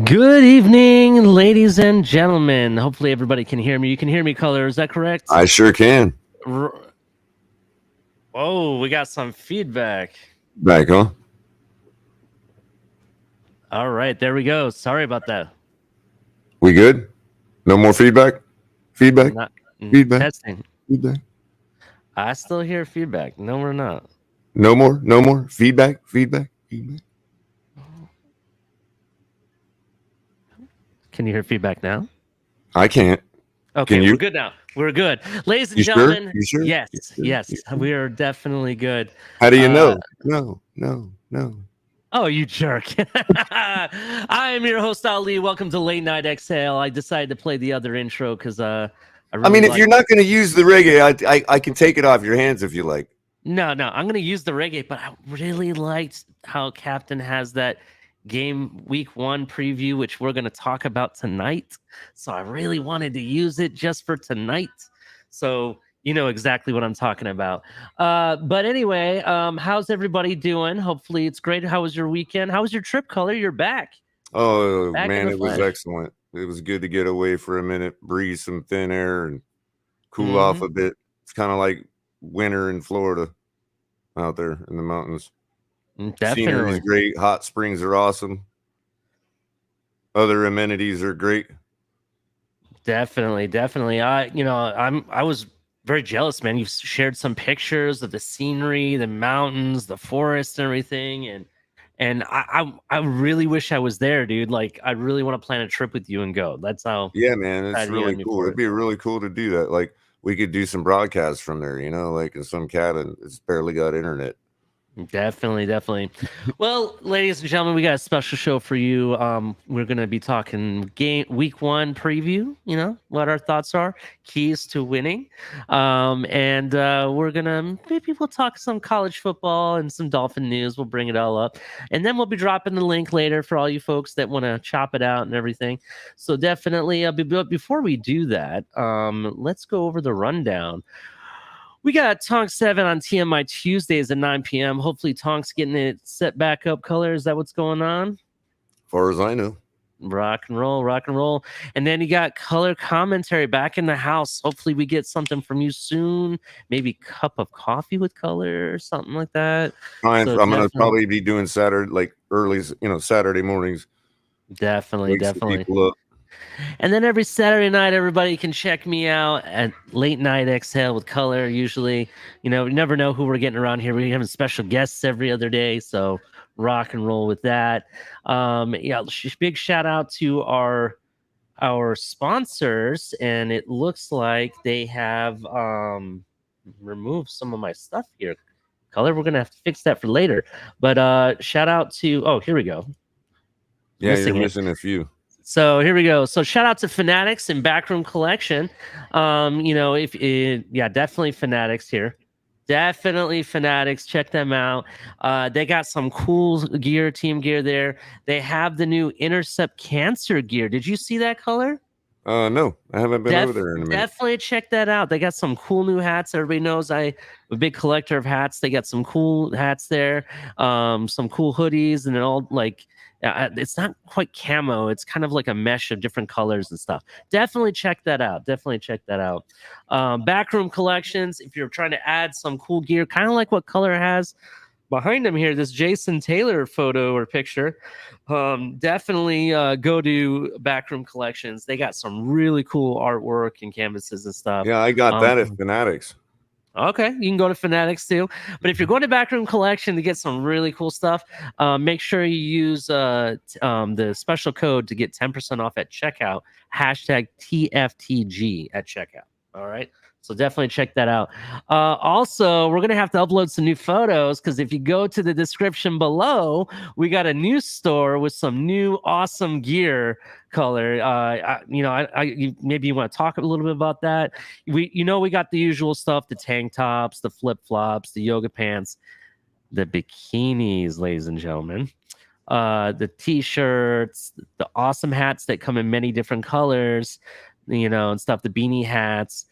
Good evening, ladies and gentlemen. Hopefully everybody can hear me. You can hear me, Color. Is that correct? I sure can. Oh, we got some feedback. Back, huh? All right, there we go. Sorry about that. We good? No more feedback? Feedback? Feedback? Testing. Feedback? I still hear feedback. No, we're not. No more? No more? Feedback? Feedback? Feedback? Can you hear feedback now? I can't. Okay, we're good now. We're good. Ladies and gentlemen. Sure? You sure? Yes, you sure? yes. You sure? We are definitely good. How do you know? No. Oh, you jerk. I am your host, Ali. Welcome to Late Night Exhale. I decided to play the other intro because I mean, if you're not going to use the reggae, I can take it off your hands if you like. No, I'm going to use the reggae, but I really liked how Captain has that game week 1 preview, which we're going to talk about tonight. So I really wanted to use it just for tonight. So you know exactly what I'm talking about. But anyway, how's everybody doing? Hopefully it's great. How was your weekend? How was your trip, Color? You're back. Oh, man, it was excellent. It was good to get away for a minute, breathe some thin air, and cool off a bit. It's kind of like winter in Florida. out there in the mountains. Scenery is Definitely. great. Hot springs are awesome. Other amenities are great. Definitely. I was very jealous, man. You've shared some pictures of the scenery, the mountains, the forest, and everything, and I really wish I was there, dude. Like, I really want to plan a trip with you and go. That's how. Yeah, man, it's excited you had really me cool. for It'd it. be really cool to do that. Like, we could do some broadcasts from there, you know, like in some cabin. It's barely got internet. Definitely. Well, ladies and gentlemen, we got a special show for you. We're gonna be talking game week 1 preview. You know what our thoughts are, keys to winning, and we're gonna maybe we'll talk some college football and some Dolphin news. We'll bring it all up, and then we'll be dropping the link later for all you folks that want to chop it out and everything. So definitely, but before we do that, let's go over the rundown. We got Tonk 7 on TMI Tuesdays at 9 p.m. Hopefully, Tonk's getting it set back up color. Is that what's going on? As far as I know. Rock and roll. And then you got color commentary back in the house. Hopefully, we get something from you soon. Maybe cup of coffee with color or something like that. I'm going to probably be doing Saturday, like early, Saturday mornings. Definitely. People up. And then every Saturday night, everybody can check me out at Late Night Exhale with color. Usually, you never know who we're getting around here. We're having special guests every other day, so rock and roll with that. Big shout out to our sponsors, and it looks like they have removed some of my stuff here. Color, we're gonna have to fix that for later. But shout out to here we go. Yeah, you're missing a few. So here we go. So shout out to Fanatics and Backroom Collection. Definitely Fanatics here. Definitely Fanatics. Check them out. They got some cool team gear there. They have the new Intercept Cancer gear. Did you see that color? No, I haven't been over there in a minute. Definitely check that out. They got some cool new hats. Everybody knows I'm a big collector of hats. They got some cool hats there, some cool hoodies, and it all like it's not quite camo. It's kind of like a mesh of different colors and stuff. Definitely check that out. Backroom Collections. If you're trying to add some cool gear, kind of like what Color has behind him here, this Jason Taylor photo or picture, definitely go to Backroom Collections. They got some really cool artwork and canvases and stuff. Yeah, I got that at Fanatics. Okay, you can go to Fanatics too. But if you're going to Backroom Collection to get some really cool stuff, make sure you use the special code to get 10% off at checkout, #TFTG at checkout. All right. So definitely check that out. Also, we're going to have to upload some new photos because if you go to the description below, we got a new store with some new awesome gear. Color. Maybe you want to talk a little bit about that. We got the usual stuff: the tank tops, the flip flops, the yoga pants, the bikinis, ladies and gentlemen, the t-shirts, the awesome hats that come in many different colors, and stuff. The beanie hats.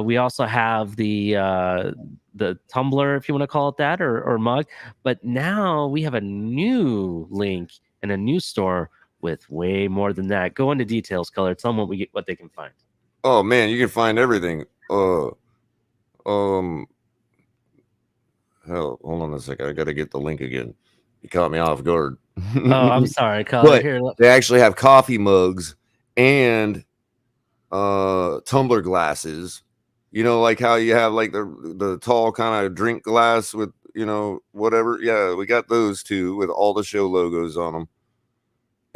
We also have the tumbler, if you want to call it that, or mug. But now we have a new link and a new store with way more than that. Go into details, Color. Tell them what they can find. Oh man, you can find everything. Hell, hold on a second. I got to get the link again. You caught me off guard. Oh, I'm sorry, Color. Here, they actually have coffee mugs and tumbler glasses. Like how you have like the tall kind of drink glass with whatever. Yeah, we got those too with all the show logos on them.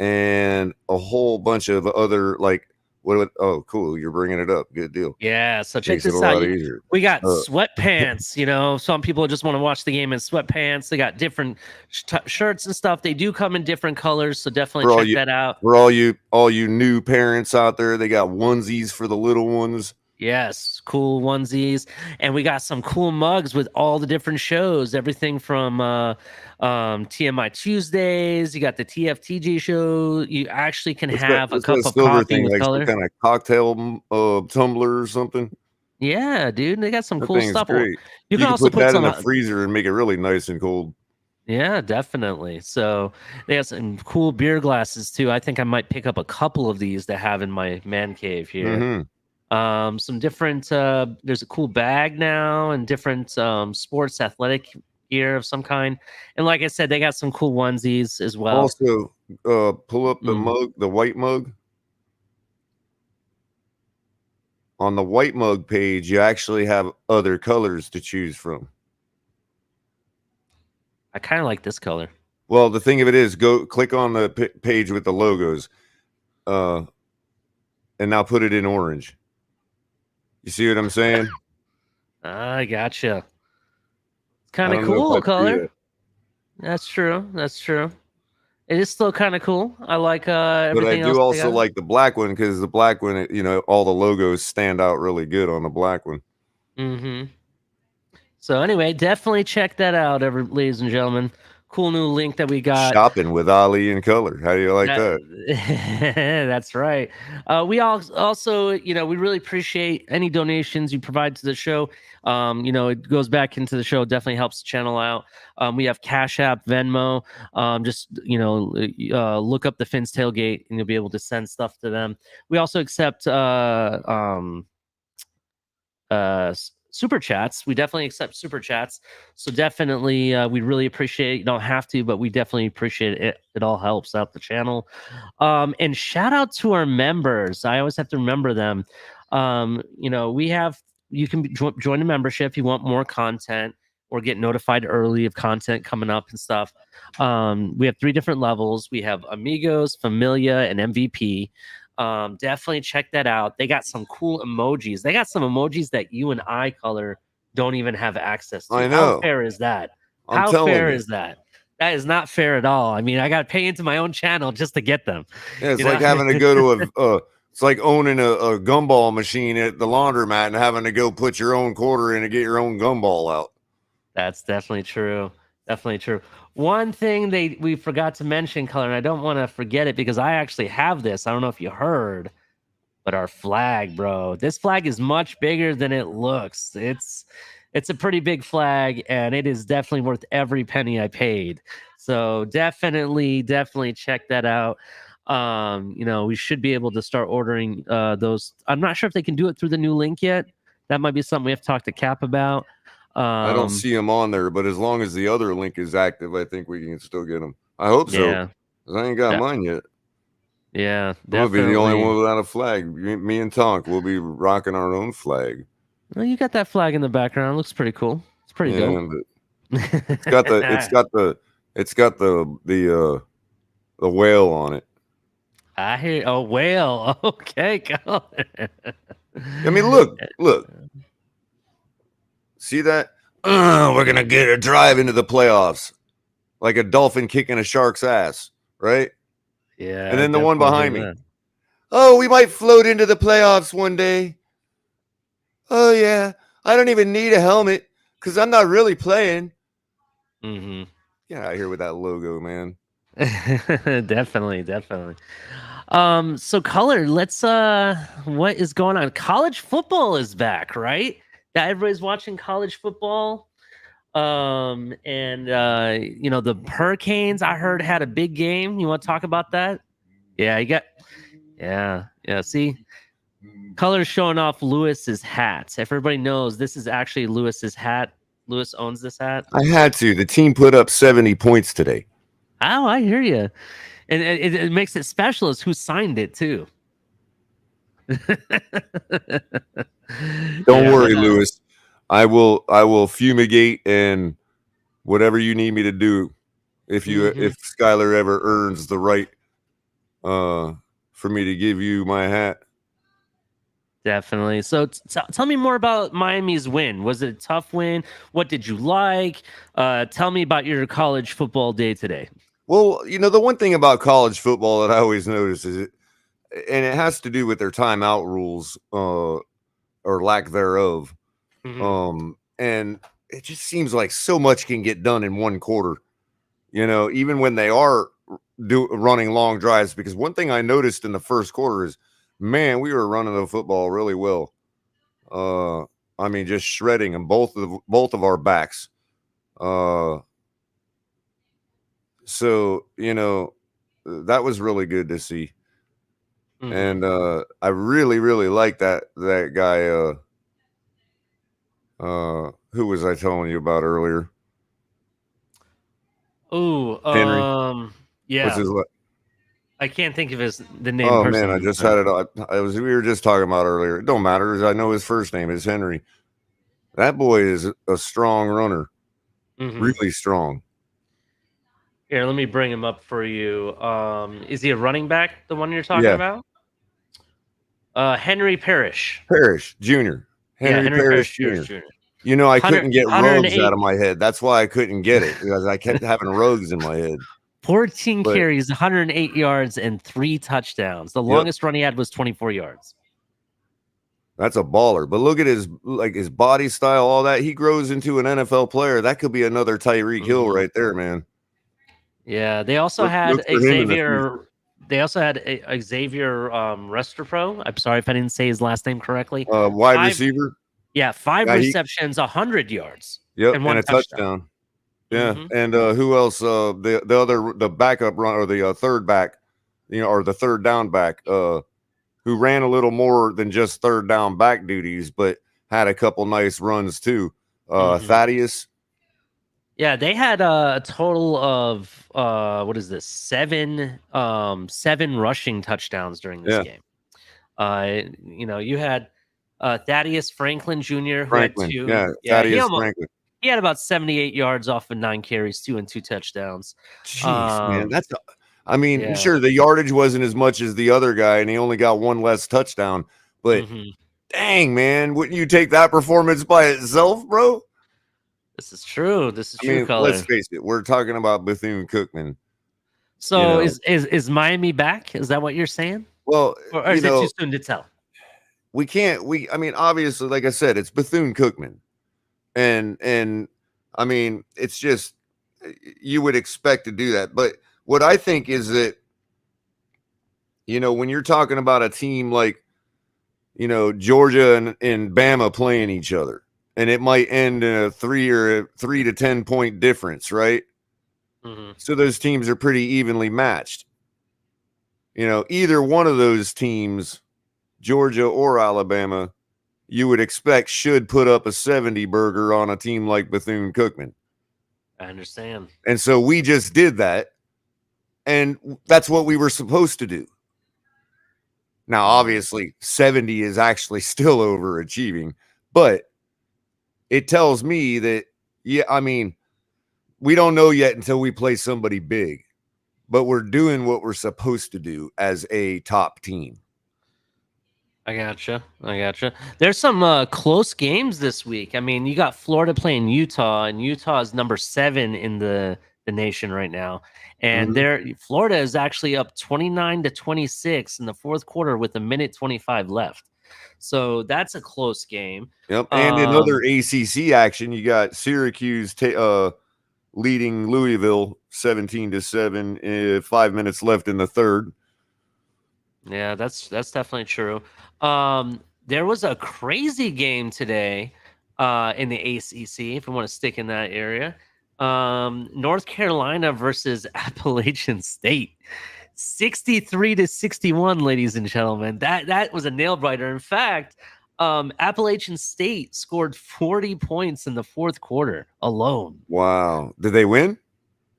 And a whole bunch of other oh cool, you're bringing it up, good deal. Yeah, so check this out. We got sweatpants. Some people just want to watch the game in sweatpants. They got different shirts and stuff. They do come in different colors, so definitely check that out. For all you new parents out there, they got onesies for the little ones. Yes, cool onesies. And we got some cool mugs with all the different shows, everything from TMI Tuesdays. You got the TFTG show. You actually can have a cup of coffee with color. Some kind of cocktail tumbler or something. Yeah, dude. They got some cool stuff. Great. You can also put that in the freezer and make it really nice and cold. Yeah, definitely. So they have some cool beer glasses too. I think I might pick up a couple of these to have in my man cave here. Mm-hmm. Some different there's a cool bag now and different sports athletic gear of some kind. And like I said, they got some cool onesies as well. Also, pull up the mug, the white mug. On the white mug page, you actually have other colors to choose from. I kind of like this color. Well, the thing of it is, go click on the page with the logos, and now put it in orange. You see what I'm saying? I gotcha. Kind of cool color. That's true. That's true. It is still kind of cool. I like everything else. But I do also like the black one, because the black one, you know, all the logos stand out really good on the black one. Mm-hmm. So anyway, definitely check that out, ladies and gentlemen. Cool new link that we got. Shopping with Ali in color. How do you like that? That's right. We also, you know, we really appreciate any donations you provide to the show. You know, it goes back into the show, definitely helps the channel out. We have Cash App, Venmo. Just, you know, look up the Fins Tailgate and you'll be able to send stuff to them. We also accept super chats. We definitely accept super chats. So definitely, we really appreciate it. You don't have to, but we definitely appreciate it. It all helps out the channel. And shout out to our members. I always have to remember them. You know, you can join the membership if you want more content or get notified early of content coming up and stuff. We have 3 different levels. We have Amigos, Familia, and MVP. Definitely check that out. They got some cool emojis. They got some emojis that you and I color don't even have access to. I know. How fair is that? How fair is that? That is not fair at all. I mean, I got to pay into my own channel just to get them. Yeah, it's like having to go to it's like owning a gumball machine at the laundromat and having to go put your own quarter in to get your own gumball out. That's definitely true. Definitely true. One thing we forgot to mention, Color, and I don't want to forget it because I actually have this. I don't know if you heard, but our flag, bro. This flag is much bigger than it looks. It's a pretty big flag, and it is definitely worth every penny I paid. So definitely check that out. You know, we should be able to start ordering those. I'm not sure if they can do it through the new link yet. That might be something we have to talk to Cap about. I don't see them on there, but as long as the other link is active, I think we can still get them. I hope so. Yeah. Because I ain't got mine yet. Yeah, We'll be the only one without a flag. Me and Tonk will be rocking our own flag. Well, you got that flag in the background. It looks pretty cool. It's pretty dope. It's got the whale on it. I hear a whale. Okay, go. I mean, look. See that? We're gonna get a drive into the playoffs, like a dolphin kicking a shark's ass, right? Yeah. And then the one behind me. Oh, we might float into the playoffs one day. Oh yeah, I don't even need a helmet because I'm not really playing. Mm-hmm. Get out of here with that logo, man. Definitely. So Color, let's what is going on? College football is back, right? Yeah, everybody's watching college football. And you know, the Hurricanes, I heard, had a big game. You want to talk about that? Yeah, see, Color's showing off Lewis's hat. Everybody knows this is actually Lewis's hat. Lewis owns this hat. I had to. The team put up 70 points today. Oh, I hear you. And it makes it special is who signed it too. Don't worry, Lewis. I will fumigate and whatever you need me to do if Skylar ever earns the right for me to give you my hat. Definitely. So tell me more about Miami's win. Was it a tough win? What did you like? Tell me about your college football day today. Well, you know, the one thing about college football that I always notice is and it has to do with their timeout rules or lack thereof. Mm-hmm. And it just seems like so much can get done in one quarter, you know, even when they are running long drives. Because one thing I noticed in the first quarter is, man, we were running the football really well. I mean, just shredding them, both of our backs. So, you know, that was really good to see. Mm-hmm. And I really, really like that guy. Who was I telling you about earlier? Oh, Henry. What's yeah. his? I can't think of the name Oh man, I personally. just So. had it. We were just talking about earlier. It don't matter. I know his first name is Henry. That boy is a strong runner. Mhm. Really strong. Here, let me bring him up for you. Is he a running back? The one you're talking Yeah, about? Henry Parrish. Parrish Jr. Yeah, Henry Henry Parrish Parrish Jr. Jr. You know, I 100, couldn't get Ruggs out 108, of my head. That's why I couldn't get it because I kept having Ruggs in my head. 14 But carries, 108 yards, and 3 touchdowns. The yep, longest run he had was 24 yards. that's a baller. But look at his body style, all that. He grows into an NFL player. That could be another Tyreek Hill Mhm. right there, man. Yeah, they also Look had for him in the Xavier. future. They also had Xavier Restropro. I'm sorry if I didn't say his last name correctly. Wide Five, receiver. yeah, 5 Yeah, receptions, 100 yards, yep, and and 1 a touchdown. touchdown. Yeah, Hmm. and who else? The backup run or the third back, or the third down back, who ran a little more than just third down back duties, but had a couple nice runs too. Hmm. Thaddeus. Yeah, they had a total of what is this? 7 rushing touchdowns during this Yeah, game. You had Thaddeus Franklin Jr. who had Franklin. 2. Yeah, Yeah, Thaddeus Franklin. he had about 78 yards off of 9 carries, 2 and 2 touchdowns. Jeez, man, I mean, Yeah. sure, the yardage wasn't as much as the other guy, and he only got one less touchdown. But Hmm. dang, man, wouldn't you take that performance by itself, bro? This is true. This is I true mean, let's color. face it, we're talking about Bethune-Cookman. So is Miami back? Is that what you're saying? Well, Or is it too soon to tell? we can't. I mean, obviously, like I said, it's Bethune-Cookman, and I mean, it's just you would expect to do that. But what I think is that when you're talking about a team like Georgia and Bama playing each other, and it might end in a 3 to 10 point difference, right? Hmm. So those teams are pretty evenly matched. Either one of those teams, Georgia or Alabama, you would expect should put up a 70 burger on a team like Bethune-Cookman. I understand. And so we just did that, and that's what we were supposed to do. Now, obviously, 70 is actually still overachieving, but it tells me that, yeah, I mean, we don't know yet until we play somebody big, but we're doing what we're supposed to do as a top team. I gotcha. There's some close games this week. I mean, you got Florida playing Utah, and Utah is number 7 in the nation right now. And Florida is actually up 29-26 in the fourth quarter with a minute 25 left. So that's a close game. Yep. And in other ACC action, you got Syracuse leading Louisville 17-7. 5 minutes left in the third. Yeah, that's definitely true. There was a crazy game today in the ACC, if we want to stick in that area. North Carolina versus Appalachian State. 63-61, ladies and gentlemen. That was a nail biter. In fact, Appalachian State scored 40 points in the fourth quarter alone. Wow. Did they win?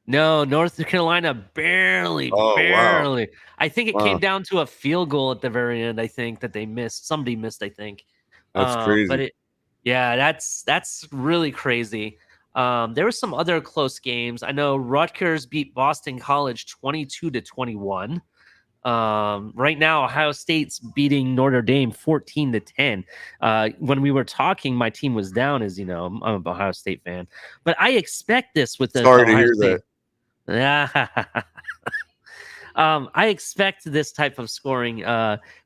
No, North Carolina barely. Oh, wow. I think it came down to a field goal at the very end. I think that they missed. Somebody missed, I think. That's crazy. That's really crazy. There were some other close games. I know Rutgers beat Boston College 22-21. Right now, Ohio State's beating Notre Dame 14-10. When we were talking, my team was down, as you know. I'm an Ohio State fan, but I expect this with the Sorry to Ohio hear State. that. I expect this type of scoring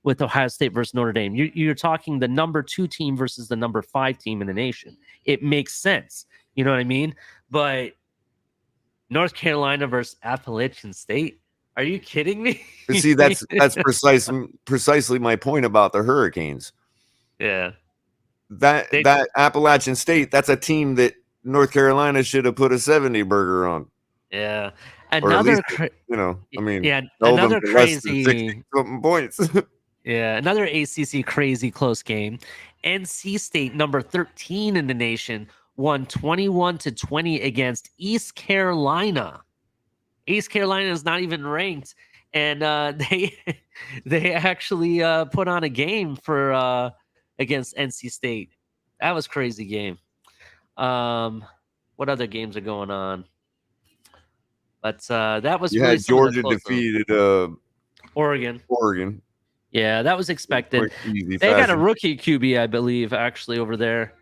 with Ohio State versus Notre Dame. You're talking the number 2 team versus the number 5 team in the nation. It makes sense. You know what I mean? But North Carolina versus Appalachian State. Are you kidding me? See, that's precisely my point about the Hurricanes. Yeah. That Appalachian State, that's a team that North Carolina should have put a 70 burger on. Yeah. Another crazy points. Yeah, another ACC crazy close game. NC State, number 13 in the nation, won 21-20 against East Carolina. East Carolina is not even ranked, and they actually put on a game for against NC State. That was crazy game. What other games are going on? But that was You really had some of the Georgia close ones. defeated Oregon. Yeah, that was expected. quick, easy They got a fashion. rookie QB, I believe, actually over there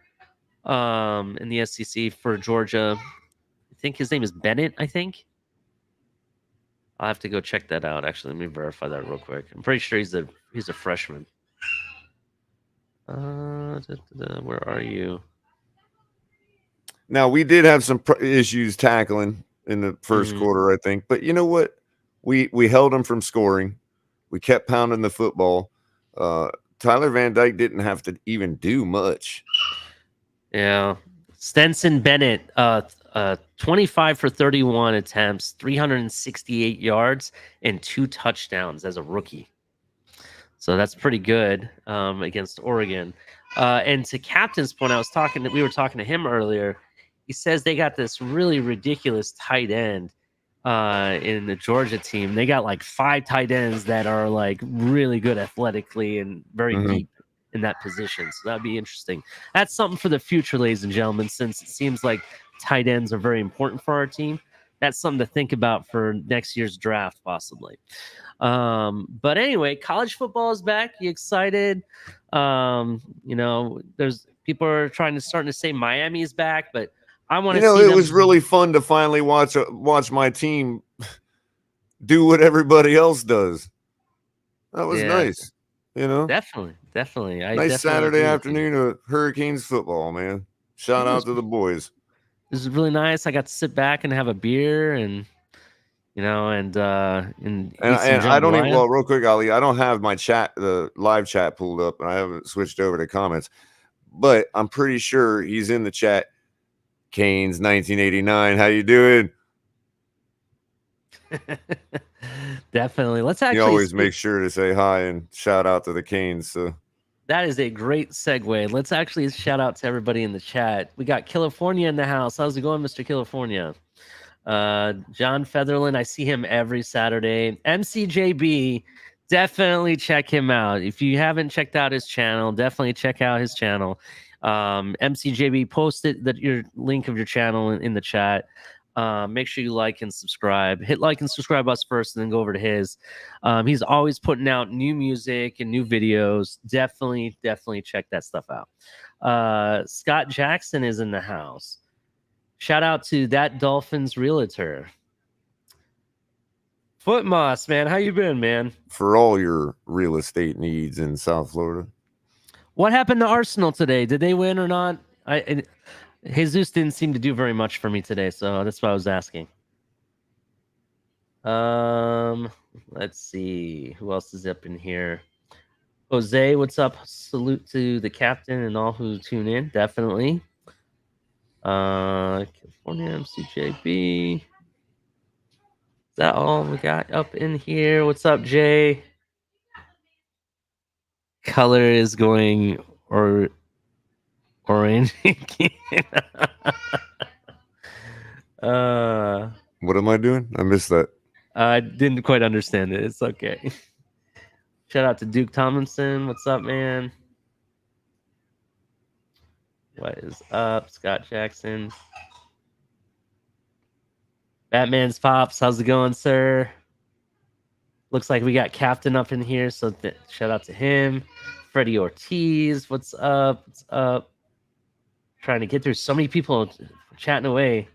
in the SEC for Georgia. I think his name is Bennett, I think. I'll have to go check that out. Actually, let me verify that real quick. I'm pretty sure he's a freshman. Where are you? Now we did have some issues tackling in the 1st quarter, I think, but you know what? We held them from scoring. We kept pounding the football. Tyler Van Dyke didn't have to even do much. Yeah, Stenson Bennett, 25 for 31 attempts, 368 yards, and 2 touchdowns as a rookie. So that's pretty good against Oregon. And to Captain's point, we were talking to him earlier. He says they got this really ridiculous tight end in the Georgia team. They got like 5 tight ends that are like really good athletically and very deep in that position. So that'd be interesting. That's something for the future, ladies and gentlemen, since it seems like tight ends are very important for our team. That's something to think about for next year's draft, possibly. But anyway, college football is back. You excited? There's people are starting to say Miami is back, but I want to see it them. was really fun to finally watch my team do what everybody else does. That was nice. Definitely. Nice Saturday afternoon of Hurricanes football, man. Shout out to the boys. This is really nice. I got to sit back and have a beer and and I don't even, well, real quick, Ali, I don't have my the live chat pulled up, and I haven't switched over to comments, but I'm pretty sure he's in the chat. Canes 1989, how you doing? Definitely. Let's actually. You always make sure to say hi and shout out to the Canes. So that is a great segue. Let's actually shout out to everybody in the chat. We got California in the house. How's it going, Mr. California? John Featherland, I see him every Saturday. MCJB, definitely check him out. If you haven't checked out his channel, definitely check out his channel. MCJB, post your link of your channel in the chat. Make sure you like and subscribe. Hit like and subscribe us first, and then go over to his. He's always putting out new music and new videos. Definitely check that stuff out. Scott Jackson is in the house. Shout out to that Dolphins realtor. Foot Moss, man. How you been, man? For all your real estate needs in South Florida. What happened to Arsenal today? Did they win or not? Jesus didn't seem to do very much for me today, so that's why I was asking. Let's see. Who else is up in here? Jose, what's up? Salute to the captain and all who tune in. Definitely. California MCJB. Is that all we got up in here? What's up, Jay? Color is going orange. What am I doing? I missed that. I didn't quite understand it. It's okay. Shout out to Duke Tomlinson. What's up, man? What is up, Scott Jackson? Batman's Pops, how's it going, sir? Looks like we got Captain up in here, so shout out to him. Freddie Ortiz, what's up? What's up? Trying to get through so many people chatting away.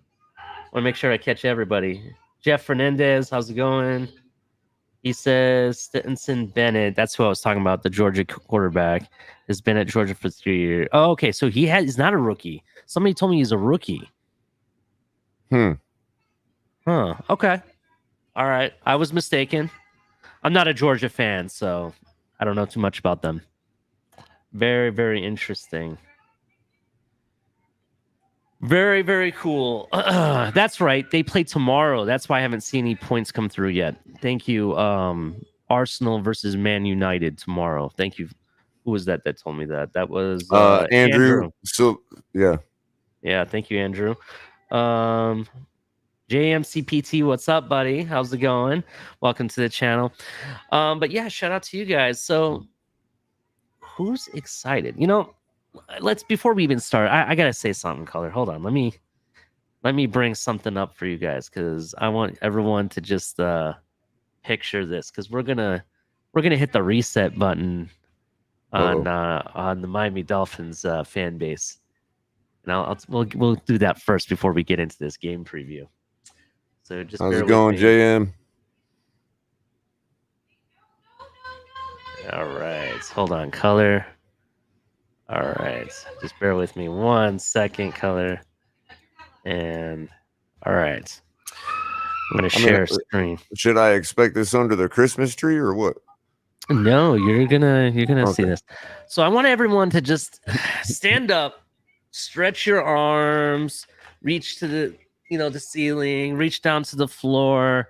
Want to make sure I catch everybody. Jeff Fernandez, how's it going? He says Stetson Bennett. That's who I was talking about. The Georgia quarterback has been at Georgia for 3 years. Oh, okay. So he's not a rookie. Somebody told me he's a rookie. Huh. Okay. All right. I was mistaken. I'm not a Georgia fan, so I don't know too much about them. Very, very interesting. Very, very cool. That's right. They play tomorrow. That's why I haven't seen any points come through yet. Thank you. Arsenal versus Man United tomorrow. Thank you. Who was that told me that? That was Andrew. So yeah. Yeah, thank you, Andrew. JMCPT, what's up, buddy? How's it going? Welcome to the channel. But yeah, shout out to you guys. So, who's excited? Let's before we even start, I gotta say something, Color. Hold on, let me bring something up for you guys because I want everyone to just picture this because we're gonna hit the reset button on the Miami Dolphins fan base, and we'll do that first before we get into this game preview. So just how's bear it with going, me. JM? All right, hold on, Color. All right, just bear with me 1 second, Color. And all right, I'm gonna share screen. Should I expect this under the Christmas tree or what? No, you're gonna see this. So I want everyone to just stand up, stretch your arms, reach to the ceiling, reach down to the floor,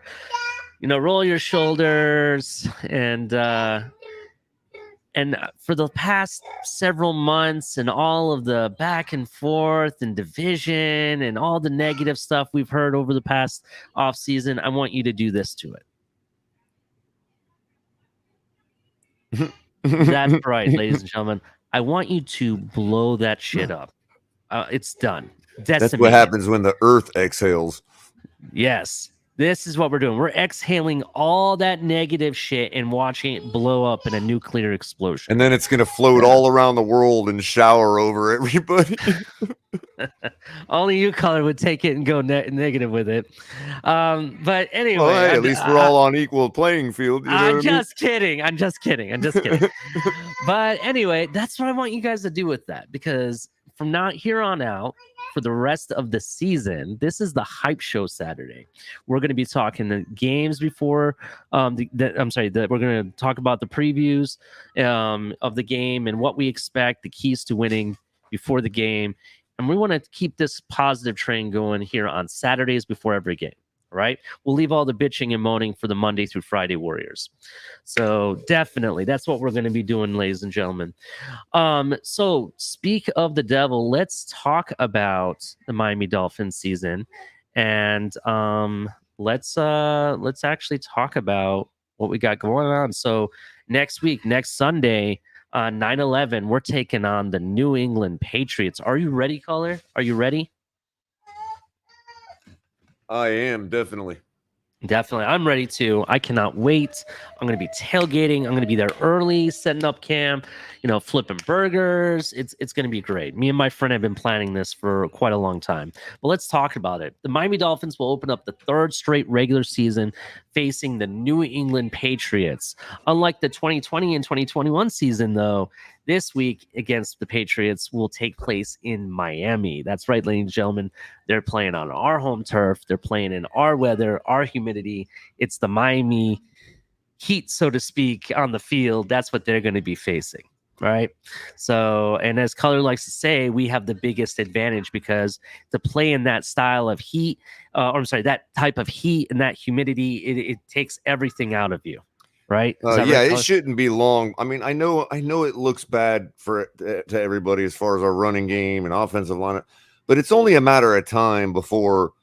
roll your shoulders, and for the past several months and all of the back and forth and division and all the negative stuff we've heard over the past off season, I want you to do this to it. That's right, ladies and gentlemen. I want you to blow that shit up. It's done. That's what happens when the earth exhales. Yes. This is what we're doing. We're exhaling all that negative shit and watching it blow up in a nuclear explosion. And then it's going to float all around the world and shower over everybody. Only you, Color, would take it and go negative with it. But anyway. Well, hey, at least we're all on equal playing field. I'm just kidding. But anyway, that's what I want you guys to do with that. Because from here on out, for the rest of the season, this is the hype show Saturday. We're going to be talking the games before we're going to talk about the previews of the game and what we expect, the keys to winning before the game. And we want to keep this positive train going here on Saturdays before every game. Right? We'll leave all the bitching and moaning for the Monday through Friday Warriors. So definitely that's what we're going to be doing, ladies and gentlemen. So speak of the devil, let's talk about the Miami Dolphins season. And let's actually talk about what we got going on. So next Sunday, 9/11, we're taking on the New England Patriots. Are you ready, Caller? Are you ready? I am, definitely. I'm ready too. I cannot wait. I'm going to be tailgating. I'm going to be there early, setting up camp, flipping burgers. It's going to be great. Me and my friend have been planning this for quite a long time. But let's talk about it. The Miami Dolphins will open up the third straight regular season facing the New England Patriots. Unlike the 2020 and 2021 season, though, this week against the Patriots will take place in Miami. That's right, ladies and gentlemen. They're playing on our home turf. They're playing in our weather, our humidity. It's the Miami heat, so to speak, on the field. That's what they're going to be facing, right? So, and as Color likes to say, we have the biggest advantage because to play in that style of heat, that type of heat and that humidity, it takes everything out of you. Right? It shouldn't be long. I mean, I know it looks bad to everybody as far as our running game and offensive line, but it's only a matter of time before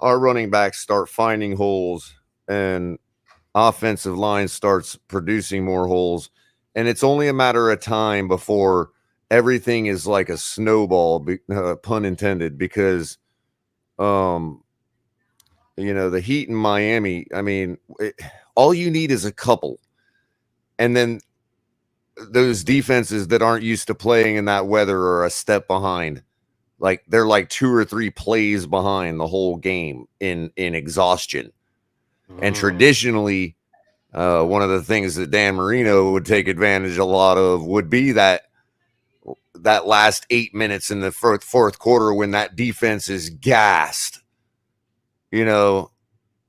our running backs start finding holes and offensive line starts producing more holes. And it's only a matter of time before everything is like a snowball, pun intended, because, the heat in Miami, I mean, all you need is a couple. And then those defenses that aren't used to playing in that weather are a step behind. Like they're like 2 or 3 plays behind the whole game in exhaustion. And traditionally, one of the things that Dan Marino would take advantage a lot of would be that last 8 minutes in the fourth quarter when that defense is gassed,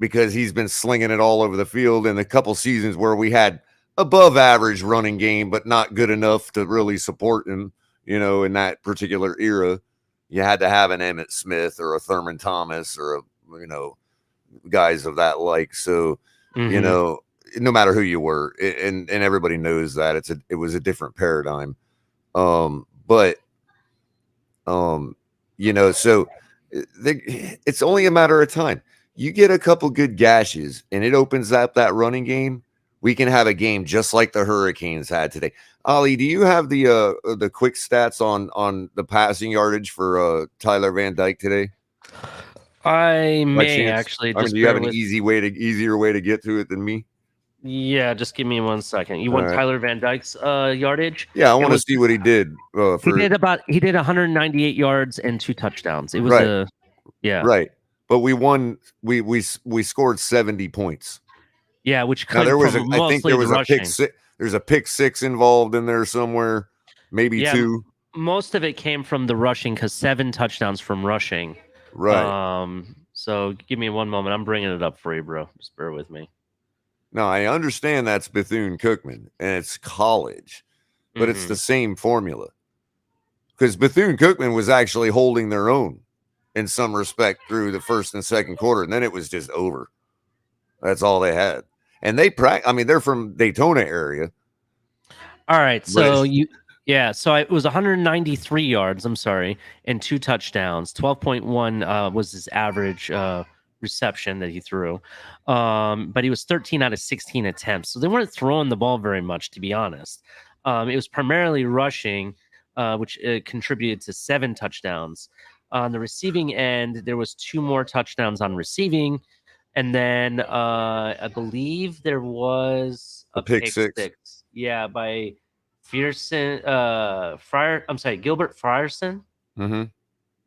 because he's been slinging it all over the field in a couple seasons where we had above average running game, but not good enough to really support him, in that particular era. You had to have an Emmitt Smith or a Thurman Thomas or guys of that like. So, no matter who you were, and everybody knows that it was a different paradigm. So it's only a matter of time. You get a couple good gashes, and it opens up that running game. We can have a game just like the Hurricanes had today. Ollie, do you have the quick stats on the passing yardage for Tyler Van Dyke today? I By may chance? actually I mean, just do you have bear an with. easier way to get to it than me? Yeah, just give me 1 second. You All want right. Tyler Van Dyke's yardage? Yeah, I It want to was see what he did for he did 198 yards and 2 touchdowns. It was right, a yeah. right. But we won. We scored 70 points. Yeah, which Now came from I think mostly there the was a pick rushing. six. There's a pick six involved in there somewhere, maybe Yeah, two. most of it came from the rushing cuz 7 touchdowns from rushing. Right. So give me 1 moment. I'm bringing it up for you, bro. Just bear with me. Now I understand that's Bethune-Cookman and it's college, but it's the same formula. Because Bethune-Cookman was actually holding their own in some respect through the first and second quarter, and then it was just over. That's all they had. And I mean, they're from Daytona area. All right, But so so it was 193 yards, I'm sorry, and 2 touchdowns. 12.1 was his average reception that he threw. But he was 13 out of 16 attempts. So they weren't throwing the ball very much, to be honest. It was primarily rushing, which contributed to 7 touchdowns. On the receiving end, there was 2 more touchdowns on receiving. And then I believe there was a a pick pick six. six. Yeah, by Fearson Gilbert Frierson. Mm-hmm.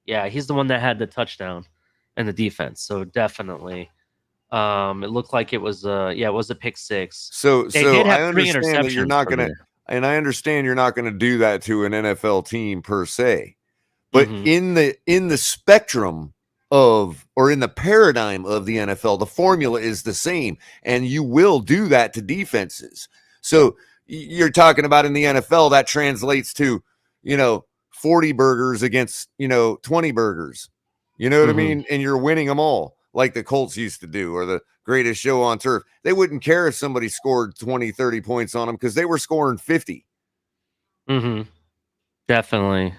Yeah, he's the one that had the touchdown and the defense. So definitely. It looked like it was a pick six. So They did have I 3 understand that you're interceptions not for gonna the and I understand you're not gonna do that to an NFL team per se. But Mhm. in the spectrum of or in the paradigm of the NFL, the formula is the same, and you will do that to defenses. So you're talking about in the NFL that translates to 40 burgers against 20 burgers. You know what I Mhm. mean? And you're winning them all like the Colts used to do, or the greatest show on turf. They wouldn't care if somebody scored 20, 30 points on them because they were scoring 50. Mhm. Definitely.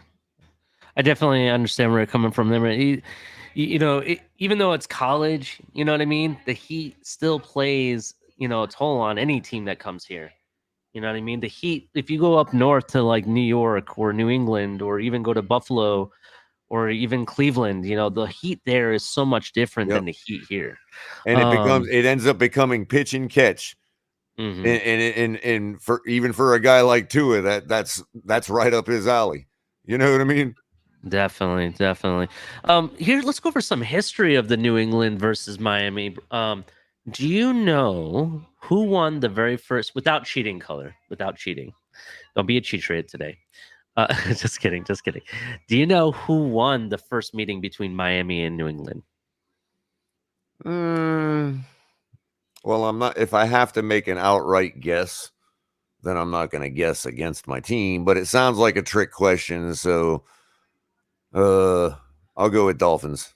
I definitely understand where you're coming from there. Even though it's college, you know what I mean? The heat still plays, a toll on any team that comes here. You know what I mean? The heat, if you go up north to like New York or New England or even go to Buffalo or even Cleveland, the heat there is so much different Yep. than the heat here. And it ends up becoming pitch and catch. Mhm. And for even for a guy like Tua, that's right up his alley. You know what I mean? Definitely, definitely. Here, let's go over some history of the New England versus Miami. Do you know who won the very first without cheating color? Without cheating. Don't be a cheat trade today. Just kidding, just kidding. Do you know who won the first meeting between Miami and New England? Well, I'm not. If I have to make an outright guess, then I'm not going to guess against my team. But it sounds like a trick question, so I'll go with Dolphins.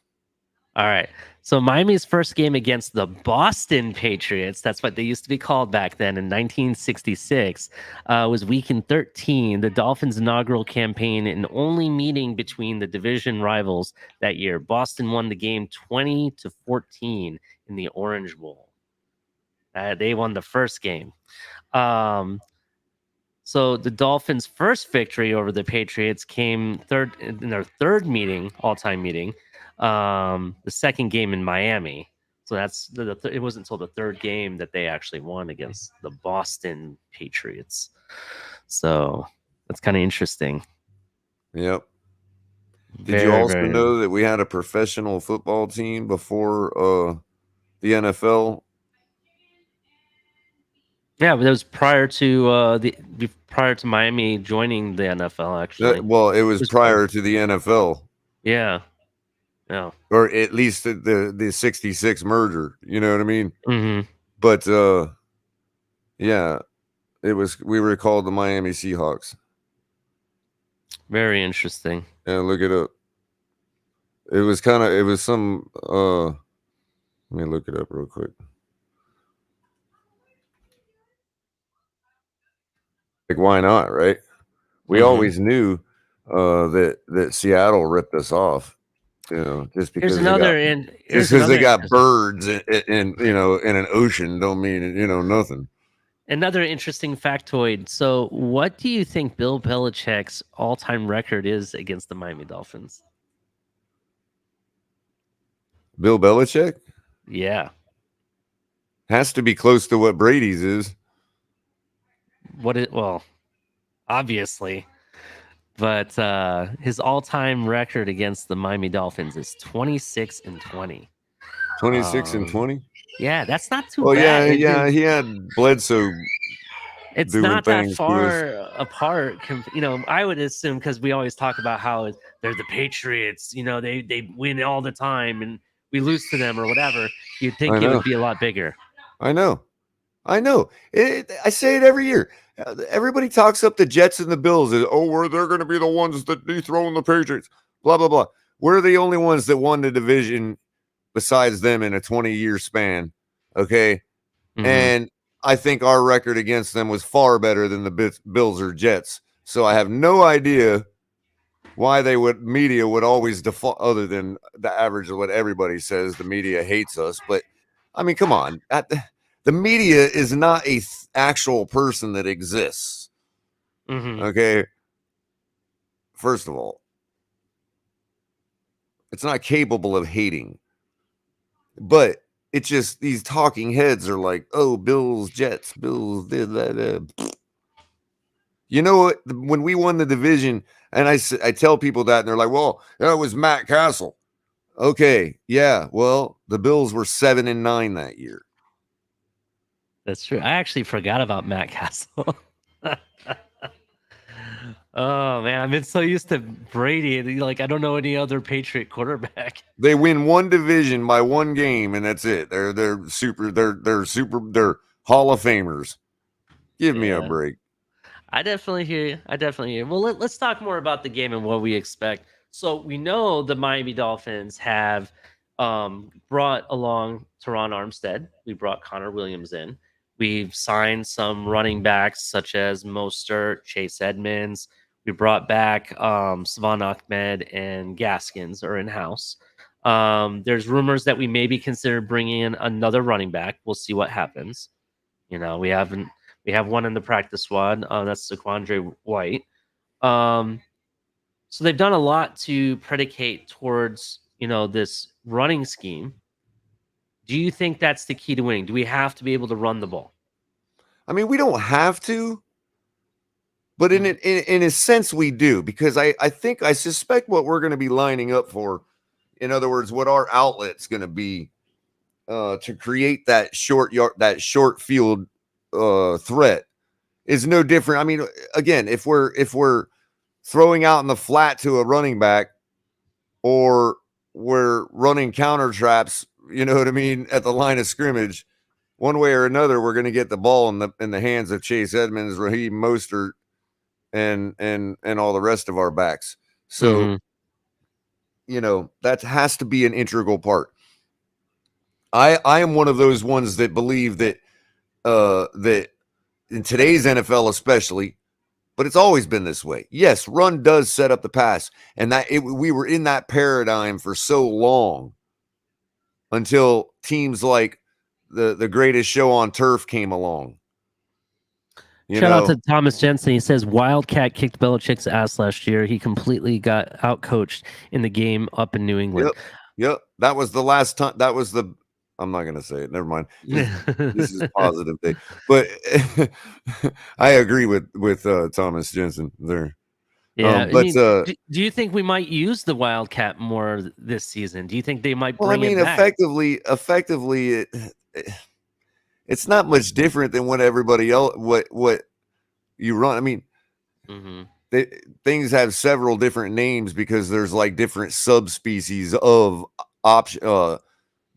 All right. So Miami's first game against the Boston Patriots, that's what they used to be called back then in 1966, was weekend 13, the Dolphins' inaugural campaign and only meeting between the division rivals that year. Boston won the game 20-14 in the Orange Bowl. They won the first game. So the Dolphins' first victory over the Patriots came third in their third meeting, all-time meeting. The second game in Miami. So that's it wasn't until the third game that they actually won against the Boston Patriots. So that's kind of interesting. Yep. Did you Very, also very. know that we had a professional football team before the NFL? Yeah, but that was prior to prior to Miami joining the NFL. Actually, Well, it was was prior. prior to the NFL, Yeah, yeah. or at least the 66 merger. You know what I mean? Hmm. But yeah, we were called the Miami Seahawks. Very interesting. Yeah, look it up. It was some let me look it up real quick. Like, why not, right? We Hmm. always knew that Seattle ripped us off. You know, just Here's because they got another and just here's because they another got birds in you know in an ocean don't mean nothing. another interesting factoid. So, what do you think Bill Belichick's all-time record is against the Miami Dolphins? Bill Belichick Yeah. has to be close to what Brady's is. Well, obviously. But his all-time record against the Miami Dolphins is 26-20. 26 and 20. Yeah, that's not too Well, bad. yeah, he had Bledsoe It's doing not that things to us. far apart. I would assume, because we always talk about how they're the Patriots. They win all the time, and we lose to them or whatever. You'd I think it know. would be a lot bigger. I know. I say it every year. Everybody talks up the Jets and the Bills. They're going to be the ones that dethrone the Patriots. Blah, blah, blah. We're the only ones that won the division besides them in a 20-year span. Okay. Mhm. And I think our record against them was far better than the Bills or Jets. So I have no idea why media would always default, other than the average of what everybody says. The media hates us. But I mean, come on. The media is not a actual person that exists. Mhm. Okay. First of all, it's not capable of hating, but it's just these talking heads are like, oh, Bills, Jets, Bills, did that. You know what? When we won the division, and I tell people that, and they're like, well, that was Matt Castle. Okay. Yeah. Well, the Bills were 7-9 that year. That's true. I actually forgot about Matt Castle. Oh man, I've been so used to Brady. Like, I don't know any other Patriot quarterback. They win one division by one game, and that's it. They're Hall of Famers. Give me a Yeah. break. I definitely hear you. Well, let's talk more about the game and what we expect. So we know the Miami Dolphins have brought along Teron Armstead. We brought Connor Williams in. We've signed some running backs such as Mostert, Chase Edmonds. We brought back Savon Ahmed and Gaskins are in house. There's rumors that we maybe consider bringing in another running back. We'll see what happens. We have one in the practice squad. That's Saquandre White. So they've done a lot to predicate towards this running scheme. Do you think that's the key to winning? Do we have to be able to run the ball? I mean, we don't have to, but in a sense, we do, because I suspect what we're going to be lining up for, in other words, what our outlet's going to be to create that short field threat is no different. I mean, again, if we're throwing out in the flat to a running back, or we're running counter traps, you know what I mean, at the line of scrimmage, one way or another, we're going to get the ball in the hands of Chase Edmonds, Raheem Mostert, and all the rest of our backs. So, that has to be an integral part. I am one of those ones that believe that that in today's NFL especially, but it's always been this way. Yes, run does set up the pass, and we were in that paradigm for so long until teams like the greatest show on turf came along. Shout out to Thomas Jensen. He says Wildcat kicked Belichick's ass last year. He completely got outcoached in the game up in New England. Yep. That was the last time. That was the. I'm not going to say it. Never mind. This is positive day. But I agree with Thomas Jensen there. Yeah. Do you think we might use the Wildcat more this season? Do you think they might bring it back? Effectively, it's not much different than what everybody else, what you run. I mean, things have several different names because there's like different subspecies of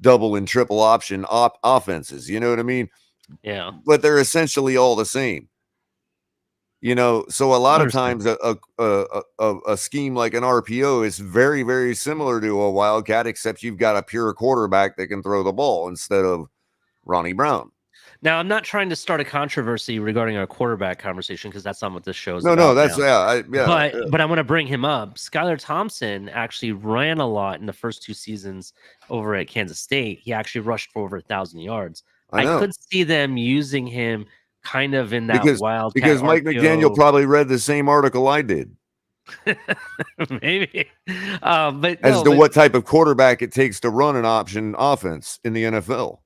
double and triple option offenses. You know what I mean? Yeah. But they're essentially all the same. So a lot of times a scheme like an RPO is very, very similar to a Wildcat, except you've got a pure quarterback that can throw the ball instead of Ronnie Brown. Now, I'm not trying to start a controversy regarding our quarterback conversation because that's not what this show is No, about that's now. yeah. But I want to bring him up. Skylar Thompson actually ran a lot in the first 2 seasons over at Kansas State. He actually rushed for over 1,000 yards. I I know could see them using him kind of in that wildcat because Mike McDaniel RPO. probably read the same article I did Maybe, but as no, to but what type of quarterback it takes to run an option offense in the NFL.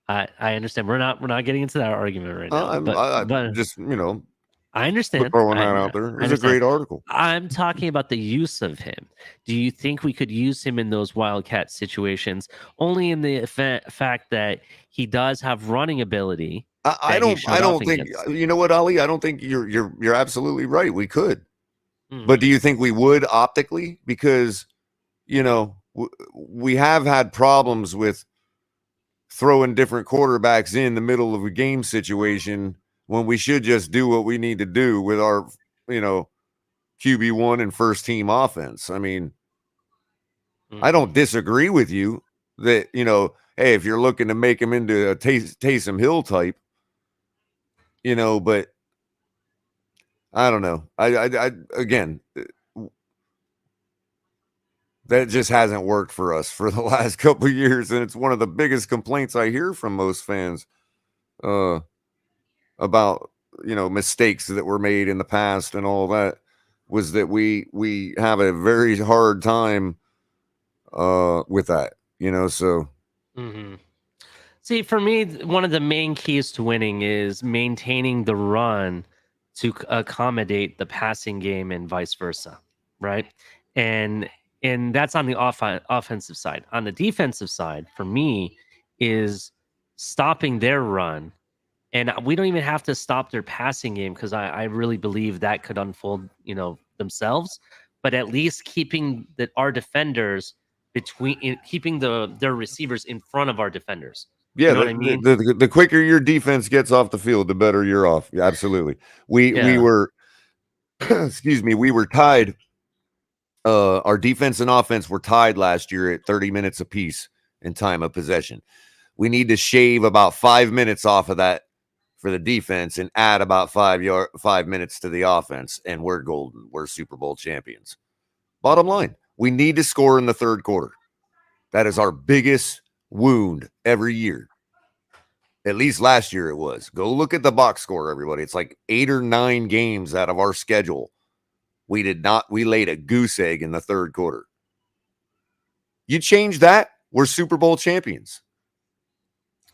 I understand. We're not getting into that argument right now. I'm But just I understand. throwing that out there. It was a understand. great article. I'm talking about the use of him. Do you think we could use him in those wildcat situations? Only in the fact that he does have running ability I that he don't showed off think against. you know what, Ali. I don't think you're absolutely right. We could, but do Mhm. you think we would optically? Because we have had problems with throwing different quarterbacks in the middle of a game situation when we should just do what we need to do with our QB1 and first team offense. I mean, I don't Mhm. disagree with you that hey, if you're looking to make him into a Taysom Hill type, but I don't know. I again, that just hasn't worked for us for the last couple of years, and it's one of the biggest complaints I hear from most fans about mistakes that were made in the past and all that, was that we have a very hard time with that. So Mhm. See, for me, one of the main keys to winning is maintaining the run to accommodate the passing game and vice versa, right? And that's on the offensive side. On the defensive side, for me, is stopping their run, and we don't even have to stop their passing game because I really believe that could unfold, themselves. But at least keeping our defenders keeping their receivers in front of our defenders. You yeah, know what I mean? the quicker your defense gets off the field, the better you're off. Yeah, absolutely. We Yeah. were excuse me, we were tied. Our defense and offense were tied last year at 30 minutes apiece in time of possession. We need to shave about 5 minutes off of that for the defense and add about 5 minutes to the offense, and we're golden. We're Super Bowl champions. Bottom line, we need to score in the third quarter. That is our biggest wound every year. At least last year it was. Go look at the box score, everybody. It's like 8 or 9 games out of our schedule. We laid a goose egg in the third quarter. You change that, we're Super Bowl champions.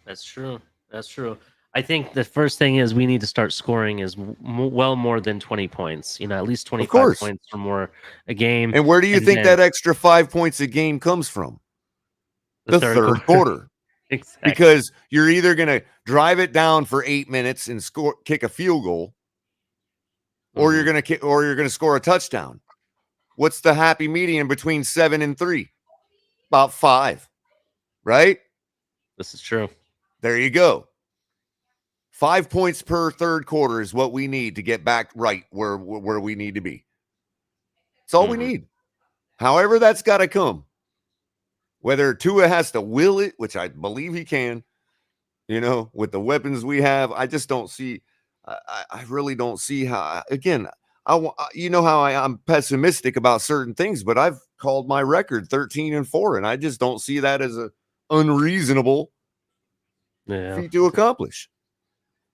That's true. That's true. I think the first thing is we need to start scoring is well more than 20 points. At least Of 25 course. points or more a game. And where do you And think then that extra 5 points a game comes from? the The third third quarter. quarter. Exactly. Because you're either going to drive it down for 8 minutes and kick a field goal, or you're going to score a touchdown. What's the happy median between 7 and 3? About 5, right? This is true. There you go. 5 points per third quarter is what we need to get back right where we need to be. It's all we need. However, that's got to come. Whether Tua has to will it, which I believe he can, with the weapons we have, I just don't see. I really don't see how. Again, how I'm pessimistic about certain things, but I've called my record 13-4, and I just don't see that as a unreasonable feat to accomplish.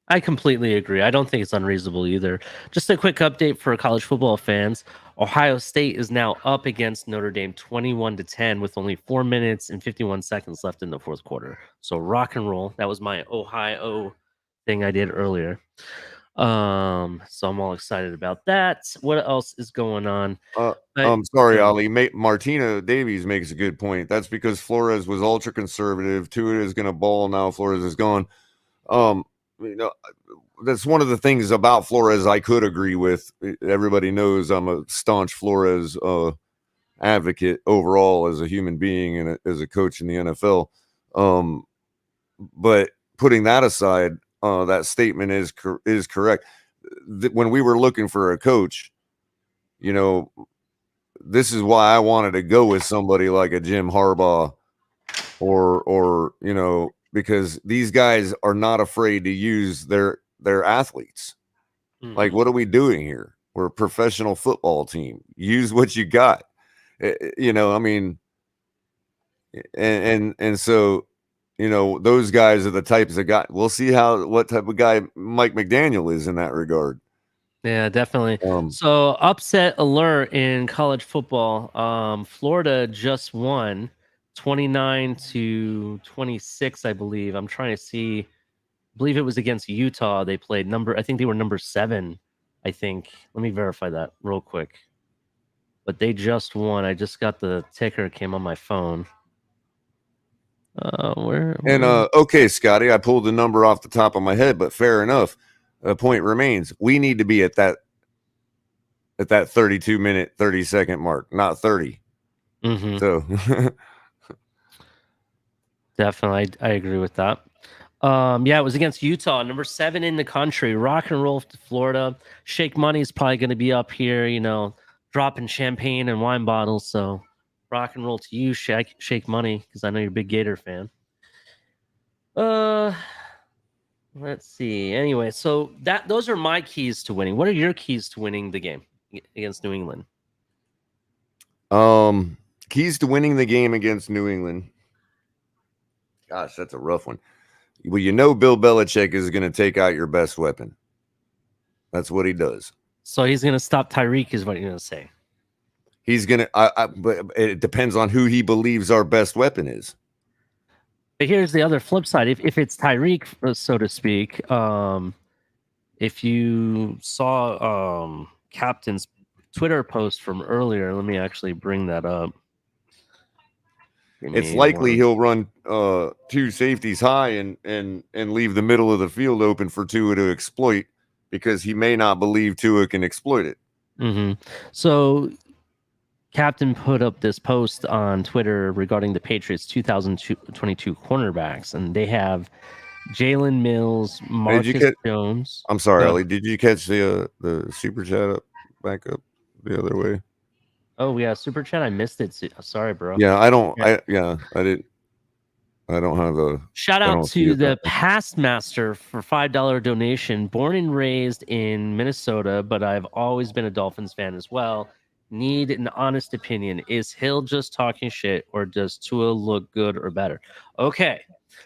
I completely agree. I don't think it's unreasonable either. Just a quick update for college football fans. Ohio State is now up against Notre Dame 21-10 with only 4 minutes and 51 seconds left in the fourth quarter. So rock and roll. That was my Ohio thing I did earlier. So I'm all excited about that. What else is going on? I'm sorry, Ali. Martina Davies makes a good point. That's because Flores was ultra conservative. Tua is going to ball now. Flores is gone. That's one of the things about Flores I could agree with. Everybody knows I'm a staunch Flores advocate overall as a human being and as a coach in the NFL. But putting that aside, that statement is correct. When we were looking for a coach, this is why I wanted to go with somebody like a Jim Harbaugh or because these guys are not afraid to use their athletes. Like, what are we doing here? We're a professional football team. Use what you got. You know, I mean, and so, you know, those guys are the types of guy. We'll see what type of guy Mike McDaniel is in that regard. Yeah, definitely. So upset alert in college football. Florida just won 29-26, I believe. I'm trying to see. I believe it was against Utah. They played I think they were number 7. I think. Let me verify that real quick. But they just won. I just got the ticker. It came on my phone. Where? Okay, Scotty, I pulled the number off the top of my head, but fair enough. The point remains: we need to be at that 32-minute, 30-second mark, not 30. Mm-hmm. So definitely, I agree with that. Yeah, it was against Utah, number 7 in the country. Rock and roll to Florida. Shake Money is probably going to be up here, you know, dropping champagne and wine bottles. So rock and roll to you, Shake Money, because I know you're a big Gator fan. Let's see. Anyway, so those are my keys to winning. What are your keys to winning the game against New England? Keys to winning the game against New England. Gosh, that's a rough one. Well, you know, Bill Belichick is going to take out your best weapon. That's what he does. So he's going to stop Tyreek, is what you're going to say. He's going to, but it depends on who he believes our best weapon is. But here's the other flip side. If it's Tyreek, so to speak, if you saw Captain's Twitter post from earlier, let me actually bring that up. It's likely he'll run 2 safeties high and leave the middle of the field open for Tua to exploit, because he may not believe Tua can exploit it. Mm-hmm. So Captain put up this post on Twitter regarding the Patriots 2022 cornerbacks, and they have Jalen Mills, Marcus Jones. I'm sorry, Ellie. Did you catch the super chat back up the other way? Oh yeah, super chat. I missed it. Sorry, bro. Yeah, I don't. I didn't. I don't have a shout out to the Past Master for $5 donation. Born and raised in Minnesota, but I've always been a Dolphins fan as well. Need an honest opinion. Is Hill just talking shit, or does Tua look good or better? Okay,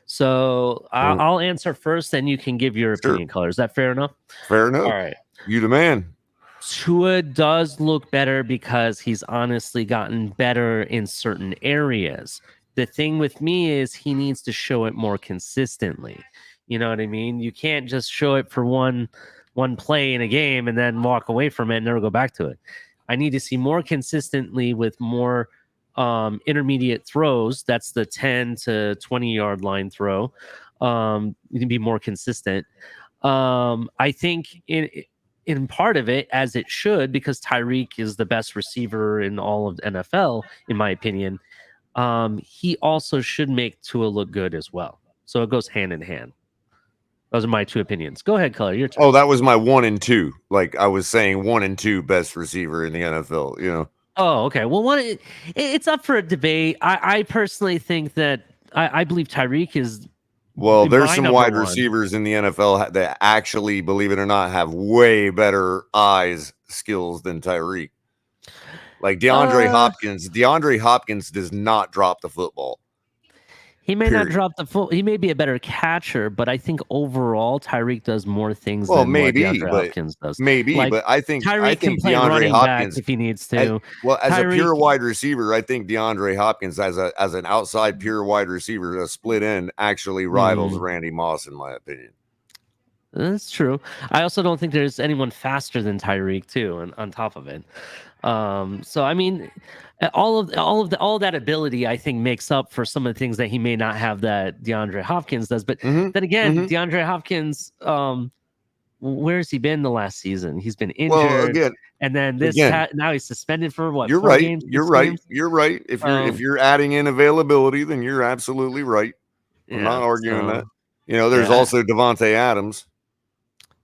so I'll answer first, then you can give your opinion. Color, is that fair enough? Fair enough. All right, you the man. Tua does look better because he's honestly gotten better in certain areas. The thing with me is he needs to show it more consistently. You know what I mean? You can't just show it for one play in a game and then walk away from it and never go back to it. I need to see more consistently with more intermediate throws. That's the 10 to 20 yard line throw. You can be more consistent. I think in part of it, as it should, because Tyreek is the best receiver in all of the NFL, in my opinion, he also should make Tua look good as well. So it goes hand in hand. Those are my 2 opinions. Go ahead, Color. Your turn. Oh, that was my 1 and 2. Like I was saying, 1 and 2 best receiver in the NFL. You know. Oh, okay. Well, it's up for a debate. I personally think that I believe Tyreek is. Well, there's some wide receivers in the NFL that actually, believe it or not, have way better eyes skills than Tyreek. Like DeAndre Hopkins. DeAndre Hopkins does not drop the football. He may not drop the foot. He may be a better catcher, but I think overall Tyreek does more things than what DeAndre Hopkins does. Maybe, like, but I think can play DeAndre Hopkins back if he needs to. As a pure wide receiver, I think DeAndre Hopkins as an outside pure wide receiver, a split end, actually rivals Randy Moss in my opinion. That's true. I also don't think there's anyone faster than Tyreek too, and on top of it. So I mean, all of that ability, I think, makes up for some of the things that he may not have that DeAndre Hopkins does. But then again, DeAndre Hopkins, where's he been the last season? He's been injured, and then now he's suspended for what? You're 4 right. Games, you're right. Games? You're right. If you're adding in availability, then you're absolutely right. I'm not arguing that. You know, there's also Devontae Adams.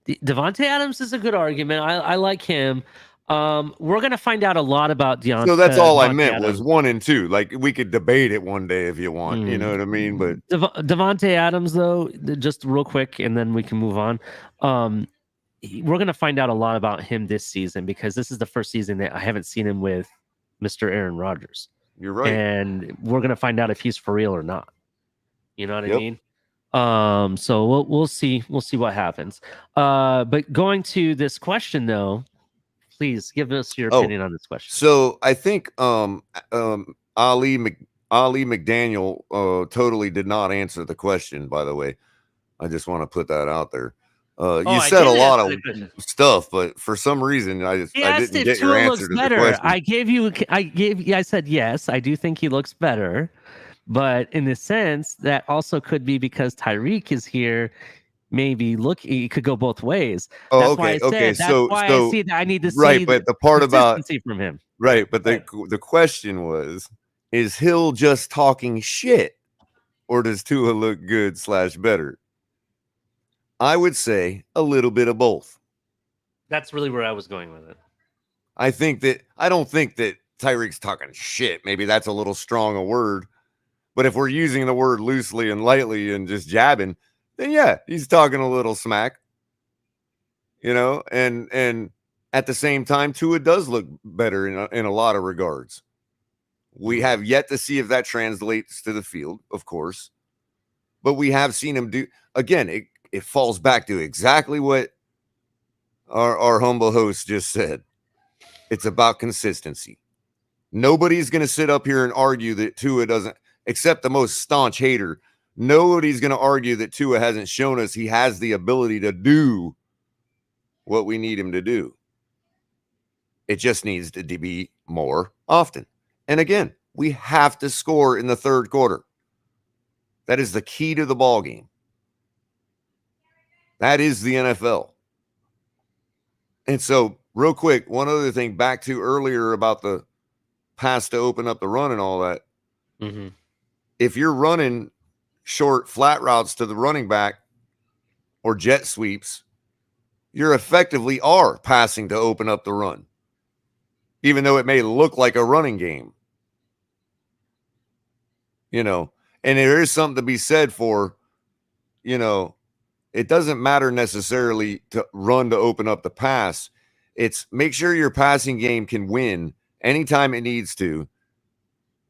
Devontae Adams is a good argument. I like him. We're gonna find out a lot about So that's all I Devontae meant was Adams. 1 and 2. Like we could debate it one day if you want. You know what I mean? But Devontae Adams, though, just real quick, and then we can move on. We're gonna find out a lot about him this season because this is the first season that I haven't seen him with Mr. Aaron Rodgers. you're right. And we're gonna find out if he's for real or not. You know what I Yep. mean? So we'll see what happens. But going to this question though, please give us your opinion on this question. So I think Ali McDaniel totally did not answer the question, by the way. I just want to put that out there. You said a lot of stuff, but for some reason I didn't get your answer to the question. I said yes, I do think he looks better. But in a sense, that also could be because Tyreek is here. Maybe it could go both ways. Oh, that's okay. That's why I see that I need to see but the part about from him. Right, but the question was, is Hill just talking shit, or does Tua look good / better? I would say a little bit of both. That's really where I was going with it. I don't think that Tyreek's talking shit. Maybe that's a little strong a word. But if we're using the word loosely and lightly and just jabbing, then yeah, he's talking a little smack. You know, and at the same time, Tua does look better in a lot of regards. We have yet to see if that translates to the field, of course. But we have seen him do, again, it falls back to exactly what our humble host just said. It's about consistency. Nobody's going to sit up here and argue that Tua doesn't, except the most staunch hater. Nobody's going to argue that Tua hasn't shown us he has the ability to do what we need him to do. It just needs to be more often. And again, we have to score in the third quarter. That is the key to the ball game. That is the NFL. And so, real quick, one other thing back to earlier about the pass to open up the run and all that. Mm-hmm. If you're running short flat routes to the running back or jet sweeps, you're effectively are passing to open up the run, even though it may look like a running game. You know, and there is something to be said for, you know, it doesn't matter necessarily to run to open up the pass. It's make sure your passing game can win anytime it needs to.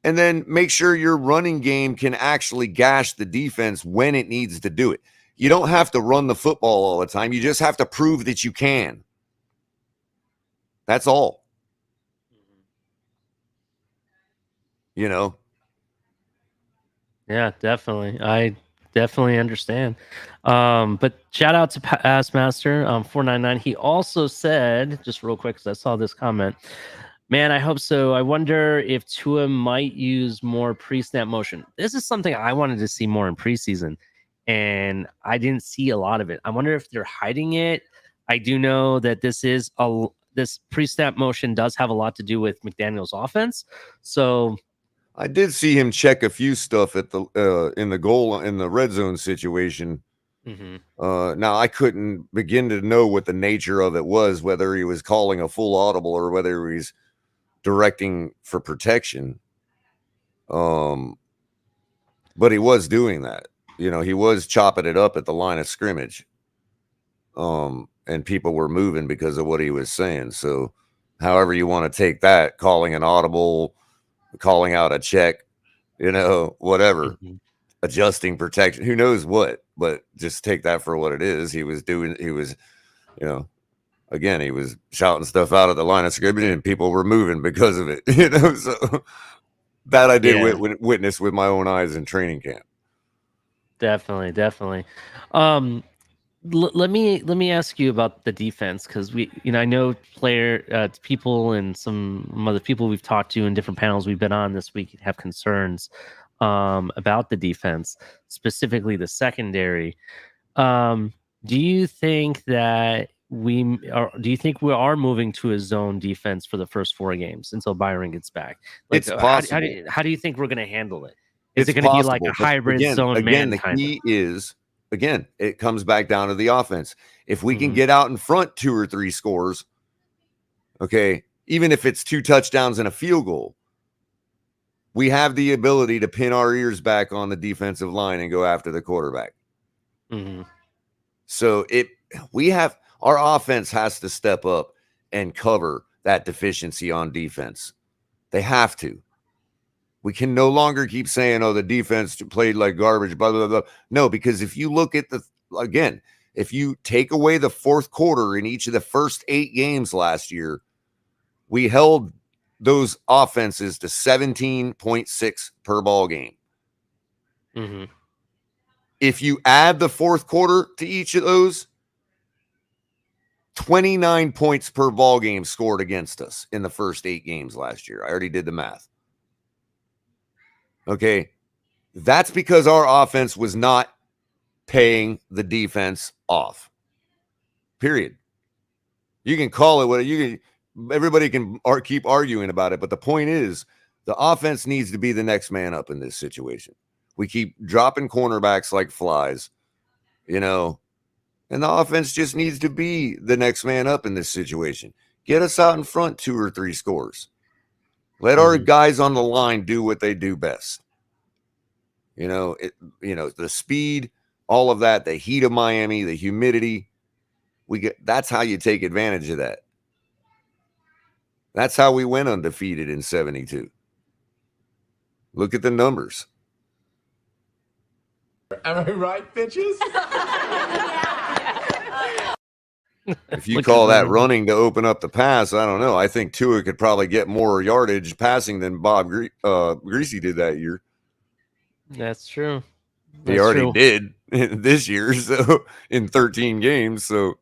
And then make sure your running game can actually gash the defense when it needs to do it. You don't have to run the football all the time. You just have to prove that you can. That's all. You know? Yeah, definitely. I definitely understand. But shout out to Assmaster 499. He also said, just real quick, because I saw this comment, man, I hope so. I wonder if Tua might use more pre-snap motion. This is something I wanted to see more in preseason, and I didn't see a lot of it. I wonder if they're hiding it. I do know that this pre-snap motion does have a lot to do with McDaniel's offense. So I did see him check a few stuff at the in the red zone situation. Mm-hmm. Now I couldn't begin to know what the nature of it was, whether he was calling a full audible or whether he's directing for protection. But he was doing that. You know, he was chopping it up at the line of scrimmage. And people were moving because of what he was saying. So however you want to take that, calling an audible, calling out a check, you know, whatever, Mm-hmm. adjusting protection, who knows what, but just take that for what it is. He was, you know, again, he was shouting stuff out at the line of scrimmage and people were moving because of it, you know, so that I did witness with my own eyes in training camp. Definitely. Let me ask you about the defense, because I know people and some other people we've talked to in different panels we've been on this week have concerns about the defense, specifically the secondary. Do you think that we are moving to a zone defense for the first 4 games until Byron gets back? Like, it's possible. How do you think we're going to handle it? Is It's it going to be like a hybrid zone man? The key is, again, it comes back down to the offense. If we can get out in front 2 or 3 scores, Okay. Even if it's 2 touchdowns and a field goal, we have the ability to pin our ears back on the defensive line and go after the quarterback. Mm-hmm. So our offense has to step up and cover that deficiency on defense. They have to. We can no longer keep saying, oh, the defense played like garbage, blah, blah, blah. No, because if you look at if you take away the fourth quarter in each of the first 8 games last year, we held those offenses to 17.6 per ball game. Mm-hmm. If you add the fourth quarter to each of those, 29 points per ball game scored against us in the first 8 games last year. I already did the math. Okay. That's because our offense was not paying the defense off. Period. You can call it what everybody can keep arguing about it, but the point is the offense needs to be the next man up in this situation. We keep dropping cornerbacks like flies, and the offense just needs to be the next man up in this situation. Get us out in front 2 or 3 scores. Let our guys on the line do what they do best. The speed, all of that, the heat of Miami, the humidity. That's how you take advantage of that. That's how we went undefeated in 72. Look at the numbers. Am I right, bitches? If you call that running to open up the pass, I don't know. I think Tua could probably get more yardage passing than Bob Greasy did that year. That's true. He already did this year, so in 13 games. So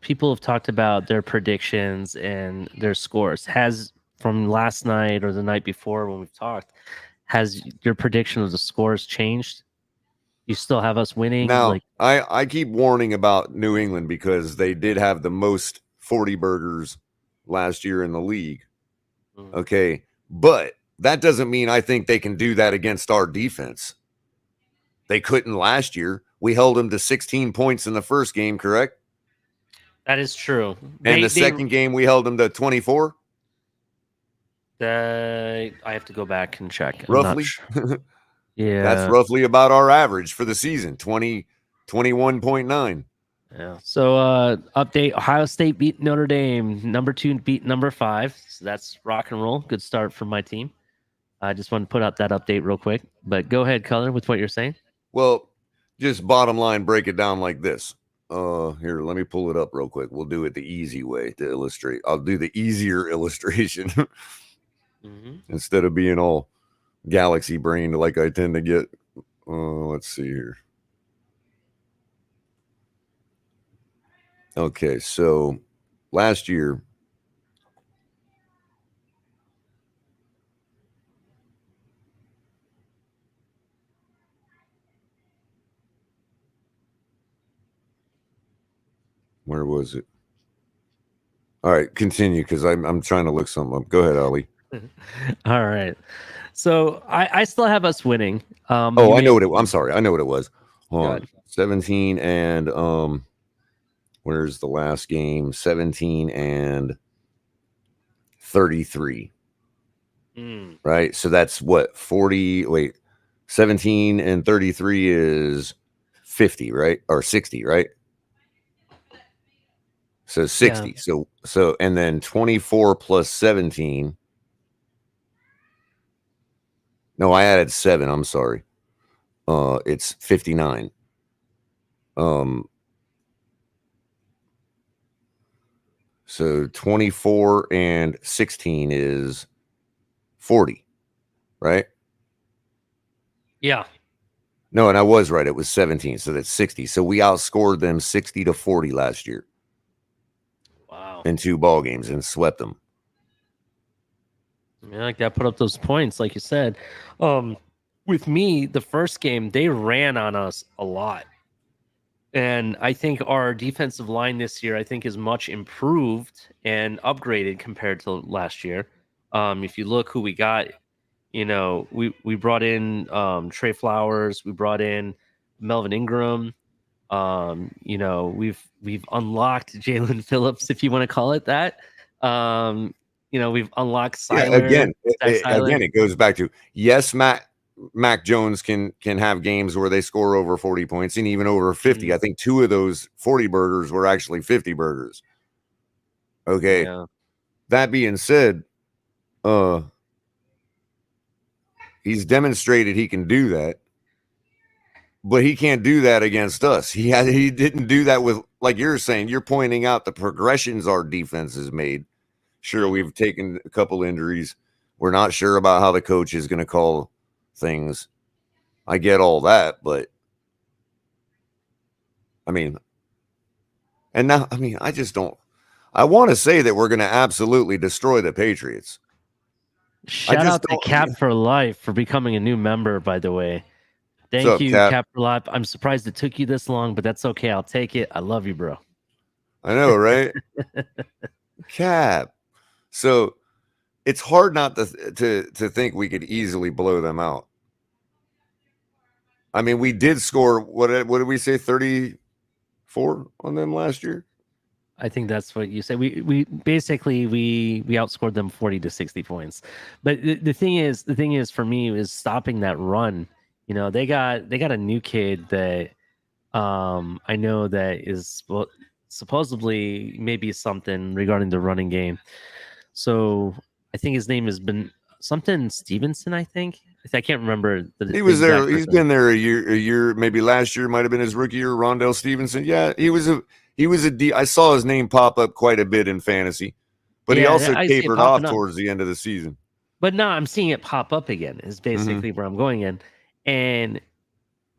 people have talked about their predictions and their scores. Has from last night or the night before when we've talked, has your prediction of the scores changed? You still have us winning? Now, I keep warning about New England because they did have the most 40 burgers last year in the league. Okay. But that doesn't mean I think they can do that against our defense. They couldn't last year. We held them to 16 points in the first game, correct? That is true. And the second game, we held them to 24? I have to go back and check. Roughly? Yeah. That's roughly about our average for the season, 21.9. Yeah. So update, Ohio State beat Notre Dame. Number 2 beat number 5. So that's rock and roll. Good start for my team. I just want to put out that update real quick. But go ahead, Color, with what you're saying. Well, just bottom line, break it down like this. Here, let me pull it up real quick. We'll do it the easy way to illustrate. I'll do the easier illustration instead of being all galaxy brained like I tend to get. Let's see here. Okay, so last year, where was it? All right, continue because I'm trying to look something up. Go ahead, Ali. All right. So I still have us winning. I know what it was. I'm sorry. I know what it was. Hold on. 17 and where's the last game? 17 and 33. Right? So that's what? 40. Wait. 17 and 33 is 50, right? Or 60, right? So 60. Yeah. So and then 24 plus 17. No, I added 7. I'm sorry. It's 59. So 24 and 16 is 40, right? Yeah. No, and I was right. It was 17, so that's 60. So we outscored them 60-40 last year. Wow. In 2 ball games and swept them. Yeah, like that. Put up those points, like you said. With me, the first game, they ran on us a lot. And I think our defensive line this year, I think, is much improved and upgraded compared to last year. If you look who we got, we brought in Trey Flowers, we brought in Melvin Ingram, You know, we've unlocked Jalen Phillips, if you want to call it that. You know, we've unlocked Seiler. Again, it goes back to, yes, Mac Jones can have games where they score over 40 points and even over 50. I think 2 of those 40 burgers were actually 50 burgers. Okay. Yeah. That being said, he's demonstrated he can do that, but he can't do that against us. He didn't do that with, like you're saying, you're pointing out the progressions our defense has made. Sure, we've taken a couple injuries. We're not sure about how the coach is going to call things. I get all that, but I mean, and now, I mean, I just don't. I want to say that we're going to absolutely destroy the Patriots. Shout out to Cap for Life for becoming a new member, by the way. Thank you, Cap for Life. I'm surprised it took you this long, but that's okay. I'll take it. I love you, bro. I know, right? Cap. So it's hard not to think we could easily blow them out. I mean, we did score, what did we say, 34 on them last year? I think that's what you said. We basically we outscored them 40 to 60 points. But the thing is for me is stopping that run. You know, they got a new kid that I know that is supposedly maybe something regarding the running game. So I think his name has been something Stevenson, I think. I can't remember. He was there. He's been there a year, maybe last year might have been his rookie year. Rondell Stevenson. Yeah, he was a I saw his name pop up quite a bit in fantasy, but he also tapered off towards the end of the season. But now I'm seeing it pop up again, is basically where I'm going in. And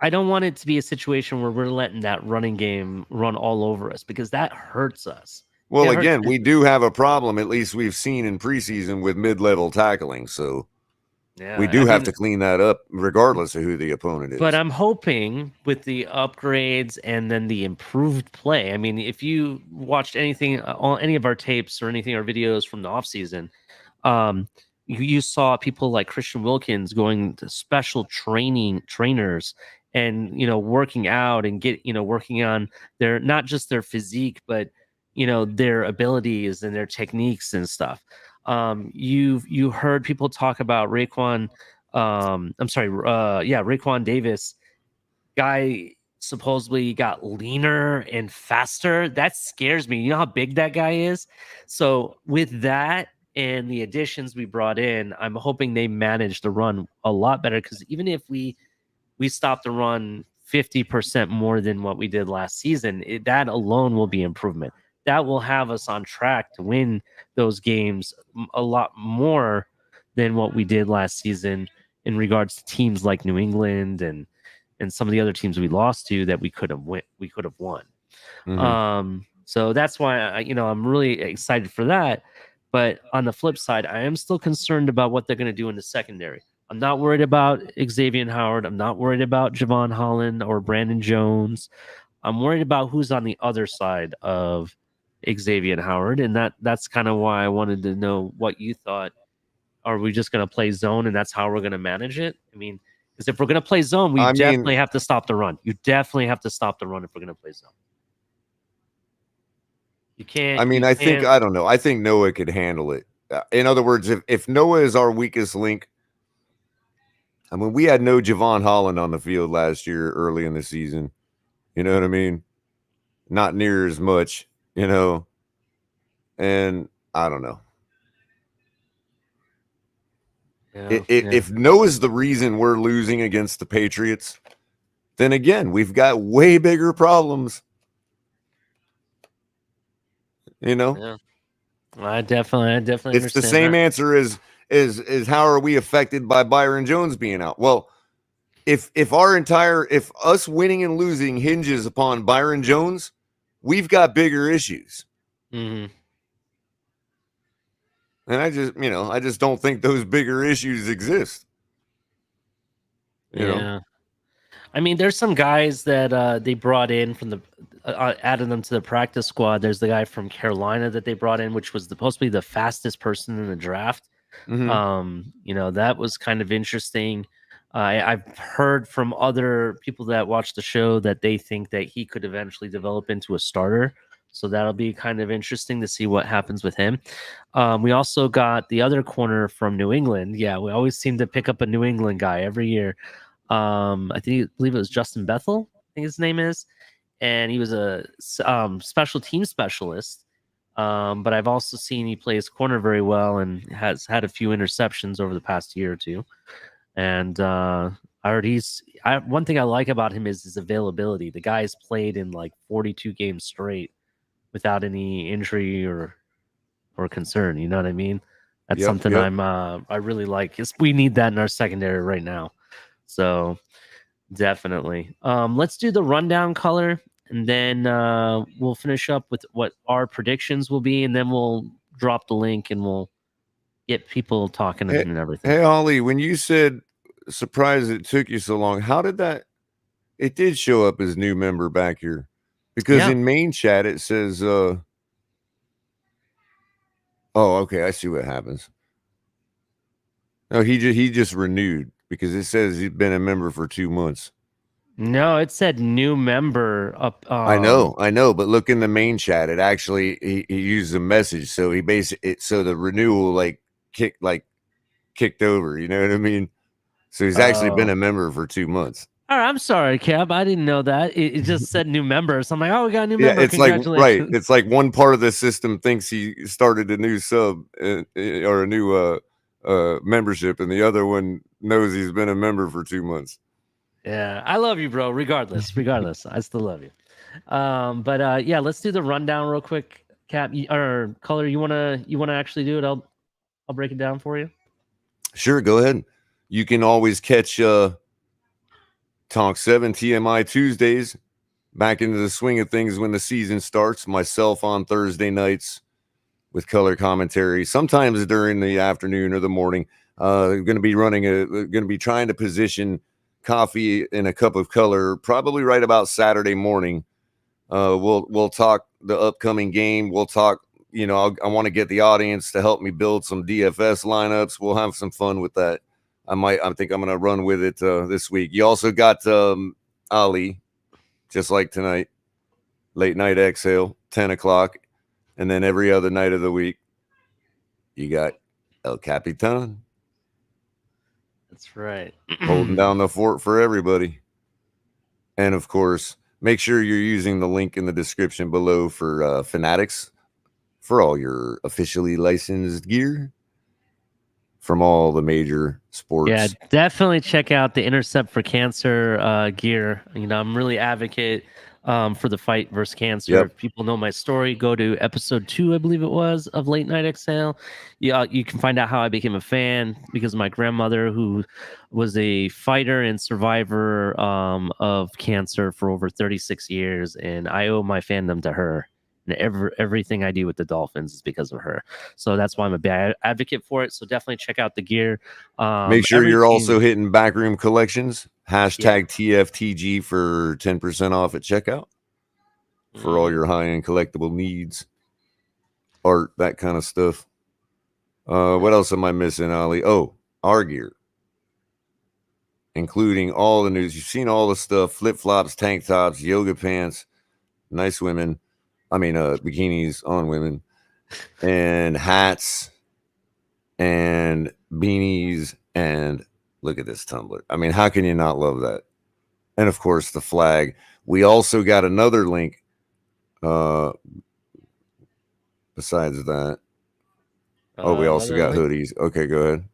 I don't want it to be a situation where we're letting that running game run all over us, because that hurts us. Well, again, we do have a problem, at least we've seen in preseason, with mid-level tackling. So yeah, we do have to clean that up regardless of who the opponent is. But I'm hoping with the upgrades and then the improved play. I mean, if you watched anything on any of our tapes or anything, our videos from the offseason, you saw people like Christian Wilkins going to special trainers and, you know, working out and working on their, not just their physique, but, you know, their abilities and their techniques and stuff. You heard people talk about Raekwon. Raekwon Davis, guy supposedly got leaner and faster. That scares me. You know how big that guy is? So with that and the additions we brought in, I'm hoping they manage the run a lot better, because even if we stop the run 50% more than what we did last season, that alone will be improvement. That will have us on track to win those games a lot more than what we did last season in regards to teams like New England and some of the other teams we lost to that we could have won. So that's why I'm really excited for that. But on the flip side, I am still concerned about what they're going to do in the secondary. I'm not worried about Xavier Howard. I'm not worried about Javon Holland or Brandon Jones. I'm worried about who's on the other side of Xavier Howard, and that's kind of why I wanted to know what you thought. Are we just going to play zone and that's how we're going to manage it? I mean, because if we're going to play zone, we definitely have to stop the run. You definitely have to stop the run if we're going to play zone. You can't. I mean, I don't know. I think Noah could handle it. In other words, if Noah is our weakest link, I mean, we had no Javon Holland on the field last year early in the season. You know what I mean? Not near as much, you know. And I don't know. Yeah, if Noah's the reason we're losing against the Patriots, then again, we've got way bigger problems. You know? Yeah. I definitely it's the same answer as how are we affected by Byron Jones being out? Well, if us winning and losing hinges upon Byron Jones, we've got bigger issues. Mm-hmm. And I just don't think those bigger issues exist. You know? I mean, there's some guys that they brought in from the added them to the practice squad. There's the guy from Carolina that they brought in, which was supposed to be the fastest person in the draft. Mm-hmm. That was kind of interesting. I've heard from other people that watch the show that they think that he could eventually develop into a starter. So that'll be kind of interesting to see what happens with him. We also got the other corner from New England. Yeah, we always seem to pick up a New England guy every year. I believe it was Justin Bethel, I think his name is, and he was a special team specialist. But I've also seen he plays corner very well and has had a few interceptions over the past year or two. And I heard one thing I like about him is his availability. The guy's played in like 42 games straight without any injury or concern. You know what I mean? That's something I really like. We need that in our secondary right now. So definitely. Let's do the rundown color, and then we'll finish up with what our predictions will be, and then we'll drop the link and we'll get people talking and everything. Hey, Ollie, when you said surprised it took you so long, how did that? It did show up as new member back here, because in main chat it says, "Oh, okay, I see what happens." No, he just renewed because it says he's been a member for 2 months. No, it said new member up. I know, but look in the main chat. It actually he used a message, so he so the renewal kicked over. You know what I mean? So he's actually been a member for 2 months. All right, I'm sorry, Cab. I didn't know that. It just said new member. So I'm like, oh, we got a new member. It's Congratulations. It's like one part of the system thinks he started a new sub or a new membership, and the other one knows he's been a member for 2 months. Yeah, I love you, bro. Regardless, I still love you. But yeah, let's do the rundown real quick. Cap or Color, you wanna actually do it? I'll break it down for you. Sure, go ahead. You can always catch Talk 7 TMI Tuesdays back into the swing of things when the season starts. Myself on Thursday nights with color commentary, sometimes during the afternoon or the morning. Going to be trying to position coffee in a cup of color probably right about Saturday morning. We'll talk the upcoming game. We'll talk, I want to get the audience to help me build some DFS lineups. We'll have some fun with that. I think I'm going to run with it this week. You also got Ali, just like tonight, late night exhale, 10 o'clock. And then every other night of the week, you got El Capitan. That's right. Holding down the fort for everybody. And of course, make sure you're using the link in the description below for Fanatics for all your officially licensed gear from all the major sports. Yeah, definitely check out the Intercept for Cancer gear. I'm really advocate for the fight versus cancer. Yep. If people know my story, go to episode 2, I believe it was, of Late Night Exhale. Yeah, you can find out how I became a fan because of my grandmother, who was a fighter and survivor of cancer for over 36 years, and I owe my fandom to her. And everything I do with the Dolphins is because of her. So that's why I'm a big advocate for it. So definitely check out the gear. Make sure you're also hitting Backroom Collections. Hashtag TFTG for 10% off at checkout for all your high-end collectible needs. Art, that kind of stuff. What else am I missing, Ali? Oh, our gear. Including all the news. You've seen all the stuff. Flip-flops, tank tops, yoga pants. Nice women. Bikinis on women, and hats, and beanies, and look at this tumbler. How can you not love that? And of course, the flag. We also got another link. Besides that, we also got hoodies. Okay, go ahead.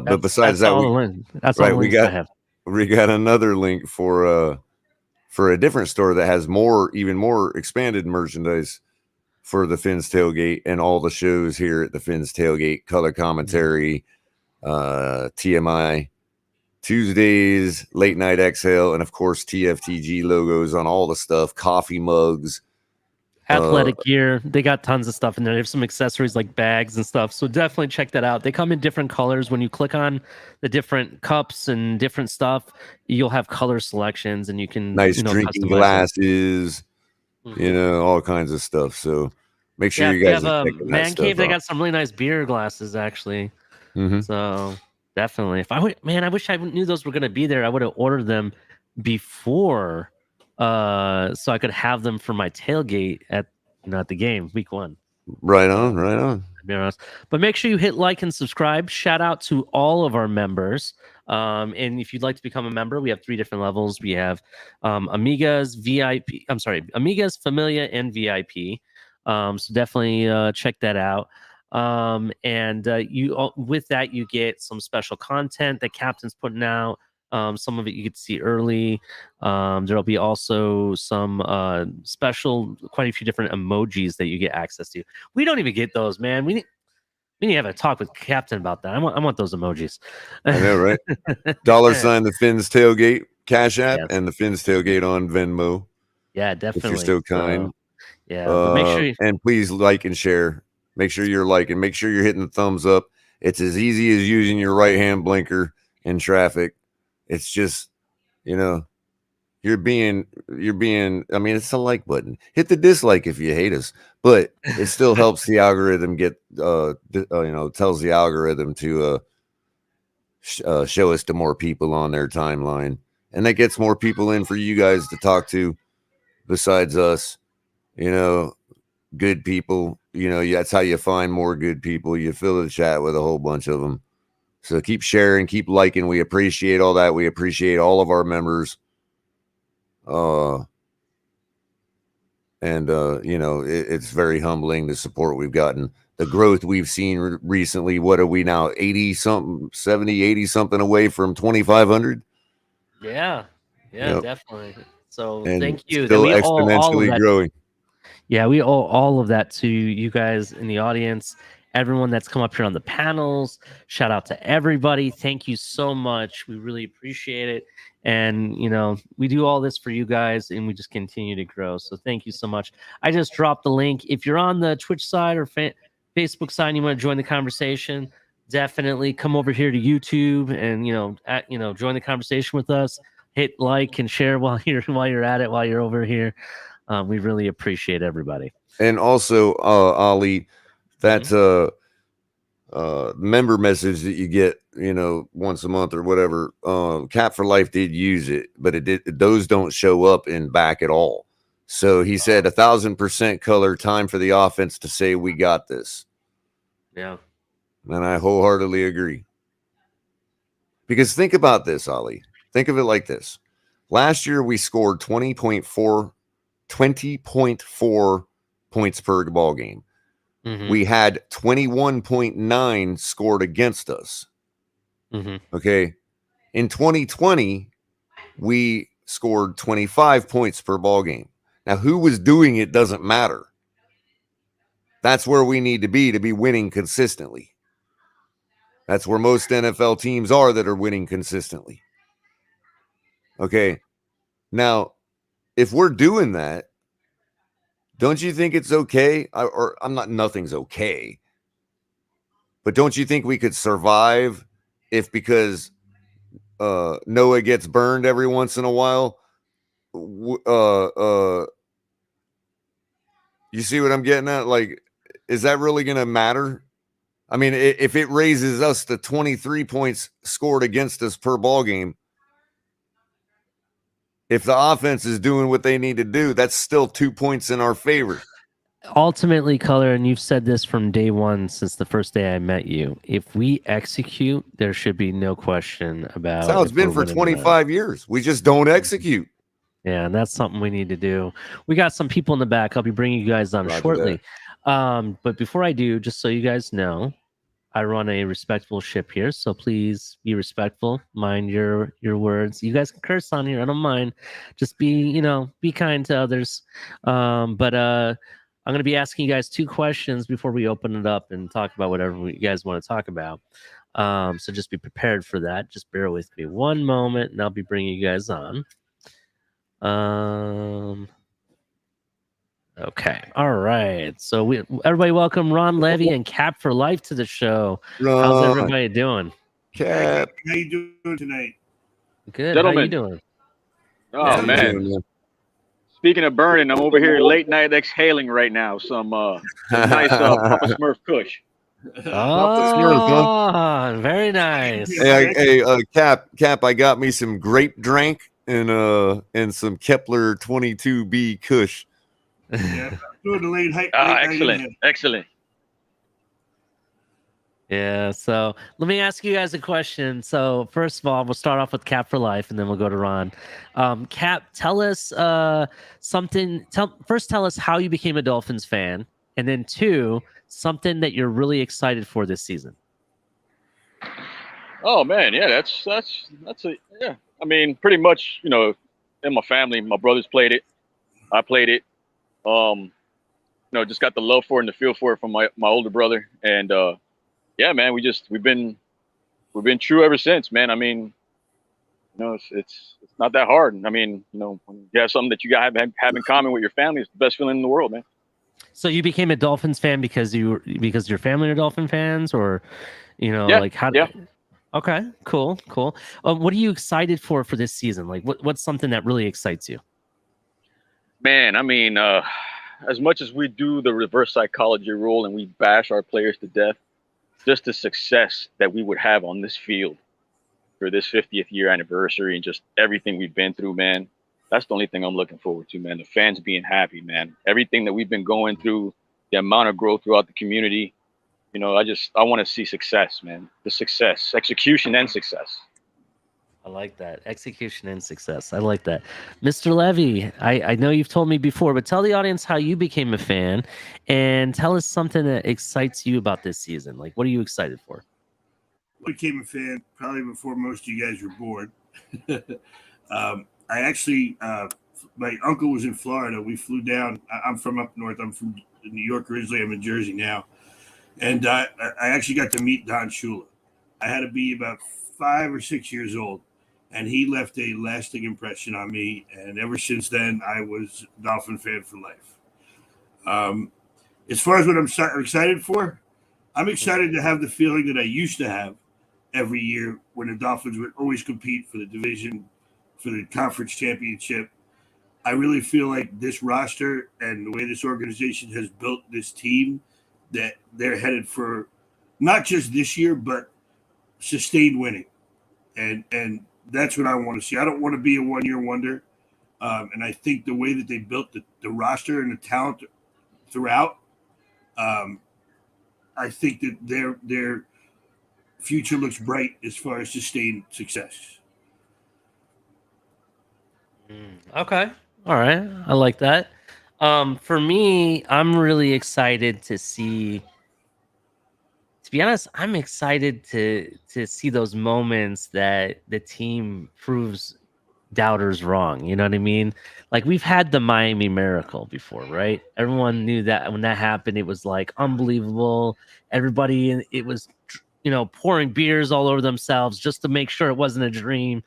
But besides that, we got another link for a different store that has even more expanded merchandise for the Fins Tailgate and all the shows here at the Fins Tailgate, color commentary, TMI Tuesdays, Late Night Exhale, and of course TFTG logos on all the stuff, coffee mugs, athletic gear. They got tons of stuff in there. They have some accessories like bags and stuff. So definitely check that out. They come in different colors. When you click on the different cups and different stuff, you'll have color selections, and you can drinking glasses, all kinds of stuff. So make sure you guys have a Man Cave. They got some really nice beer glasses actually. Mm-hmm. So Definitely. If I would, man, I wish I knew those were going to be there. I would have ordered them before, so I could have them for my tailgate at the game week 1. Right on, right on. To be honest. But make sure you hit like and subscribe. Shout out to all of our members. And if you'd like to become a member, we have 3 different levels. We have Amigas, VIP. I'm sorry, Amigas, Familia, and VIP. So definitely check that out. And you with that you get some special content that Captain's putting out. Some of it you get to see early. There'll be also some special, quite a few different emojis that you get access to. We don't even get those, man. We need to have a talk with Captain about that. I want those emojis. I know, right? $sign the Fins Tailgate Cash App, Yes. and the Fins Tailgate on Venmo. Yeah, definitely. If you're still kind. Yeah, but make sure and please like and share. Make sure you're liking. Make sure you're hitting the thumbs up. It's as easy as using your right hand blinker in traffic. It's just, you're being. I mean, it's a like button. Hit the dislike if you hate us, but it still helps the algorithm get. Tells the algorithm to show us to more people on their timeline, and that gets more people in for you guys to talk to, besides us. Good people. That's how you find more good people. You fill the chat with a whole bunch of them. So keep sharing, keep liking. We appreciate all that. We appreciate all of our members. It's very humbling, the support we've gotten, the growth we've seen recently. What are we now? 80 something, 70, 80 something away from 2,500. Yeah, Yep. Definitely. So And thank you. Still We owe exponentially growing. Yeah, we owe all of that to you guys in the audience, everyone that's come up here on the panels. Shout out to everybody. Thank you so much. We really appreciate it. And, we do all this for you guys, and we just continue to grow. So thank you so much. I just dropped the link. If you're on the Twitch side or Facebook side and you want to join the conversation, definitely come over here to YouTube and, join the conversation with us. Hit like and share while you're at it, while you're over here. We really appreciate everybody. And also, Ali, that's member message that you get, once a month or whatever. Cap for Life did use it, but those don't show up in back at all. So he said 1,000% color, time for the offense to say we got this. Yeah. And I wholeheartedly agree. Because think about this, Ali. Think of it like this. Last year we scored 20.4 points per ball game. Mm-hmm. We had 21.9 scored against us. Mm-hmm. Okay. In 2020, we scored 25 points per ball game. Now, who was doing it doesn't matter. That's where we need to be winning consistently. That's where most NFL teams are that are winning consistently. Okay. Now, if we're doing that, don't you think it's okay? Nothing's okay. But don't you think we could survive if, because Noah gets burned every once in a while? You see what I'm getting at? Like, is that really going to matter? I mean, if it raises us to 23 points scored against us per ball game, if the offense is doing what they need to do, that's still 2 points in our favor. Ultimately, Color, and you've said this from day one since the first day I met you, if we execute, there should be no question about it. That's how it's been for 25 years. We just don't execute. Yeah, and that's something we need to do. We got some people in the back. I'll be bringing you guys on shortly. But before I do, just so you guys know, I run a respectful ship here, so please be respectful. Mind your words. You guys can curse on here. I don't mind. Just be kind to others. I'm going to be asking you guys 2 questions before we open it up and talk about whatever you guys want to talk about. So just be prepared for that. Just bear with me one moment, and I'll be bringing you guys on. Okay. All right. So everybody welcome Ron Levy and Cap for Life to the show. How's everybody doing? Cap. How you doing tonight? Good. Gentlemen. How you doing? Oh, man. Speaking of burning, I'm over here late night exhaling right now. Some nice Papa Smurf Kush. Oh, very nice. Hey, Cap, I got me some grape drink and some Kepler 22B Kush. Yeah, doing the late night. Excellent. Yeah, so let me ask you guys a question. So first of all, we'll start off with Cap for life, and then we'll go to Ron. Cap, tell us something. Tell us how you became a Dolphins fan, and then two, something that you're really excited for this season. Oh man, yeah, that's yeah. I mean, pretty much, in my family, my brothers played it, I played it. Just got the love for it and the feel for it from my older brother, and yeah, man, we've been true ever since, man. I mean, it's not that hard. I mean, when you have something that you have in common with your family, it's the best feeling in the world, man. So you became a Dolphins fan because your family are Dolphin fans, or Yeah, like how? Yeah. Okay, cool. What are you excited for this season? Like, what's something that really excites you? Man, I mean, as much as we do the reverse psychology rule and we bash our players to death, just the success that we would have on this field for this 50th year anniversary and just everything we've been through, man, that's the only thing I'm looking forward to, man. The fans being happy, man. Everything that we've been going through, the amount of growth throughout the community, I want to see success, man. The success, execution and success. I like that. Execution and success. I like that. Mr. Levy, I know you've told me before, but tell the audience how you became a fan and tell us something that excites you about this season. Like, what are you excited for? I became a fan probably before most of you guys were born. I actually, my uncle was in Florida. We flew down. I'm from up north. I'm from New York originally. I'm in Jersey now. And I actually got to meet Don Shula. I had to be about 5 or 6 years old, and he left a lasting impression on me. And ever since then, I was a Dolphin fan for life. As far as what I'm excited for, I'm excited to have the feeling that I used to have every year when the Dolphins would always compete for the division, for the conference championship. I really feel like this roster and the way this organization has built this team, that they're headed for not just this year, but sustained winning. And that's what I want to see. I don't want to be a one-year wonder. And I think the way that they built the roster and the talent throughout, I think that their future looks bright as far as sustained success. Okay. All right. I like that. For me, I'm really excited to see. To be honest, I'm excited to see those moments that the team proves doubters wrong. You know what I mean? Like, we've had the Miami Miracle before, right? Everyone knew that when that happened, it was like unbelievable. Everybody, it was, pouring beers all over themselves just to make sure it wasn't a dream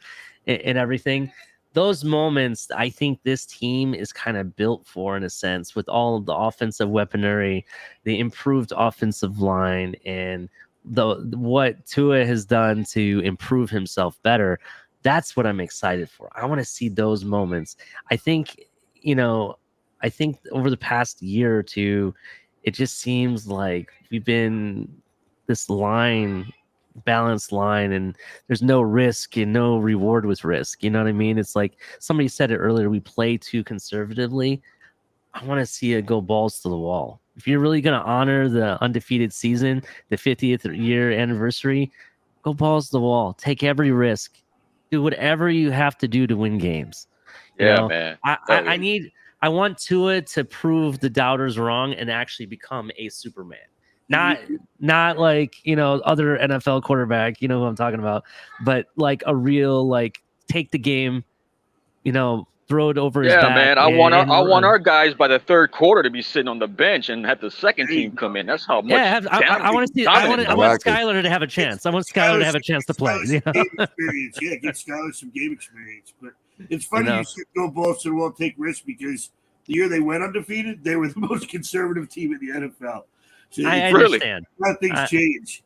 and everything. Those moments, I think this team is kind of built for, in a sense, with all of the offensive weaponry, the improved offensive line, and what Tua has done to improve himself better. That's what I'm excited for. I want to see those moments. I think over the past year or two, it just seems like we've been this balanced line, and there's no risk and no reward with risk. You know what I mean? It's like somebody said it earlier, we play too conservatively. I want to see it go balls to the wall. If you're really going to honor the undefeated season, the 50th year anniversary, go balls to the wall. Take every risk. Do whatever you have to do to win games. Man. I want Tua to prove the doubters wrong and actually become a Superman. Not like, other NFL quarterback, who I'm talking about, but like a real, like, take the game, throw it over his back. Yeah, man. I want our guys by the third quarter to be sitting on the bench and have the second team come in. That's how much. Yeah, I want to see. I want Skyler to have a chance. I want Skyler to have a chance to play. Game experience. Yeah, get Skyler some game experience. But it's funny you should go balls to the wall, take risks, because the year they went undefeated, they were the most conservative team in the NFL. So I understand. Things change.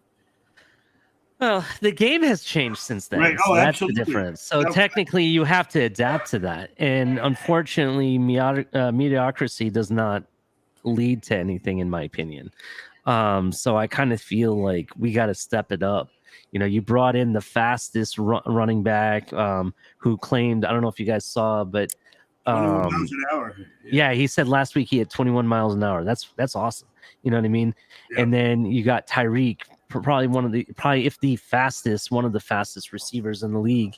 Well, the game has changed since then. Right. So that's absolutely. the difference. So technically, you have to adapt to that. And unfortunately, mediocrity does not lead to anything, in my opinion. So I kind of feel like we got to step it up. You know, you brought in the fastest running back, who claimed, I don't know if you guys saw, but 21 miles an hour. yeah, he said last week he had 21 miles an hour. That's awesome. You know what I mean? Yeah. And then you got Tyreek, probably one of the one of the fastest receivers in the league.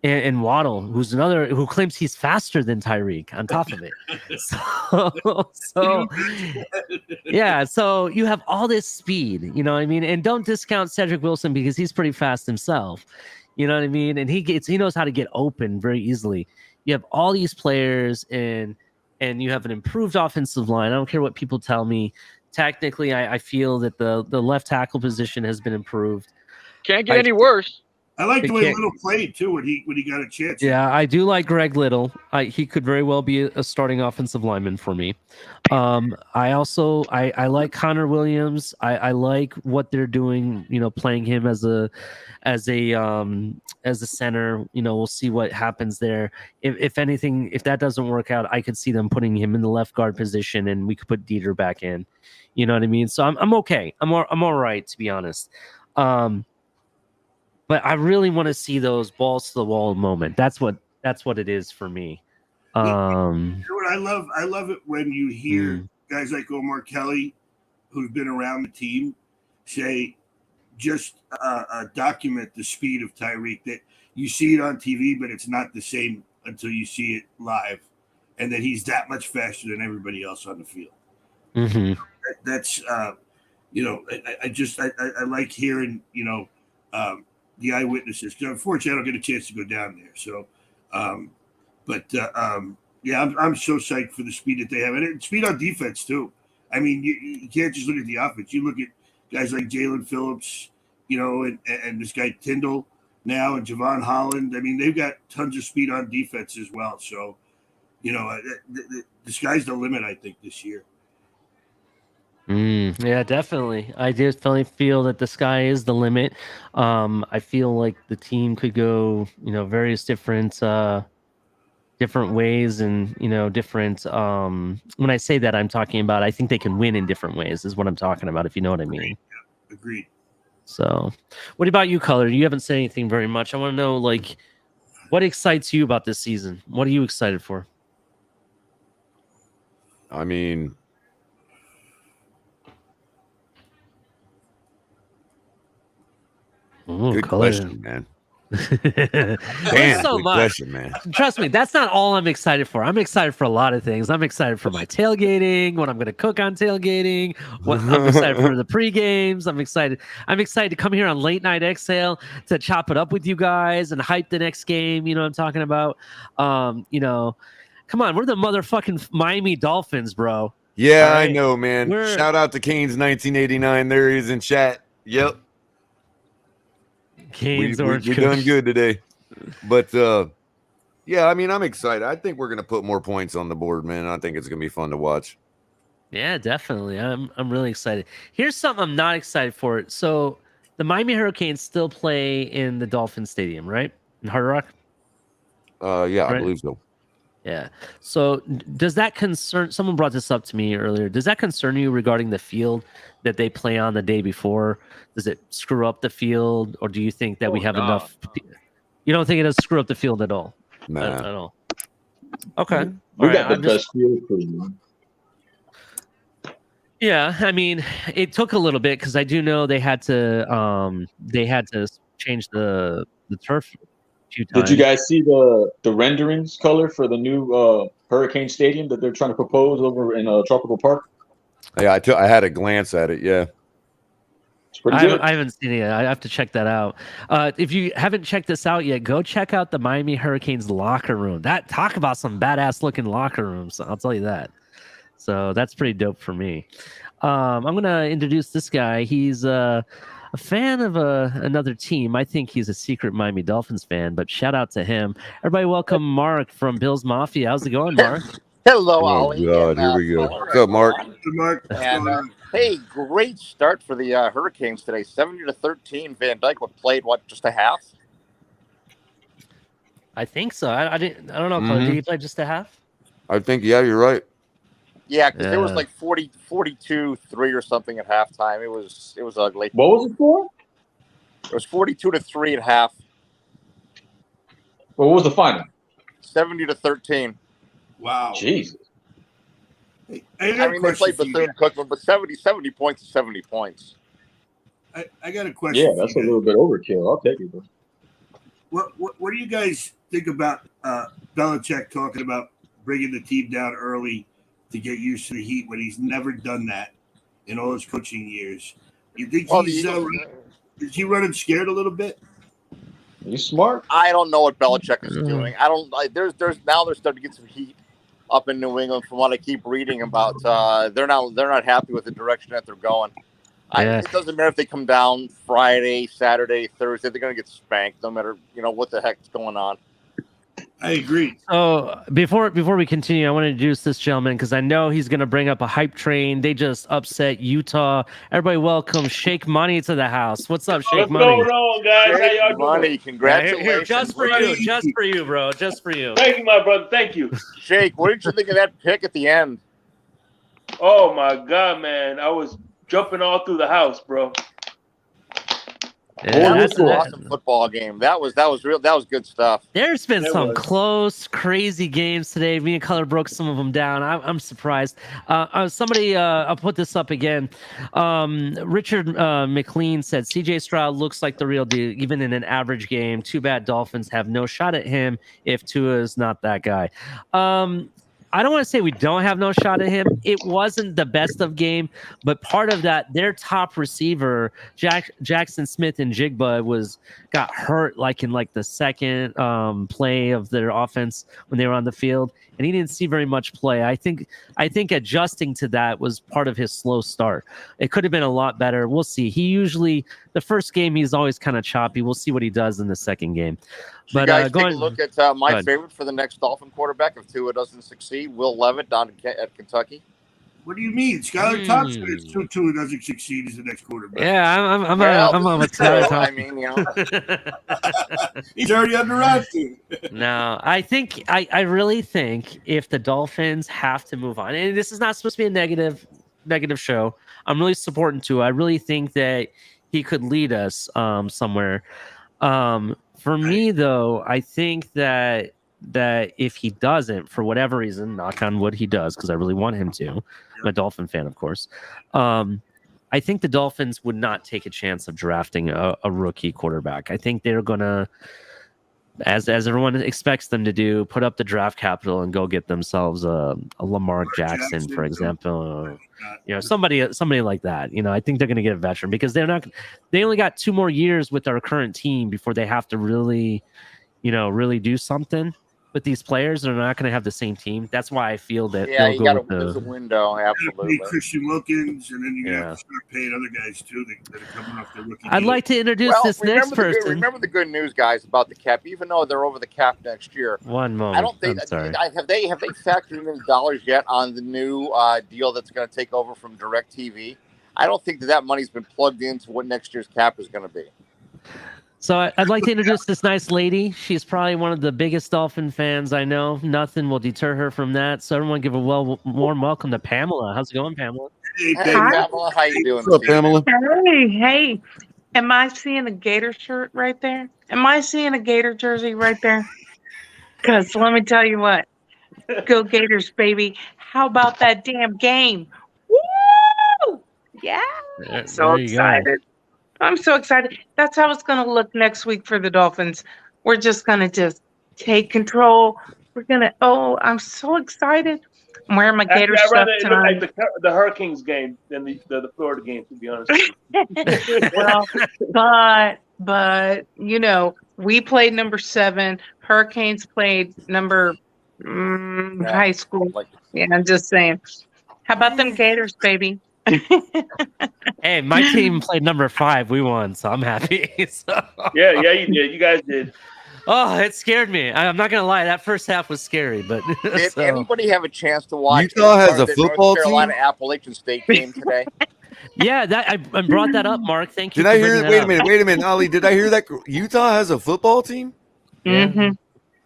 And Waddle, who's another who claims he's faster than Tyreek on top of it. So yeah, so you have all this speed, you know what I mean? And don't discount Cedric Wilson because he's pretty fast himself. You know what I mean? And he knows how to get open very easily. You have all these players and you have an improved offensive line. I don't care what people tell me. Technically, I feel that the left tackle position has been improved. Can't get any worse. I like the way Little played too when he got a chance. Yeah, I do like Greg Little. He could very well be a starting offensive lineman for me. I also like Connor Williams. I like what they're doing. You know, playing him as a center. You know, we'll see what happens there. If anything, if that doesn't work out, I could see them putting him in the left guard position, and we could put Dieter back in. You know what I mean? So I'm okay. I'm all right, to be honest. But I really want to see those balls to the wall moment. That's what it is for me. You know what I love it when you hear guys like Omar Kelly, who've been around the team, say just document the speed of Tyreek. That you see it on TV, but it's not the same until you see it live, and that he's that much faster than everybody else on the field. Mm-hmm. That's you know, I like hearing, you know, the eyewitnesses. Unfortunately, I don't get a chance to go down there. So, yeah, I'm so psyched for the speed that they have, and speed on defense too. I mean, you can't just look at the offense. You look at guys like Jalen Phillips, you know, and this guy Tyndall now, and Javon Holland. I mean, they've got tons of speed on defense as well. So, you know, the sky's the limit, I think, this year. Yeah, definitely. I definitely feel that the sky is the limit. I feel like the team could go, you know, various different ways, and you know, different. When I say that, I'm talking about I think they can win in different ways. Is what I'm talking about. If you know what I mean. Agreed. So, what about you, Color? You haven't said anything very much. I want to know, like, what excites you about this season? What are you excited for? I mean, good question, man. Damn, so much. Question, man. Trust me, that's not all I'm excited for. I'm excited for a lot of things. I'm excited for my tailgating, what I'm going to cook on tailgating. I'm excited for the pre-games. I'm excited to come here on Late Night Exhale to chop it up with you guys and hype the next game. You know what I'm talking about? You know, come on, we're the motherfucking Miami Dolphins, bro. Yeah, right? I know, man. Shout out to Canes 1989. There he is in chat. Yep. Canes we're doing good today. But yeah, I mean, I'm excited. I think we're gonna put more points on the board, man. I think it's gonna be fun to watch. Yeah, definitely. I'm really excited. Here's something I'm not excited for. So the Miami Hurricanes still play in the Dolphin Stadium, right? In Hard Rock? Yeah, right? I believe so. Yeah. So does that concern, someone brought this up to me earlier, does that concern you regarding the field that they play on the day before? Does it screw up the field, or do you think that we have enough? You don't think it does screw up the field at all? Nah. At all. Okay. We got the best field for you. Yeah, I mean, it took a little bit because I do know they had to change the turf. Did you guys see the renderings color for the new Hurricane Stadium that they're trying to propose over in Tropical Park? Yeah, I had a glance at it. Yeah, it's pretty good. I haven't seen it yet. I have to check that out. If you haven't checked this out yet, go check out the Miami Hurricanes locker room. Talk about some badass looking locker rooms. I'll tell you that. So that's pretty dope for me. I'm gonna introduce this guy. He's a fan of another team. I think he's a secret Miami Dolphins fan, but shout out to him. Everybody welcome Mark from Bills Mafia. How's it going, Mark? Hello, Ollie. God, here we go. What's up, Mark? Good, Mark. And, hey, great start for the Hurricanes today. 70-13. Van Dyke played, just a half? I think so. I don't know. Mm-hmm. Did he play just a half? I think, yeah, you're right. Yeah, because it was like 42-3 or something at halftime. It was ugly. What was it for? It was 42-3 at half. What was the final? 70-13. Wow. Jesus. I I mean, they played Bethune-Cookman, but 70 points is 70 points. I got a question. Yeah, that's a little bit overkill. I'll take it, bro. What do you guys think about Belichick talking about bringing the team down early to get used to the heat when he's never done that in all his coaching years? You think is he running scared a little bit? He's smart. I don't know what Belichick is doing. I don't like. There's now they're starting to get some heat up in New England from what I keep reading about. They're not happy with the direction that they're going. It doesn't matter if they come down Friday, Saturday, Thursday. They're going to get spanked no matter what the heck's going on. I agree. So before we continue, I want to introduce this gentleman because I know he's going to bring up a hype train. They just upset Utah. Everybody, welcome Shake Money to the house. What's up, Shake Money? What's going on, guys? Shake How y'all Money, doing? congratulations! Here, just for you, bro. Just for you. Thank you, my brother. Thank you. Shake, what did you think of that pick at the end? Oh my God, man! I was jumping all through the house, bro. Yeah, That was an awesome football game. That was real. That was good stuff. There's been some close, crazy games today. Me and Color broke some of them down. I'm surprised. Somebody, I'll put this up again. Richard McLean said, CJ Stroud looks like the real deal, even in an average game. Too bad Dolphins have no shot at him if Tua is not that guy. I don't want to say we don't have no shot at him. It wasn't the best of game, but part of that, their top receiver, Jackson Smith and Jigba, got hurt in the second play of their offense when they were on the field, and he didn't see very much play. I think adjusting to that was part of his slow start. It could have been a lot better. We'll see. The first game, he's always kind of choppy. We'll see what he does in the second game. So you guys take a look at my favorite for the next Dolphin quarterback if Tua doesn't succeed, Will Levitt down at Kentucky. What do you mean? Skylar Thompson is Tua doesn't succeed as the next quarterback. Yeah, I'm on with Skylar Thompson. I mean, he's already on the roster. No, I really think if the Dolphins have to move on, and this is not supposed to be a negative show, I'm really supporting Tua. I really think that he could lead us somewhere. For me, though, I think that if he doesn't, for whatever reason, knock on wood, he does, because I really want him to. I'm a Dolphin fan, of course. I think the Dolphins would not take a chance of drafting a rookie quarterback. I think they're going to, as everyone expects them to do, put up the draft capital and go get themselves a Lamar Jackson, for example. Somebody like that. I think they're going to get a veteran because they only got 2 more years with our current team before they have to really do something with these players. They're not going to have the same team. That's why I feel that you got to lose a window. Absolutely. Christian Wilkins, and then you have to start paying other guys too that are coming off their rookie. I'd like to introduce this next person. Remember the good news, guys, about the cap. Even though they're over the cap next year, one moment. I don't think. Have they factored in the dollars yet on the new deal that's going to take over from DirecTV? I don't think that money's been plugged into what next year's cap is going to be. So I'd like to introduce this nice lady. She's probably one of the biggest Dolphin fans I know. Nothing will deter her from that. So everyone give a warm welcome to Pamela. How's it going, Pamela? Hey, Pamela. How you doing? What's up, Pamela? Hey. Am I seeing a Gator shirt right there? Am I seeing a Gator jersey right there? Because let me tell you what. Go Gators, baby. How about that damn game? Woo! Yeah. So excited. I'm so excited. That's how it's going to look next week for the Dolphins. We're just going to take control. We're going to, I'm so excited. I'm wearing my Gator stuff tonight. I'd rather it look like the Hurricanes game than the Florida game, to be honest. Well, but we played number 7. Hurricanes played number high school. Yeah, I'm just saying. How about them Gators, baby? Hey, my team played number 5. We won, so I'm happy. Yeah, you did. You guys did. Oh, it scared me. I'm not gonna lie. That first half was scary, but did anybody have a chance to watch Utah has a football North Carolina Appalachian State game today? Yeah, I brought that up, Mark. Thank you. Did I hear? Wait a minute, Ollie. Did I hear that Utah has a football team? Mm-hmm.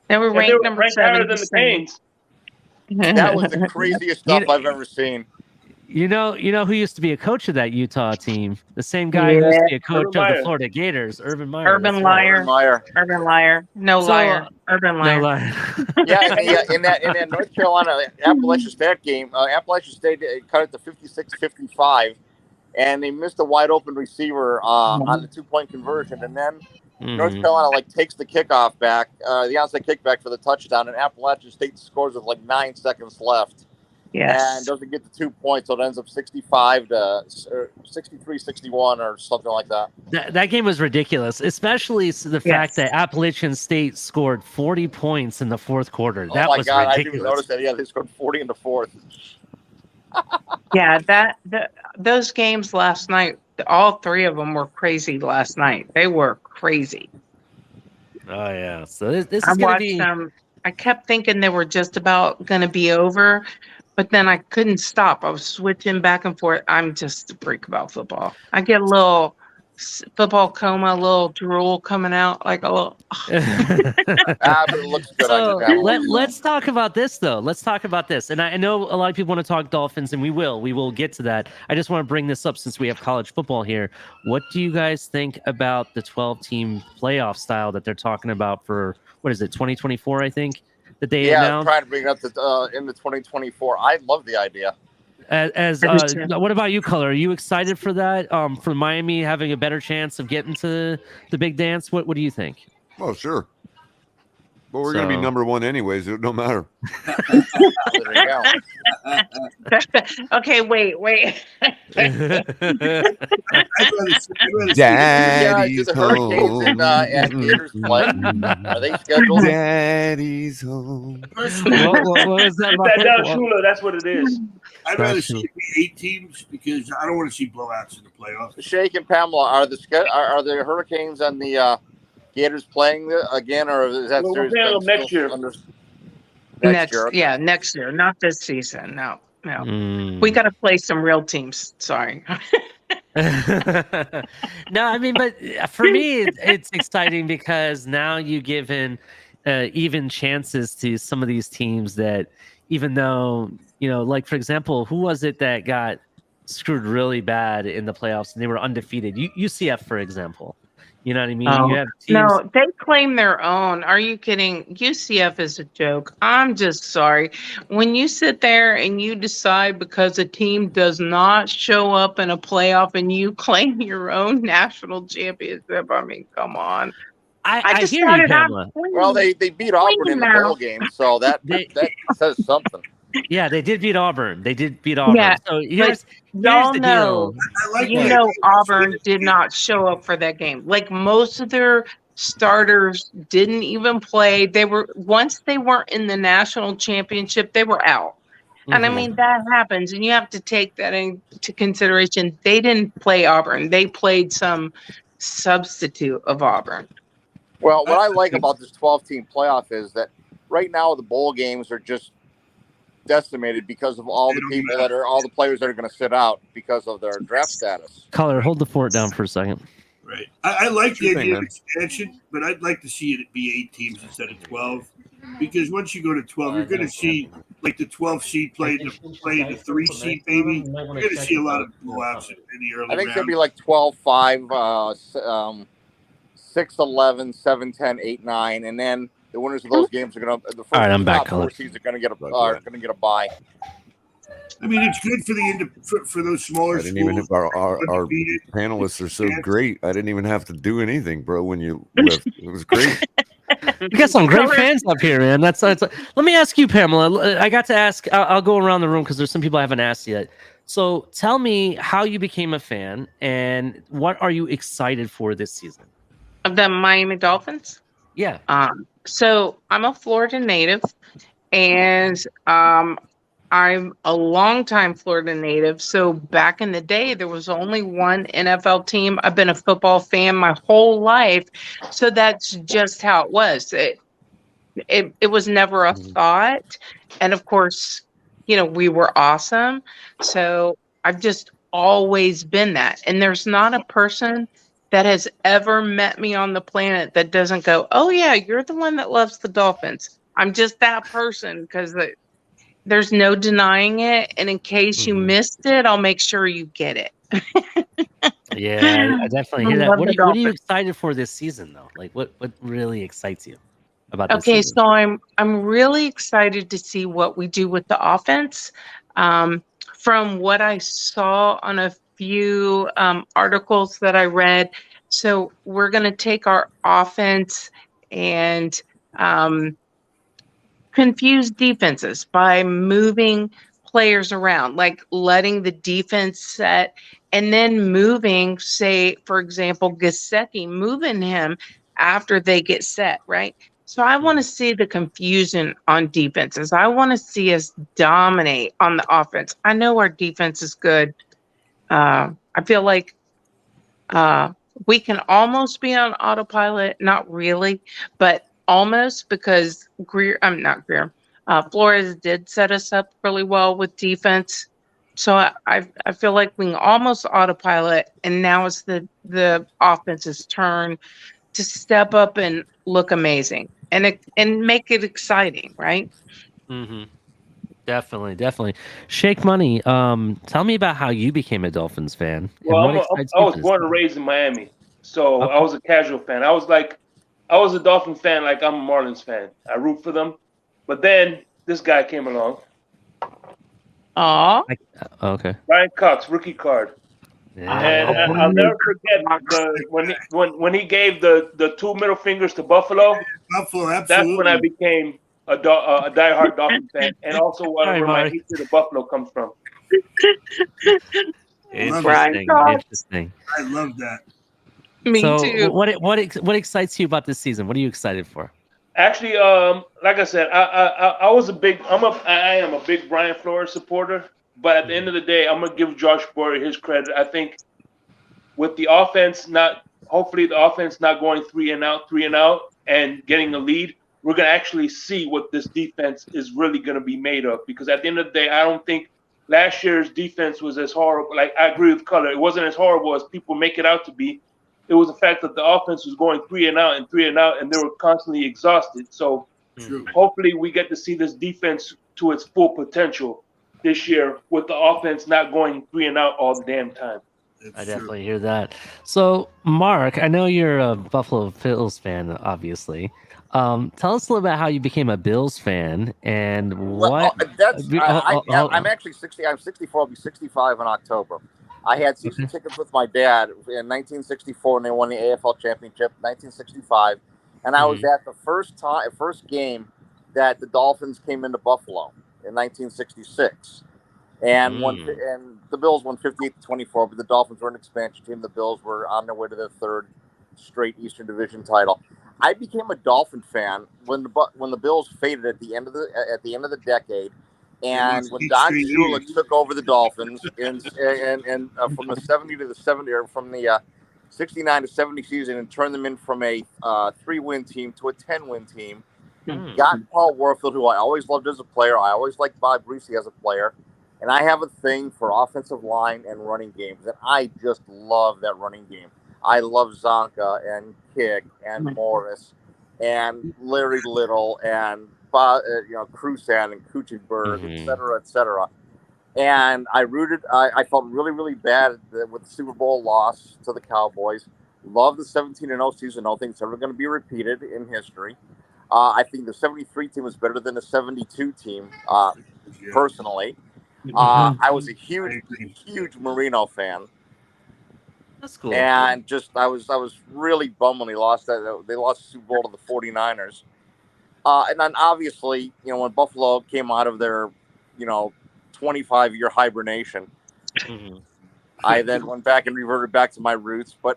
They were ranked number 7. Higher than the Canes. That was the craziest stuff I've ever seen. You know who used to be a coach of that Utah team? The same guy who used to be a coach of the Florida Gators, Urban Meyer. Urban Liar. Urban Liar. No liar. Urban Liar. No liar. Yeah, in that North Carolina Appalachian State game, Appalachian State cut it to 56-55, and they missed a wide open receiver on the 2-point conversion, and then North Carolina takes the kickoff back, the onside kickback for the touchdown, and Appalachian State scores with 9 seconds left. Yes. And doesn't get the 2 points, so it ends up 65 to 63-61 or something like that. That game was ridiculous, especially the fact that Appalachian State scored 40 points in the fourth quarter. That was God, ridiculous. I didn't even notice that. Yeah, they scored 40 in the fourth. Yeah, those games last night, all three of them were crazy last night. They were crazy. Oh yeah, so this is I going to watched be. them. I kept thinking they were just about going to be over, but then I couldn't stop. I was switching back and forth. I'm just a freak about football. I get a little football coma, a little drool coming out, like a little. But it looks good. So let's talk about this, though. Let's talk about this. And I know a lot of people want to talk Dolphins, and we will. We will get to that. I just want to bring this up since we have college football here. What do you guys think about the 12-team playoff style that they're talking about for, what is it, 2024, I think, that they announced? Yeah, I'm trying to bring it up in the 2024. I love the idea. What about you, Color? Are you excited for that? For Miami having a better chance of getting to the big dance? What do you think? Oh, sure. Well, we're going to be number one anyways. It don't matter. Okay, wait. Daddy's home. And Gators play. Are they scheduled? Daddy's home. What was that about? Shula, that's what it is. I'd rather see it be 8 teams because I don't want to see blowouts in the playoffs. Shake and Pamela, are the Hurricanes and the Gators playing again, or is that series next year? Next year, not this season. No. We got to play some real teams. Sorry. No, I mean, but for me, it's exciting because now you give in even chances to some of these teams that, even though, like, for example, who was it that got screwed really bad in the playoffs and they were undefeated? UCF, for example. You know what I mean? You have teams. No, they claim their own. Are you kidding? UCF is a joke. I'm just sorry. When you sit there and you decide because a team does not show up in a playoff and you claim your own national championship, I mean, come on. I just hear you, Pamela. Well, they beat Auburn in the bowl game, so that says something. Yeah, they did beat Auburn. Yeah. So here's the deal. Auburn did not show up for that game. Like, most of their starters didn't even play. Once they weren't in the national championship, they were out. And I mean, that happens, and you have to take that into consideration. They didn't play Auburn. They played some substitute of Auburn. Well, what I like about this 12-team playoff is that right now the bowl games are just decimated because of all the players that are going to sit out because of their draft status. Color, hold the fort down for a second. Right. I like the idea of expansion, but I'd like to see it be 8 teams instead of 12, because once you go to 12, you're going to see like the 12 seed play the 3 seed, maybe. You're going to see a lot of blowouts in the early rounds. I think it's going to be like 12-5, 6-11, 7-10, 8-9, and then the winners of those games are going to. All right, I'm back. 4 seeds are going to get a bye. I mean, it's good for those smaller schools. Even our panelists are so great. I didn't even have to do anything, bro. When you left, it was great. We got some great fans up here, man. That's let me ask you, Pamela. I got to ask. I'll go around the room because there's some people I haven't asked yet. So tell me how you became a fan and what are you excited for this season? Of the Miami Dolphins? Yeah. So I'm a Florida native, and I'm a longtime Florida native. So back in the day, there was only one NFL team. I've been a football fan my whole life, so that's just how it was. It was never a thought, and of course, we were awesome. So I've just always been that, and there's not a person that has ever met me on the planet that doesn't go, "Oh yeah, you're the one that loves the Dolphins." I'm just that person because There's no denying it. And in case you missed it, I'll make sure you get it. Yeah, I definitely hear that. Love What the are you Dolphins. excited for this season though? Like what really excites you about this Okay, season? so I'm really excited to see what we do with the offense. From what I saw on a few articles that I read, so we're going to take our offense and confuse defenses by moving players around, like letting the defense set and then moving, say, for example, Gasecki, moving him after they get set, right? So I want to see the confusion on defenses. I want to see us dominate on the offense. I know our defense is good. I feel like we can almost be on autopilot, not really, but almost, because I'm not Greer. Flores did set us up really well with defense. So I feel like we can almost autopilot, and now it's the offense's turn to step up and look amazing and make it exciting, right? Mm-hmm. Definitely. Shake Money. Tell me about how you became a Dolphins fan and Well, what excites I you was for this born and season. raised in Miami, so I Okay. was a casual fan. I was a Dolphin fan, like I'm a Marlins fan. I root for them, but then this guy came along, Aw. Okay. Brian Cox, rookie card, and Yeah. I'll never forget when he gave the two middle fingers to Buffalo. Buffalo, That's when I absolutely. became a diehard Dolphin fan, and also Sorry, where my Mark. hatred of Buffalo comes from. Interesting. Cox. Interesting. I love that. Me So too. what excites you about this season? What are you excited for? Actually, like I said, I was I am a big Brian Flores supporter. But at the end of the day, I'm gonna give Josh Boyer his credit. I think with the offense hopefully the offense not going three and out, and getting a lead, we're gonna actually see what this defense is really gonna be made of. Because at the end of the day, I don't think last year's defense was as horrible. Like, I agree with Color, it wasn't as horrible as people make it out to be. It was the fact that the offense was going three and out, and they were constantly exhausted. So True. hopefully we get to see this defense to its full potential this year, with the offense not going three and out all the damn time. I definitely hear that. So, Mark, I know you're a Buffalo Bills fan, obviously. Tell us a little about how you became a Bills fan and what. I'm actually 60. I'm 64. I'll be 65 in October. I had season tickets with my dad in 1964 when they won the AFL championship, 1965, and I was at the first game that the Dolphins came into Buffalo in 1966. And and the Bills won 58-24, but the Dolphins were an expansion team. The Bills were on their way to their third straight Eastern Division title. I became a Dolphin fan when the Bills faded at the end of the decade, and when Don Shula took over the Dolphins and from the 70 to the 70, or from the 69 to 70 season, and turned them in from a 3-win team to a 10-win team. Got Paul Warfield, who I always loved as a player. I always liked Bob Greasy as a player. And I have a thing for offensive line and running games, and I just love that running game. I love Zonka and Kick and Morris and Larry Little and Crusan and Kuchenberg, et cetera. And I felt really, really bad with the Super Bowl loss to the Cowboys. Love the 17-0 season. I don't think it's ever going to be repeated in history. I think the 73 team was better than the 72 team, personally. I was a huge Marino fan. That's cool. And I was really bummed when they lost the Super Bowl to the 49ers. And then obviously, when Buffalo came out of their, 25-year hibernation, I then went back and reverted back to my roots. But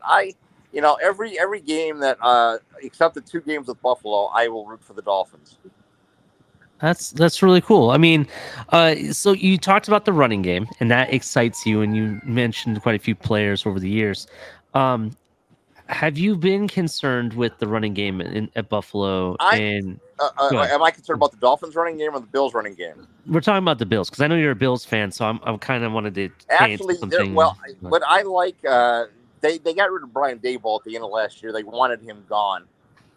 every game that, except the 2 games with Buffalo, I will root for the Dolphins. That's really cool. I mean, so you talked about the running game, and that excites you, and you mentioned quite a few players over the years. Have you been concerned with the running game at Buffalo? Am I concerned about the Dolphins running game or the Bills running game? We're talking about the Bills, because I know you're a Bills fan, so I'm kind of wanted to actually something. Well, but I like they got rid of Brian Daboll at the end of last year. They wanted him gone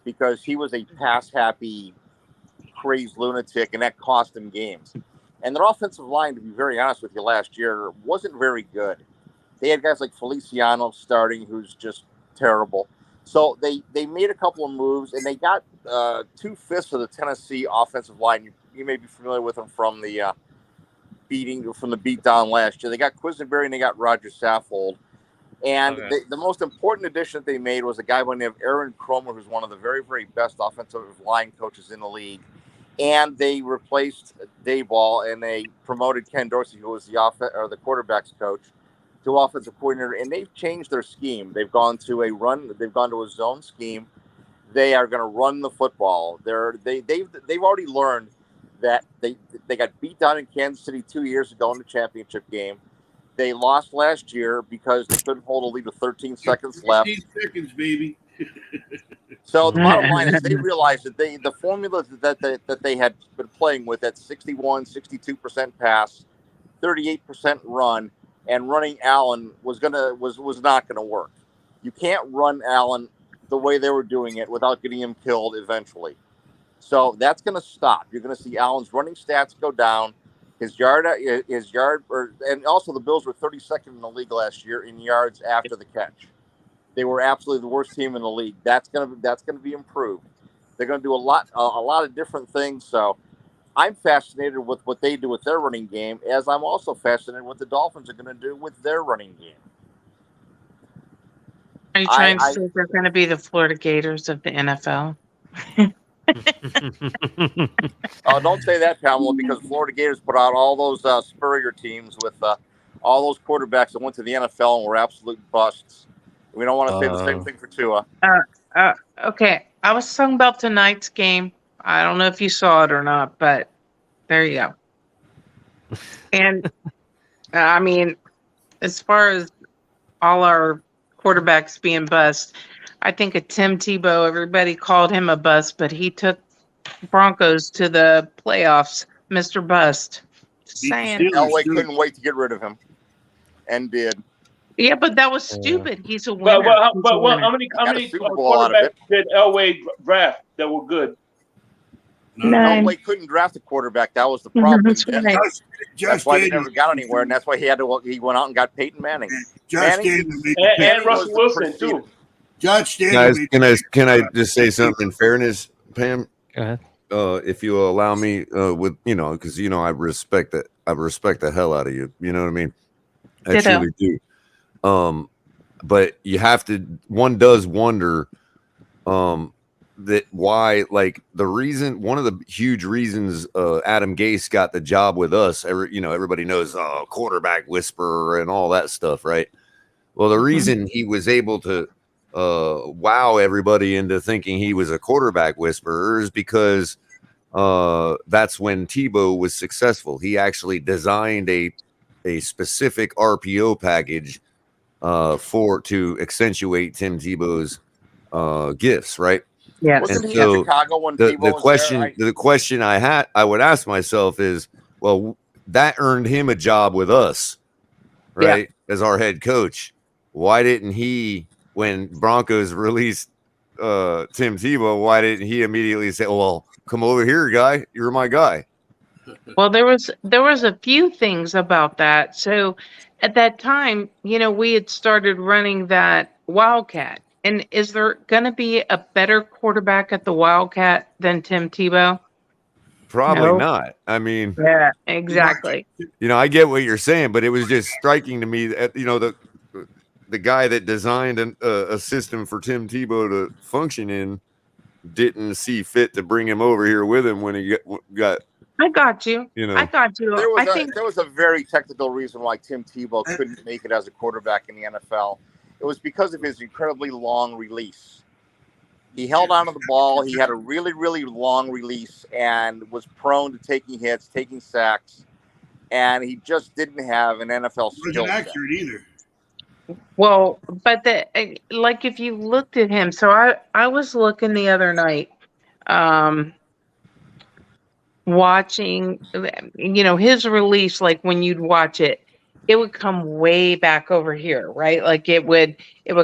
because he was a pass happy, crazed lunatic, and that cost him games. And their offensive line, to be very honest with you, last year wasn't very good. They had guys like Feliciano starting, who's just terrible. So they made a couple of moves, and they got 2/5 of the Tennessee offensive line. You may be familiar with them from the beatdown last year. They got Quisenberry and they got Roger Saffold. And the most important addition that they made was a guy by the name of Aaron Cromer, who's one of the very, very best offensive line coaches in the league. And they replaced Dayball, and they promoted Ken Dorsey, who was the quarterbacks coach, to offensive coordinator. And they've changed their scheme. They've gone to a zone scheme. They are going to run the football. They've already learned that they got beat down in Kansas City 2 years ago in the championship game. They lost last year because they couldn't hold a lead with 13 seconds left. 13 seconds, baby. So the bottom line is they realized that the formula that they had been playing with at 61, 62% pass, 38% run, and running Allen was not gonna work. You can't run Allen the way they were doing it without getting him killed eventually. So that's gonna stop. You're gonna see Allen's running stats go down. And also the Bills were 32nd in the league last year in yards after the catch. They were absolutely the worst team in the league. That's gonna be improved. They're gonna do a lot of different things. So I'm fascinated with what they do with their running game, as I'm also fascinated what the Dolphins are gonna do with their running game. Are you trying to say they're going to be the Florida Gators of the NFL? Oh, don't say that, Pamela, because Florida Gators put out all those Spurrier teams with all those quarterbacks that went to the NFL and were absolute busts. We don't want to say the same thing for Tua. Okay, I was talking about tonight's game. I don't know if you saw it or not, but there you go. And I mean, as far as all our quarterbacks being bust, I think of Tim Tebow. Everybody called him a bust, but he took Broncos to the playoffs. Mr. Bust. Just saying. Elway couldn't wait to get rid of him, and did. Yeah, but that was stupid. He's a winner. But how many quarterbacks did Elway draft that were good? Elway couldn't draft a quarterback. That was the problem. That's why he never got anywhere, and that's why he went out and got Peyton Manning. And Russell Wilson too. Judge Guys, can I just say something in fairness, Pam? Go ahead. If you allow me, with because I respect that. I respect the hell out of you. You know what I mean? I truly do. But you have to. One does wonder, that why, like, one of the huge reasons Adam Gase got the job with us. Everybody knows quarterback whisperer and all that stuff, right? Well, the reason he was able to wow everybody into thinking he was a quarterback whisperer is because that's when Tebow was successful. He actually designed a specific RPO package to accentuate Tim Tebow's gifts, right? Yeah. Wasn't he in Chicago when Tebow was there, right? The question I would ask myself is, well, that earned him a job with us, right? As our head coach. Why didn't he, when Broncos released Tim Tebow, why didn't he immediately say, "Oh, well, come over here, guy. You're my guy"? Well, there was a few things about that. So at that time, we had started running that Wildcat. And is there going to be a better quarterback at the Wildcat than Tim Tebow? Probably not. I mean, yeah, exactly. I get what you're saying, but it was just striking to me that the guy that designed a system for Tim Tebow to function in didn't see fit to bring him over here with him when he got. I got you. I got you. There was a very technical reason why Tim Tebow couldn't make it as a quarterback in the NFL. It was because of his incredibly long release. He held onto the ball. He had a really, really long release and was prone to taking hits, taking sacks, and he just didn't have an NFL skill set. Wasn't accurate either. Well, but if you looked at him, so I was looking the other night, watching, his release, like when you'd watch it, it would come way back over here, right? Like it would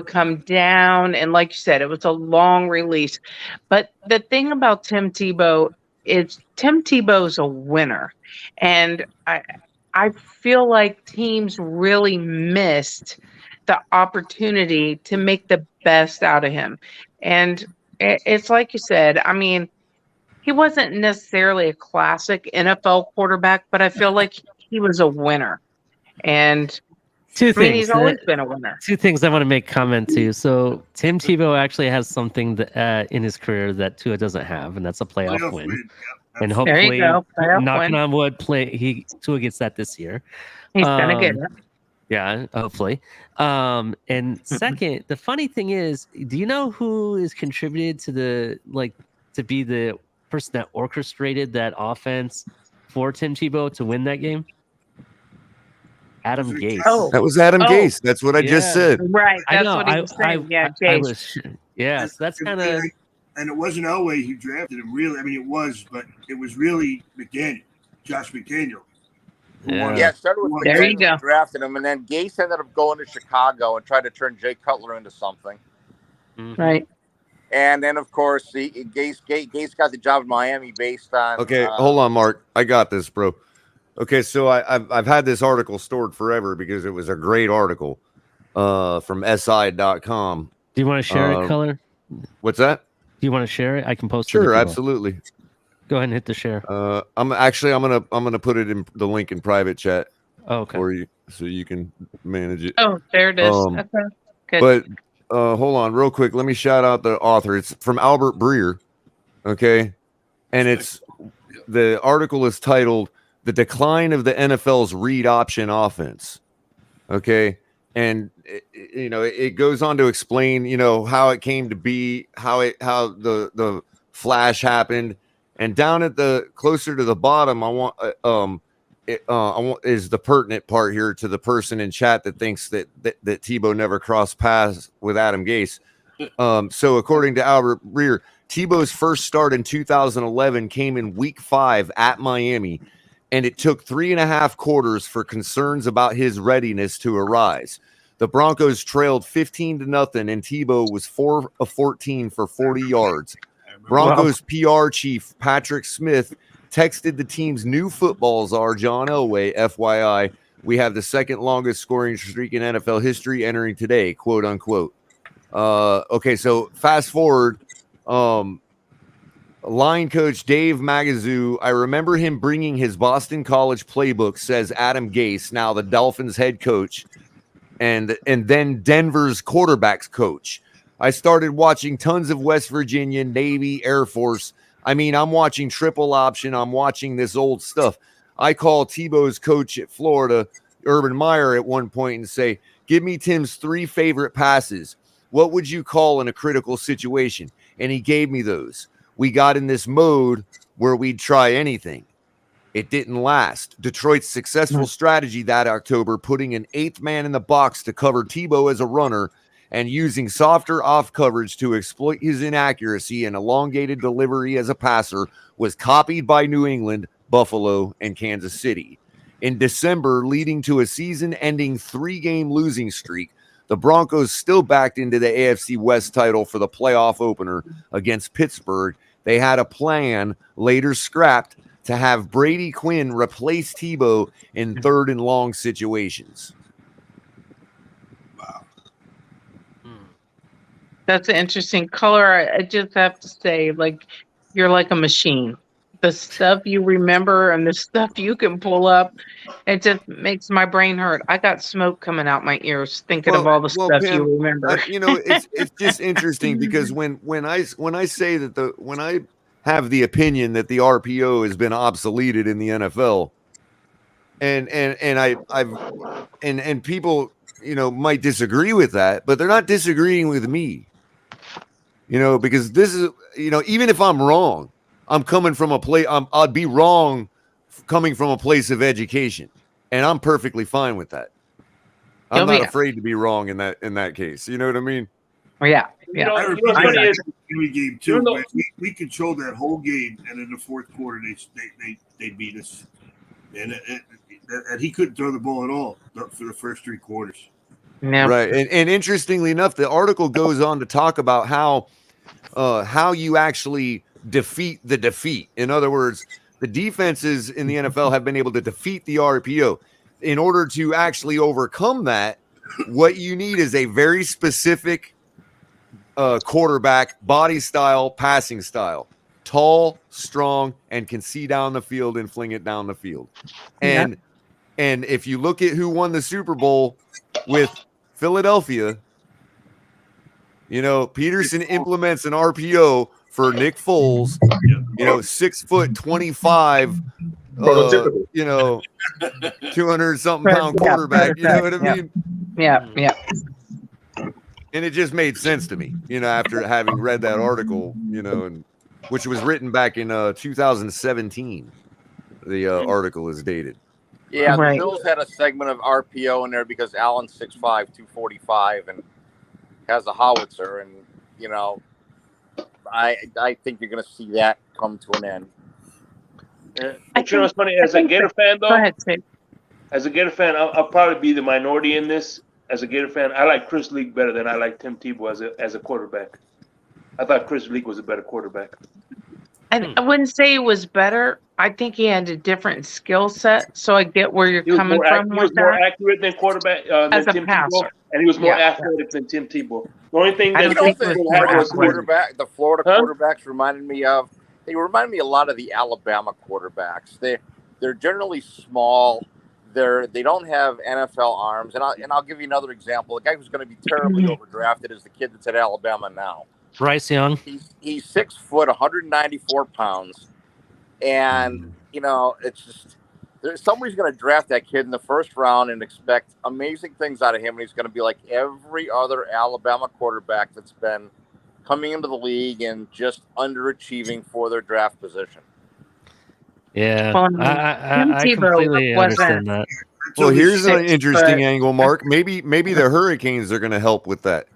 come down, and like you said, it was a long release. But the thing about Tim Tebow it's Tim Tebow's a winner, and I feel like teams really missed the opportunity to make the best out of him. And it's like you said, I mean, he wasn't necessarily a classic NFL quarterback, but I feel like he was a winner. And Two I mean, things. he's always been a winner. Two things I want to make comment to. So Tim Tebow actually has something that, in his career that Tua doesn't have, and that's a playoff win. Yeah, And There hopefully, you go. Playoff knocking win. on wood, Tua gets that this year. He's gonna get it. Yeah, hopefully. And second, the funny thing is, do you know who is contributed to to be the person that orchestrated that offense for Tim Tebow to win that game? Adam Gase. Oh. That was Adam Gase. That's what I just said. Right. I That's know. what he was saying. Yeah, I Gase. was. Yeah, so that's kind of. And it wasn't Elway who drafted him, really. I mean, it was, but it was really McDaniel, Josh McDaniel. Yeah, it started with There you McDaniel go. drafting him, and then Gase ended up going to Chicago and tried to turn Jay Cutler into something. Right. And then, of course, Gase got the job in Miami based on. Okay, hold on, Mark. I got this, bro. Okay, so I've had this article stored forever because it was a great article from SI.com. Do you want to share it, Color? What's that? Do you want to share it? I can post it. Sure, absolutely. Go ahead and hit the share. I'm gonna put it in the link in private chat for you so you can manage it. Oh, there it is. Okay. Good. But hold on, real quick. Let me shout out the author. It's from Albert Breer. Okay, and the article is titled "The Decline of the NFL's Read Option Offense." Okay, and it goes on to explain how it came to be, how the flash happened. And down at the closer to the bottom, I want is the pertinent part here to the person in chat that thinks that Tebow never crossed paths with Adam Gase. So according to Albert Breer, Tebow's first start in 2011 came in Week 5 at Miami, and it took 3.5 quarters for concerns about his readiness to arise. The Broncos trailed 15-0, and Tebow was 4 of 14 for 40 yards. Broncos PR chief Patrick Smith texted the team's new football czar, John Elway, FYI, "We have the second longest scoring streak in NFL history entering today," quote unquote. Okay, so fast forward. Line coach Dave Magazoo, "I remember him bringing his Boston College playbook," says Adam Gase, now the Dolphins head coach, and then Denver's quarterbacks coach. "I started watching tons of West Virginia, Navy, Air Force. I mean, I'm watching triple option. I'm watching this old stuff. I call Tebow's coach at Florida, Urban Meyer, at one point and say, 'Give me Tim's 3 favorite passes. What would you call in a critical situation?' And he gave me those. We got in this mode where we'd try anything. It didn't last. Detroit's successful strategy that October, putting an 8th man in the box to cover Tebow as a runner and using softer off coverage to exploit his inaccuracy and elongated delivery as a passer, was copied by New England, Buffalo, and Kansas City. In December, leading to a season-ending 3-game losing streak, the Broncos still backed into the AFC West title for the playoff opener against Pittsburgh. They had a plan, later scrapped, to have Brady Quinn replace Tebow in 3rd and long situations. That's an interesting color. I just have to say, you're like a machine. The stuff you remember and the stuff you can pull up, it just makes my brain hurt. I got smoke coming out my ears thinking of all the stuff Pam, you remember. It's just interesting because when I say that when I have the opinion that the RPO has been obsoleted in the NFL, and people might disagree with that, but they're not disagreeing with me. Because this is, even if I'm wrong, I'm coming from a place, I'd be wrong coming from a place of education. And I'm perfectly fine with that. I'm not afraid to be wrong in that case. You know what I mean? Yeah. Game too. We controlled that whole game, and in the 4th quarter, they beat us. And he couldn't throw the ball at all for the first 3 quarters. Yeah. Right. And interestingly enough, the article goes on to talk about how you actually defeat the defeat. In other words, the defenses in the NFL have been able to defeat the RPO. In order to actually overcome that, what you need is a very specific quarterback, body style, passing style. Tall, strong, and can see down the field and fling it down the field. And if you look at who won the Super Bowl with Philadelphia, you know, Peterson implements an RPO for Nick Foles, you know, 6'25", you know, 200-something pound quarterback. You know what I mean? Yeah. And it just made sense to me, you know, after having read that article, you know, and which was written back in 2017. The article is dated. Yeah, the Bills had a segment of RPO in there because Allen's 6'5", 245, and has a howitzer, and you know, I think you're going to see that come to an end. But you know what's funny? As a Gator fan, though, Go ahead, Steve. As a Gator fan, I'll probably be the minority in this. As a Gator fan, I like Chris Leak better than I like Tim Tebow as a quarterback. I thought Chris Leak was a better quarterback. I wouldn't say he was better. I think he had a different skill set, so I get where you're coming from. He was more accurate than quarterback as than a Tim passer, Tebow, and he was more athletic than Tim Tebow. The only thing that the Florida quarterbacks reminded me of. They remind me a lot of the Alabama quarterbacks. They're generally small. They don't have NFL arms, and I'll give you another example. The guy who's going to be terribly overdrafted is the kid that's at Alabama now. Bryce Young. He's 6 foot, 194 pounds, and you know it's just somebody's going to draft that kid in the first round and expect amazing things out of him, and he's going to be like every other Alabama quarterback that's been coming into the league and just underachieving for their draft position. Yeah, I completely understand that. Well, here's an interesting angle, Mark. Maybe the Hurricanes are going to help with that.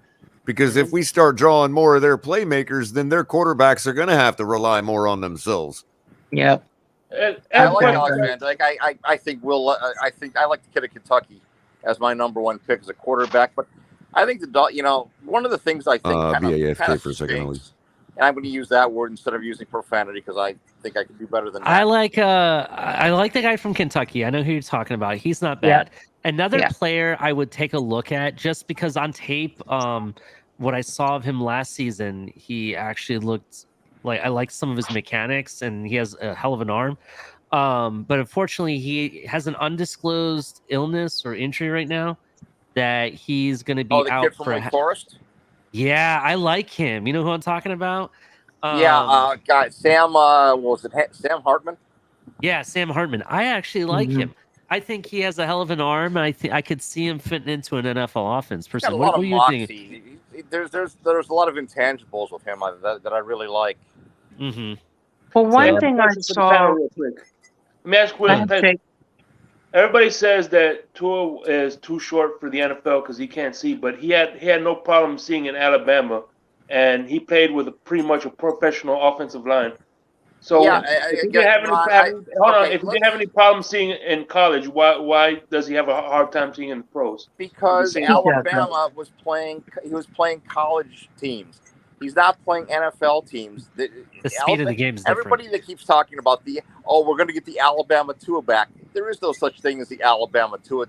Because if we start drawing more of their playmakers, then their quarterbacks are going to have to rely more on themselves. Yep. I like Alex Van Dyke. I think I like the kid of Kentucky as my number one pick as a quarterback. But I think one of the things I think kind of for a second, and I'm going to use that word instead of using profanity because I think I can do better than that. I like the guy from Kentucky. I know who you're talking about. He's not bad. Yeah. Another player I would take a look at just because on tape, what I saw of him last season, he actually looked like I liked some of his mechanics and he has a hell of an arm. But unfortunately, he has an undisclosed illness or injury right now that he's going to be out kid from Wake Forest? Yeah, I like him. You know who I'm talking about? Guy Sam. Was it Sam Hartman? Yeah, Sam Hartman. I actually like him. I think he has a hell of an arm. I could see him fitting into an NFL offense. Personally, what do you think? There's a lot of intangibles with him that I really like. Mm-hmm. Well, one thing I saw. Let me ask you a question. Everybody says that Tua is too short for the NFL because he can't see, but he had no problem seeing in Alabama, and he played with pretty much a professional offensive line. So if you didn't have any problem seeing in college, why does he have a hard time seeing in the pros? Because Alabama was playing college teams. He's not playing NFL teams. The speed of the game is different. Everybody that keeps talking about we're going to get the Alabama Tua back. There is no such thing as the Alabama Tua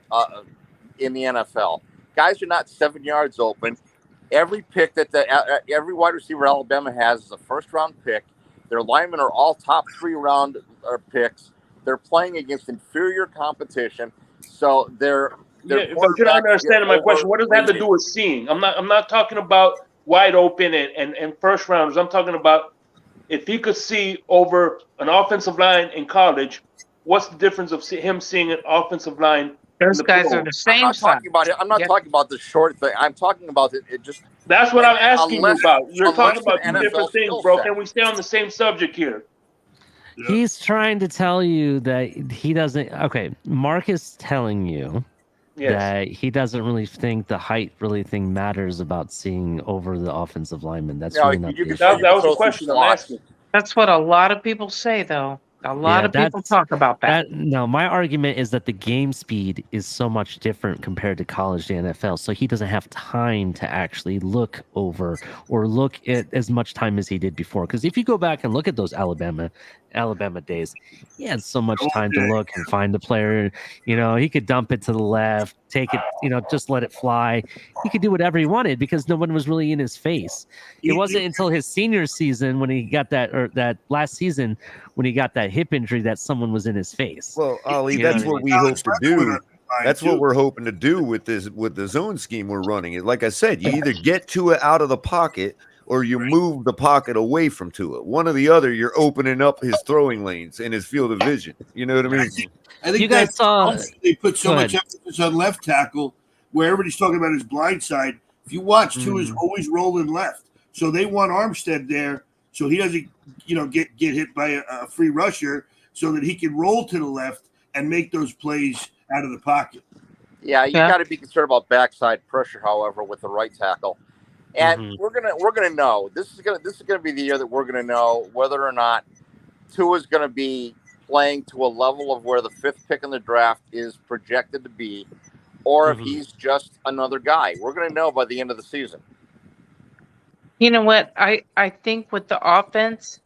in the NFL. Guys are not 7 yards open. Every pick every wide receiver Alabama has is a first-round pick. Their linemen are all top 3-round picks. They're playing against inferior competition, so they're. But you're not understanding my question. What does that have to do with seeing? I'm not talking about wide open and first rounders. I'm talking about if he could see over an offensive line in college, what's the difference of him seeing an offensive line? Those guys are the same. I'm not talking about the short thing. I'm talking about it just. That's what I'm asking you about. You're talking about two different things, bro. Can we stay on the same subject here? He's trying to tell you that he doesn't. Okay, Mark is telling you that he doesn't really think the height thing matters about seeing over the offensive lineman. That's really not the issue. That was the question I'm asking. That's what a lot of people say, though. A lot of people talk about that. No, my argument is that the game speed is so much different compared to college to NFL. So he doesn't have time to actually look over or look at as much time as he did before. Because if you go back and look at those Alabama days, he had so much time to look and find the player. He could dump it to the left, take it, just let it fly. He could do whatever he wanted because no one was really in his face. It wasn't until his senior season when he got that last season when he got that hip injury that someone was in his face. Well, Ali, that's what we hope to do. That's what we're hoping to do with the zone scheme we're running. Like I said, you either get Tua out of the pocket or you move the pocket away from Tua. One or the other, you're opening up his throwing lanes and his field of vision. You know what I mean? I think you guys saw they put so much emphasis on left tackle where everybody's talking about his blind side. If you watch, Tua's always rolling left. So they want Armstead there so he doesn't, get hit by a free rusher so that he can roll to the left and make those plays out of the pocket. Yeah, you got to be concerned about backside pressure, however, with the right tackle. And we're gonna know. This is gonna be the year that we're gonna know whether or not Tua's gonna be playing to a level of where the 5th pick in the draft is projected to be, or if he's just another guy. We're gonna know by the end of the season. You know what? I think with the offense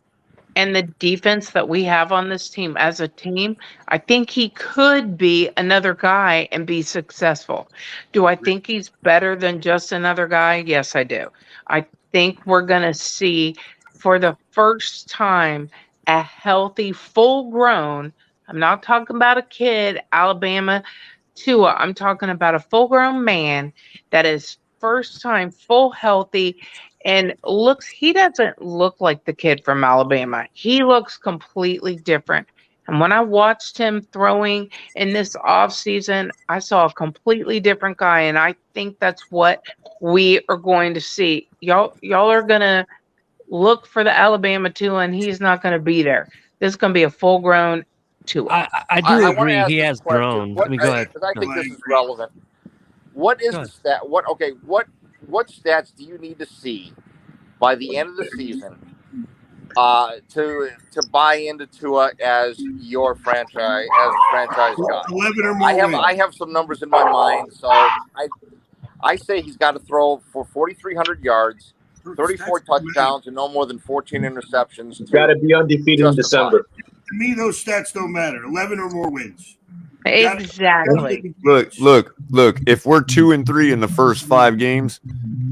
and the defense that we have on this team as a team, I think he could be another guy and be successful. Do I think he's better than just another guy? Yes, I do. I think we're going to see for the first time a healthy, full-grown, I'm not talking about a kid, Alabama Tua. I'm talking about a full-grown man that is first time full healthy. And he doesn't look like the kid from Alabama. He looks completely different. And when I watched him throwing in this offseason, I saw a completely different guy. And I think that's what we are going to see. Y'all are going to look for the Alabama Tua, and he's not going to be there. This is going to be a full-grown Tua. I do agree. He has grown. Go ahead. Because I think this is relevant. What is the stat? What stats do you need to see by the end of the season to buy into Tua as your franchise guy? 11 or more. I have some numbers in my mind, so I say he's got to throw for 4,300 yards, 34 touchdowns, and no more than 14 interceptions. He's got to be undefeated in December. To me, those stats don't matter. 11 or more wins. Exactly. Look. If we're 2-3 in the first 5 games,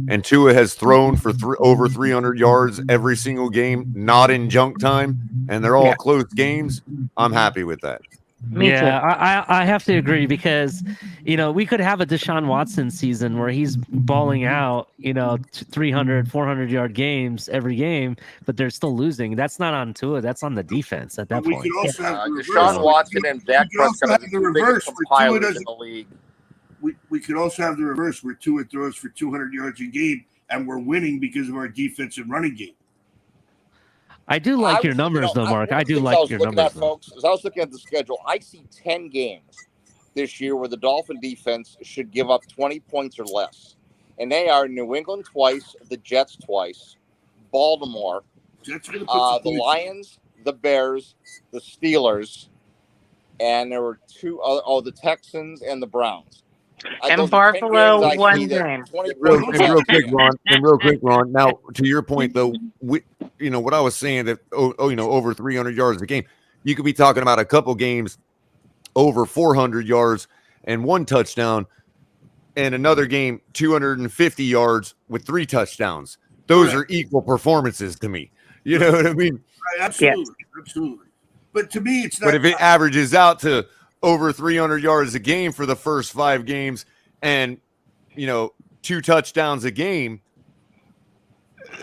and Tua has thrown for over 300 yards every single game, not in junk time, and they're all close games, I'm happy with that. I have to agree because, we could have a Deshaun Watson season where he's balling out, 300, 400-yard games every game, but they're still losing. That's not on Tua. That's on the defense at that point. We could also have Deshaun Watson and Dak Prescott are the biggest compilers in the league. We could also have the reverse where Tua throws for 200 yards a game, and we're winning because of our defensive running game. I do like your numbers, though, Mark. I do like your numbers, folks. As I was looking at the schedule, I see 10 games this year where the Dolphin defense should give up 20 points or less. And they are New England twice, the Jets twice, Baltimore, the Lions, the Bears, the Steelers, and there were 2 other, the Texans and the Browns. And Buffalo one game. Real quick, Ron. Now, to your point, though, what I was saying that over 300 yards a game, you could be talking about a couple games over 400 yards and 1 touchdown, and another game 250 yards with 3 touchdowns. Those are equal performances to me. You know what I mean? Right, absolutely. But to me, it's not. But if it averages out to over 300 yards a game for the first 5 games and 2 touchdowns a game,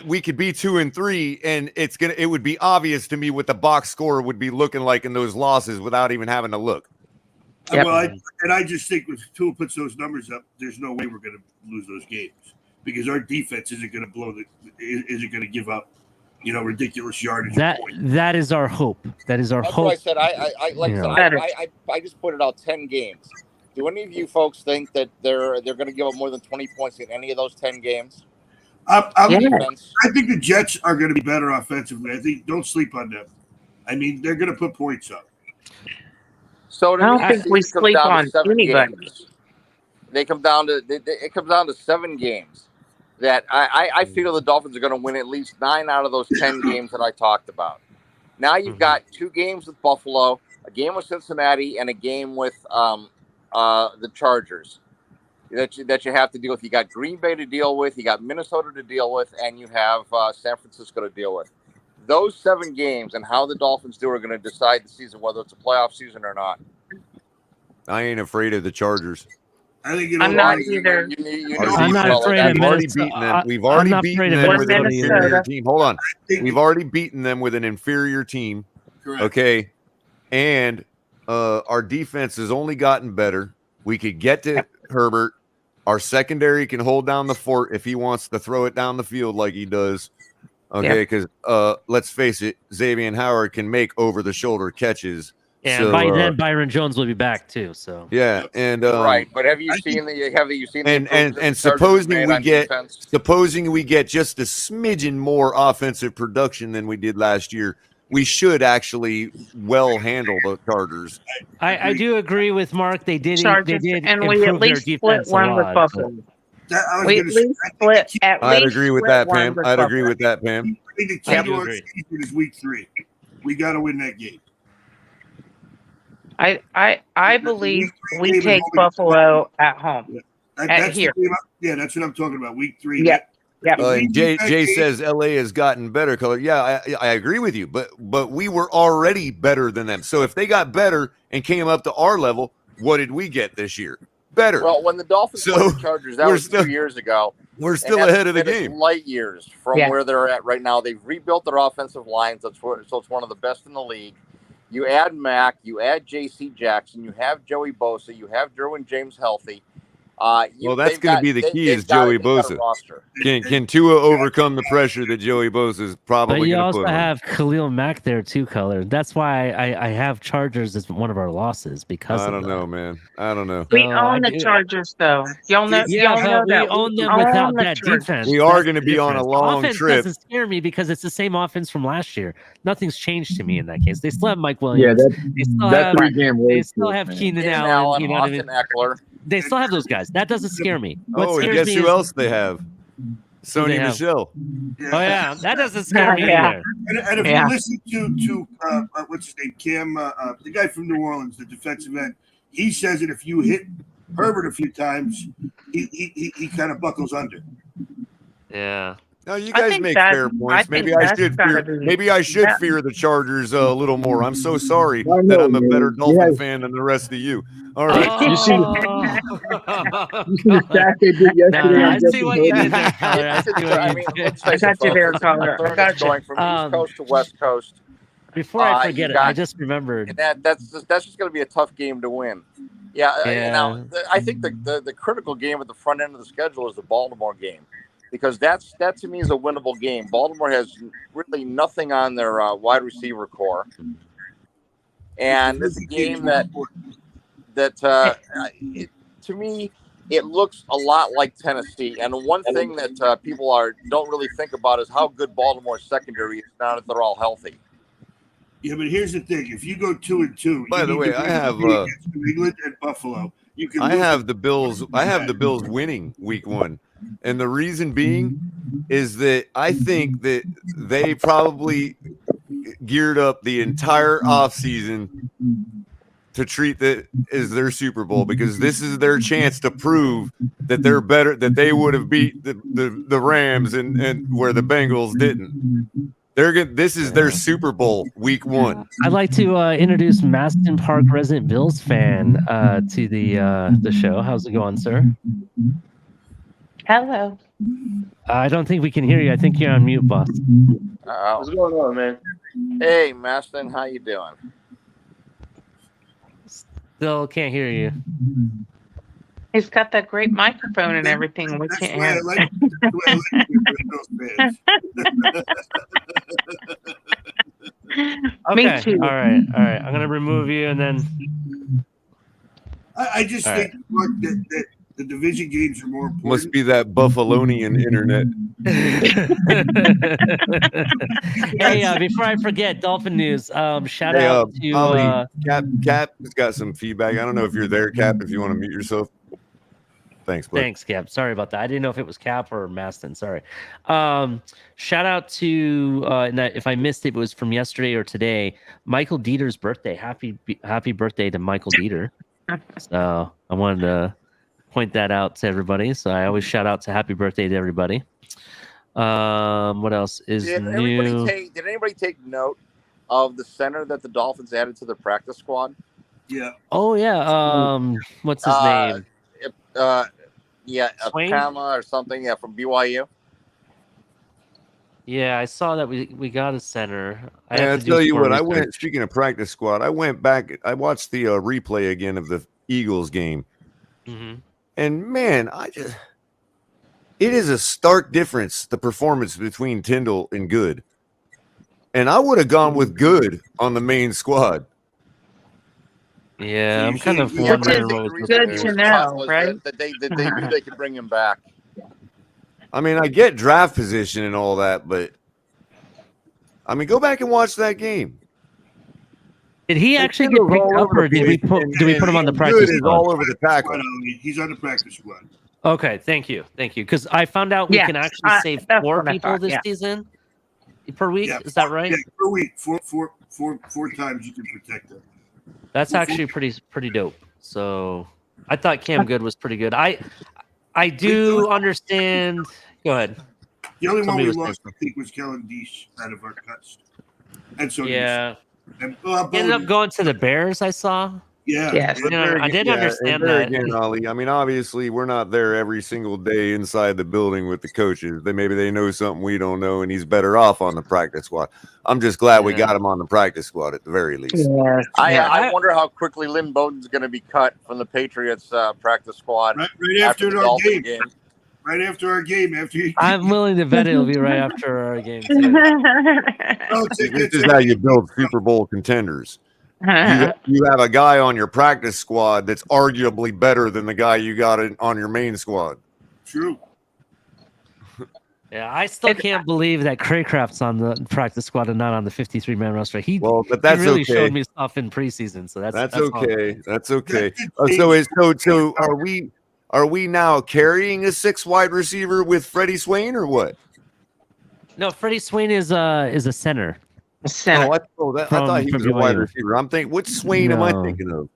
we could be 2-3, and it would be obvious to me what the box score would be looking like in those losses without even having to look. Well, I just think if Tua puts those numbers up, there's no way we're going to lose those games because our defense isn't going to isn't going to give up ridiculous yardage. That is our hope. That's hope. What I said. I just put it out 10 games. Do any of you folks think that they're going to give up more than 20 points in any of those 10 games? I think the Jets are going to be better offensively. I think don't sleep on them. I mean, they're going to put points up. So to I me, don't think the we season comes sleep down to on 7 anybody. games. It comes down to 7 games that I feel the Dolphins are going to win at least 9 out of those 10 games that I talked about. Now you've got 2 games with Buffalo, a game with Cincinnati, and a game with the Chargers that you have to deal with. You got Green Bay to deal with, you got Minnesota to deal with, and you have San Francisco to deal with. Those 7 games and how the Dolphins do are going to decide the season, whether it's a playoff season or not. I ain't afraid of the Chargers. I think I'm not either. I'm not afraid of We've already Minnesota. beaten them. We've already beaten them with an Minnesota. inferior team. Hold on. We've already beaten them with an inferior team. Correct. Okay. And our defense has only gotten better. We could get to Herbert. Our secondary can hold down the fort if he wants to throw it down the field like he does. Okay, because let's face it, Xavier Howard can make over-the-shoulder catches. And so, by then, Byron Jones will be back too. So yeah, and right. But have you seen the and supposing we get just a smidgen more offensive production than we did last year, we should actually well handle the Chargers. I do agree with Mark. They did and we at least split one with Buffalo. We at least split. I'd agree with that, Pam. I'd agree with that, Pam. I think the key to our season is week 3. We got to win that game. I believe we take Buffalo at home. That's here. That's what I'm talking about. Week 3. Yeah. Jay says LA has gotten better. Color. Yeah, I agree with you, but we were already better than them. So if they got better and came up to our level, what did we get this year? Better. Well, when the Dolphins played the Chargers, that was 2 years ago. We're still ahead of the game. Light years from where they're at right now. They've rebuilt their offensive lines. So it's one of the best in the league. You add Mack, you add J.C. Jackson, you have Joey Bosa, you have Derwin James healthy. Well, that's going to be the key is Joey Bosa. Can Tua overcome the pressure that Joey Bosa is probably going to put on? But you also have Khalil Mack there too, Color. That's why I have Chargers as one of our losses because I don't know, man. I don't know. We own the Chargers, though. Y'all know, we own them without that defense. We are going to be on a long trip. Doesn't scare me because it's the same offense from last year. Nothing's changed to me in that case. They still have Mike Williams. Yeah, they still have Keenan Allen. You know what I mean? Eckler. They still have those guys. That doesn't scare me. And guess who else they have? Sony Michel. Oh yeah, that doesn't scare me either. And if you listen to what's his name, Cam, the guy from New Orleans, the defensive end, he says that if you hit Herbert a few times, he kind of buckles under. Yeah. No, you guys make fair points. Maybe I should fear the Chargers a little more. I'm so sorry that I'm a better Dolphin fan than the rest of you. All right. You see the stat they did yesterday. I see what you did there, Tyler. I got you there, Tyler. I got you. Going from East Coast to West Coast. Before I forget it, I just remembered. And that's just going to be a tough game to win. Yeah. Now, I think the critical game at the front end of the schedule is the Baltimore game. Because that to me is a winnable game. Baltimore has really nothing on their wide receiver core, and it's a game that to me it looks a lot like Tennessee. And one thing that people don't really think about is how good Baltimore's secondary is now that they're all healthy. Yeah, but here's the thing: if you go 2-2, by the way, I have New England and Buffalo. I have the Bills. I have the Bills winning week 1. And the reason being is that I think that they probably geared up the entire offseason to treat that as their Super Bowl because this is their chance to prove that they're better, that they would have beat the Rams and where the Bengals didn't. This is their Super Bowl week 1. I'd like to introduce Maston Park resident Bills fan to the show. How's it going, sir? Hello. I don't think we can hear you. I think you're on mute, boss. What's going on, man? Hey, Maston, how you doing? Still can't hear you. He's got that great microphone and everything. We can't hear. Me too. All right. I'm gonna remove you, and then I just think that the division games are more important. Must be that Buffalonian internet. Hey, before I forget, Dolphin news. Shout out to Ollie, Cap has got some feedback. I don't know if you're there, Cap. If you want to mute yourself. Thanks, bud. Thanks, Cap. Sorry about that. I didn't know if it was Cap or Maston. Sorry. Shout out to and that if I missed it, it was from yesterday or today. Michael Dieter's birthday. Happy birthday to Michael Dieter. So I wanted to point that out to everybody. So I always shout out to happy birthday to everybody. What else is new? Did anybody take note of the center that the Dolphins added to their practice squad? Yeah. Oh yeah. What's his name? Swain? Kama or something. Yeah, from BYU. Yeah, I saw that we got a center. I tell you what, speaking of practice squad, I went back. I watched the replay again of the Eagles game, and man, it is a stark difference, the performance between Tyndall and Good. And I would have gone with Good on the main squad. Yeah, I'm kind of wondering what was good to know, right? That they knew they could bring him back. I mean, I get draft position and all that, but I mean, go back and watch that game. Did he actually get picked up, or did we put him on the practice squad? All over the tackle. He's on the practice squad. Okay, thank you. Because I found out we can actually save 4 people this season per week. Yeah, is that right? Yeah, per week, four times you can protect them. That's actually pretty dope. So I thought Cam Good was pretty good. I do understand. Go ahead. The only one we lost, I think, was Kellen Deese out of our cuts. And so yeah, he ended up going to the Bears. I saw. Yeah, yes. I did understand that. Again, Ollie, I mean, obviously, we're not there every single day inside the building with the coaches. Maybe they know something we don't know, and he's better off on the practice squad. I'm just glad we got him on the practice squad at the very least. Yeah. I wonder how quickly Lynn Bowden's going to be cut from the Patriots practice squad right after our game. Right after our game. I'm willing to bet it'll be right after our game. This is how you build Super Bowl contenders. You have a guy on your practice squad that's arguably better than the guy you got on your main squad. True. Yeah, I still can't believe that Craycraft's on the practice squad and not on the 53-man roster. But that's he really okay. showed me stuff in preseason, so that's okay. That's okay. So are we now carrying a 6 wide receiver with Freddie Swain or what? No, Freddie Swain is a center. I thought he was a wide receiver. I'm thinking, which Swain am I thinking of?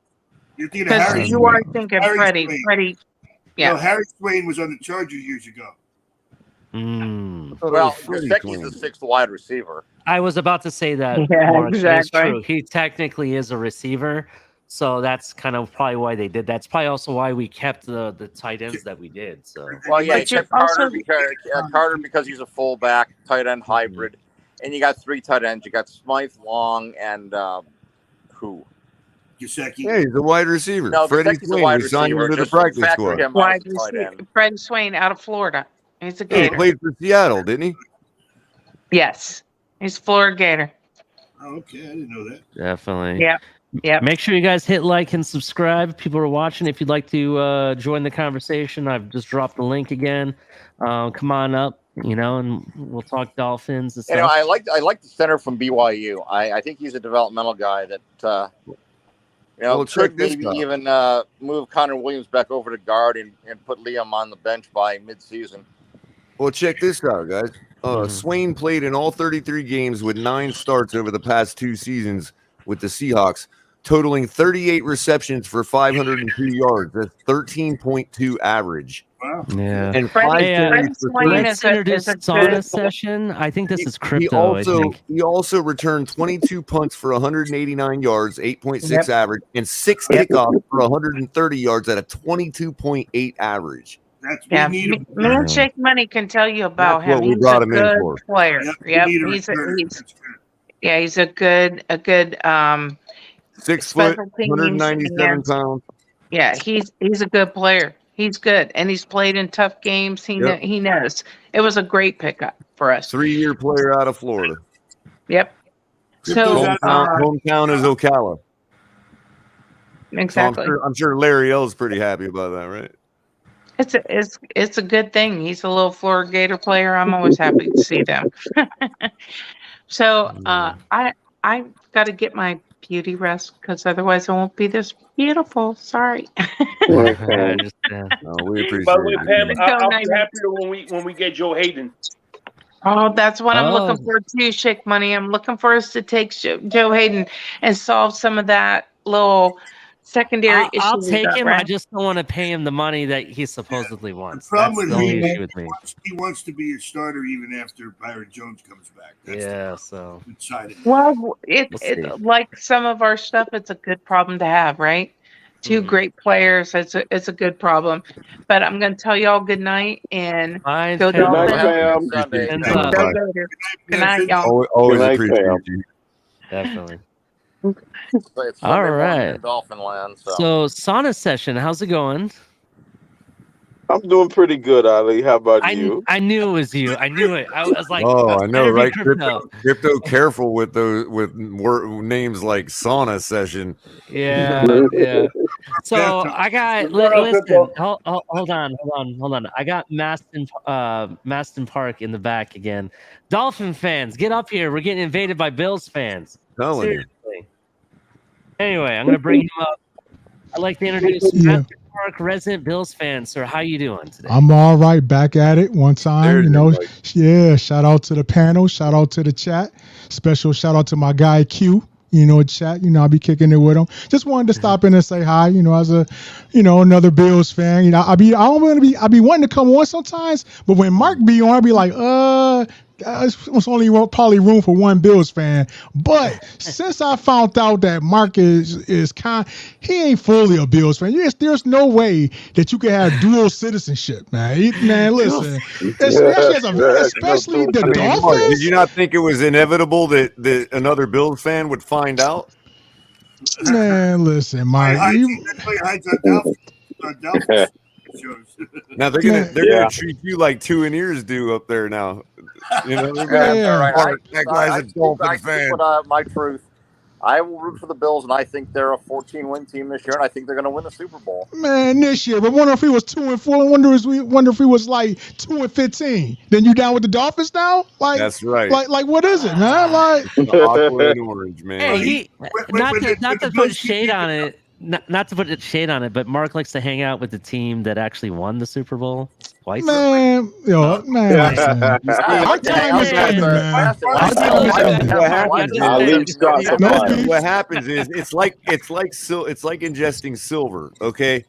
Because you are thinking Freddie. Freddie. Yeah. No, Harry Swain was on the Chargers years ago. Well, Gesicki's the 6th wide receiver. I was about to say that. Yeah, exactly. True. He technically is a receiver, so that's kind of probably why they did that. That's probably also why we kept the tight ends that we did. So. Well, yeah, you kept Carter because he's a fullback, tight end hybrid. And you got 3 tight ends. You got Smythe, Long, and who? Gesicki. Yeah, he's a wide receiver. No, Freddie Swain. We signed him to the practice squad. Wide receiver. Freddie Swain out of Florida. He's a Gator. He played for Seattle, didn't he? Yes, he's a Florida Gator. Oh, okay, I didn't know that. Definitely. Yeah. Make sure you guys hit like and subscribe. People are watching. If you'd like to join the conversation, I've just dropped the link again. Come on up. And we'll talk Dolphins and stuff. I like the center from BYU. I think he's a developmental guy that could maybe even move Connor Williams back over to guard and put Liam on the bench by midseason. Well, check this out, guys. Swain played in all 33 games with 9 starts over the past 2 seasons with the Seahawks, totaling 38 receptions for 502 yards. That's 13.2 average. Wow. Yeah. And let's introduce Sauna session. I think this is crypto. He also returned 22 punts for 189 yards, 8.6 average, and 6 kickoffs for 130 yards at a 22.8 average. That's what we need. Handshake Money can tell you about him. He's a good player. Yep. He's a good 6 foot, 197 pounds. Yeah, he's a good player. He's good, and he's played in tough games. He knows. It was a great pickup for us. 3-year player out of Florida. Yep. So hometown is Ocala. Exactly. So I'm sure Larry L's pretty happy about that, right? It's a good thing. He's a little Florida Gator player. I'm always happy to see them. So I got to get my beauty rest because otherwise I won't be this beautiful. Sorry. No, we appreciate By the way, it. Pam, I'll be night. happier when we get Joe Hayden. Oh, that's what I'm looking for too, Shake Money. I'm looking for us to take Joe Hayden and solve some of that little secondary issue. I'll take him. Right? I just don't want to pay him the money that he supposedly wants. The problem That's the only with issue with me. he wants to be a starter even after Byron Jones comes back. That's so. Well, it like some of our stuff, it's a good problem to have, right? Two great players. It's a good problem. But I'm going to tell y'all good night and go Dolphins. Good night, y'all. Always appreciate you. Definitely. It's All right. in Dolphin land. So sauna session, how's it going? I'm doing pretty good, Ali. How about you? I knew it was you. I knew it. I was like, I know, right? Crypto. Crypto, careful with those names like sauna session. Yeah. So I got listen. Hold on. I got Maston Park in the back again. Dolphin fans, get up here. We're getting invaded by Bills fans. Seriously. Anyway, I'm gonna bring him up. I'd like to introduce Maston Park, resident Bills fan. Sir, how you doing today? I'm all right. Back at it one time. Shout out to the panel. Shout out to the chat. Special shout out to my guy Q. Chat. I'll be kicking it with him. Just wanted to stop in and say hi. As a, another Bills fan. I be wanting to come on sometimes, but when Mark be on, I be like, it's only probably room for one Bills fan. But since I found out that Mark is he ain't fully a Bills fan. There's no way that you can have dual citizenship, man. Listen, especially the Dolphins. Mark, did you not think it was inevitable that another Bills fan would find out? Man, listen, Mark. Now they're gonna treat you like 2 and ears do up there now. That guy's a Dolphin fan. My truth. I will root for the Bills, and I think they're a 14-win team this year, and I think they're going to win the Super Bowl. Man, this year, but wonder if he was 2-4. Wonder if he was like 2-15. Then you down with the Dolphins now? Like that's right. Like what is it, man? Like the aqua and orange, man. Hey, not to put shade on it. Not to put shade on it, but Mark likes to hang out with the team that actually won the Super Bowl twice. Man. What happens is it's like ingesting silver. Okay,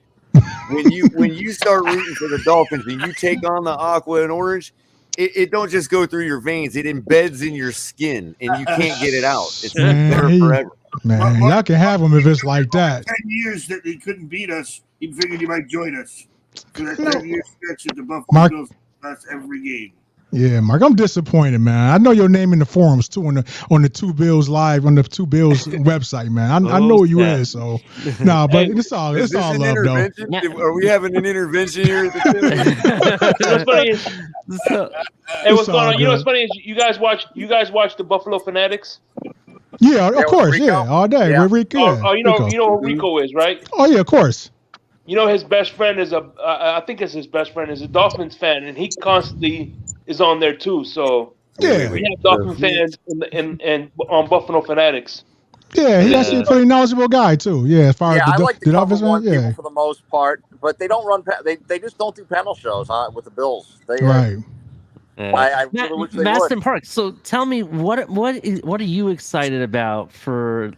when you start rooting for the Dolphins and you take on the aqua and orange, it don't just go through your veins; it embeds in your skin, and you can't get it out. It's there forever. Man, y'all can have him if it's like that. 10 years that he couldn't beat us, he figured he might join us. Because that 10-year stretch at the Buffalo Bills, that's every game. Yeah, Mark, I'm disappointed, man. I know your name in the forums too on the Two Bills live on the Two Bills website, man. I know you is, so but it's all love though. Are we having an intervention here at the what's going on? You know what's funny is you guys watch the Buffalo Fanatics? Yeah, of course, all day. Yeah. Rico. You know who Rico is, right? Oh yeah, of course. His best friend is I think it's his best friend is a Dolphins fan, and he constantly is on there too. So we have Dolphin fans and on Buffalo Fanatics. Yeah, he's actually a pretty knowledgeable guy too. Yeah, as far as I like the Dolphins one people for the most part, but they don't run. They just don't do panel shows with the Bills. Right. I really wish they Maston would. Park. So tell me, what are you excited about for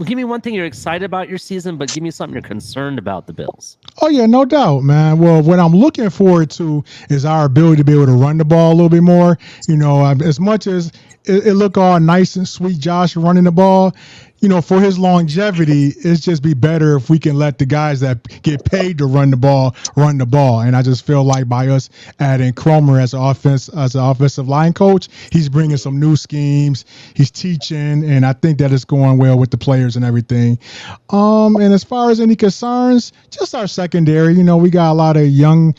give me one thing you're excited about your season, but give me something you're concerned about the Bills. Oh yeah, no doubt, man. Well, what I'm looking forward to is our ability to be able to run the ball a little bit more. As much as it look all nice and sweet, Josh running the ball. For his longevity, it's just be better if we can let the guys that get paid to run the ball. And I just feel like by us adding Cromer as an offensive line coach, he's bringing some new schemes. He's teaching, and I think that it's going well with the players and everything. And as far as any concerns, just our secondary. We got a lot of young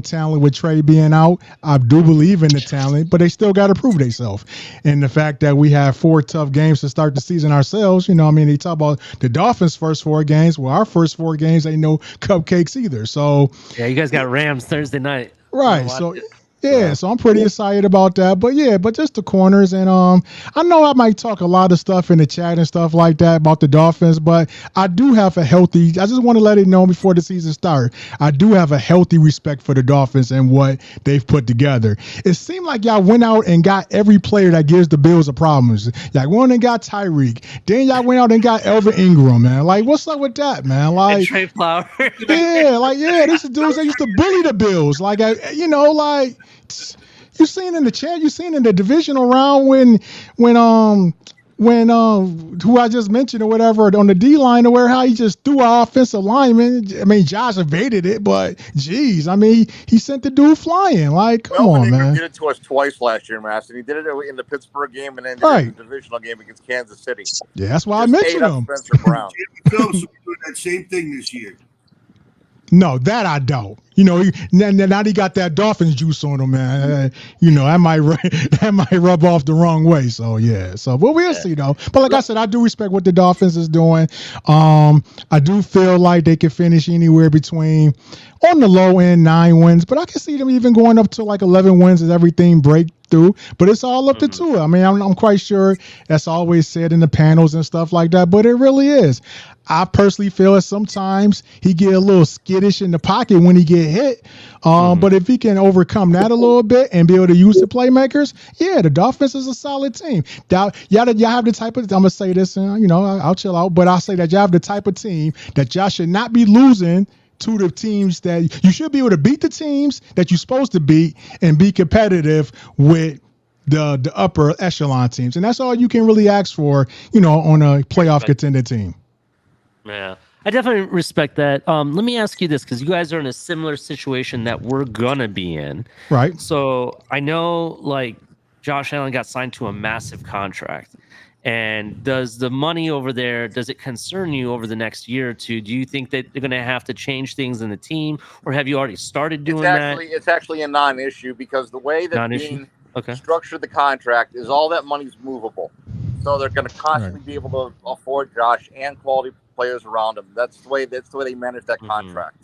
talent with Trey being out. I do believe in the talent, but they still got to prove themselves. And the fact that we have 4 tough games to start the season ourselves. ourselves. You know, I mean, they talk about the Dolphins' first 4 games. Well, our first 4 games ain't no cupcakes either. So yeah, you guys got Rams Thursday night. right. So yeah, so I'm pretty excited about that. But yeah, but just the corners, and I know I might talk a lot of stuff in the chat and stuff like that about the Dolphins, but I do have a healthy. I just want to let it know before the season starts. I do have a healthy respect for the Dolphins and what they've put together. It seemed like y'all went out and got every player that gives the Bills a problem. Y'all went and got Tyreek. Then y'all went out and got Elvin Ingram, man. Like, what's up with that, man? Like, and Trey Flower. These are dudes that used to bully the Bills. Like, you know, like. You seen in the chat, you seen in the divisional round when who I just mentioned or whatever on the D line or where how he just threw our offensive lineman. I mean, Josh evaded it, but geez, I mean, he sent the dude flying. Like, come on, man. He did it to us twice last year, Master. He did it in the Pittsburgh game and then in the divisional game against Kansas City. Yeah, that's why I mentioned him. Spencer Brown. Phillips doing that same thing this year. No, that I don't. You know, now he got that Dolphins juice on him, man. You know, that might rub off the wrong way. So yeah. So, but we'll see though. But like I said, I do respect what the Dolphins is doing. I do feel like they could finish anywhere between on the low end 9 wins, but I can see them even going up to like 11 wins as everything break through. But it's all up to Tua. I mean, I'm quite sure that's always said in the panels and stuff like that, but it really is. I personally feel that sometimes he get a little skittish in the pocket when he get hit. But if he can overcome that a little bit and be able to use the playmakers, yeah, the Dolphins is a solid team. Y'all have the type of, I'm going to say this, and you know, I'll chill out, but I'll say that y'all have the type of team that y'all should not be losing to the teams that you should be able to beat the teams that you're supposed to beat and be competitive with the upper echelon teams. And that's all you can really ask for, you know, on a playoff contender team. Yeah, I definitely respect that. Let me ask you this, because you guys are in a similar situation that we're gonna be in. Right. So I know, like, Josh Allen got signed to a massive contract. And does the money over there, does it concern you over the next year or two? Do you think that they're going to have to change things in the team, or have you already started doing that? It's actually a non-issue because the way that Dean structured the contract is all that money's movable. So they're going to constantly be able to afford Josh and quality players around him. That's the way they manage that contract.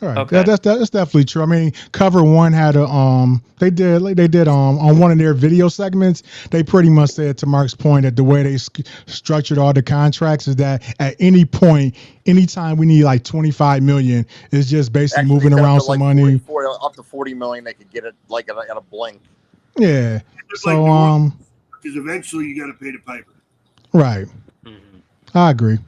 All right. Okay. That's definitely true. I mean, Cover One had a they did on one of their video segments, they pretty much said, to Mark's point, that the way they structured all the contracts is that at any point, anytime we need like 25 million, it's just basically moving around some money. Up to 40 million, they could get it like at a blink. Yeah. So because eventually you got to pay the piper. Right. I agree.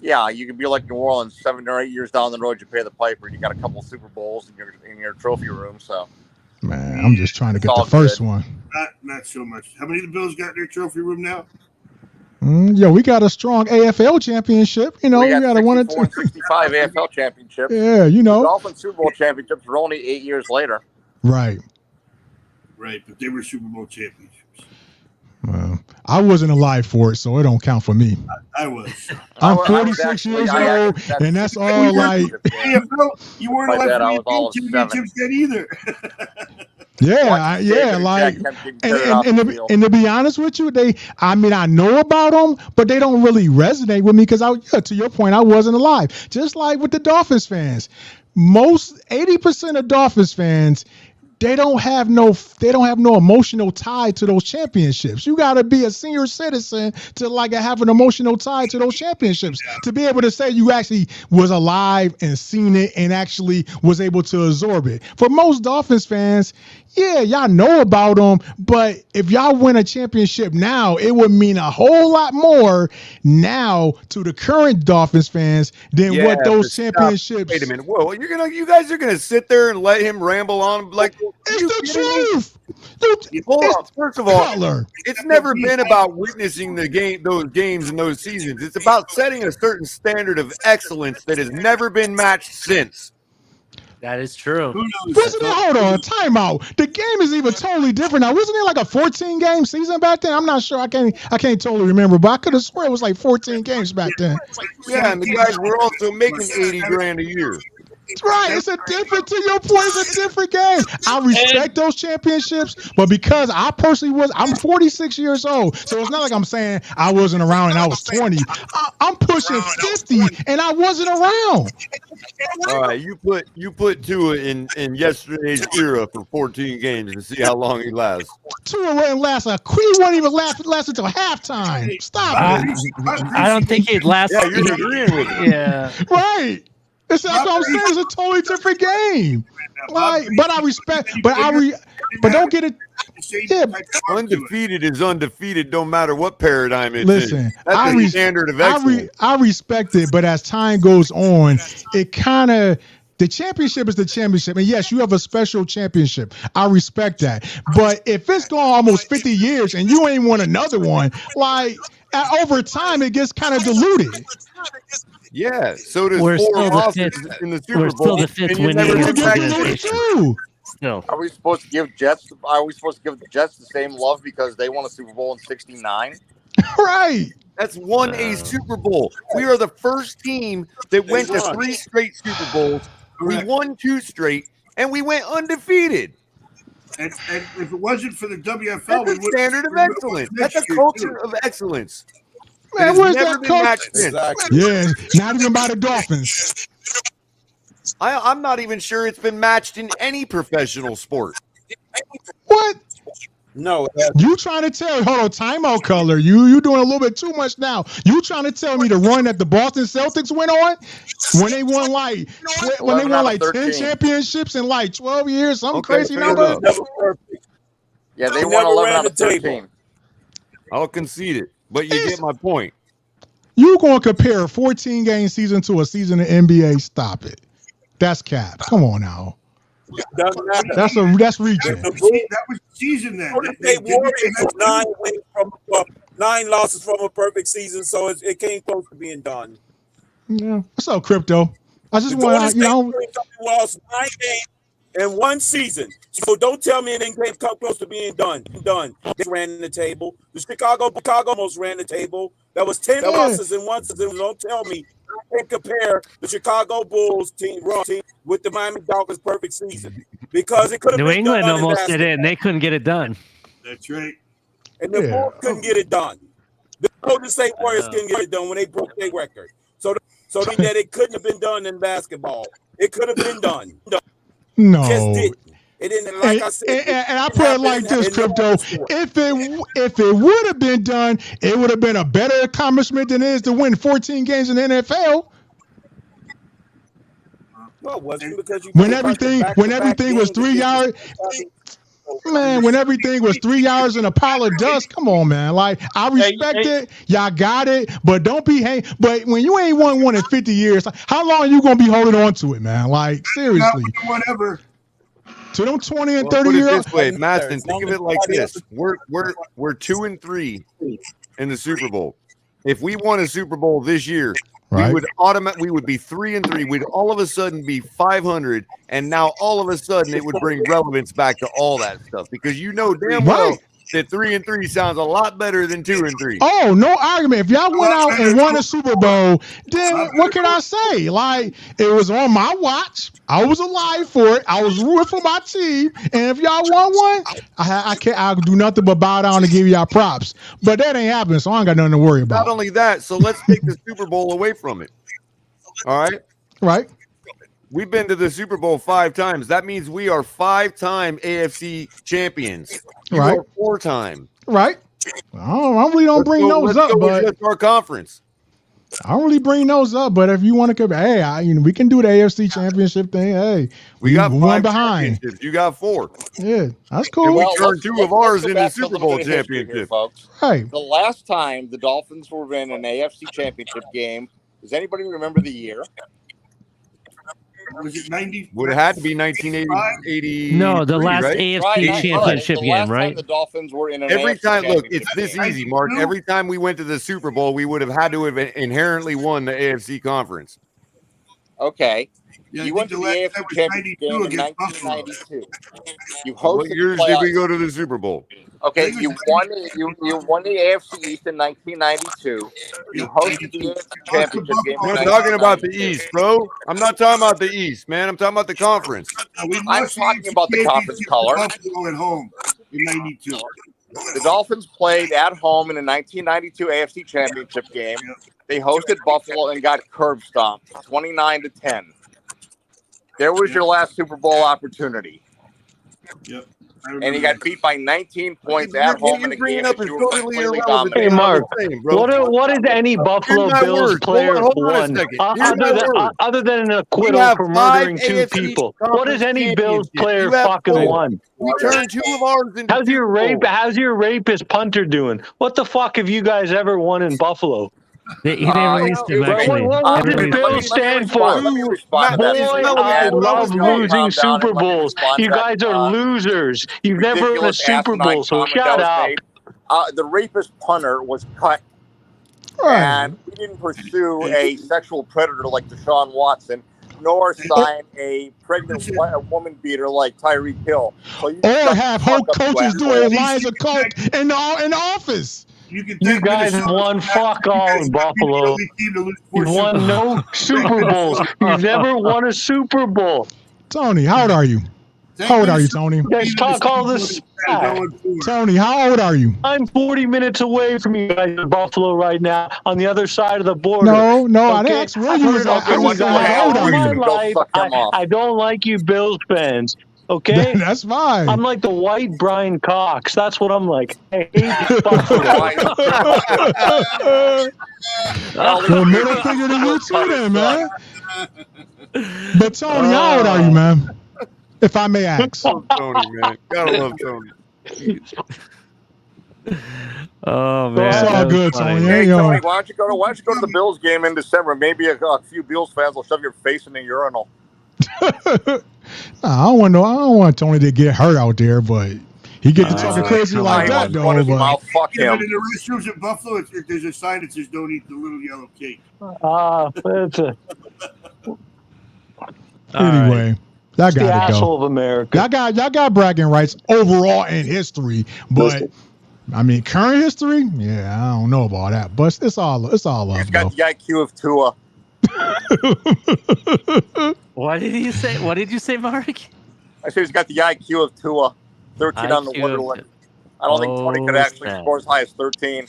Yeah, you can be like New Orleans, 7 or 8 years down the road, you pay the piper, and you got a couple Super Bowls in your trophy room. So, man, I'm just trying to get the first one. Not so much. How many of the Bills got in their trophy room now? Yeah, we got a strong AFL championship. You know, we got a 1 and 2, 65 AFL championships. Yeah, you know, the Dolphins Super Bowl championships were only 8 years later. Right. Right, but they were Super Bowl championships. Well, I wasn't alive for it, so it don't count for me. I was. I'm 46 years old, and that's all like. You weren't alive for the championships yet either. Yeah, like, and to be honest with you, I know about them, but they don't really resonate with me because to your point, I wasn't alive. Just like with the Dolphins fans, 80% of Dolphins fans, they don't have no emotional tie to those championships. You got to be a senior citizen to like have an emotional tie to those championships to be able to say you actually was alive and seen it and actually was able to absorb it. For most Dolphins fans, yeah, y'all know about them, but if y'all win a championship now, it would mean a whole lot more now to the current Dolphins fans than what those championships. Wait a minute, whoa! You guys are gonna sit there and let him ramble on like it's the truth. Hold on. First of all, it's never been about witnessing those games and those seasons. It's about setting a certain standard of excellence that has never been matched since. That is true. Wasn't it? Hold on, timeout. The game is even totally different now. Wasn't it like a 14-game season back then? I'm not sure. I can't totally remember, but I could have sworn it was like 14 games back then. Yeah, and the guys were also making $80,000 a year. Right, it's a different. To your point, it's a different game. I respect those championships, but because I personally I'm 46 years old, so it's not like I'm saying I wasn't around and I was 20. I'm pushing 50 and I wasn't around. All right, you put Tua in yesterday's era for 14 games and see how long he lasts. Tua wouldn't last. He wouldn't even last until halftime. Stop it. I don't think he'd last. Yeah, you're agreeing with it. Yeah. Right. That's what I'm saying. It's a totally different game. Like, but I respect. But don't get it. Yeah. Undefeated is undefeated, no matter what paradigm it's Listen, in. That's the standard of excellence. I respect it, but as time goes on, it kind of. The championship is the championship. And yes, you have a special championship. I respect that. But if it's gone almost 50 years and you ain't won another one, like over time, it gets kind of diluted. Yeah, so does We're four still the losses fifth. in the Super We're Bowl. still the fifth and you winning never It look gets back diluted at it. too. Still. Are we supposed to give Jets? Are we supposed to give the Jets the same love because they won a Super Bowl in '69? Right. That's won a Super Bowl. We are the first team that went to 3 straight Super Bowls. We won 2 straight, and we went undefeated. And if it wasn't for the WFL, That's a standard of excellence. That's a culture of excellence. Man, where's that culture? Exactly. Yeah, not even by the Dolphins. I'm not even sure it's been matched in any professional sport. What? No, You trying to tell? Hold on, timeout, color. You doing a little bit too much now. You trying to tell me the run that the Boston Celtics went on when they won like 10 championships in like 12 years, something crazy number? Yeah, they They won never 11 ran out of the table. 13. I'll concede it, but you get my point. You gonna compare a 14-game season to a season in NBA? Stop it. That's cap. Come on now. doesn't matter. That's reaching. that was the season then. Golden State Warriors was 9 losses from a perfect season, so it came close to being done. Yeah. What's up, crypto? I just The Golden want State to, Warriors lost 9 games in one season. So don't tell me it didn't come close to being done. They ran the table. The Chicago almost ran the table. That was 10 losses in one season. Don't tell me I can compare the Chicago Bulls team with the Miami Dolphins' perfect season, because it could have New been England done in almost did it, basketball. and they couldn't get it done. That's right. And the Bulls couldn't get it done. The Golden State Warriors couldn't get it done when they broke their record. So that it couldn't have been done in basketball. It could have been done. no. Just didn't. It didn't. Like I said, and I put it like this, crypto. If it would have been done, it would have been a better accomplishment than it is to win 14 games in the NFL. No, it wasn't, because you When everything was 3 yards. Man, when everything was 3 yards in a pile of dust, come on, man. Like, I respect it. Y'all got it, but don't be But when you ain't won one in 50 years, how long are you gonna be holding on to it, man? Like, seriously. Whatever. To them 20 and Well, 30 put it years. this way, Maston, think of it like this: we're 2-3 in the Super Bowl. If we won a Super Bowl this year, Right. we would be 3-3. We'd all of a sudden be 500, and now all of a sudden it would bring relevance back to all that stuff, because you know damn well that 3-3 sounds a lot better than 2-3. Oh, no argument. If y'all went out and won a Super Bowl, then what can I say? Like, it was on my watch. I was alive for it. I was rooting for my team. And if y'all won one, I'll do nothing but bow down and give y'all props. But that ain't happening, so I ain't got nothing to worry about. Not only that, so let's take the Super Bowl away from it. All right? Right. We've been to the Super Bowl 5 times. That means we are 5-time AFC champions. You Right. are 4-time. Right. I really don't bring those up, but just our conference. I don't really bring those up. But if you want to come, hey, we can do the AFC Championship thing. Hey, We got one 5 behind. championships. You got 4. Yeah, that's And cool. we Well, turned 2 of ours into back to Super a Bowl little bit of history here, championship. folks. Hey, The last time the Dolphins were in an AFC Championship game, does anybody remember the year? Was it 90? Would have had to be 1980. No, the last AFC Right, championship the game, last right? time the Dolphins were in an Every AFC time, look, Championship it's this game. easy, Mark. Every time we went to the Super Bowl, we would have had to have inherently won the AFC conference. Okay. Yeah, You went to the AFC Championship game in 1992. You hosted What years did we go to the Super Bowl? Okay, you won the AFC East in 1992. You hosted the AFC Championship game. I'm not talking about the East, bro. I'm not talking about the East, man. I'm talking about the conference. I'm talking about the conference color. Buffalo at home in '92. The Dolphins played at home in the 1992 AFC Championship game. They hosted Buffalo and got curb stomped, 29-10. There was your last Super Bowl opportunity. Yep. And you got beat by 19 points at home in a game that you were completely dominant. Hey, Mark, what has any Buffalo Bills player won other than an acquittal for murdering two people? What has any Bills player fucking won? We turned two of ours into How's your rapist punter doing? What the fuck have you guys ever won in Buffalo? He never used to, actually. What does Bills stand for? Boy, I love losing Super Bowls. You guys are losers. You've never won a Super Bowl, so shut up. The rapist punter was cut, and we didn't pursue a sexual predator like Deshaun Watson, nor sign a pregnant woman beater like Tyreek Hill. So or have whole coaches doing lines of coke in the office. You guys have won fuck all in Buffalo. You've won no Super Bowls. You've never won a Super Bowl. Tony, how old are you? How old are you, Tony? Let's talk all this. Tony, how old are you? I'm 40 minutes away from you guys in Buffalo right now, on the other side of the border. No, I didn't ask where you was. How old are you? I don't like you Bills fans. Okay, that's fine. I'm like the white Brian Cox. That's what I'm like. I hate Buffalo. Well, middle finger to you too, then, man. But Tony, how old are you, man? If I may ask. Tony, man, gotta love Tony. Oh man, it's all good, Tony. Hey, Tony, why don't you go to the Bills game in December? Maybe a few Bills fans will shove your face in the urinal. I don't want Tony to get hurt out there, but he gets to talking crazy like that, though. Fuck him. In the restrooms in Buffalo, there's a sign that says "Don't eat the little yellow cake." Anyway, I got it, asshole though. of America. Y'all got bragging rights overall in history, but I mean current history, yeah, I don't know about that. But it's all up. He's got the IQ of Tua. What did you say, Mark? I said he's got the IQ of Tua. 13 on the Wonderlic. I don't think Tony could actually score as high as 13.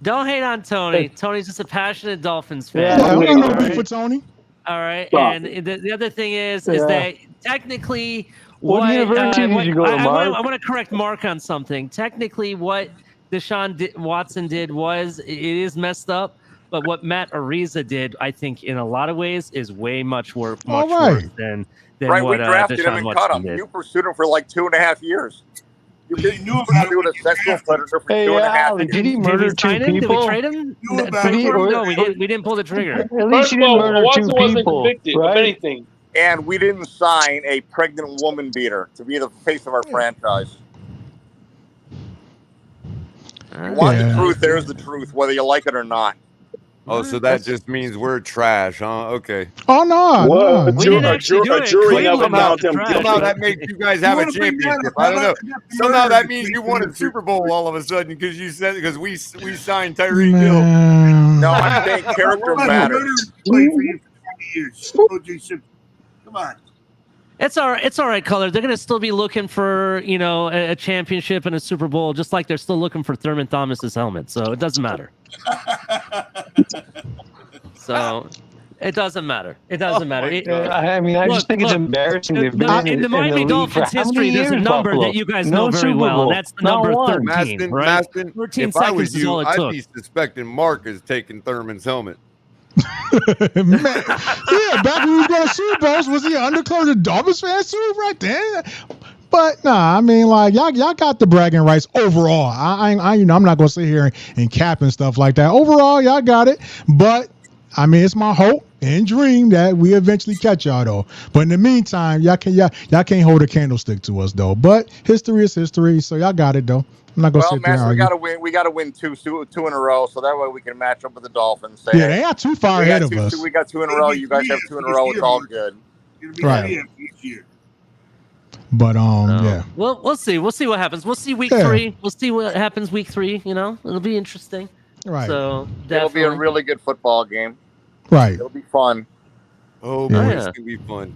Don't hate on Tony. Tony's just a passionate Dolphins fan. Yeah, I don't know beef for Tony. All right, and the other thing is that technically, what university did you go to, Mark? I want to correct Mark on something. Technically, what Deshaun Watson did it is messed up. But what Matt Ariza did, I think, in a lot of ways, is way much worse than we what drafted Deshaun him and Watson cut him. did. You pursued him for like 2.5 years. You knew about doing a sexual predator for 2.5 years. Did he murder two people? Did we trade him? No, we didn't pull the trigger. At least you didn't murder Watson two wasn't people, convicted of anything. And we didn't sign a pregnant woman beater to be the face of our franchise. You want the truth, there's the truth, whether you like it or not. Oh, so that just means we're trash, huh? Okay. Oh, no. A jury never found them guilty. Somehow that makes you guys have a championship. I don't know. Somehow that means you won a Super Bowl all of a sudden because we signed Tyreek Hill. No, I'm saying character matters. Come on. It's all right, Color. They're gonna still be looking for a championship and a Super Bowl, just like they're still looking for Thurman Thomas's helmet. So it doesn't matter. So it doesn't matter. It doesn't matter. I just think it's embarrassing. In the Miami Dolphins history, there's a number that you guys know very well, and that's the number 13. Right? 13 if I seconds was is all you, it I'd took. be suspecting Mark is taking Thurman's helmet. Back when we were going to Super Bowls, was he an underclothed Dolphins fan too right there? But nah, I mean, like y'all got the bragging rights overall. I'm not gonna sit here and cap and stuff like that. Overall, y'all got it. But I mean, it's my hope and dream that we eventually catch y'all though. But in the meantime, y'all can't hold a candlestick to us though. But history is history, so y'all got it though. I'm not gonna Well, sit there and Master, we argue. gotta win. We gotta win two in a row, so that way we can match up with the Dolphins. Say, Yeah, they are too far we ahead got of us. we got 2 in a row. You guys have 2 in a row. It's all good. Right. Each year. But yeah. Well, we'll see. We'll see what happens. We'll see week 3. We'll see what happens week 3. You know, it'll be interesting. Right. So it'll be a really good football game. Right. It'll be fun. Oh boy, it's gonna be fun.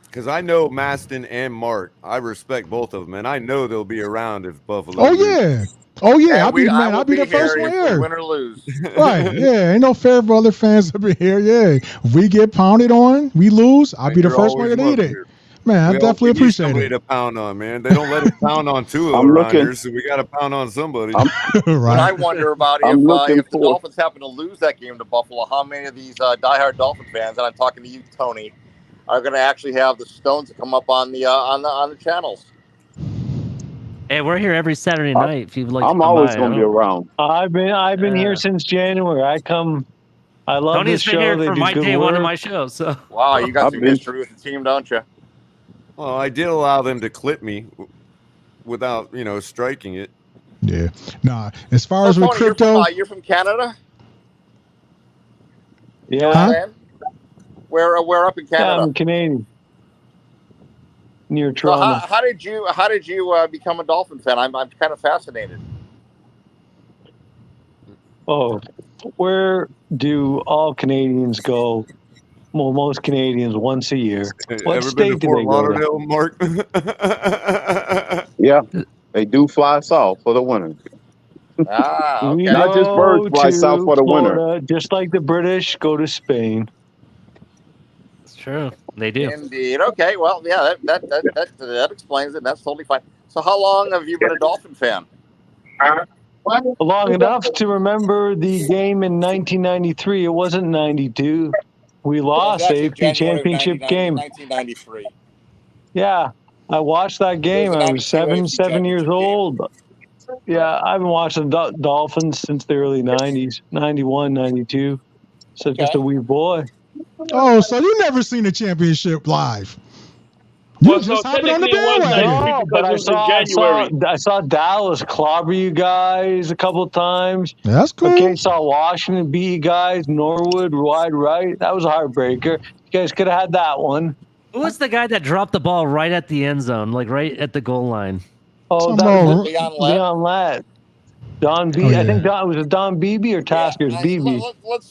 Because I know Maston and Mark. I respect both of them, and I know they'll be around if Buffalo. Oh yeah. Oh yeah. And I'll be the first one here. Win or lose. Right. Yeah. Ain't no fair for other fans to be here. Yeah. If we get pounded on, we lose. I'll be the first one to eat it. Man, I definitely appreciate somebody it. to pound on, man. They don't let us pound on two of them around here, so we got to pound on somebody. Right. But I wonder about if the Dolphins happen to lose that game to Buffalo, how many of these diehard Dolphin fans, and I'm talking to you, Tony, are going to actually have the stones to come up on the channels? Hey, we're here every Saturday night. If you'd like, I'm always going to be around. I've been here since January. I love Tony's this been show. here They for do my good day work. one of my shows. So wow, you got some history with the team, don't you? Well, I did allow them to clip me without, striking it. Yeah. Nah. As far as with Tony, crypto, you're from Canada. Yeah. Huh? Where up in Canada? Yeah, I'm Canadian. Near So Toronto. how did you become a Dolphin fan? I'm kind of fascinated. Oh, where do all Canadians go? Well, most Canadians once a year. What Ever state been to do they Fort go to? Lauderdale, Mark? Yeah, they do fly south for the winter. Ah, okay. Not just birds fly south for the winter. Florida, just like the British go to Spain. it's true. They do. Indeed. Okay. Well, yeah, that explains it. That's totally fine. So, how long have you been a Dolphin fan? Long enough to remember the game in 1993. It wasn't 92. We lost the AFC Championship game. 1993. Yeah, I watched that game. I was seven years old. Yeah, I've been watching the Dolphins since the early 90s, 91, 92. So just a wee boy. oh, so you never seen a championship live? You just hopping on the bandwagon. No, but I saw Dallas clobber you guys a couple of times. That's cool. Okay, saw Washington beat you guys. Norwood wide right. That was a heartbreaker. You guys could have had that one. Who was the guy that dropped the ball right at the end zone, like right at the goal line? Oh, that was Leon Lett. Don Beebe. I think was it Don Beebe or Tasker's Beebe?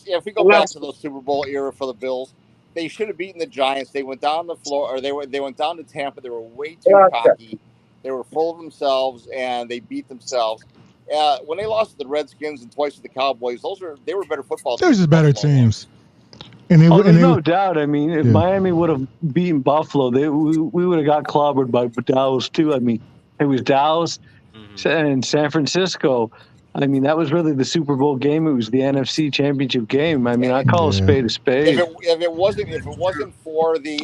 If we go back to those Super Bowl era for the Bills, they should have beaten the Giants. They went down the floor, or they went down to Tampa. They were way too cocky. They were full of themselves, and they beat themselves. When they lost to the Redskins and twice to the Cowboys, they were better football teams. There's just better teams. And there's no doubt. I mean, if Miami would have beaten Buffalo, we would have got clobbered by Dallas too. I mean, it was Dallas and San Francisco. I mean, that was really the Super Bowl game. It was the NFC Championship game. I mean, I call a spade a spade. If it wasn't for the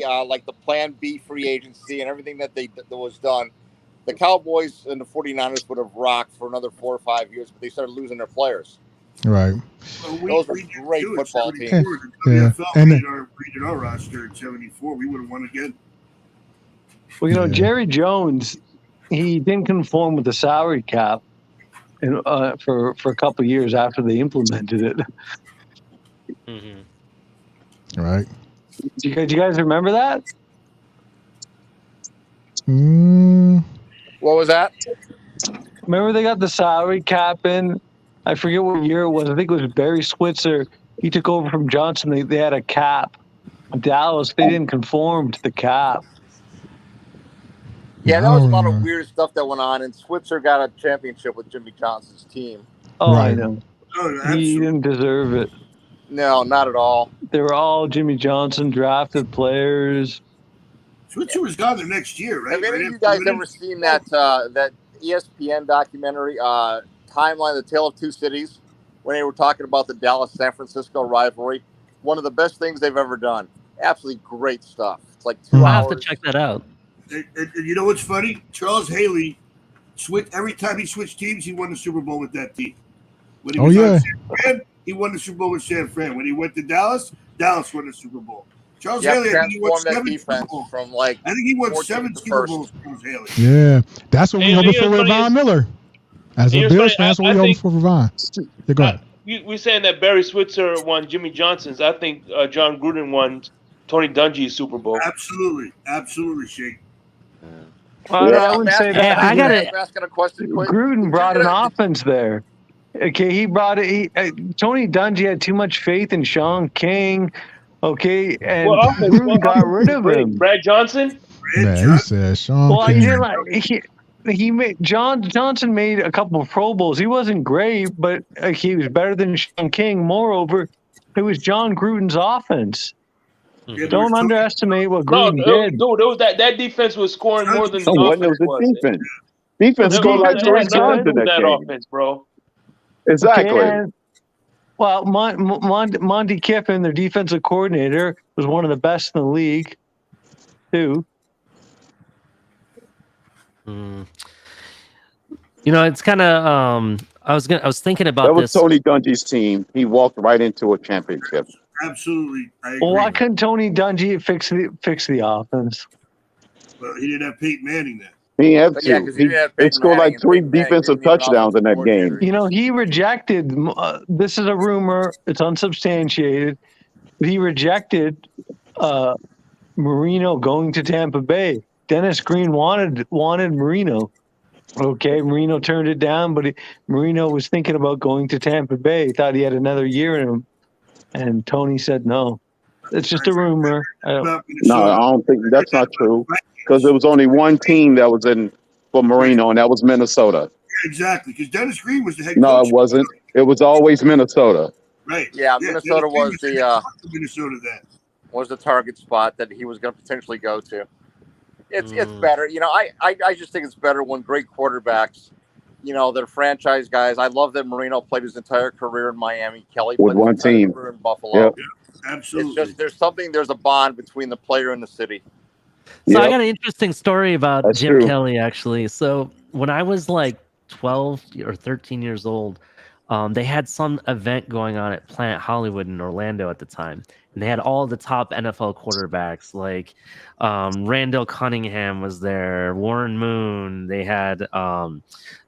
the Plan B free agency and everything that was done, the Cowboys and the 49ers would have rocked for another 4 or 5 years, but they started losing their players. Right. Those were great football teams. Yeah. And redid our roster in '74. We would have won again. Well, Jerry Jones, he didn't conform with the salary cap. And for a couple of years after they implemented it. Right. Do you guys remember that? What was that? Remember they got the salary cap in? I forget what year it was. I think it was Barry Switzer. He took over from Johnson. They had a cap. Dallas, they didn't conform to the cap. Yeah, that was a lot of weird stuff that went on, and Switzer got a championship with Jimmy Johnson's team. Oh, right. I know. He didn't deserve it. No, not at all. They were all Jimmy Johnson drafted players. Switzer was gone the next year, right? Have any of you guys ever seen that ESPN documentary, Timeline, The Tale of Two Cities, when they were talking about the Dallas-San Francisco rivalry? One of the best things they've ever done. Absolutely great stuff. It's like 2 hours. I'll have to check that out. And you know what's funny? Charles Haley every time he switched teams, he won the Super Bowl with that team. When he was on San Fran, he won the Super Bowl with San Fran. When he went to Dallas, Dallas won the Super Bowl. Charles Haley, I think he won 7 Super Bowls. I think he won 7 Super Bowls. Charles Haley. Yeah, that's what we hoping for with Von Miller. As And a you're Bills saying, fan, that's what I we hoping think- for Vine. Yeah, go ahead. We're saying that Barry Switzer won Jimmy Johnson's. I think John Gruden won Tony Dungy's Super Bowl. Absolutely, Shake. I wouldn't say that. I'm asking a question quick. Gruden brought an offense there. Okay, he brought it. Tony Dungy had too much faith in Sean King. Okay, and Gruden got rid of him. Brad Johnson. Man, he said Sean Well, King. he didn't like he made Johnson made a couple of Pro Bowls. He wasn't great, but he was better than Sean King. Moreover, it was John Gruden's offense. Don't underestimate what Gruden did. Dude, it was that defense was scoring more than the it offense was the defense. Defense scored like 3 times in that game. Offense, bro. Exactly. Okay, well, Monty Kiffin, their defensive coordinator, was one of the best in the league, too. You know, it's kind of. I was thinking about that was this. Tony Dungy's team. He walked right into a championship. Absolutely. Well, why couldn't Tony Dungy fix the offense? Well, he didn't have Peyton Manning then. He had to. He scored like 3 defensive touchdowns in that game. You know, he rejected. This is a rumor. It's unsubstantiated. But he rejected Marino going to Tampa Bay. Dennis Green wanted Marino. Okay, Marino turned it down, but Marino was thinking about going to Tampa Bay. He thought he had another year in him, and Tony said no. It's just a rumor. No, I don't think that's not true. Because there was only one team that was in for Marino, and that was Minnesota. Exactly, because Dennis Green was the head No, coach. it wasn't. It was always Minnesota. Right. Yeah, Minnesota was Minnesota then. Was the target spot that he was going to potentially go to. It's better. You know, I just think it's better when great quarterbacks, you know, they're franchise guys. I love that Marino played his entire career in Miami. Kelly with played one his entire team career in Buffalo. Yep. Absolutely. It's just there's a bond between the player and the city. So I got an interesting story about That's Jim true. Kelly, actually. So when I was like 12 or 13 years old, they had some event going on at Planet Hollywood in Orlando at the time. And they had all the top NFL quarterbacks, like Randall Cunningham was there, Warren Moon. They had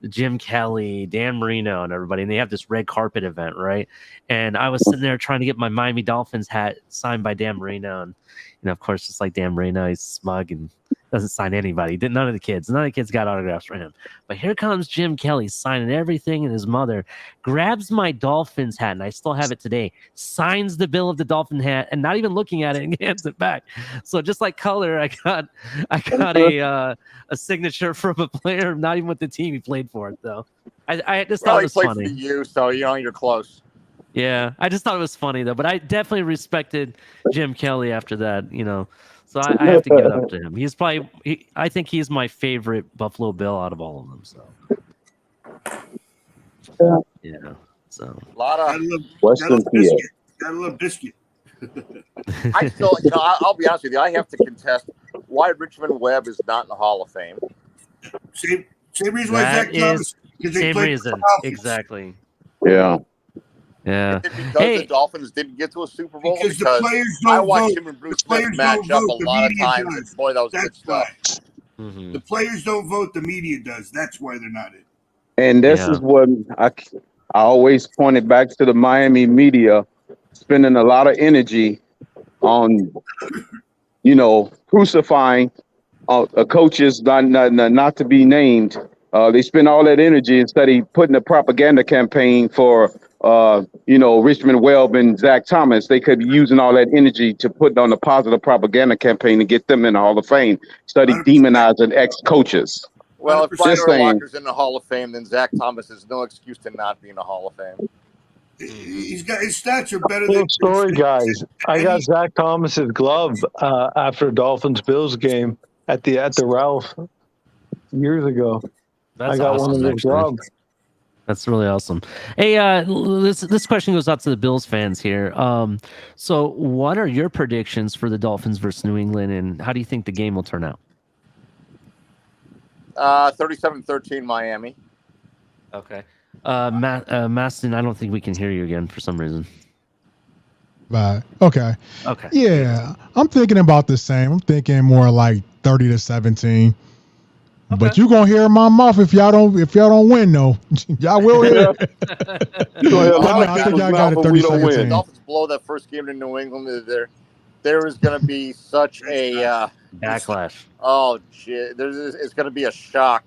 Jim Kelly, Dan Marino, and everybody. And they have this red carpet event, right? And I was sitting there trying to get my Miami Dolphins hat signed by Dan Marino. And, you know, of course, it's like Dan Marino, he's smug and doesn't sign anybody. None of the kids got autographs for him. But here comes Jim Kelly signing everything, and his mother grabs my Dolphins hat, and I still have it today, signs the bill of the Dolphin hat, and not even looking at it, and hands it back. So just like Color, I got a signature from a player, not even with the team he played for it, though. I just thought it was funny. For you, so you know you're close. Yeah, I just thought it was funny, though. But I definitely respected Jim Kelly after that, you know. So I have to give it up to him. He's probably, I think he's my favorite Buffalo Bill out of all of them. So, yeah. So A lot of Western PA. Gotta love biscuit. I still, you know, I'll be honest with you. I have to contest why Richmond Webb is not in the Hall of Fame. Same reason why Zach Thomas. Same reason, exactly. Yeah. Yeah. Because the Dolphins didn't get to a Super Bowl. Because the players don't I watched vote. him and Bruce The Smith players match don't up a vote. The lot of media times. does. And boy, that was good That's stuff. Mm-hmm. The players don't vote. The media does. That's why they're not in. And this is what I always pointed back to the Miami media, spending a lot of energy on, you know, crucifying coaches not to be named. They spend all that energy instead of putting a propaganda campaign for, you know, Richmond Webb and Zach Thomas. They could be using all that energy to put on a positive propaganda campaign to get them in the Hall of Fame instead of demonizing ex-coaches. Well, if Brian Just saying. Urlacher's in the Hall of Fame, then Zach Thomas has no excuse to not be in the Hall of Fame. He's got his stats are better Cool than story, guys. I got Zach Thomas's glove after a Dolphins Bills game at the Ralph years ago. That's I got awesome, one of those actually. gloves. That's really awesome. Hey, this question goes out to the Bills fans here. So what are your predictions for the Dolphins versus New England, and how do you think the game will turn out? 37-13 Miami. Okay. Maston, I don't think we can hear you again for some reason. Right. Okay. Okay. Yeah, I'm thinking about the same. I'm thinking more like 30-17. But you gonna hear my mouth if y'all don't win though. Y'all will hear. You're gonna hear a lot I of think people's y'all got mouth it if we don't 30-17. win. Dolphins blow that first game to New England. There is going to be such a backlash. Oh shit! It's going to be a shock.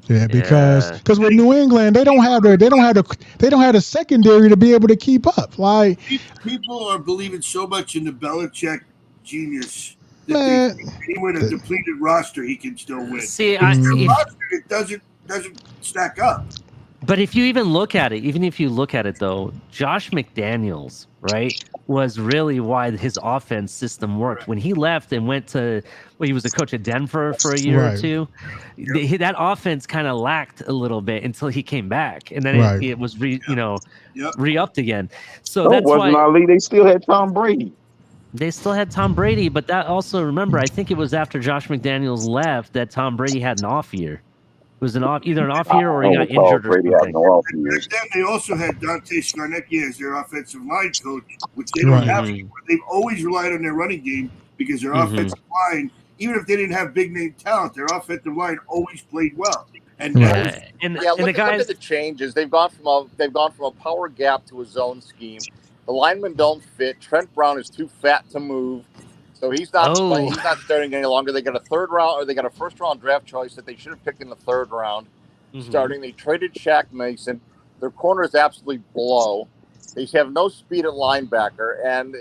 Yeah, because with New England, they don't have the secondary to be able to keep up. Like people are believing so much in the Belichick genius that man, they think even with a depleted roster, he can still win. See, roster it doesn't stack up. But if you even look at it, though, Josh McDaniels, right, was really why his offense system worked. When he left and went to, he was the coach at Denver for a year or two. That offense kind of lacked a little bit until he came back, and then it was re-upped again. So that's wasn't why Ali. They still had Tom Brady. They still had Tom Brady, but that also, remember, I think it was after Josh McDaniels left that Tom Brady had an off year. It was either an off year or he got injured or something. Back then, they also had Dante Scarnecchia as their offensive line coach, which they don't have anymore. They've always relied on their running game because their offensive line, even if they didn't have big name talent, their offensive line always played well. And look at the changes. They've gone from a power gap to a zone scheme. The linemen don't fit. Trent Brown is too fat to move. So he's not playing. He's not starting any longer. They got a first round draft choice that they should have picked in the third round. Starting, they traded Shaq Mason. Their corner is absolutely blow. They have no speed at linebacker, and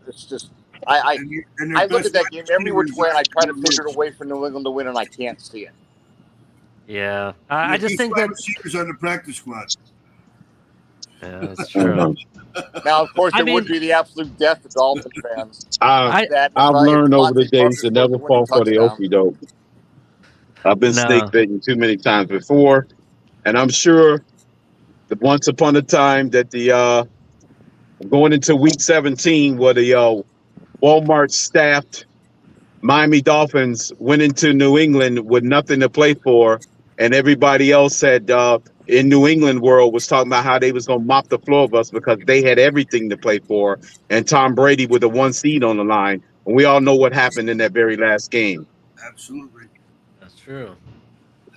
it's just I look at that game every which way, and I try to figure a way for New England to win, and I can't see it. Yeah, I just think that receivers on the practice squad. Yeah, that's true. Now, of course, it would be the absolute death of Dolphin fans. I've learned over the days to never fall for the okie doke. I've been snake bitten too many times before, and I'm sure that once upon a time that the going into week 17, where the Walmart staffed Miami Dolphins went into New England with nothing to play for, and everybody else had in New England world was talking about how they was going to mop the floor of us because they had everything to play for, and Tom Brady with the 1 seed on the line. And we all know what happened in that very last game. Absolutely. That's true.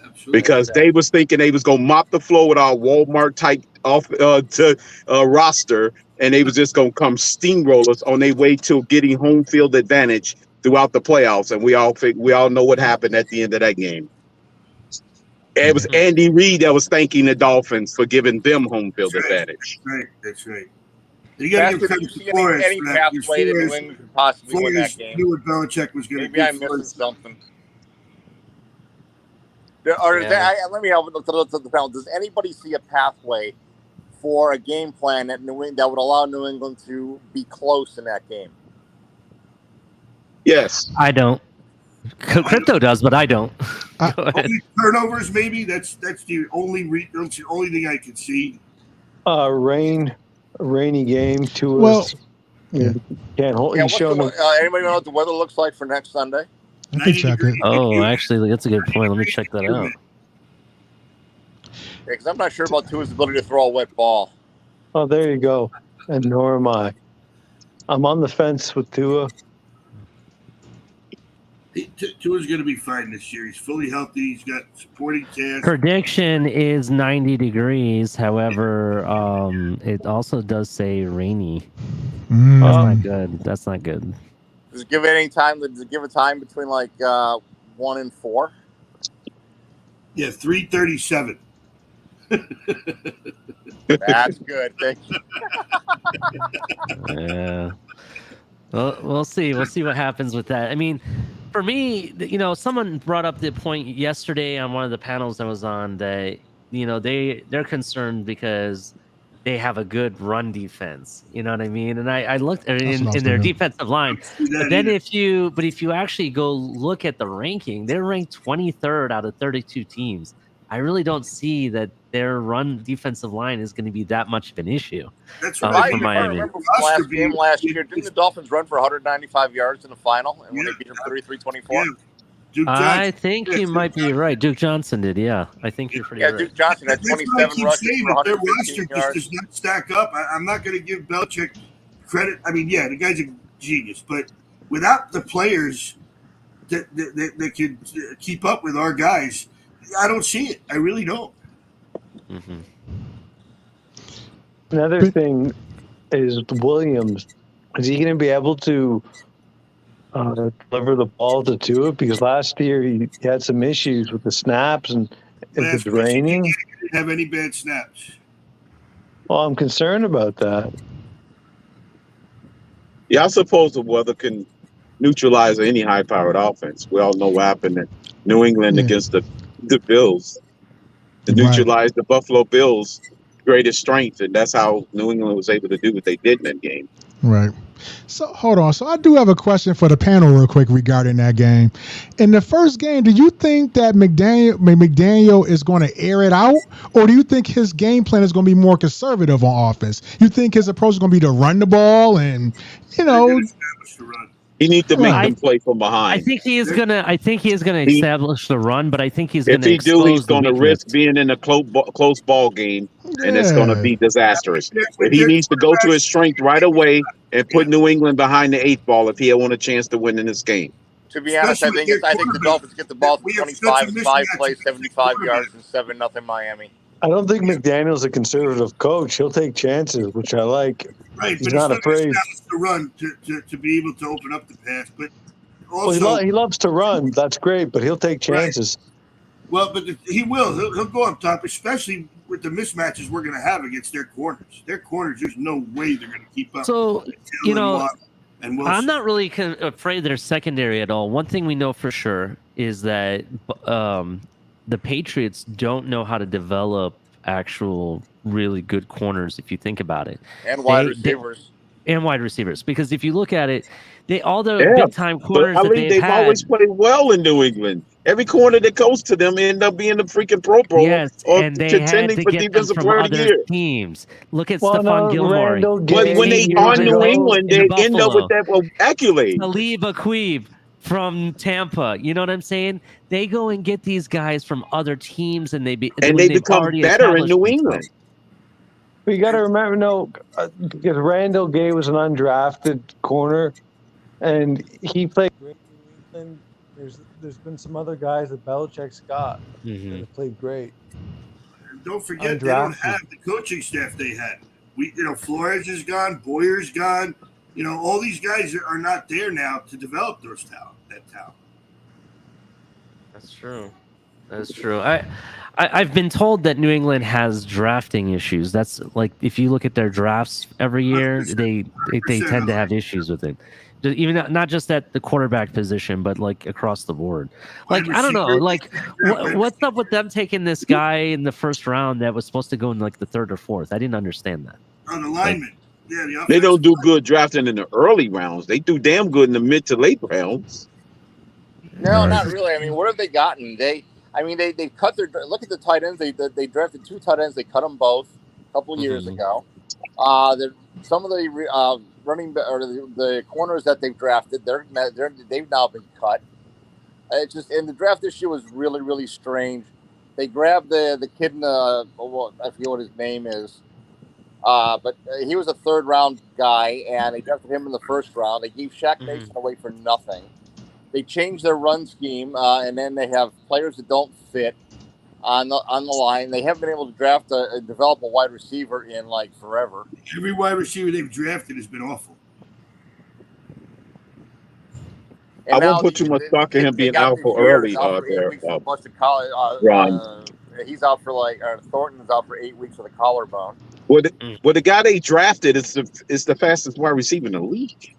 Absolutely. Because they was thinking they was going to mop the floor with our Walmart type roster, and they was just going to come steamrollers on their way to getting home field advantage throughout the playoffs. And we all know what happened at the end of that game. It was Andy Reid that was thanking the Dolphins for giving them home field advantage. That's right. You got to give credit to Flores. Any pathway that New England could possibly win that game. Knew what Belichick was going to do. Maybe I'm missing something. Let me help with the panel. Does anybody see a pathway for a game plan that would allow New England to be close in that game? Yes. I don't. Crypto does, but I don't. Only turnovers, maybe. That's the only thing I could see. Rainy game. Can't hold. Anybody know what the weather looks like for next Sunday? I can check it. Oh, actually, that's a good point. Let me check that out. Because I'm not sure about Tua's ability to throw a wet ball. Oh, there you go. And nor am I. I'm on the fence with Tua. Tua's going to be fine this year. He's fully healthy. He's got supporting cast. Prediction is 90 degrees. However, it also does say rainy. That's not good. Does it give it any time? Does it give a time between 1 and 4? Yeah, 3:37. That's good. Thank you. Yeah. Well, we'll see. We'll see what happens with that. I mean, for me, someone brought up the point yesterday on one of the panels I was on that, they're concerned because they have a good run defense. You know what I mean? And I looked in their defensive line. But then if you actually go look at the ranking, they're ranked 23rd out of 32 teams. I really don't see that their run defensive line is going to be that much of an issue. That's right. For Miami. I remember from last year. Didn't the Dolphins run for 195 yards in the final, and when they beat them 33-24? Yeah. I think you might be right. Duke Johnson did, yeah. I think you're pretty right. Duke Johnson had 27 rushes for 115 yards. Does not stack up. I'm not going to give Belichick credit. I mean, yeah, the guy's a genius, but without the players that could keep up with our guys. I don't see it. I really don't. Mm-hmm. Another thing is Williams. Is he going to be able to deliver the ball to Tua? Because last year he had some issues with the snaps and if it's raining. He didn't have any bad snaps. Well, I'm concerned about that. Yeah, I suppose the weather can neutralize any high-powered offense. We all know what happened in New England against the Bills. To neutralize the Buffalo Bills' greatest strength, and that's how New England was able to do what they did in that game. Right. So hold on. So I do have a question for the panel real quick regarding that game. In the first game, do you think that McDaniel is going to air it out, or do you think his game plan is going to be more conservative on offense? You think his approach is going to be to run the ball and, He needs to make them play from behind. I think he is gonna establish the run, but I think he's gonna. If he's going to risk being in a close ball game, and it's going to be disastrous. But he needs to go to his strength right away and put New England behind the 8th ball if he want a chance to win in this game. To be honest, I think the Dolphins get the ball to 25 in 5 plays, 75 yards, and 7-0 Miami. I don't think McDaniel's a conservative coach. He'll take chances, which I like. Right, He's but not afraid. To run to be able to open up the pass, but also he loves to run. That's great, but he'll take chances. Right. Well, but he will. He'll go up top, especially with the mismatches we're going to have against their corners. Their corners, there's no way they're going to keep up. So And I'm not really afraid of their secondary at all. One thing we know for sure is that the Patriots don't know how to develop actual really good corners, if you think about it. And wide receivers. Because if you look at it, big time corners that they've always played well in New England. Every corner that goes to them end up being the freaking Pro Bowl. Yes, and they had to get them from other teams. Look at Stephon Gilmore. But when they are in New England, they end up with that accolade. Talib Aquib from Tampa. You know what I'm saying? They go and get these guys from other teams, and they become better in New England. But you got to remember, because Randall Gay was an undrafted corner, and he played great in New England. There's been some other guys that Belichick's got that have played great. And don't forget, they don't have the coaching staff they had. Flores is gone, Boyer's gone. All these guys are not there now to develop that talent. That's true. I've been told that New England has drafting issues. That's like, if you look at their drafts every year, they tend to have issues with it. Even not just at the quarterback position, but like across the board. Like, I don't know, like what's up with them taking this guy in the first round that was supposed to go in like the 3rd or 4th? I didn't understand that. On alignment. They don't do good drafting in the early rounds. They do damn good in the mid to late rounds. No, not really. I mean, what have they gotten? They cut their look at the tight ends. They drafted 2 tight ends. They cut them both a couple years ago. Some of the running or the corners that they've drafted, they've now been cut. It's just, and the draft this year was really, really strange. They grabbed the kid in I forget what his name is, but he was a 3rd round guy, and they drafted him in the 1st round. They gave Shaq Mason away for nothing. They changed their run scheme, and then they have players that don't fit on the line. They haven't been able to develop a wide receiver in like forever. Every wide receiver they've drafted has been awful. I won't put too much stock in him being out for early. Ron. He's out for Thornton's out for 8 weeks with a collarbone. Well, the guy they drafted is the fastest wide receiver in the league.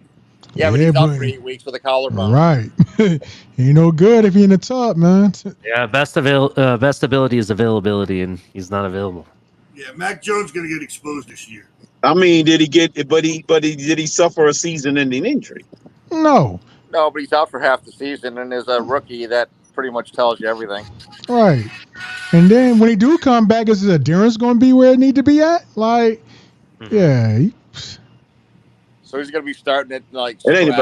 Yeah, but he's out for 8 weeks with a collarbone. Right. Ain't no good if you're in the top, man. Yeah, best ability is availability, and he's not available. Yeah, Mac Jones going to get exposed this year. I mean, did he suffer a season-ending injury? No. No, but he's out for half the season, and as a rookie, that pretty much tells you everything. Right. And then when he do come back, is his endurance going to be where it need to be at? Like, yeah. So he's going to be starting at next I year.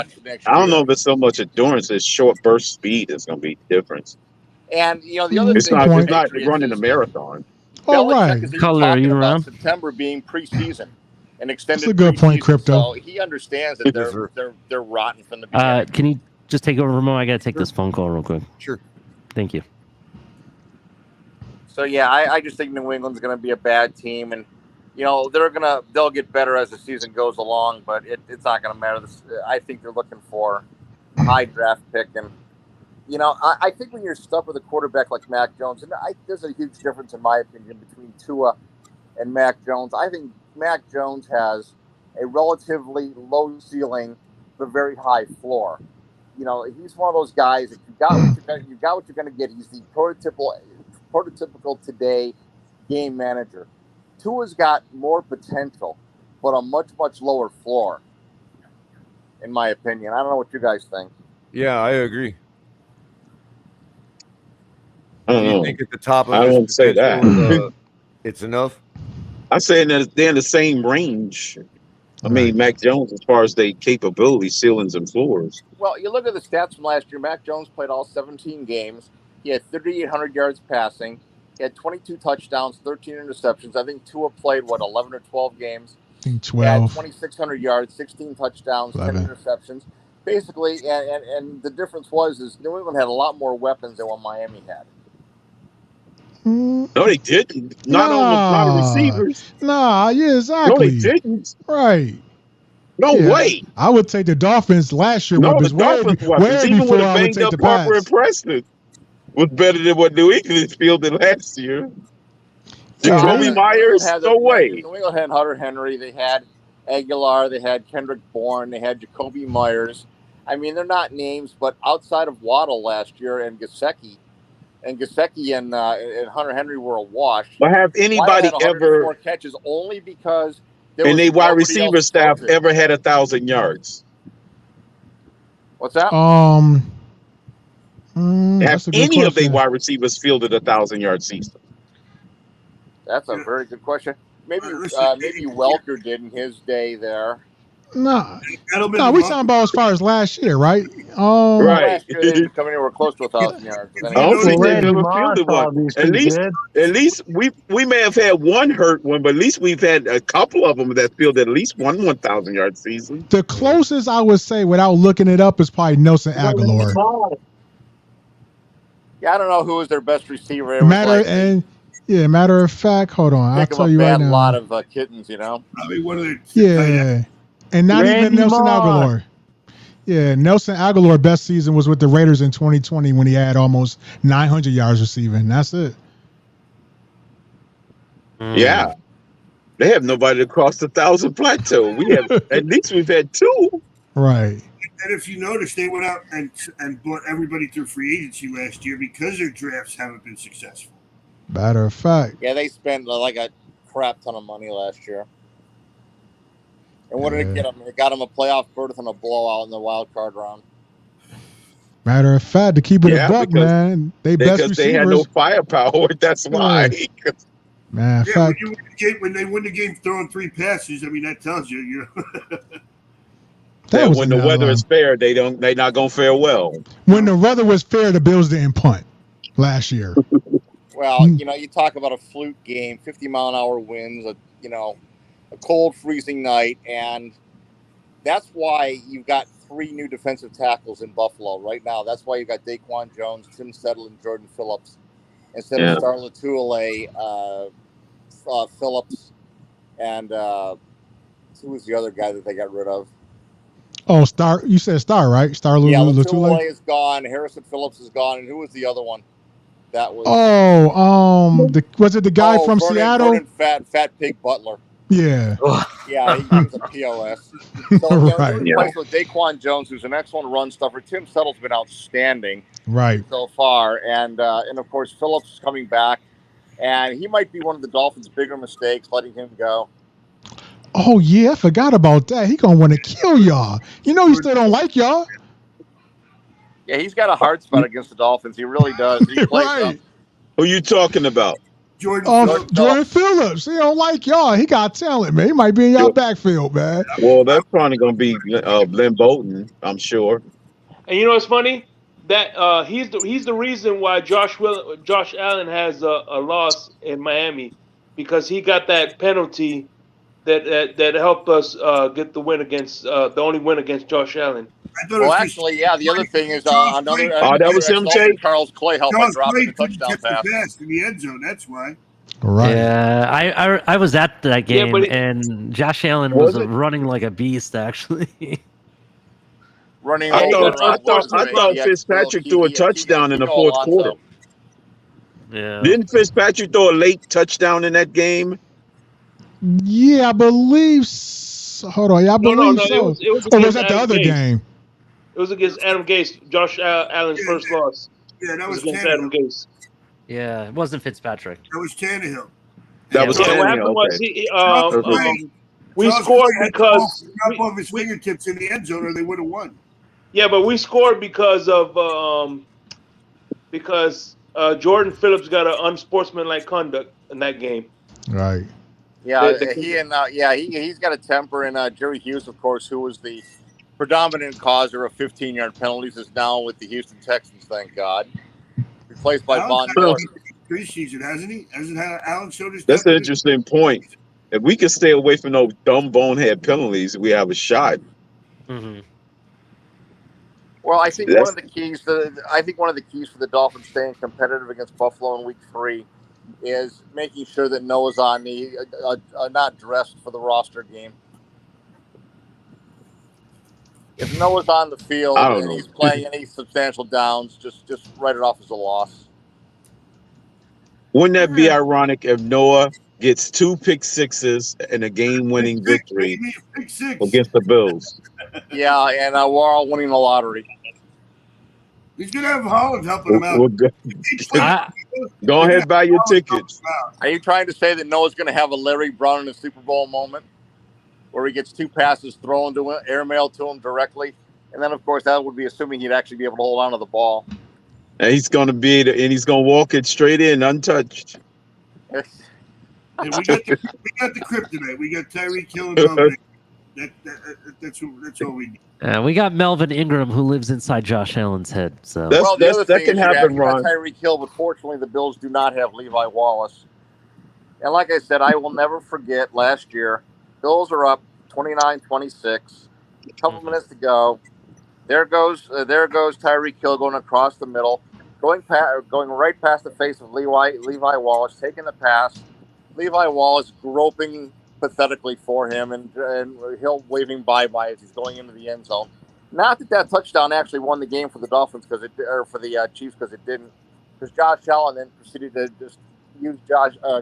don't know if it's so much endurance as short burst speed is going to be the difference. And the other it's thing not running a marathon. Oh, right. Color, are you around? September being preseason and extended. That's a good point, Crypto. So he understands that they're rotten from the beginning. Can you just take over, Ramon. I got to take this phone call real quick. Sure. Thank you. So yeah, I just think New England's going to be a bad team, and they'll get better as the season goes along, but it's not going to matter. I think they're looking for a high draft pick, and I think when you're stuck with a quarterback like Mac Jones, and there's a huge difference in my opinion between Tua and Mac Jones. I think Mac Jones has a relatively low ceiling but very high floor. He's one of those guys. If you got what you're going to get. He's the prototypical today game manager. Tua's got more potential, but a much, much lower floor, in my opinion. I don't know what you guys think. Yeah, I agree. I don't Do you know. think at the top of I his won't say that. potential, it's enough? I'm saying that they're in the same range. I mean, Mac Jones, as far as their capabilities, ceilings, and floors. Well, you look at the stats from last year. Mac Jones played all 17 games. He had 3,800 yards passing. He had 22 touchdowns, 13 interceptions. I think Tua played, 11 or 12 games. I think He had 12. 2,600 yards, 16 touchdowns, 11. 10 interceptions. Basically, and the difference is New England had a lot more weapons than what Miami had. No, they didn't. Not on the receivers. Yeah, exactly. No, they didn't. Right. No way. I would take the Dolphins last year. No, weapons the Dolphins weapons, even before with a I would banged take up the Parker and Pats. Preston, was better than what New England fielded last year. Jacoby Myers, no way. New England had Hunter Henry. They had Aguilar. They had Kendrick Bourne. They had Jacoby Myers. I mean, they're not names, but outside of Waddle last year and Gesicki and Hunter Henry were a wash. But have anybody Wyatt had 104 catches only because and they wide nobody receiver else staff felt it. ever had 1,000 yards? What's that? Have that's a good any of their question. wide receivers fielded 1,000-yard season? That's a very good question. Maybe Welker did in his day there. No, we talking about as far as last year, right? Last year they didn't come anywhere close to 1,000 yards. I don't think they've ever fielded one. At least we may have had one hurt one, but at least we've had a couple of them that fielded at least one 1,000-yard season. The closest I would say, without looking it up, is probably Nelson Aguilar. Yeah, I don't know who was their best receiver. It Matter of fact, hold on, I'll tell you right now. A lot of kittens, I mean, one of the and not Randy even Nelson Moss. Aguilar. Yeah, Nelson Aguilar best season was with the Raiders in 2020 when he had almost 900 yards receiving. That's it. Yeah, they have nobody to cross the 1,000 plateau. We have at least we've had two. Right. And if you notice, they went out and bought everybody through free agency last year because their drafts haven't been successful. Matter of fact. Yeah, they spent like a crap ton of money last year. And what did it get them? It got them a playoff berth and a blowout in the wild card round. Matter of fact, to keep it a buck, man, Because they had no firepower. That's why. Man, yeah, when they win the game throwing 3 passes, I mean that tells you. That when the weather is fair, they're not gonna fare well. When the weather was fair, the Bills didn't punt last year. Well, you talk about a fluke game, 50-mile-an-hour winds, a cold, freezing night, and that's why you've got 3 new defensive tackles in Buffalo right now. That's why you've got Daquan Jones, Tim Settle, and Jordan Phillips instead of Star Latuile, Phillips, and who was the other guy that they got rid of? Oh, Star. You said Star, right? Star Latuile is gone. Harrison Phillips is gone, and who was the other one? That was. Was it the guy from Seattle? Vernon Fat Pig Butler. Yeah. Yeah, he was a POS. So, right. Place with Daquan Jones, who's an excellent run stuffer. Tim Settle's been outstanding, right, so far, and of course Phillips is coming back, and he might be one of the Dolphins' bigger mistakes, letting him go. Oh yeah, I forgot about that. He gonna want to kill y'all. He still don't like y'all. Yeah, he's got a hard spot against the Dolphins. He really does. He plays right. Who you talking about? Jordan Phillips. He don't like y'all. He got talent, man. He might be in y'all backfield, man. Well, that's probably gonna be Lynn Bolton, I'm sure. And you know what's funny? That he's the reason why Josh Allen has a loss in Miami, because he got that penalty that helped us get the win against the only win against Josh Allen. Well, actually, yeah. The other thing is another. that was him, Jay. Charles Clay helped by dropping a touchdown pass in the end zone. That's why. Right. Yeah, I was at that game, and Josh Allen was running like a beast, actually. Running. I thought Fitzpatrick threw a touchdown in the fourth quarter. Yeah. Didn't Fitzpatrick throw a late touchdown in that game? Yeah, I believe. Hold on, yeah, I believe so. It was or was that the other game? It was against Adam Gase. Josh Allen's first loss. Yeah, that was against Adam Gase. Yeah, it wasn't Fitzpatrick. That was Tannehill. That was Tannehill. What happened was we scored because drop off his fingertips in the end zone, or they would have won. Yeah, but we scored because of Jordan Phillips got an unsportsmanlike conduct in that game. Right. Yeah, he's got a temper, and Jerry Hughes, of course, who was the predominant causer of 15-yard penalties, is now with the Houston Texans. Thank God, replaced by Von Miller. Preseason, hasn't he? Hasn't Allen showed his? That's an interesting point. If we can stay away from those dumb bonehead penalties, we have a shot. Mm-hmm. Well, I think one of the keys for the Dolphins staying competitive against Buffalo in Week 3 is making sure that Noah's on not dressed for the roster game. If Noah's on the field and he's playing any substantial downs, just write it off as a loss. Wouldn't that be ironic if Noah gets 2 pick sixes and a game-winning victory against the Bills? Yeah, and we're all winning the lottery. He's gonna have Holland helping him out. Go ahead, buy your tickets. Are you trying to say that Noah's going to have a Larry Brown in a Super Bowl moment, where he gets 2 passes thrown to him, airmail to him directly, and then of course that would be assuming he'd actually be able to hold on to the ball. And he's going to walk it straight in, untouched. And we got the kryptonite. We got Tyreek Hill and Melvin. That's all we need. We got Melvin Ingram, who lives inside Josh Allen's head. So that can happen, Ron. Tyreek Hill, but fortunately, the Bills do not have Levi Wallace. And like I said, I will never forget last year. Bills are up 29-26. A couple minutes to go. There goes Tyreek Hill going across the middle, going right past the face of Levi Wallace, taking the pass. Levi Wallace groping pathetically for him, and Hill waving bye-bye as he's going into the end zone. Not that touchdown actually won the game for the Dolphins for the Chiefs, because it didn't. Because Josh Allen then proceeded to just use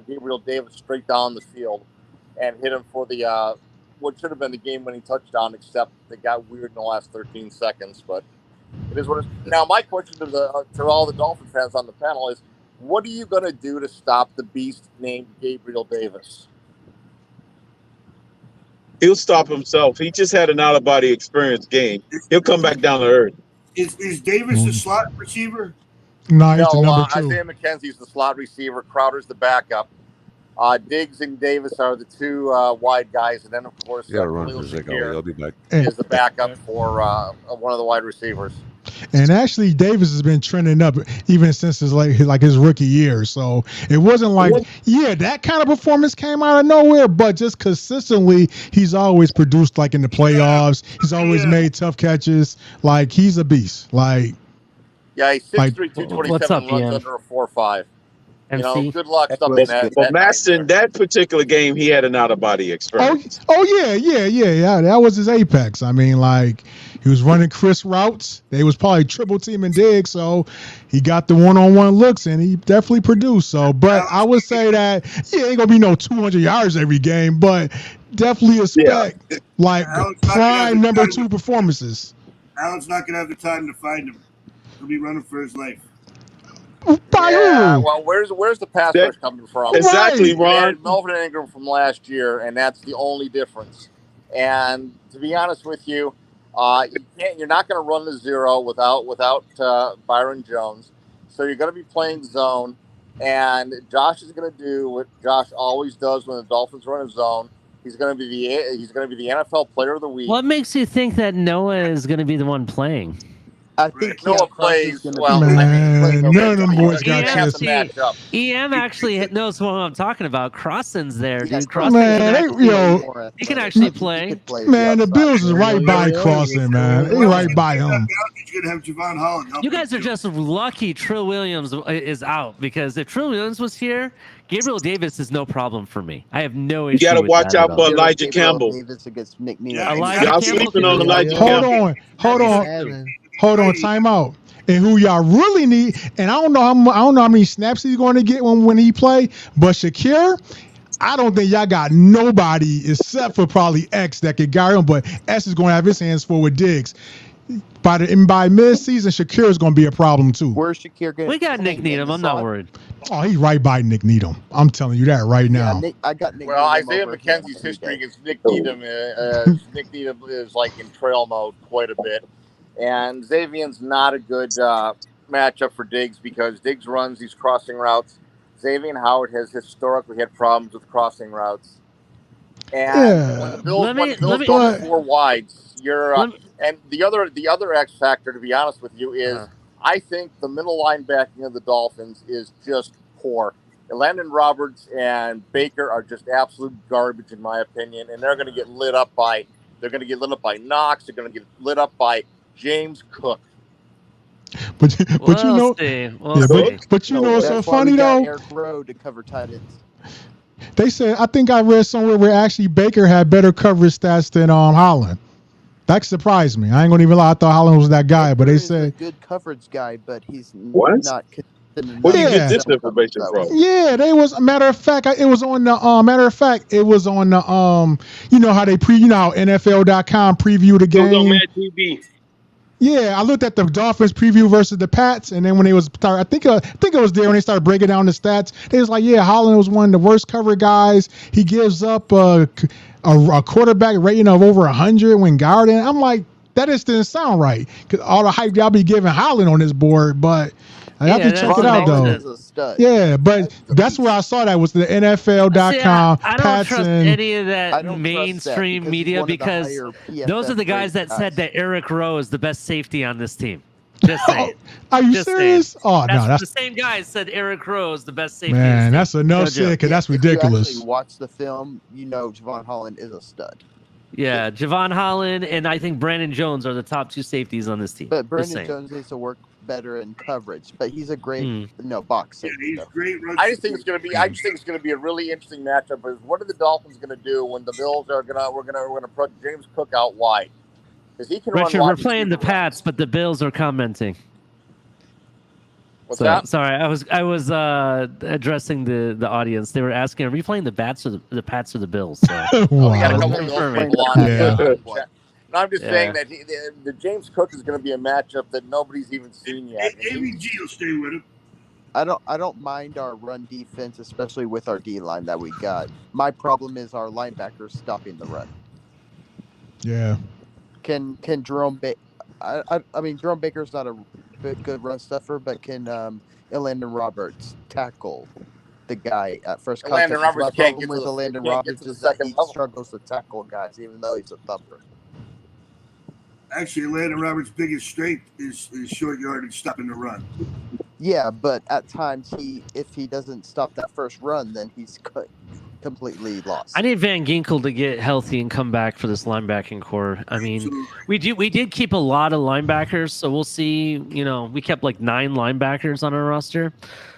Gabriel Davis straight down the field and hit him for the what should have been the game-winning touchdown, except they got weird in the last 13 seconds. But it is what it is. Now, my question to all the Dolphin fans on the panel is, what are you going to do to stop the beast named Gabriel Davis? He'll stop himself. He just had an out-of-body experience game. He'll come back down to earth. Is Davis the slot receiver? No, he's the number 2. Isaiah McKenzie's the slot receiver. Crowder's the backup. Diggs and Davis are the 2 wide guys, and then of course run for Zippa. I'll be back. Is the backup for one of the wide receivers. And actually, Davis has been trending up even since his rookie year. So it wasn't like, that kind of performance came out of nowhere, but just consistently, he's always produced like in the playoffs. He's always made tough catches. Like, he's a beast. Like, yeah, he's 6'3", 227, runs under a 4.5. Good luck stopping that. Well, Maston, that particular game, he had an out-of-body experience. Oh yeah. That was his apex. I mean, like, he was running Chris routes. They was probably triple teaming Diggs, so he got the one-on-one looks, and he definitely produced. So, but I would say that, ain't gonna be no 200 yards every game, but definitely expect prime number 2 performances. Allen's not gonna have the time to find him. He'll be running for his life. Well, where's the pass rush coming from? Exactly, Ron. Melvin Ingram from last year, and that's the only difference. And to be honest with you, you're not going to run the 0 without Byron Jones. So you're going to be playing zone, and Josh is going to do what Josh always does when the Dolphins run a zone. He's going to be the NFL Player of the Week. What makes you think that Noah is going to be the one playing? I think Noah plays well. Man, none of them boys got They have to chances. match up. EM actually knows what I'm talking about. Crosson's there, dude. Crosson Man, he can actually play. Man, the Bills is right by Crossing, man. They right by him. He's gonna have Javon Holland. You guys are just lucky Trill Williams is out, because if Trill Williams was here, Gabriel Davis is no problem for me. I have no issue. You got to with watch that out at for all. Elijah Campbell. Davis against Nick Neal. Y'all sleeping on Elijah Campbell. Hold on, time out. And who y'all really need, and I don't know how many snaps he's going to get when he play, but Shakir, I don't think y'all got nobody except for probably X that could guard him, but S is going to have his hands full with Diggs. By mid-season, Shakir is going to be a problem too. Where's Shakir going? We got Nick Needham. I'm not worried. Oh, he's right by Nick Needham. I'm telling you that right now. I got Nick. Well, Isaiah McKenzie's history against Nick Needham. Nick Needham is like in trail mode quite a bit, and Xavier's not a good matchup for Diggs because Diggs runs these crossing routes. Xavier Howard has historically had problems with crossing routes, and when the Bills go four wides, and the other X factor, to be honest with you, is I think the middle linebacking of the Dolphins is just poor. Landon Roberts and Baker are just absolute garbage, in my opinion, and they're going to get lit up by Knox. They're going to get lit up by James Cook. But you know, but you know what's so funny though? Eric Rowe to cover tight ends. They said, I think I read somewhere where actually Baker had better coverage stats than Holland. That surprised me. I ain't gonna even lie. I thought Holland was that guy, but they said a good coverage guy, but he's what? Not. Where do you get this information from? Yeah, they was matter of fact. It was on the you know how they how NFL.com preview the game. It was on Mad TV. Yeah, I looked at the Dolphins preview versus the Pats, and then when they was I think it was there when they started breaking down the stats. They was like, yeah, Holland was one of the worst cover guys. He gives up a quarterback rating of over 100 when guarding. I'm like, that just didn't sound right because all the hype y'all be giving Holland on this board, but I have to check it out though. Yeah, but that's where I saw that was the NFL.com. I don't trust any of that mainstream media because those are the guys that said that Eric Rowe is the best safety on this team. Just saying. Are you serious? Oh no, that's the same guy said Eric Rowe is the best safety. Man, that's enough shit because that's ridiculous. If you actually watch the film, you know Javon Holland is a stud. Yeah, Javon Holland and I think Brandon Jones are the top two safeties on this team. But Brandon Jones needs to work better in coverage, but he's a great box safety. Yeah, he's great. I just think it's going to be a really interesting matchup. Is what are the Dolphins going to do when the Bills are we're going to put James Cook out wide? Because he can Richard, run we're playing the Pats, but the Bills are commenting. What's that? Sorry, I was addressing the audience. They were asking, are we playing the Pats or the Pats or the Bills? So, we got a couple of people on. No, I'm just saying that the James Cook is going to be a matchup that nobody's even seen yet. AVG will stay with him. I don't mind our run defense, especially with our D line that we got. My problem is our linebackers stopping the run. Yeah. Can Jerome Baker? I mean Jerome Baker's not a good run stuffer, but can Landon Roberts tackle the guy at first contact? Landon Roberts can't get to the Landon Roberts Roberts is that he struggles to tackle guys, even though he's a thumper. Actually, Landon Roberts' biggest strength is short yardage, stopping the run. Yeah, but at times if he doesn't stop that first run, then he's completely lost. I need Van Ginkel to get healthy and come back for this linebacking core. I mean, we did keep a lot of linebackers, so we'll see. You know, we kept like 9 linebackers on our roster,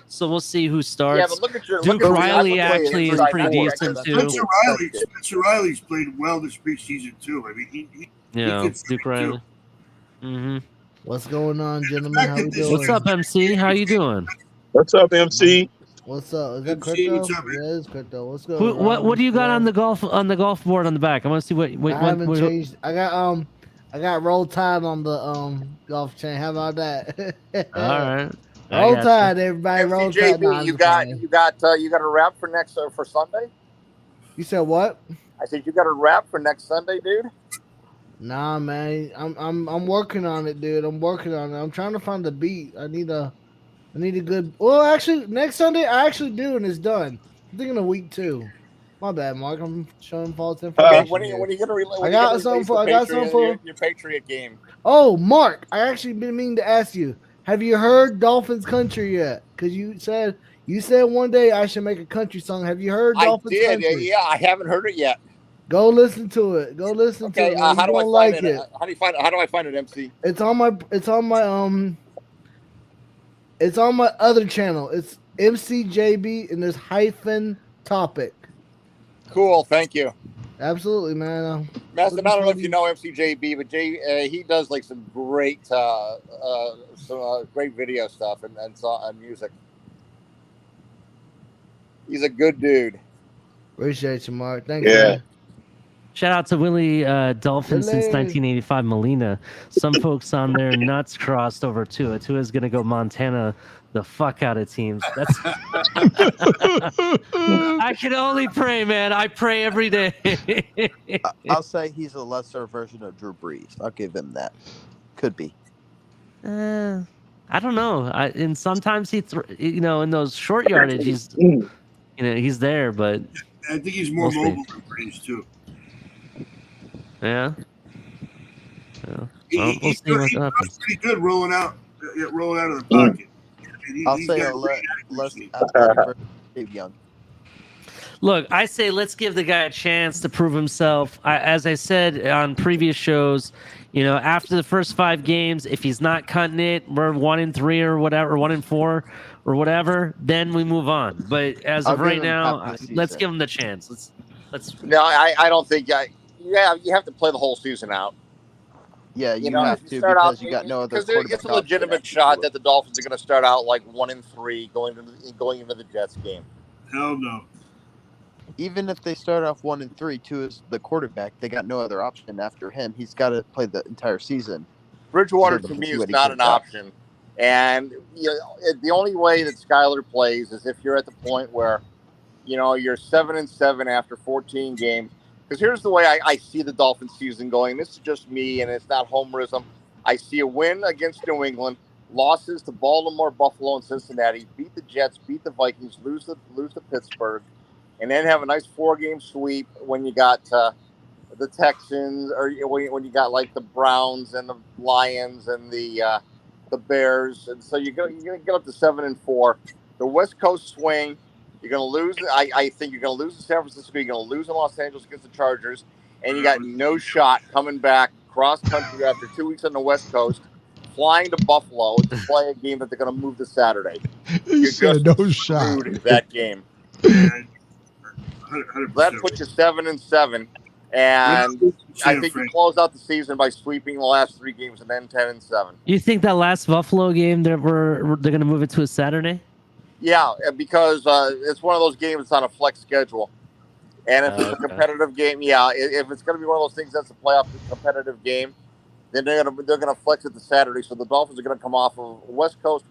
so we'll see who starts. Yeah, but look at Duke Riley actually is pretty decent too. Spencer Riley's played well this preseason too. I mean, he Duke Riley. Mm-hmm. What's going on, gentlemen? How we doing? What's up, MC? How you doing? What's up, MC? What's up? Is that Crypto? What's up, yeah, it's Crypto. What's going on? What do you got on the golf board on the back? I want to see what I haven't changed. I got roll tide on the golf chain. How about that? All right. Roll tide, everybody. Roll tide. You got a wrap for next for Sunday? You said what? I said you got a wrap for next Sunday, dude. Nah, man. I'm working on it, dude. I'm working on it. I'm trying to find the beat. I need a good. Well, actually, next Sunday I actually do, and it's done. I'm thinking of week 2. My bad, Mark. I'm showing false Okay, information. when are you gonna I got something for your Patriot game? Oh, Mark, I actually been meaning to ask you. Have you heard Dolphins Country yet? Because you said one day I should make a country song. Have you heard Dolphins Country? Country? Yeah, I haven't heard it yet. Go listen to it. Go listen to it. Man. How do I like find it? How do I find it, MC? It's on my other channel. It's MCJB and there's hyphen topic. Cool, thank you. Absolutely, man. Maston, I don't know if you know MCJB, but he does like some great great video stuff and music. He's a good dude. Appreciate you, Mark. Thanks. Yeah. Man. Shout out to Willie Dolphins since 1985 Molina. Some folks on there nuts crossed over Tua. Tua's gonna go Montana the fuck out of teams. That's I can only pray, man. I pray every day. I'll say he's a lesser version of Drew Brees. I'll give him that. Could be. I don't know. And sometimes he, in those short yardage, he's there, but I think he's more mobile than Brees too. Yeah. He's pretty good rolling out of the pocket. I'll say less young. Look, I say let's give the guy a chance to prove himself. As I said on previous shows, after the first 5 games, if he's not cutting it, we're 1-3 or whatever, 1-4 or whatever, then we move on. But as of right now, let's give him the chance. Let's. No, I don't think. Yeah, you have to play the whole season out. Yeah, you have to because you got no other quarterback. It's a legitimate shot that the Dolphins are going to start out like 1-3 going into the Jets game. Hell no. Even if they start off 1-3, Tua is the quarterback. They got no other option after him. He's got to play the entire season. Bridgewater to me is not an option, and the only way that Skyler plays is if you're at the point where, you're 7-7 after 14 games. Because here's the way I see the Dolphins season going. This is just me, and it's not homerism. I see a win against New England, losses to Baltimore, Buffalo, and Cincinnati, beat the Jets, beat the Vikings, lose to Pittsburgh, and then have a nice 4-game sweep when you got the Texans, or when you got like the Browns and the Lions and the Bears, and so you're gonna get up to 7-4. The West Coast swing. You're going to lose. I think you're going to lose in San Francisco. You're going to lose in Los Angeles against the Chargers. And you got no shot coming back cross country after 2 weeks on the West Coast, flying to Buffalo to play a game that they're going to move to Saturday. He said no shot. That game. That puts you 7-7. And I think you close out the season by sweeping the last 3 games and then 10-7. You think that last Buffalo game they're going to move it to a Saturday? Yeah, because it's one of those games that's on a flex schedule. And if it's a competitive game, if it's going to be one of those things that's a playoff competitive game, then they're going to flex it to Saturday. So the Dolphins are going to come off of West Coast,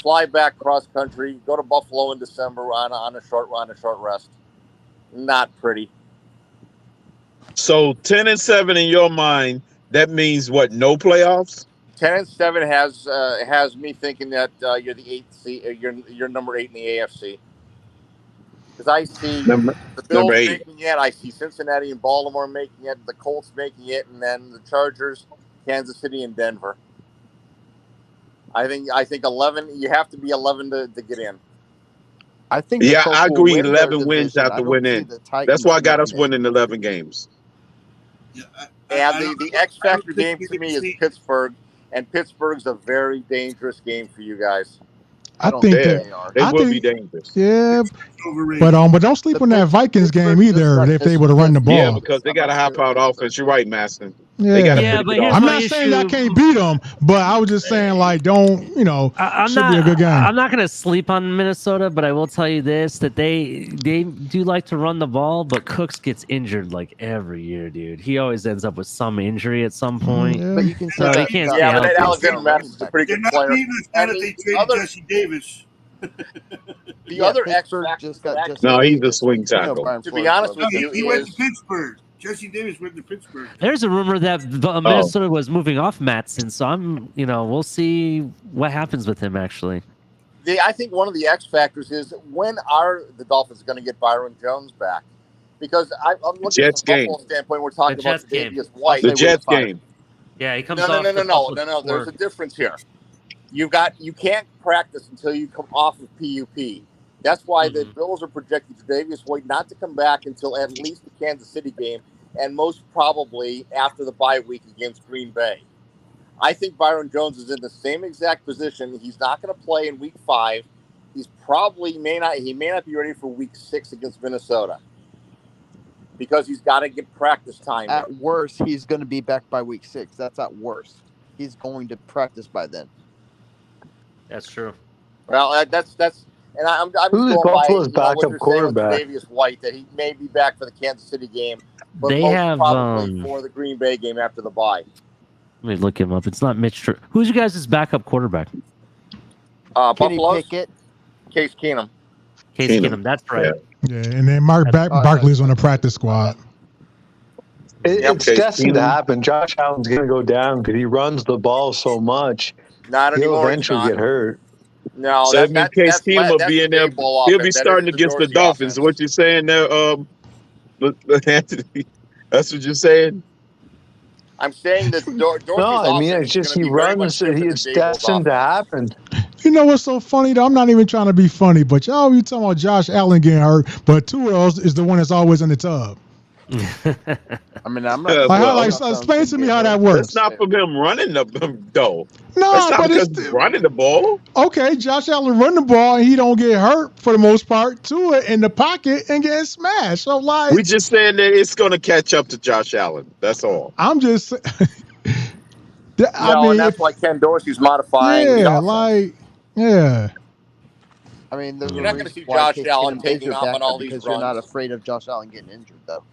fly back cross country, go to Buffalo in December on a short rest. Not pretty. So 10-7 in your mind, that means what? No playoffs? 10-7 has me thinking that you're the 8th seed. You're number 8 in the AFC. Because I see the Bills making it, I see Cincinnati and Baltimore making it, the Colts making it, and then the Chargers, Kansas City, and Denver. I think 11. You have to be 11 to get in. I think. Yeah, I agree. 11 wins have to win in. That's why I got us winning 11 games. Yeah, and the X factor game to me is Pittsburgh. And Pittsburgh's a very dangerous game for you guys. I think they will be dangerous. Yeah, but don't sleep on that Vikings game either. If they were to run the ball, yeah, because they got a high-powered offense. You're right, Maston. Yeah, but I'm not saying I can't beat them, but I was just saying don't be a good game. I'm not gonna sleep on Minnesota, but I will tell you this: that they do like to run the ball, but Cooks gets injured like every year, dude. He always ends up with some injury at some point. Yeah. But you can so he can't. Yeah, but Alexander Madison's a pretty good player. And they traded Jesse Davis. The other X factor. No, he's a swing tackle. To be honest with you, he went to Pittsburgh. Jesse Davis went to Pittsburgh. There's a rumor that Minnesota was moving off Matson, so we'll see what happens with him actually. I think one of the X factors is when are the Dolphins going to get Byron Jones back? Because I'm looking Jets from a game. Buffalo standpoint. We're talking about Jets game. Tre'Davious White. The Jets game. Yeah, he comes No. off the Buffalo There's tour. a difference here. You can't practice until you come off of PUP. That's why the Bills are projecting Tre'Davious White not to come back until at least the Kansas City game, and most probably after the bye week against Green Bay. I think Byron Jones is in the same exact position. He's not going to play in Week 5. He's probably may not be ready for Week 6 against Minnesota because he's got to get practice time. At worst, he's going to be back by Week 6. That's at worst. He's going to practice by then. That's true. Well, that's and I'm just Who's going by Buffalo's what backup you're saying with quarterback? Tre'Davious White, that he may be back for the Kansas City game, but They most have, probably for the Green Bay game after the bye. Let me look him up. It's not Mitch. Who's you guys' backup quarterback? Kenny Buffalo, Pickett. Case Keenum. Case Keenum. That's right. Yeah, and then Barkley's on the practice squad. It's destined to happen. Josh Allen's going to go down because he runs the ball so much. Not He'll anymore. eventually get hurt. No, So that means Case Keenum will be in there. He'll be starting against the Dolphins. What you saying there, Anthony? That's what you're saying? I'm saying that Dorsey's No, I mean, it's just he runs. It's destined to happen. You know what's so funny though? I'm not even trying to be funny, but y'all you talking about Josh Allen getting hurt, but Tua is the one that's always in the tub. I mean, I'm not. Explain to me how that works. It's not from him running the though. No, that's not but because it's he's running the ball. Okay, Josh Allen run the ball and he don't get hurt for the most part. Tua in the pocket and getting smashed. So like, We just saying that it's going to catch up to Josh Allen. That's all. I'm just. and that's why Ken Dorsey's modifying. Yeah, like, yeah. I mean, you're not going to see Josh Allen taking off on all these because runs. you're not afraid of Josh Allen getting injured, though.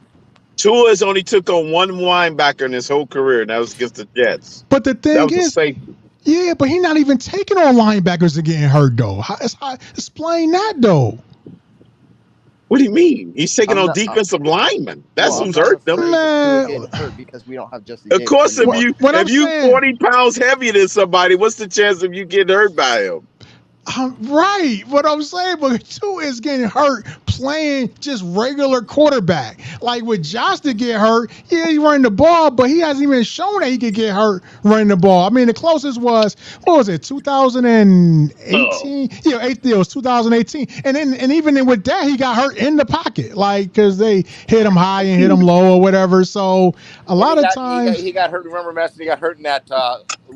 Tua has only took on one linebacker in his whole career, and that was against the Jets. But the thing that was is, a safety. Yeah, but he's not even taking on linebackers and getting hurt though. Explain that though. What do you mean? He's taking on defensive linemen. That's who's hurt them. Hurt because we don't have Jesse. Of course, if you saying, 40 pounds heavier than somebody, what's the chance of you getting hurt by him? Right. What I'm saying, but Tua is getting hurt playing just regular quarterback. Like with Josh to get hurt, yeah, he running the ball, but he hasn't even shown that he could get hurt running the ball. I mean, the closest was, what was it, 2018? Yeah, it was 2018. And even with that, he got hurt in the pocket, like because they hit him high and hit him low or whatever. So a lot of times he got hurt. Remember, Messi got hurt in that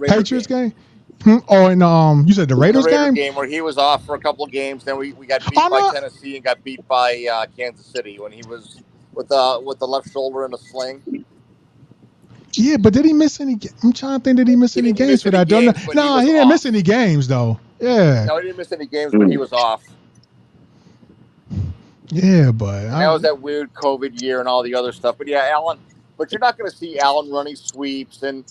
Patriots game. Oh, and you said the Raiders game where he was off for a couple of games. Then we got beat by Tennessee and got beat by Kansas City when he was with the left shoulder in a sling. Yeah, but did he miss any? I'm trying to think. Did he miss any games for that? No, he didn't miss any games though. Yeah. No, he didn't miss any games when he was off. Yeah, but that was that weird COVID year and all the other stuff. But yeah, Allen. But you're not going to see Allen running sweeps and.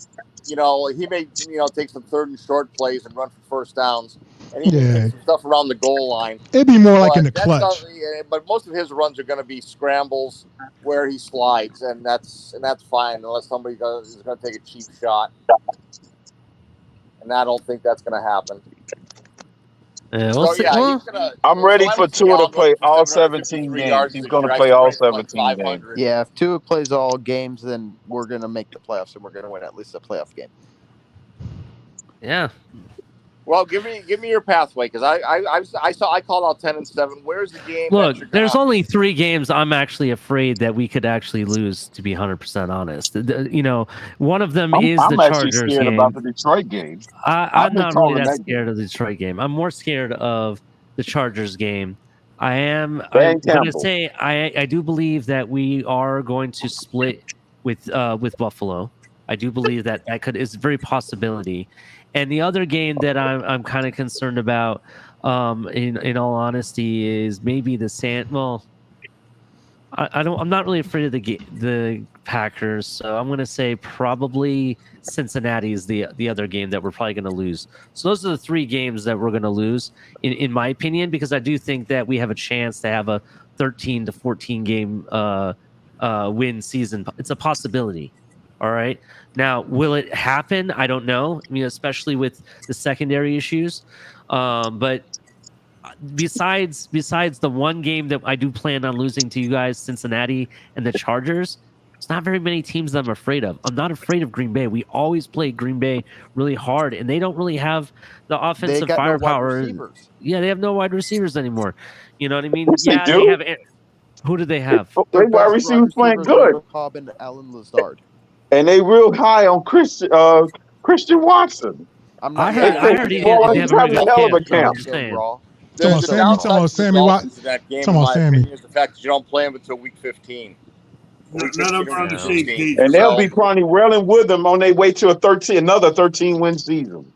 He may, take some third and short plays and run for first downs, and he can take some stuff around the goal line. It'd be more like in the clutch. But most of his runs are going to be scrambles where he slides, and that's fine unless somebody is going to take a cheap shot. And I don't think that's going to happen. I'm ready for Tua to play all 17 games. He's going to play all 17 games. Yeah, if Tua plays all games, then we're going to make the playoffs and we're going to win at least a playoff game. Yeah. Well, give me your pathway because I called out 10-7. Where's the game? Look, there's only 3 games I'm actually afraid that we could actually lose. To be 100% honest, one of them is the Chargers game. I'm scared about the Detroit game. I'm not really that scared of the Detroit game. I'm more scared of the Chargers game. I'm going to say I do believe that we are going to split with Buffalo. I do believe that is a very possibility. And the other game that I'm kind of concerned about, in all honesty, is maybe the I'm not really afraid of the Packers, so I'm going to say probably Cincinnati is the other game that we're probably going to lose. So those are the 3 games that we're going to lose, in my opinion, because I do think that we have a chance to have a 13 to 14 game win season. It's a possibility. All right. Now, will it happen? I don't know. I mean, especially with the secondary issues. But besides the one game that I do plan on losing to you guys, Cincinnati and the Chargers, it's not very many teams that I'm afraid of. I'm not afraid of Green Bay. We always play Green Bay really hard, and they don't really have the offensive got no wide firepower. receivers. Yeah, they have no wide receivers anymore. You know what I mean? Yes, yeah, they do. have. Who do they have? They wide receivers playing good, Cobb and Alan Lazard. and they real high on Christian Watson. I heard he he's having a hell of a camp. Sammy Dolphins in that game, in my Sammy. opinion, is the fact that you don't play them until week 15. None of them are on the same page. And they'll be probably railing with them on their way to another 13-win season.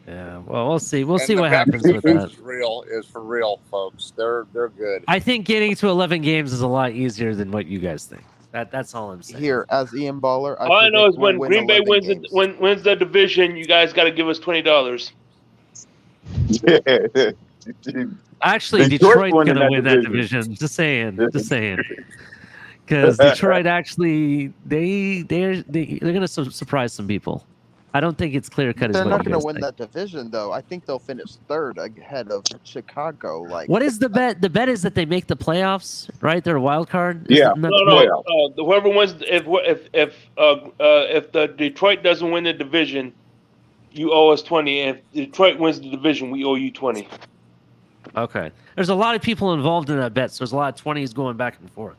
Yeah, well, we'll see. We'll And see the what fact happens that with defense that. is for real, folks. They're good. I think getting to 11 games is a lot easier than what you guys think. That's all I'm saying. Here, as Ian Baller, All I know is when we'll Green Bay win 11 wins the division, you guys got to give us $20. Actually, Detroit's going to win that division. Just saying. Because Detroit actually, they're going to surprise some people. I don't think it's clear cut. They're not going to win that division, though. I think they'll finish third ahead of Chicago. Like, what is the bet? The bet is that they make the playoffs, right? They're a wild card. Yeah. No. Whoever wins, if the Detroit doesn't win the division, you owe us 20. If Detroit wins the division, we owe you 20. Okay. There's a lot of people involved in that bet, so there's a lot of 20s going back and forth.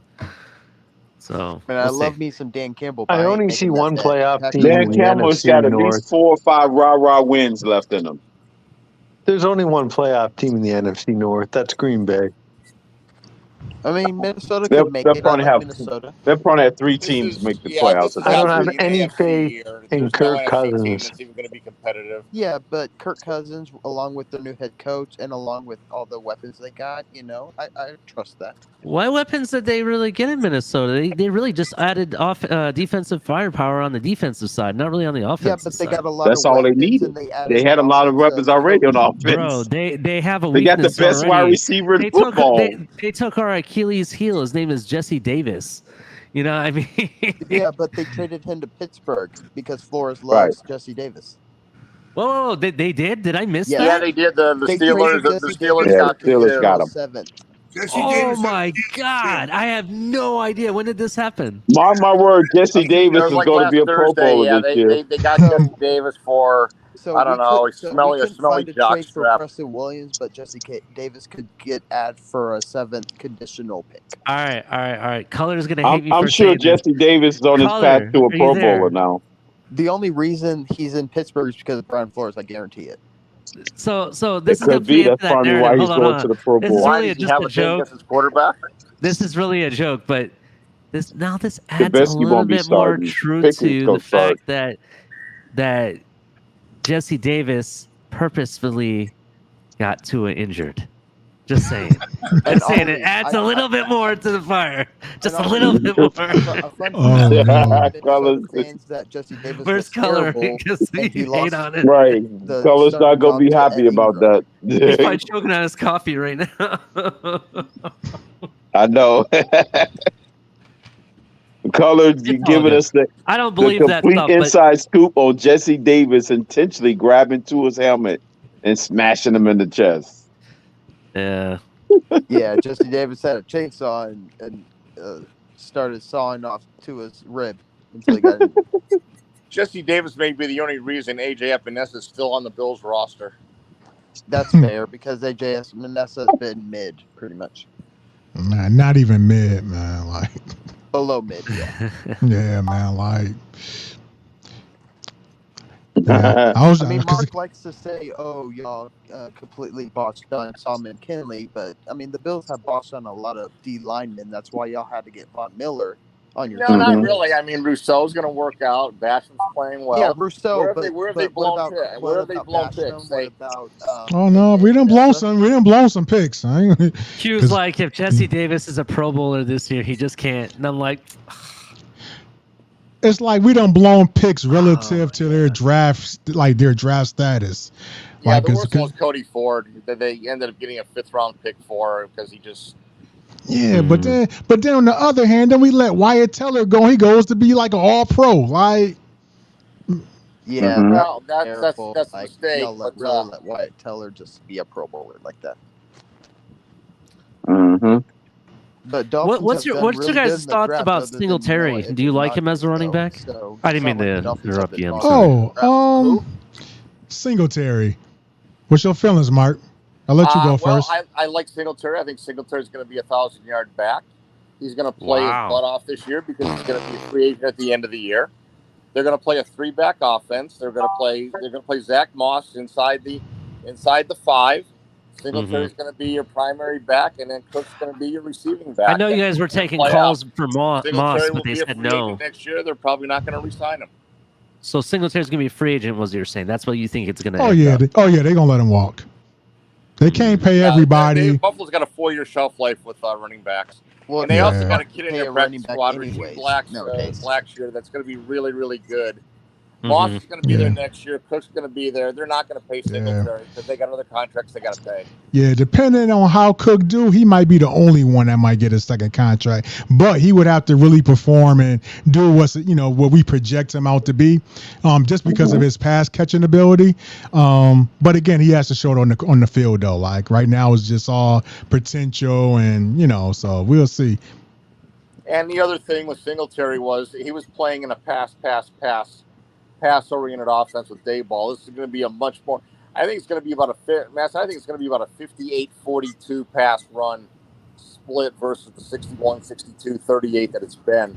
So, man, I love me some Dan Campbell. I only see one playoff team. Dan Campbell's got at least 4 or 5 rah-rah wins left in them. There's only one playoff team in the NFC North. That's Green Bay. I mean, Minnesota could make it. Minnesota. They'll probably have 3 teams make the playoffs. I don't have any faith in Kirk Cousins. That's even going to be competitive. Yeah, but Kirk Cousins, along with their new head coach and along with all the weapons they got, I trust that. What weapons did they really get in Minnesota? They really just added defensive firepower on the defensive side, not really on the offensive side. Yeah, but they got a lot That's of all they weapons, needed. and They had a lot of weapons already on offense. Bro, they have a They got the weakness best already. wide receiver in football. They took our Achilles heel. His name is Jesse Davis. You know, I mean. Yeah, but they traded him to Pittsburgh because Flores loves Jesse Davis. Whoa, they did? Did I miss that? Yeah, they did. The Steelers got him. Oh my God! I have no idea. When did this happen? Mark my word, Jesse Davis is going to be a Pro Bowler this year. They got Jesse Davis for I don't know, smelly jockstrap. Preston Williams, but Jesse Davis could get add for a 7th conditional pick. All right. Color's gonna hate me. I'm for sure saying Jesse Davis is on his path to a Pro Bowler now. The only reason he's in Pittsburgh is because of Brian Flores. I guarantee it. So this could be. That's probably why he's going to the Pro Bowl. Why does he have a joke? Quarterback? This is really a joke, but this adds a little bit more truth to the fact that Jesse Davis purposefully got Tua injured. Just saying. It adds a little bit more to the fire. Just a little bit more. Where's Color? Because he hate on it. Right. Color's not going to be happy about that. He's probably choking on his coffee right now. I know. Color, you giving us the I don't believe the that complete stuff, inside scoop on Jesse Davis intentionally grabbing Tua's helmet and smashing him in the chest. Yeah. Yeah, Jesse Davis had a chainsaw and started sawing off Tua's rib until he got it. Jesse Davis may be the only reason AJ Epinesa is still on the Bills roster. That's fair because AJ Epinesa has been mid, pretty much. Man, not even mid, man. Like below mid, yeah. Yeah, man. Like, yeah, I mean, Mark likes to say, "Oh, y'all completely botched on Solomon Kinley," but I mean, the Bills have botched on a lot of D linemen. That's why y'all had to get Von Miller on your. No, not really. I mean, Rousseau's going to work out. Basham's playing well. Yeah, Rousseau. Where have they blown picks? Oh no, we didn't blow some. We didn't blow some picks. Q's like, if Jesse Davis is a Pro Bowler this year, he just can't. And I'm like, it's like we done blown picks relative to their draft, like their draft status. Yeah, like, the worst one was Cody Ford that they ended up getting a 5th round pick for because he just. Yeah, but then on the other hand, then we let Wyatt Teller go. He goes to be like an All-Pro. Like, Yeah, Well, that's careful. a Like, mistake. y'all But let Wyatt Teller just be a Pro Bowler like that. But Dolphins What's have your done really good guys' in the thoughts draft, about other than Singletary? Noah Do you like him as a Igbinoghene, running though. back? So I it's didn't not mean like the to Dolphins have interrupt been you. I'm lost. sorry. Singletary. What's your feelings, Mark? I'll let you go first. I like Singletary. I think Singletary's going to be a 1,000-yard back. He's going to play his butt off this year because he's going to be a free agent at the end of the year. They're going to play a 3-back offense. They're going to play Zach Moss inside the 5. Singletary's going to be your primary back, and then Cook's going to be your receiving back. I know you guys were taking calls for Moss, Singletary will but they be a said free no. agent next year. They're probably not going to re-sign him. So Singletary's going to be a free agent, was you're saying? That's what you think it's going to Oh end yeah, up. they're gonna let him walk. They can't pay everybody. Buffalo's got a 4-year shelf life with running backs. Well, and they also got a kid in pay their a practice running back squad, anyways, Rasheed Black's nowadays. Black's year. That's going to be really, really good. Moss is going to be there next year. Cook's going to be there. They're not going to pay Singletary because they got other contracts they got to pay. Yeah, depending on how Cook do, he might be the only one that might get a second contract. But he would have to really perform and do what we project him out to be, just because of his pass catching ability. But again, he has to show it on the field though. Like right now, it's just all potential, and so we'll see. And the other thing with Singletary was he was playing in a pass-oriented offense with Dayball. This is going to be a much more. I think it's going to be about a 58-42 pass run split versus the 61-62, 38 that it's been.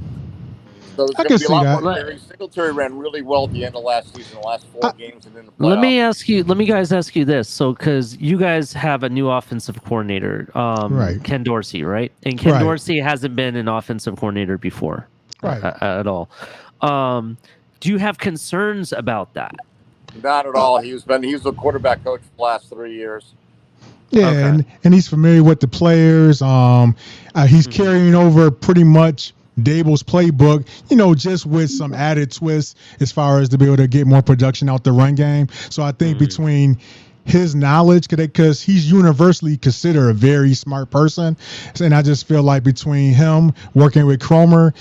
So there's going to be a lot more carries. Singletary ran really well at the end of last season, the last 4 games, and in the playoffs. Let me guys ask you this. So, because you guys have a new offensive coordinator, right. Ken Dorsey, right? And Ken Dorsey hasn't been an offensive coordinator before, at all. Do you have concerns about that? Not at all. He's the quarterback coach for the last 3 years. Yeah, and he's familiar with the players. He's carrying over pretty much Dable's playbook, just with some added twists as far as to be able to get more production out the run game. So I think between his knowledge, because he's universally considered a very smart person, and I just feel like between him working with Cromer,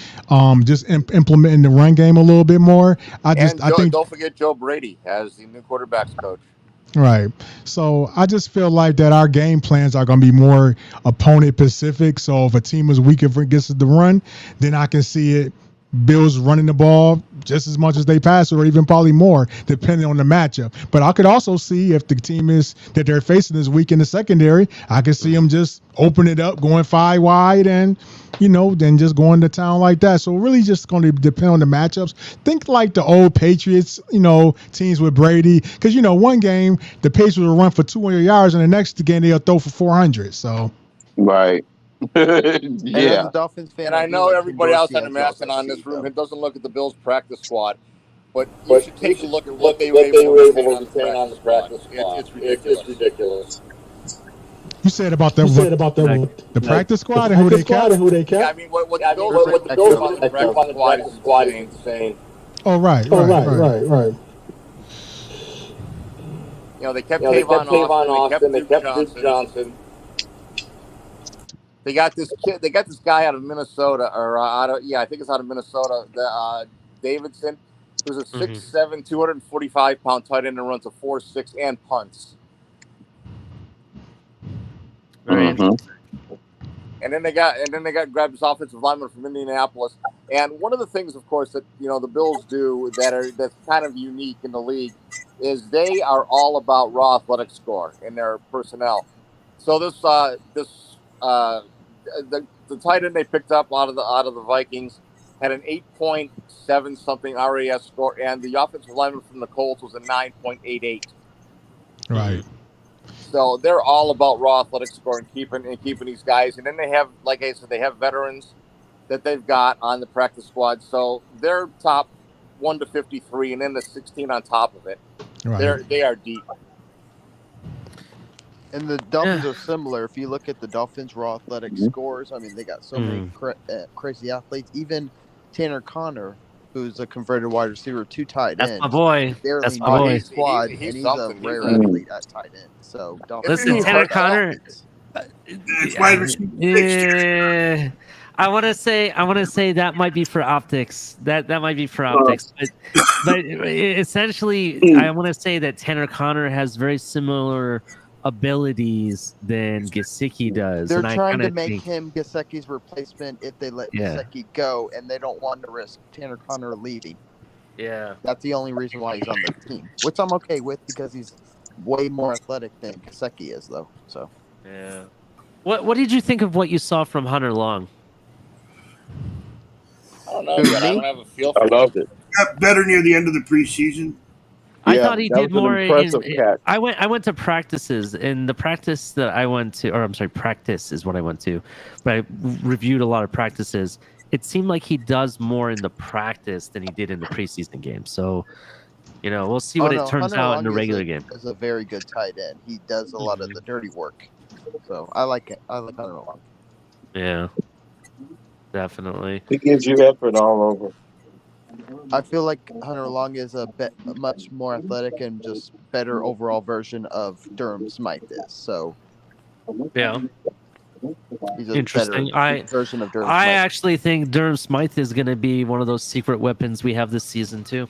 just implementing the run game a little bit more, I think don't forget Joe Brady as the new quarterbacks coach. Right. So I just feel like that our game plans are going to be more opponent specific. So if a team is weak against the run, then I can see it Bills running the ball just as much as they pass it, or even probably more, depending on the matchup. But I could also see if the team is that they're facing this week in the secondary, I could see them just open it up, going 5 wide, and then just going to town like that. So really just going to depend on the matchups. Think like the old Patriots, teams with Brady, because one game the Patriots will run for 200 yards, and the next game they'll throw for 400. So right. Yeah. Dolphins fan, and I know everybody else on the masking on this room doesn't look at the Bills practice squad, but you should take a look at what they were able to retain on the practice squad. It's ridiculous. You said about the practice squad and who they kept? Yeah, I mean, what the Bills on the practice squad is insane. Oh, right. They kept Tavon Austin, they kept Duke Johnson. They got this kid. They got this guy out of Minnesota, I think it's out of Minnesota. Davidson, who's a 6'7", 245-pound tight end and runs a 4.6 and punts. And then they grabbed this offensive lineman from Indianapolis. And one of the things, of course, that the Bills do that's kind of unique in the league is they are all about raw athletic score in their personnel. So the tight end they picked up out of the Vikings had an 8.7 something RAS score, and the offensive lineman from the Colts was a 9.88. Right. So they're all about raw athletic score and keeping these guys. And then they have, like I said, they have veterans that they've got on the practice squad. So they're top 1 to 53, and then the 16 on top of it. Right. They are deep. And the Dolphins are similar. If you look at the Dolphins' raw athletic scores, I mean, they got so many crazy athletes. Even Tanner Connor, who's a converted wide receiver, 2 tight ends. That's my boy. That's my boy. Squad, and he's a rare athlete at tight end. So, listen, Tanner Connor. I want to say that might be for optics. That might be for optics. But essentially, I want to say that Tanner Connor has very similar abilities than Gesicki does. They're and trying I to make think, him Gesicki's replacement if they let Yeah. Gesicki go, and they don't want to risk Tanner Connor leaving. Yeah. That's the only reason why he's on the team, which I'm okay with because he's way more athletic than Gesicki is, though. So Yeah. What did you think of what you saw from Hunter Long? I don't know yet. I don't have a feel for I loved it. Got better near the end of the preseason. I thought he that did was an more. impressive catch. I went to practices, and the practice that I went to, or I'm sorry, practice is what I went to, but I reviewed a lot of practices. It seemed like he does more in the practice than he did in the preseason game. So, we'll see what it turns Hunter out Long in the regular game. is a very good tight end. He does a lot of the dirty work, so I like it. I like Hunter Long. Yeah, definitely. He gives you effort all over. I feel like Hunter Long is a much more athletic and just better overall version of Durham Smythe is. So Yeah. he's a Interesting. better version of Durham I Smythe. actually think Durham Smythe is going to be one of those secret weapons we have this season too.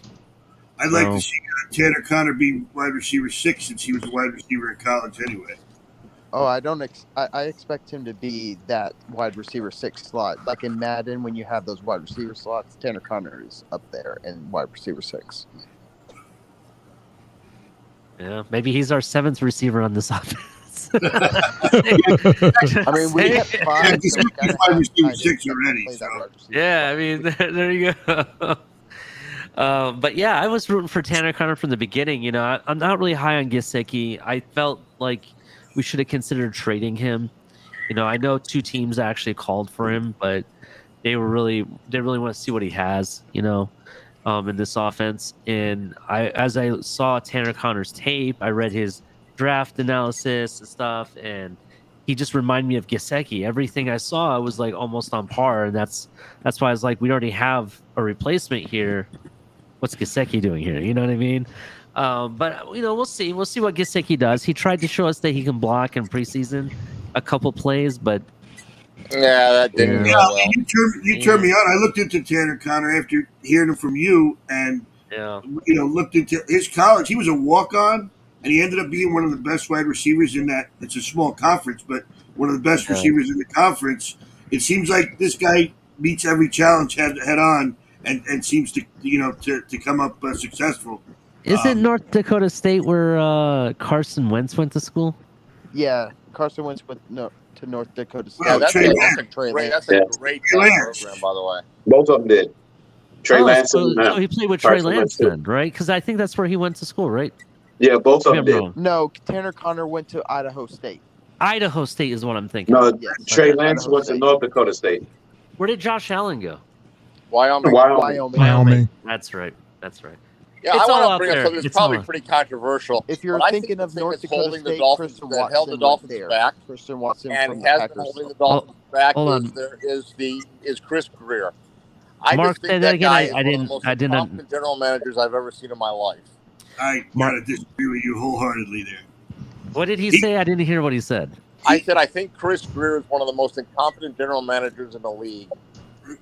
I'd like to see Tanner Connor be wide receiver 6 since he was a wide receiver in college anyway. Oh, I expect him to be that wide receiver 6 slot. Like in Madden, when you have those wide receiver slots, Tanner Connor is up there in wide receiver 6. Yeah, maybe he's our 7th receiver on this offense. I mean, we have 5. He's wide receiver 6 already. So. Yeah, I mean, there you go. But yeah, I was rooting for Tanner Connor from the beginning. I'm not really high on Gesicki. I felt like we should have considered trading him. I know 2 teams actually called for him, but they really want to see what he has, in this offense. And as I saw Tanner Connor's tape, I read his draft analysis and stuff, and he just reminded me of Gesicki. Everything I saw was like almost on par, and that's why I was like, we already have a replacement here. What's Gesicki doing here? You know what I mean? But we'll see. We'll see what Gesicki does. He tried to show us that he can block in preseason a couple plays, but yeah, that didn't go well. You turned me on. I looked into Tanner Connor after hearing him from you, and looked into his college. He was a walk-on, and he ended up being one of the best wide receivers in that. It's a small conference, but one of the best receivers in the conference. It seems like this guy meets every challenge head on, and seems to to come up successful. Isn't North Dakota State where Carson Wentz went to school? Yeah, Carson Wentz went to North Dakota State. Yeah, that's a great program, by the way. Both of them did. Trey Lance. So he played with Trey Lance then, right? Because I think that's where he went to school, right? Yeah, both of them did. No, Tanner Connor went to Idaho State. Idaho State is what I'm thinking. No, Trey Lance went to North Dakota State. Where did Josh Allen go? Wyoming. That's right. Yeah, It's I all want to out bring up there. something that's It's probably all- pretty controversial. If you're But thinking I of think North that's Dakota holding the State, Dolphins, Christian that held the Watson Dolphins went there. back, Christian Watson and from has been Packers. holding the Dolphins back hold on. is Chris Greer. I Mark, just say think that that again. guy is one of the most I didn't. competent general managers I've ever seen in my life. I gotta disagree with you wholeheartedly there. What did he say? I didn't hear what he said. I said I think Chris Greer is one of the most incompetent general managers in the league.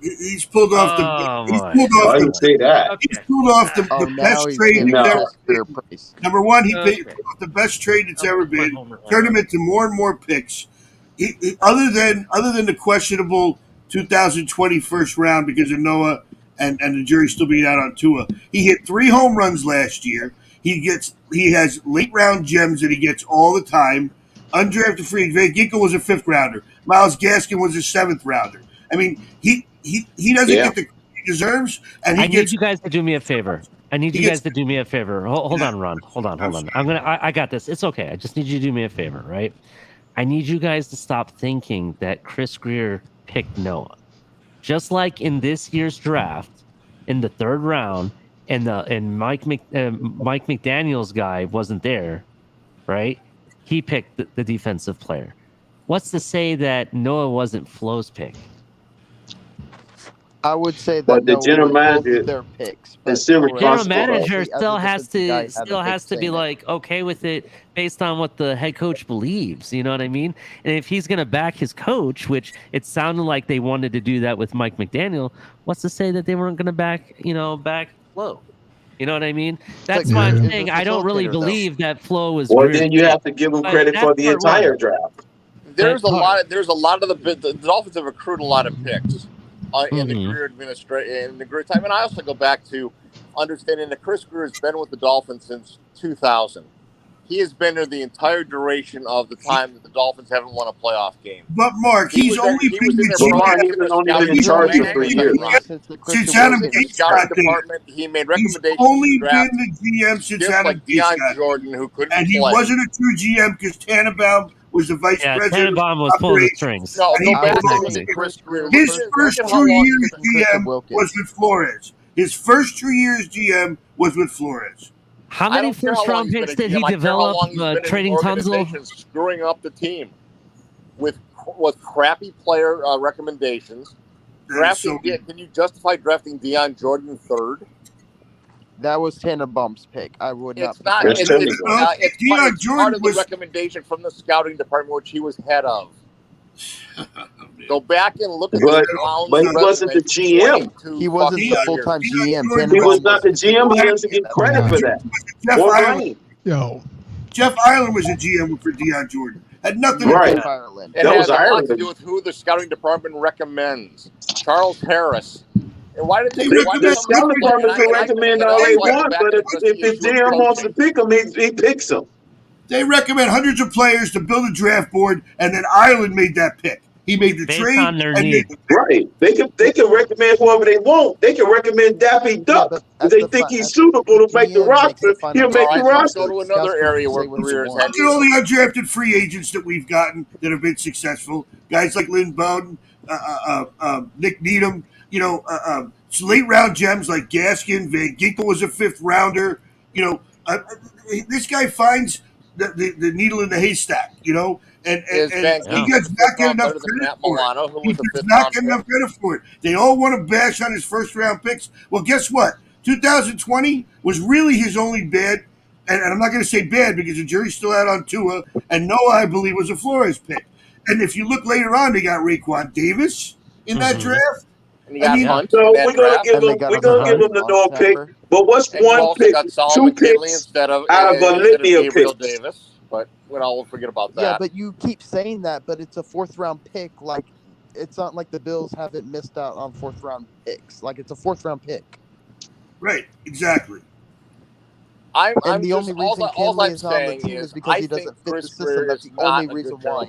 He's pulled off Why do you say that? He's pulled off the best trade that's ever been. Number one, he pulled off the best trade that's ever been. Turned him into more and more picks. Other than the questionable 2020 first round because of Noah and the jury still being out on Tua, he hit 3 home runs last year. He has late round gems that he gets all the time. Undrafted free agent. Ginkle was a 5th rounder. Miles Gaskin was a 7th rounder. I mean, he doesn't get the he deserves, and I need you guys to do me a favor. Hold on, Ron. Hold on. I got this. It's okay. I just need you to do me a favor, right? I need you guys to stop thinking that Chris Greer picked Noah. Just like in this year's draft, in the 3rd round, and Mike McDaniel's guy wasn't there, right? He picked the defensive player. What's to say that Noah wasn't Flo's pick? I would say that But the no, general it was both manager of their picks. But is still Flores General responsible. manager as still a has defensive guy, to had a big say be in it. like okay with it based on what the head coach believes. You know what I mean? And if he's gonna back his coach, which it sounded like they wanted to do that with Mike McDaniel, what's to say that they weren't gonna back Flo? You know what I mean? That's why I'm saying I don't really believe that Flo was. Well, then you have to give him But credit that's for the part one. entire draft. There's a lot of the Dolphins have accrued a lot of picks in the Greer administration in the Greer time, and I also go back to understanding that Chris Greer has been with the Dolphins since 2000. He has been there the entire duration of the time that the Dolphins haven't won a playoff game. But Mark, he's only been the since Adam Gase got there. He made recommendations. He's only been the GM since Adam Gase got there. Jordan, who couldn't and he play. wasn't a true GM because Tannenbaum was the vice president. Tannenbaum was pulling the strings. No, And he go back was to Chris Greer. his first 2 years GM was with Flores. His first 2 years GM was with Flores. How many first round picks did he develop trading Tunzel? Screwing up the team with crappy player recommendations. Drafting, can you justify drafting Deion Jordan third? That was Tannenbaum's pick. I would not. It's not. It's part of the recommendation from the scouting department, which he was head of. Go back and look at But he wasn't the GM. He wasn't the full-time GM. He was not the GM. He doesn't get credit for that. Jeff Ireland was a GM for Deion Jordan. Had nothing to do with Ireland. It has a lot to do with who the scouting department recommends. Charles Harris. And why did they? The scouting department can recommend all they want, but if the GM wants to pick them, he picks them. They recommend hundreds of players to build a draft board, and then Ireland made that pick. He made the trade. Right. They can recommend whoever they want. They can recommend Daffy Duck. If they think he's suitable to make the roster, he'll make the roster. Go to another area where careers Look at all the undrafted free agents that we've gotten that have been successful. Guys like Lynn Bowden, Nick Needham, late round gems like Gaskin. Van Ginkel was a 5th rounder. This guy finds the needle in the haystack, and he gets not getting enough credit for it. He does not get enough credit for it. They all want to bash on his first round picks. Well, guess what? 2020 was really his only bad, and I'm not going to say bad because the jury's still out on Tua, and Noah, I believe, was a Flores pick. And if you look later on, they got Raekwon Davis in that draft. So we're gonna give them the Noah pick. But what's one pick, 2 picks out of a litany of picks? Davis, but we'll forget about that. Yeah, but you keep saying that, but it's a 4th round pick. Like, it's not like the Bills haven't missed out on 4th round picks. Like, it's a 4th round pick. Right, exactly. I'm the only reason Kinley is on the team is because he doesn't fit the system. That's the only reason why.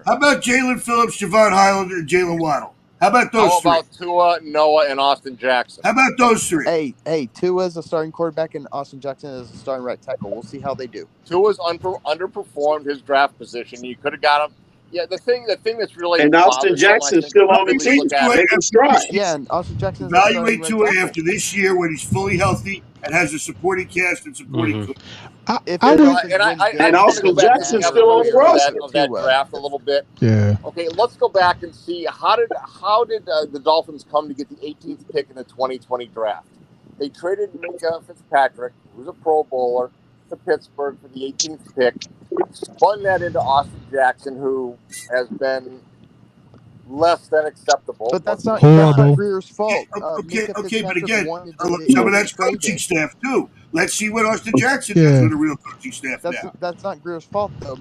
How about Jalen Phillips, Javon Highlander, and Jalen Waddle? How about those three? How about Tua, Noah, and Austin Jackson? How about those three? Hey, Tua is a starting quarterback and Austin Jackson is a starting right tackle. We'll see how they do. Tua's underperformed his draft position. You could have got him. Yeah, the thing that's really and Austin Jackson's still on the team. Making strides. Yeah, and Austin Jackson. Evaluate Tua after this year when he's fully healthy and has a supporting cast and supporting. And Austin Jackson's still on the roster. Of that draft a little bit. Yeah. Okay, let's go back and see how did the Dolphins come to get the 18th pick in the 2020 draft? They traded Minka Fitzpatrick, who's a Pro Bowler, to Pittsburgh for the 18th pick. Spun that into Austin Jackson, who has been less than acceptable. But that's not Greer's fault. Okay, but again, some of that's coaching staff too. Let's see what Austin Jackson does with a real coaching staff now. That's not Greer's fault though.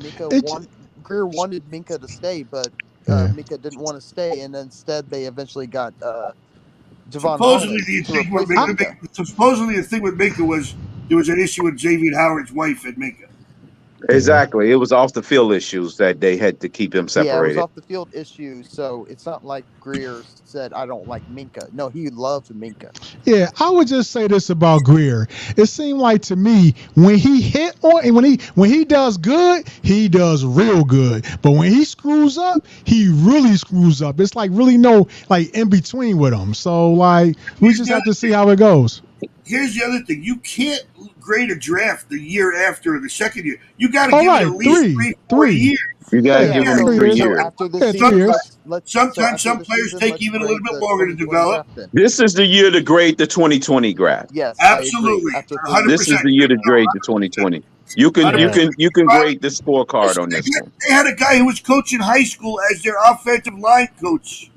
Greer wanted Minka to stay, but Minka didn't want to stay, and instead they eventually got Javon. Supposedly the thing with Minka was there was an issue with Xavier Howard's wife and Minka. Exactly. It was off the field issues that they had to keep him separated. Yeah, it was off the field issues. So it's not like Greer said, I don't like Minka. No, he loved Minka. Yeah, I would just say this about Greer. It seemed like to me when he hit on and when he does good, he does real good. But when he screws up, he really screws up. It's like really no like in between with him. So like we just have to see how it goes. Here's the other thing. You can't grade a draft the year after or the second year. You got to give it at least 3-4 years. You got to give them 3 years. After the season, sometimes some players take even a little bit longer to develop. This is the year to grade the 2020 draft. Yes, absolutely. 100%. This is the year to grade the 2020. You can grade the scorecard on this one. They had a guy who was coaching high school as their offensive line coach.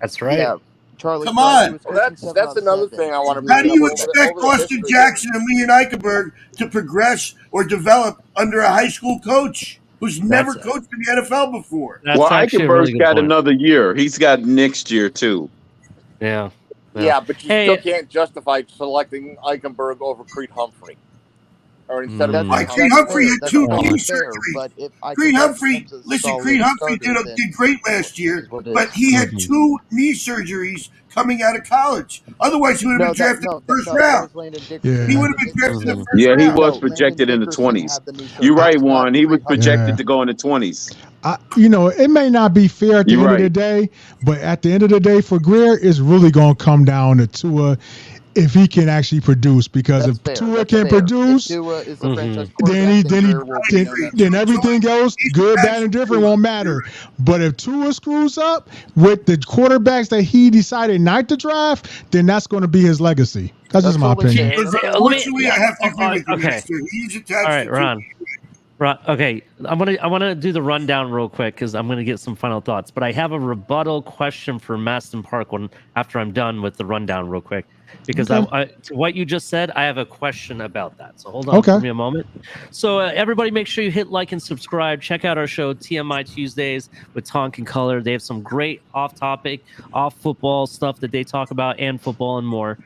That's right. Yeah, Charlie. Come on. Well, that's another thing I want to bring How do up. you expect Austin Jackson and Leon Eichenberg to progress or develop under a high school coach who's never coached in the NFL before? Well, Eichenberg's got another year. He's got next year too. Yeah. Yeah, but you still can't justify selecting Eichenberg over Creed Humphrey. Or instead of Creed Humphrey had 2 knee surgeries. Creed Humphrey did great last year, but he had 2 knee surgeries coming out of college. Otherwise, he would have been drafted in the first round. He would have been drafted in the first round. Yeah, he was projected in the 20s. You're right, Juan. He was projected to go in the 20s. It may not be fair at the end of the day, but at the end of the day, for Greer, it's really going to come down to Tua. If he can actually produce, because if Tua can produce, then everything else, good, bad, and different, won't matter. But if Tua screws up with the quarterbacks that he decided not to draft, then that's going to be his legacy. That's just my opinion. Unfortunately, I have to agree with you. Okay. He's attached. All right, Ron. Okay, I want to do the rundown real quick because I'm going to get some final thoughts. But I have a rebuttal question for Maston Park after I'm done with the rundown real quick. Because to what you just said, I have a question about that. So hold on for me a moment. So everybody make sure you hit like and subscribe. Check out our show, TMI Tuesdays with Tonk and Color. They have some great off-topic, off-football stuff that they talk about, and football and more.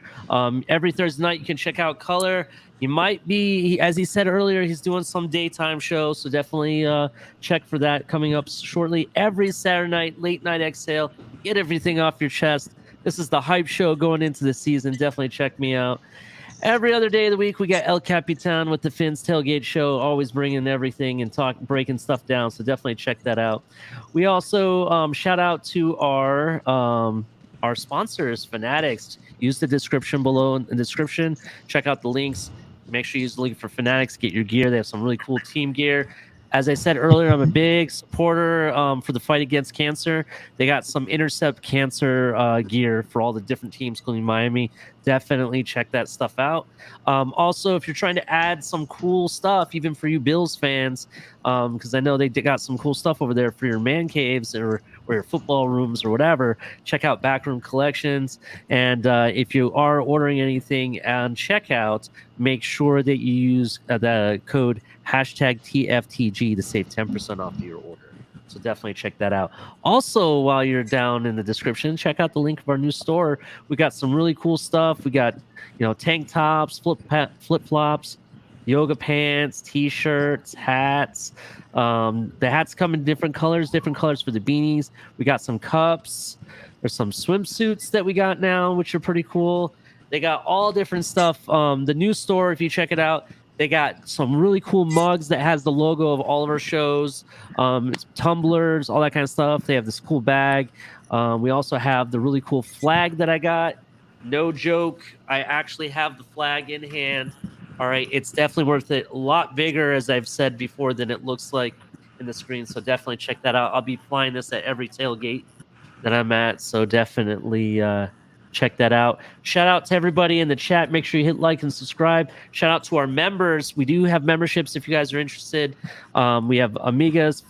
Every Thursday night, you can check out Color. He might be, as he said earlier, he's doing some daytime shows, so definitely check for that coming up shortly. Every Saturday night, late night exhale, get everything off your chest. This is the hype show going into the season. Definitely check me out. Every other day of the week, we got El Capitan with the Fins Tailgate Show, always bringing everything and breaking stuff down. So definitely check that out. We also shout out to our sponsors, Fanatics. Use the description below in the description. Check out the links. Make sure you use the link for Fanatics. Get your gear. They have some really cool team gear. As I said earlier, I'm a big supporter for the fight against cancer. They got some Intercept cancer gear for all the different teams, including Miami. Definitely check that stuff out. Also, if you're trying to add some cool stuff, even for you Bills fans, because I know they got some cool stuff over there for your man caves or your football rooms or whatever, check out Backroom Collections. And if you are ordering anything on checkout, make sure that you use the code #TFTG to save 10% off of your order. So definitely check that out. Also, while you're down in the description, check out the link of our new store. We got some really cool stuff. We got, tank tops, flip-flops, yoga pants, t-shirts, hats. The hats come in different colors for the beanies. We got some cups. There's some swimsuits that we got now, which are pretty cool. They got all different stuff. The new store, if you check it out, they got some really cool mugs that has the logo of all of our shows, tumblers, all that kind of stuff. They have this cool bag. We also have the really cool flag that I got. No joke, I actually have the flag in hand. All right, it's definitely worth it. A lot bigger, as I've said before, than it looks like in the screen. So definitely check that out. I'll be flying this at every tailgate that I'm at. So definitely check that out. Shout out to everybody in the chat. Make sure you hit like and subscribe. Shout out to our members. We do have memberships if you guys are interested. We have Amigas,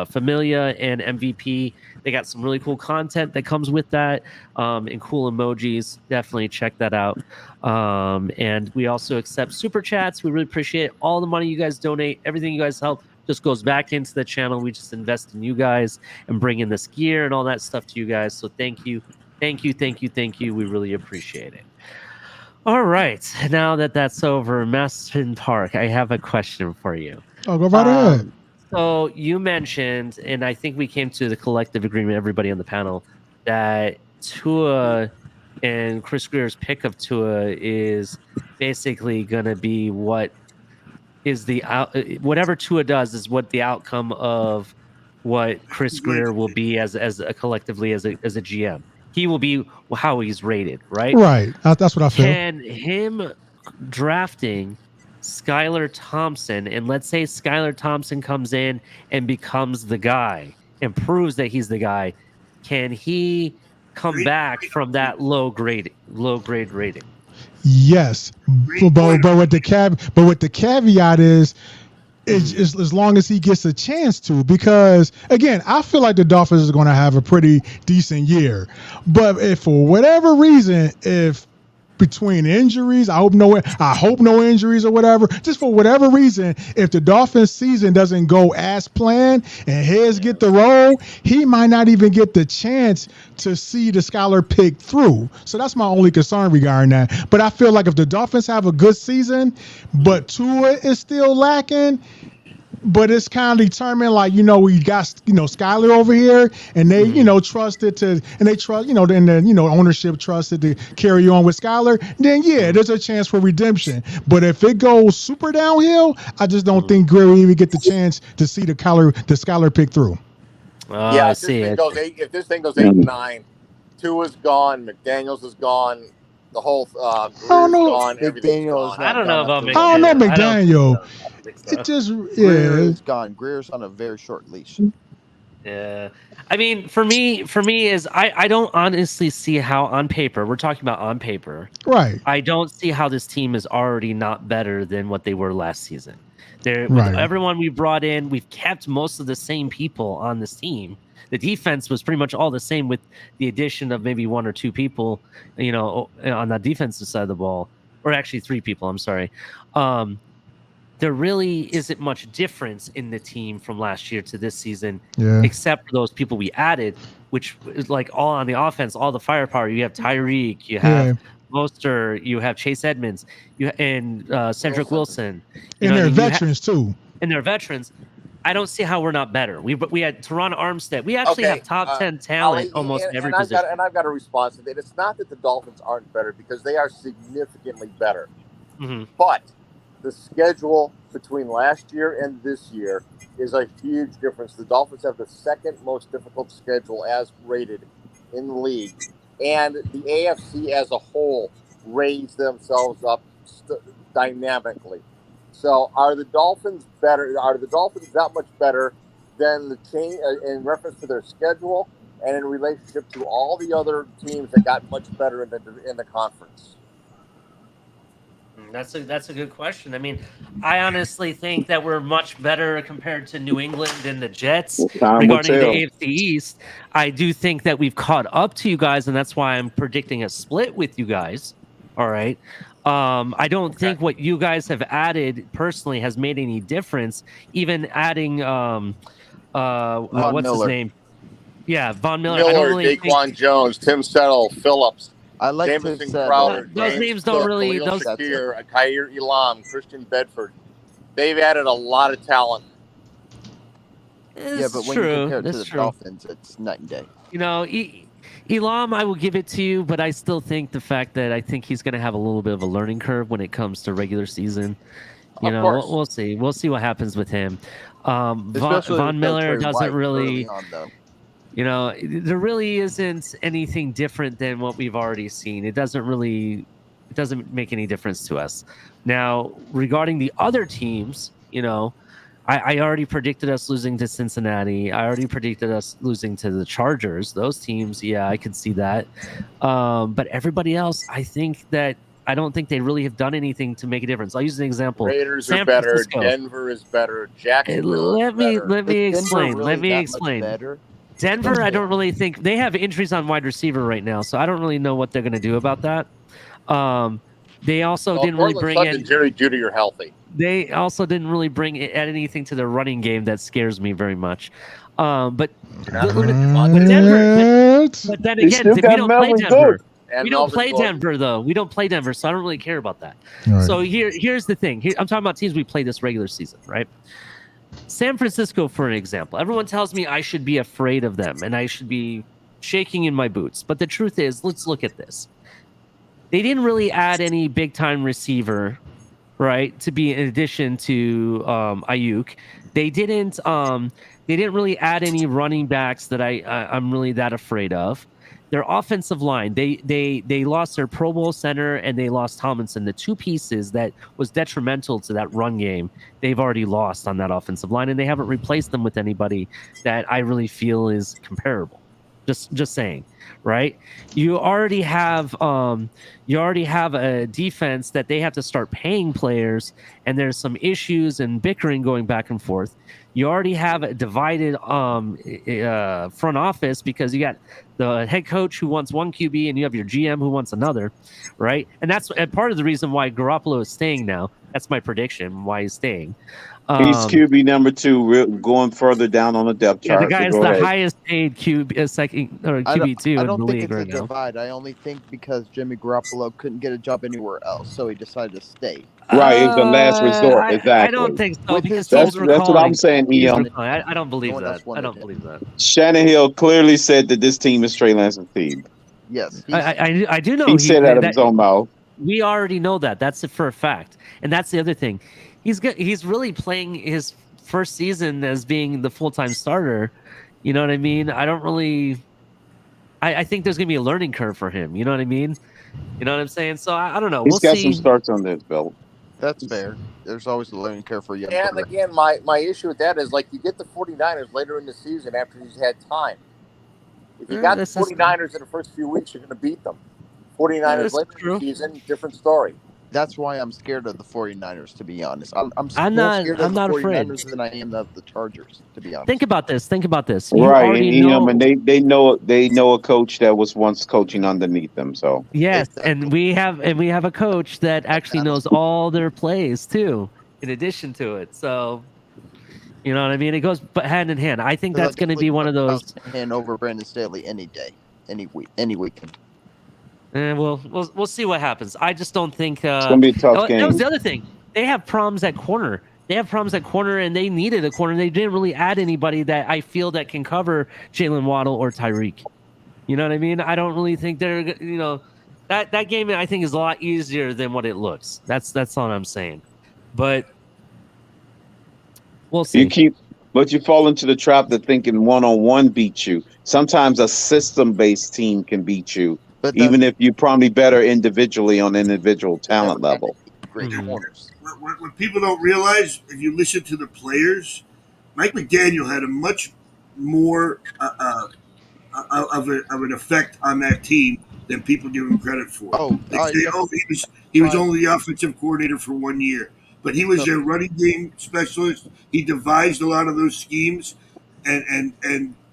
Familia, and MVP. They got some really cool content that comes with that and cool emojis. Definitely check that out. And we also accept super chats. We really appreciate all the money you guys donate. Everything you guys help just goes back into the channel. We just invest in you guys and bring in this gear and all that stuff to you guys. So thank you. Thank you. We really appreciate it. All right. Now that that's over, Maston Park, I have a question for you. Oh, go right ahead. So you mentioned, and I think we came to the collective agreement, everybody on the panel, that Tua and Chris Greer's pick of Tua is basically going to be what is whatever Tua does is what the outcome of what Chris Greer will be as a collectively as a GM. He will be how he's rated, right? Right. That's what I feel. Can him drafting Skylar Thompson, and let's say Skylar Thompson comes in and becomes the guy and proves that he's the guy, Can he come back from that low grade rating? Yes, but with the caveat is. It's as long as he gets a chance to, because again, I feel like the Dolphins is going to have a pretty decent year. But if for whatever reason, if between injuries, I hope no injuries or whatever, just for whatever reason, if the Dolphins season doesn't go as planned and his get the role, he might not even get the chance to see the scholar pick through. So that's my only concern regarding that. But I feel like if the Dolphins have a good season, but Tua is still lacking, but it's kind of determined, like, we got, Skyler over here, and they, trusted to, and they trust, and then, ownership trusted to carry on with Skyler, then yeah, there's a chance for redemption. But if it goes super downhill, I just don't think Greer will even get the chance to see the Skyler pick through. Yeah, if this thing goes 8-9, Tua's gone, McDaniels is gone, the whole gone, everything's gone. I don't know about McDaniel. I don't know McDaniel. It just Greer's gone. Greer's on a very short leash. Yeah, I mean, for me is I don't honestly see how on paper, we're talking about on paper, right? I don't see how this team is already not better than what they were last season. With everyone we brought in, we've kept most of the same people on this team. The defense was pretty much all the same, with the addition of maybe one or two people, on the defensive side of the ball, or actually three people. I'm sorry. There really isn't much difference in the team from last year to this season, except for those people we added, which is like all on the offense, all the firepower. You have Tyreek, you have Mostert, you have Chase Edmonds, and Cedric Wilson. And they're veterans too. And they're veterans. I don't see how we're not better. We had Teron Armstead. We actually have top 10 talent almost in every position. And I've got a response to that. It's not that the Dolphins aren't better, because they are significantly better. Mm-hmm. But the schedule between last year and this year is a huge difference. The Dolphins have the second most difficult schedule as rated in the league. And the AFC as a whole raised themselves up dynamically. So are the Dolphins better? Are the Dolphins that much better than the team in reference to their schedule and in relationship to all the other teams that got much better in the conference? That's a good question. I mean, I honestly think that we're much better compared to New England and the Jets regarding the AFC East. I do think that we've caught up to you guys, and that's why I'm predicting a split with you guys. All right. I don't think what you guys have added personally has made any difference. Even adding what's his name? Yeah, Von Miller. I don't really Daquan Jones, Tim Settle, Phillips. I like Jameson Crowder. Those names don't really. Khair Elam, Christian Bedford. They've added a lot of talent. Yeah, but when you compare it to the Dolphins, it's night and day. Elam, I will give it to you, but I still think the fact that I think he's going to have a little bit of a learning curve when it comes to regular season. We'll see. We'll see what happens with him. Von Miller doesn't really. There really isn't anything different than what we've already seen. It doesn't make any difference to us. Now, regarding the other teams, I already predicted us losing to Cincinnati. I already predicted us losing to the Chargers. Those teams, yeah, I could see that. But everybody else, I don't think they really have done anything to make a difference. I'll use an example. Raiders are better. Denver is better. Jacksonville is better. Let me explain. Denver, I don't really think they have injuries on wide receiver right now, so I don't really know what they're going to do about that. They also didn't really bring in Jerry Jeudy are healthy. They also didn't really add anything to their running game that scares me very much. But Denver, but then again, we don't play Denver. We don't play Denver, though. We don't play Denver, so I don't really care about that. Right. So here's the thing. I'm talking about teams we play this regular season, right? San Francisco, for an example. Everyone tells me I should be afraid of them and I should be shaking in my boots. But the truth is, let's look at this. They didn't really add any big-time receiver, right, to be in addition to Ayuk. They didn't really add any running backs that I'm really that afraid of. Their offensive line, they lost their Pro Bowl center and they lost Tomlinson, the two pieces that was detrimental to that run game. They've already lost on that offensive line, and they haven't replaced them with anybody that I really feel is comparable. Just saying, right? You already have a defense that they have to start paying players, and there's some issues and bickering going back and forth. You already have a divided front office because you got the head coach who wants one QB and you have your GM who wants another, right? And that's part of the reason why Garoppolo is staying now. That's my prediction why he's staying. He's QB number 2, going further down on the depth chart. The guy is the highest paid QB, second or QB2 in the league right now. Divide. I only think because Jimmy Garoppolo couldn't get a job anywhere else, so he decided to stay. Right, it's the last resort. Exactly. I don't think so. Because that's what I'm saying, Ian. I don't believe that. I don't believe that. Shannon Hill clearly said that this team is Trey Lance's team. Yes, I do know. He said that out of his own mouth. We already know that. That's it for a fact. And that's the other thing. He's really playing his first season as being the full-time starter. You know what I mean? I don't really. I think there's gonna be a learning curve for him. You know what I mean? You know what I'm saying? So I don't know. He's got some starts on this belt. That's fair. There's always a learning curve for you. And again, my issue with that is like you get the 49ers later in the season after he's had time. If you got the 49ers in the first few weeks, you're going to beat them. 49ers later in the season, different story. That's why I'm scared of the 49ers, to be honest. I'm not scared of the afraid 49ers than I am of the Chargers, to be honest. Think about this. Right, and they know a coach that was once coaching underneath them. So yes, and we have a coach that actually knows all their plays too, in addition to it. So you know what I mean? It goes hand in hand. I think that's going to be one of those. Hand over Brandon Staley any day, any weekend. And we'll see what happens. I just don't think it's gonna be a tough game. That was the other thing. They have problems at corner. And they needed a corner. They didn't really add anybody that I feel that can cover Jalen Waddle or Tyreek. You know what I mean? I don't really think they're that game. I think is a lot easier than what it looks. That's all I'm saying. But we'll see. But you fall into the trap that thinking one-on-one beats you. Sometimes a system-based team can beat you. Even if you're probably better individually on individual talent level. What people don't realize, if you listen to the players, Mike McDaniel had a much more of an effect on that team than people give him credit for. He was only the offensive coordinator for 1 year, but he was their running game specialist. He devised a lot of those schemes, and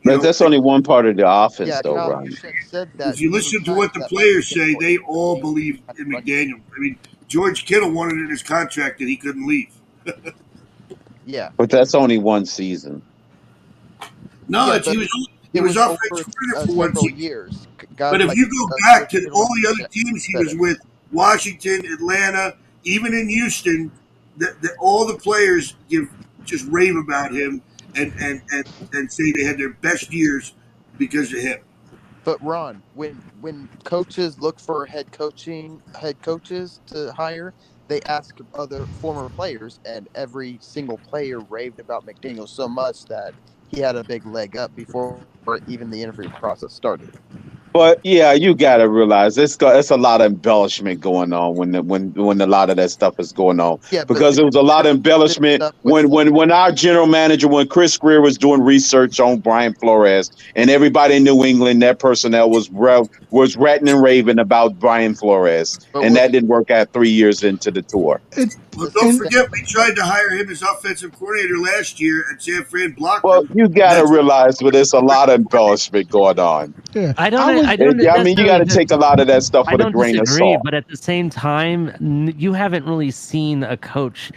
but that's only one part of the offense, though, Ryan. If you listen to what the players say, they all believe in McDaniel. I mean, George Kittle wanted in his contract that he couldn't leave. Yeah, but that's only one season. No, he was offensive coordinator for 1 season. But if you go back to all the other teams he was with, Washington, Atlanta, even in Houston, all the players just rave about him. And say they had their best years because of him. But Ron, when coaches look for head coaches to hire, they ask other former players, and every single player raved about McDaniel so much that he had a big leg up before even the interview process started. But yeah, you gotta realize it's a lot of embellishment going on when a lot of that stuff is going on. Yeah, because it was a lot of embellishment when our general manager, when Chris Greer was doing research on Brian Flores, and everybody in New England, that personnel was ranting and raving about Brian Flores, and that didn't work out 3 years into the tour. Well, don't forget, we tried to hire him as offensive coordinator last year, and San Fran blocked him. Well, you gotta realize, but there's a lot of embellishment going on. Yeah, I mean, you got to take a lot of that stuff with a grain of salt. But at the same time, you haven't really seen a coach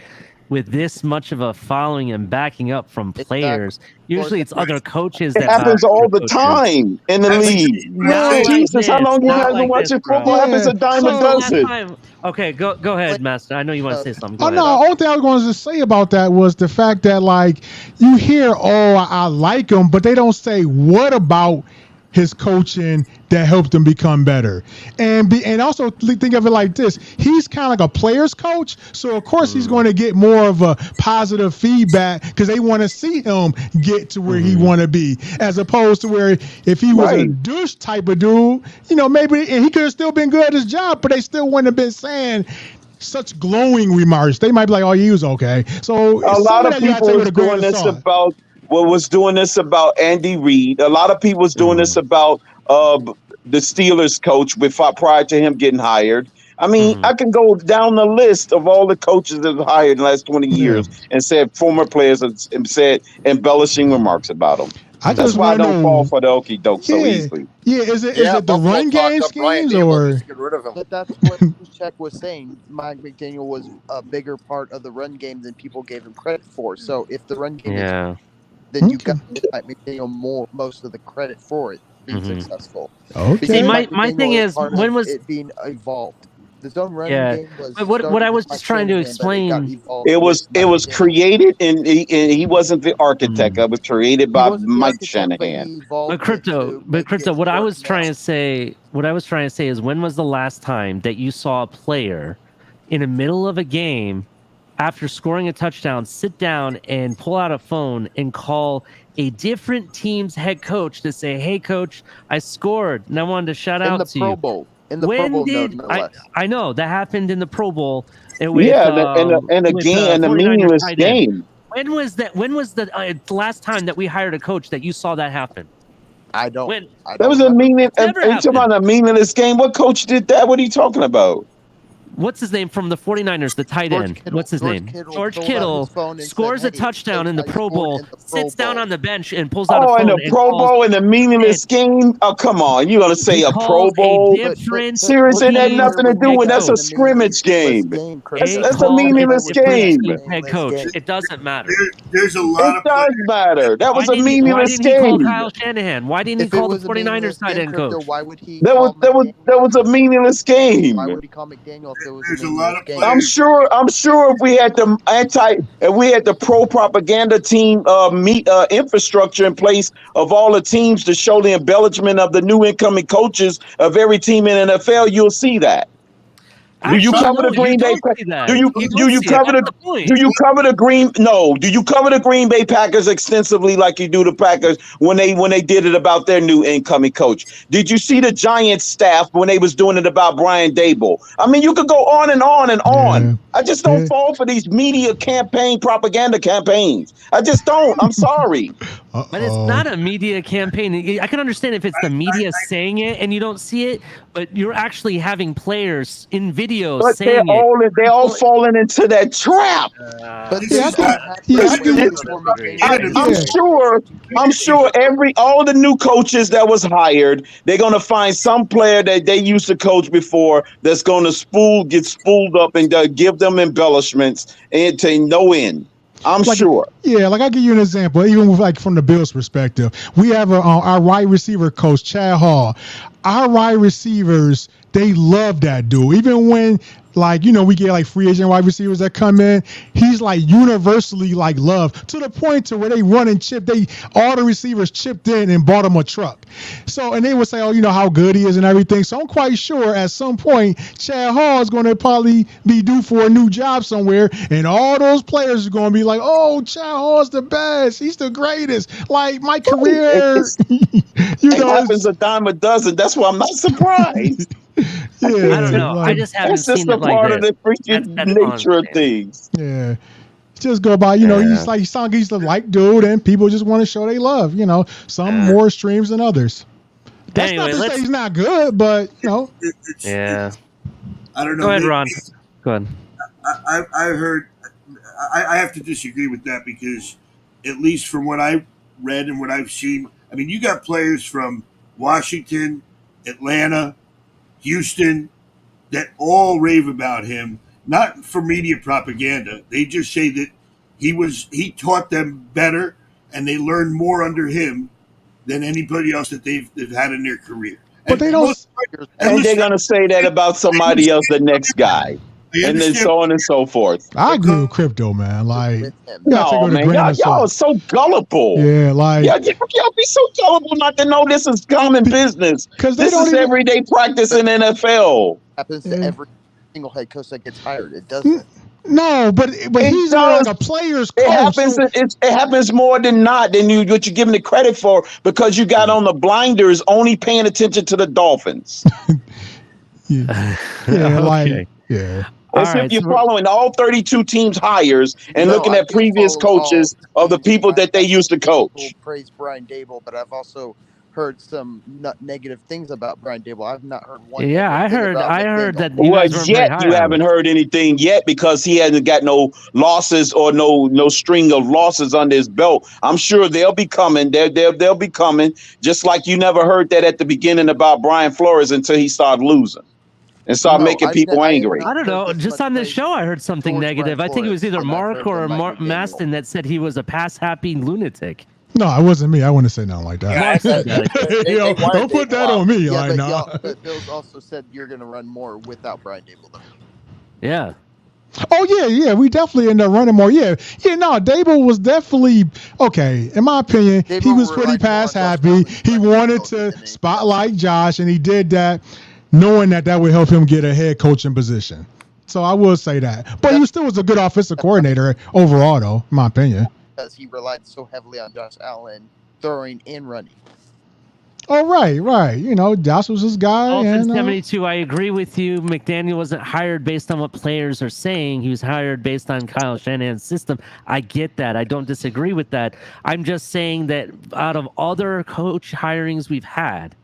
with this much of a following and backing up from players. Usually it's other coaches that happens all the time in the league. Jesus, how long you guys been watching football? It happens a dime a dozen. Okay, go ahead, Master. I know you want to say something. No, only thing I was going to say about that was the fact that, like, you hear, I like him, but they don't say what about his coaching that helped him become better. And also think of it like this. He's kind of like a player's coach. So, of course, he's going to get more of a positive feedback because they want to see him get to where he want to be, as opposed to where if he was a douche type of dude, maybe and he could have still been good at his job, but they still wouldn't have been saying such glowing remarks. They might be like, he was okay. So a lot of people is doing this about was doing this about Andy Reid. A lot of people was doing this about the Steelers coach prior to him getting hired. I mean, I can go down the list of all the coaches that have hired in the last 20 years and said former players and said embellishing remarks about them. That's why I don't fall for the okie doke so easily. Yeah, is it the run game schemes or? But that's what Check was saying. Mike McDaniel was a bigger part of the run game than people gave him credit for. So if the run game is, then you got Mike McDaniel most of the credit for it being successful. Okay. See, my thing is, when was it being evolved? The zone run game was. But what I was just trying to explain. It was created, and he wasn't the architect of it. Created by Mike Shanahan. But crypto. What I was trying to say is, when was the last time that you saw a player in the middle of a game, after scoring a touchdown, sit down and pull out a phone and call a different team's head coach to say, "Hey, coach, I scored, and I wanted to shout out to you." In the Pro Bowl. In the Pro Bowl, no less. I know that happened in the Pro Bowl. And a meaningless game. When was that? When was the last time that we hired a coach that you saw that happen? I don't. That was a meaningless. Are you talking about a meaningless game? What coach did that? What are you talking about? What's his name from the 49ers, the tight end? What's his name? George Kittle scores a touchdown in the Pro Bowl, sits down on the bench and pulls out a phone. Oh, in the Pro Bowl in a meaningless game? Oh, come on. You're going to say a Pro Bowl? Seriously, that had nothing to do with that's a scrimmage game. That's a meaningless game. Head coach. It doesn't matter. There's a lot It does matter. That was a meaningless game. Why didn't he call Kyle Shanahan? Why didn't he call the 49ers tight end coach? Why would he? That was a meaningless game. Why would he call McDaniel if there was There's a lot of I'm sure if we had the pro propaganda team infrastructure in place of all the teams to show the embellishment of the new incoming coaches of every team in NFL, you'll see that. Do you cover the Green Bay? Do you cover the Green Bay Packers extensively like you do the Packers when they did it about their new incoming coach? Did you see the Giants staff when they was doing it about Brian Daboll? I mean, you could go on and on and on. I just don't fall for these media propaganda campaigns. I just don't. I'm sorry. But it's not a media campaign. I can understand if it's the media saying it and you don't see it, but you're actually having players in videos saying it. They're all falling into that trap. I'm sure all the new coaches that was hired, they're gonna find some player that they used to coach before that's gonna get spooled up and give them embellishments and to no end. I'm sure. Yeah, I'll give you an example. Even with, from the Bills' perspective, we have our wide receiver coach, Chad Hall. Our wide receivers, they love that dude. Even when, we get free agent wide receivers that come in, he's universally loved to the point to where they run and chip. All the receivers chipped in and bought him a truck. So, and they would say, how good he is and everything. So I'm quite sure at some point, Chad Hall is going to probably be due for a new job somewhere. And all those players are going to be like, oh, Chad Hall's the best. He's the greatest. My career. It happens a dime a dozen. That's why I'm not surprised. I don't know. I just haven't seen it like part of the freaking nature of things. Yeah. Just go by, he's the dude, and people just want to show they love, some more streams than others. That's not to say he's not good, but, Yeah. I don't know. Go ahead, Ron. Go ahead. I heard, I have to disagree with that because at least from what I read and what I've seen, I mean, you got players from Washington, Atlanta, Houston that all rave about him, not for media propaganda. They just say that he taught them better and they learned more under him than anybody else that they've had in their career. But they don't. And they're going to say that about somebody else, the next guy. And then so on and so forth. I agree with crypto, man. No, man, y'all are so gullible. Yeah, y'all be so gullible not to know this is common business. Because this is everyday practice in NFL. Happens to every single head coach that gets hired. It doesn't. No, but he's like a player's coach. It happens more than not than what you're giving the credit for because you got on the blinders only paying attention to the Dolphins. Yeah, okay. Yeah. As if you're following all 32 teams hires and No, looking I at do previous follow all coaches of the teams. people that they used to People coach. praise Brian Dable, but I've also heard some negative things about Brian Dable. I've not heard one. Yeah, I heard that you Well, guys weren't very yet high you on haven't him. heard anything yet because he hasn't got no losses or no string of losses under his belt. I'm sure they'll be coming. They'll be coming. Just like you never heard that at the beginning about Brian Flores until he started losing and started making people angry. I don't know. Just on this show, I heard something negative. I think it was either Mark or Maston that said he was a pass-happy lunatic. No, it wasn't me. I wouldn't say nothing like that. Mark said that. Yo, don't put that on me. Yeah, Like, but, nah. but Bill's also said you're going to run more without Brian Dable, though. Yeah. Oh yeah, we definitely end up running more. No, Dable was definitely okay. In my opinion, he was pretty pass happy. He wanted to spotlight Josh, and he did that, knowing that would help him get a head coaching position. So I will say that. But he still was a good offensive coordinator overall, though, in my opinion. Because he relied so heavily on Josh Allen throwing and running. Oh, right. Josh was his guy. Dolphins and, 72, I agree with you. McDaniel wasn't hired based on what players are saying. He was hired based on Kyle Shanahan's system. I get that. I don't disagree with that. I'm just saying that out of other coach hirings we've had,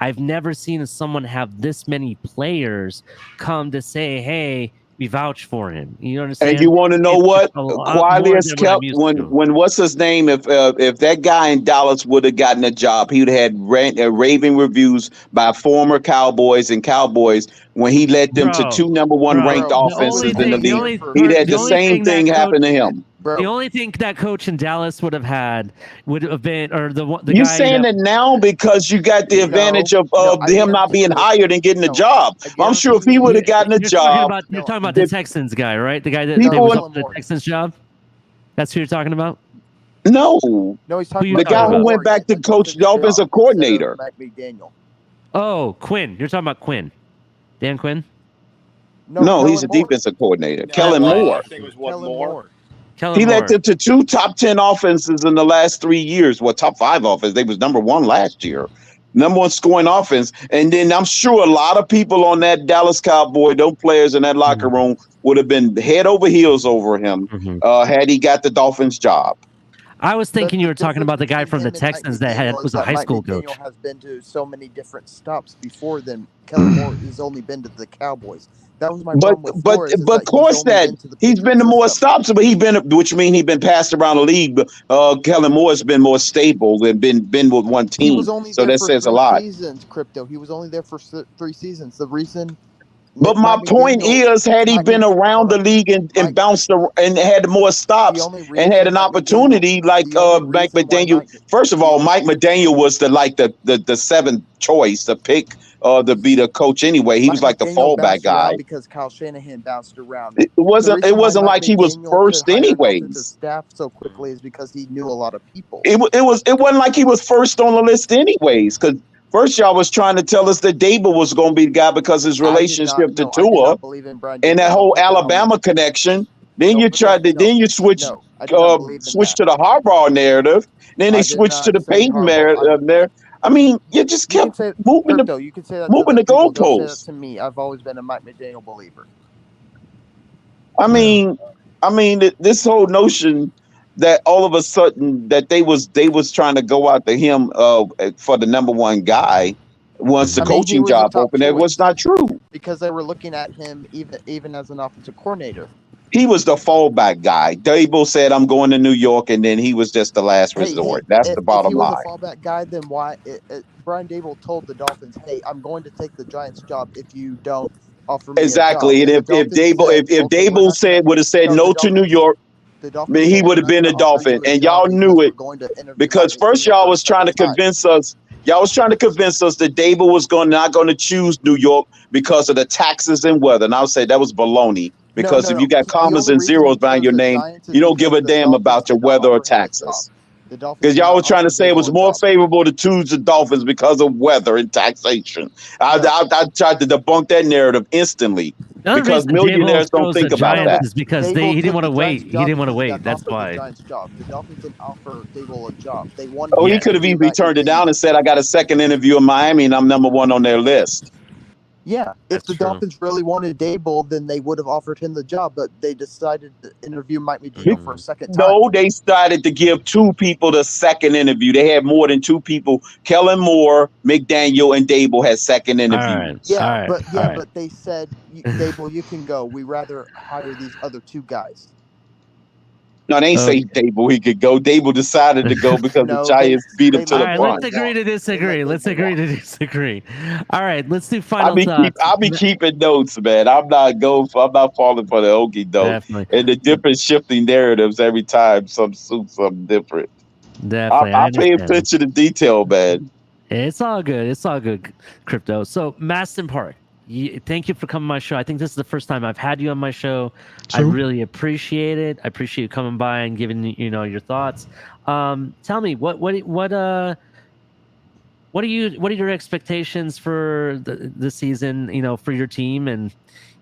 I've never seen someone have this many players come to say, hey, we vouch for him. You understand? And you want to know what? Quietly as kept when what's his name? If that guy in Dallas would have gotten a job, he would have had raving reviews by former Cowboys and Cowboys when he led them to 2 number 1 ranked offenses in the league. He'd had the same thing happen to him. The only thing that coach in Dallas would have had would have been, or the you guy saying that now because you got the advantage of him not being hired and getting a job. I'm sure if he would have gotten a job. You're talking about the Texans guy, right? The guy that People was up for the Texans job. That's who you're talking about. No, he's talking about the guy who went back to coach the offensive coordinator. Oh, Quinn. You're talking about Quinn. Dan Quinn? No, he's a defensive coordinator. Kellen Moore. I think it was Moore. He led them to 2 top 10 offenses in the last 3 years. Well, top 5 offense. They was number 1 last year. Number 1 scoring offense. And then I'm sure a lot of people on that Dallas Cowboy, those players in that locker room would have been head over heels over him had he got the Dolphins job. I was thinking you were talking about the guy from the Texans that was a high school coach. Mike McDaniel has been to so many different stops before than Kellen Moore has only been to the Cowboys. That was my problem with Flores, but of course he's been to more stops, but which means he's been passed around the league. But Kellen Moore has been more stable and been with one team. He was only so there that for says 3 a lot. seasons, Crypto. He was only there for 3 seasons. The reason. But my point is, had he been around the league and bounced and had more stops and had an opportunity like Mike McDaniel. First of all, Mike McDaniel was the 7th choice, the pick to be the coach anyway. He was like the fallback guy. Because Kyle Shanahan bounced around. It wasn't like he was first anyways. Staff so quickly is because he knew a lot of people. It wasn't like he was first on the list anyways, because first, y'all was trying to tell us that Dable was going to be the guy because his relationship to Tua and that whole Alabama connection. Then you switched to the Harbaugh narrative. Then they switched to the Peyton narrative. I mean, you just kept moving the goalposts. To me, I've always been a Mike McDaniel believer. I mean, this whole notion that all of a sudden that they was trying to go out to him for the number 1 guy once the coaching job opened. It was not true because they were looking at him even as an offensive coordinator. He was the fallback guy. Dable said, "I'm going to New York," and then he was just the last resort. That's the bottom line. If he was a fallback guy, then why? Brian Dable told the Dolphins, "Hey, I'm going to take the Giants job if you don't offer me exactly." a job. And if Dable would have said no to New York, then he would have been a Dolphin, and y'all knew it because first y'all was trying to convince us. Y'all was trying to convince us that Dable was not going to choose New York because of the taxes and weather. And I would say that was baloney because if you got commas and zeros behind your name, you don't give a damn about your weather or taxes. Because y'all were trying to say it was more favorable to choose the Dolphins because of weather and taxation. I tried to debunk that narrative instantly because millionaires don't think about that. Is because he didn't want to wait. He didn't want to wait. That's why. The Dolphins didn't offer Dable a job. They won. He could have easily turned it down and said, "I got a second interview in Miami and I'm number 1 on their list." Yeah, if That's the true. Dolphins really wanted Dable, then they would have offered him the job, but they decided to interview Mike McDaniel for a second time. No, they started to give 2 people the second interview. They had more than 2 people. Kellen Moore, McDaniel, and Dable had second interviews. Yeah, but they said, Dable, you can go. We rather hire these other 2 guys. No, they ain't say Dable he could go. Dable decided to go because the Giants beat him to All the right, punch. let's agree to disagree. Let's agree to disagree. All right, let's do final thoughts. I'll be keeping notes, man. I'm not falling for the okie doke. Definitely. And the different shifting narratives every time some suit something different. Definitely. I pay attention to detail, man. It's all good. It's all good, Crypto. So, Maston Park, thank you for coming on my show. I think this is the first time I've had you on my show. True. I really appreciate it. I appreciate you coming by and giving your thoughts. Tell me what are your expectations for the season? For your team, and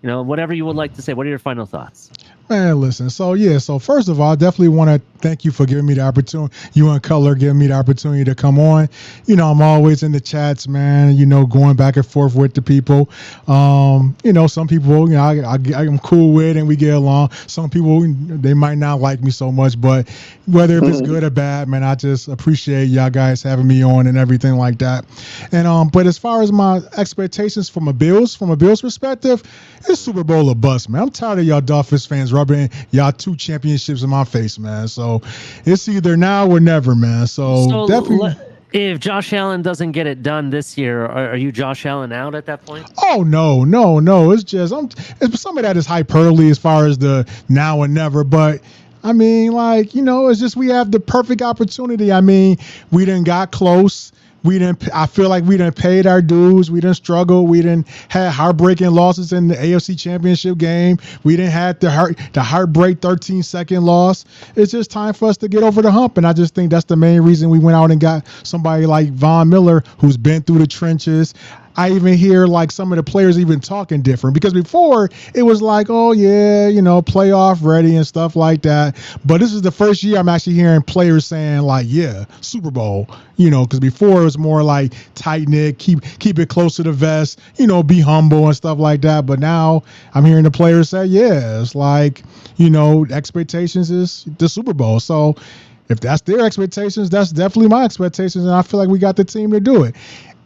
whatever you would like to say. What are your final thoughts? Man, listen. So first of all, I definitely want to thank you for giving me the opportunity. You and Color giving me the opportunity to come on. I'm always in the chats, man. Going back and forth with the people. Some people, I'm cool with and we get along. Some people, they might not like me so much, but whether if it's good or bad, man, I just appreciate y'all guys having me on and everything like that. And but as far as my expectations from a Bills perspective, it's Super Bowl or bust, man. I'm tired of y'all Dolphins fans rubbing y'all 2 championships in my face, man. So it's either now or never, man. So definitely. If Josh Allen doesn't get it done this year, are you Josh Allen out at that point? Oh no. It's just some of that is hyperbole as far as the now or never, but I mean, it's just we have the perfect opportunity. I mean, we done got close. I feel like we done paid our dues. We done struggled. We done had heartbreaking losses in the AFC Championship game. We didn't have the heartbreak 13-second loss. It's just time for us to get over the hump. And I just think that's the main reason we went out and got somebody like Von Miller, who's been through the trenches. I even hear some of the players even talking different, because before it was like, oh yeah, playoff ready and stuff like that. But this is the first year I'm actually hearing players saying yeah, Super Bowl, because before it was more like tight knit, keep it close to the vest, be humble and stuff like that. But now I'm hearing the players say, yeah, it's expectations is the Super Bowl. So if that's their expectations, that's definitely my expectations. And I feel like we got the team to do it.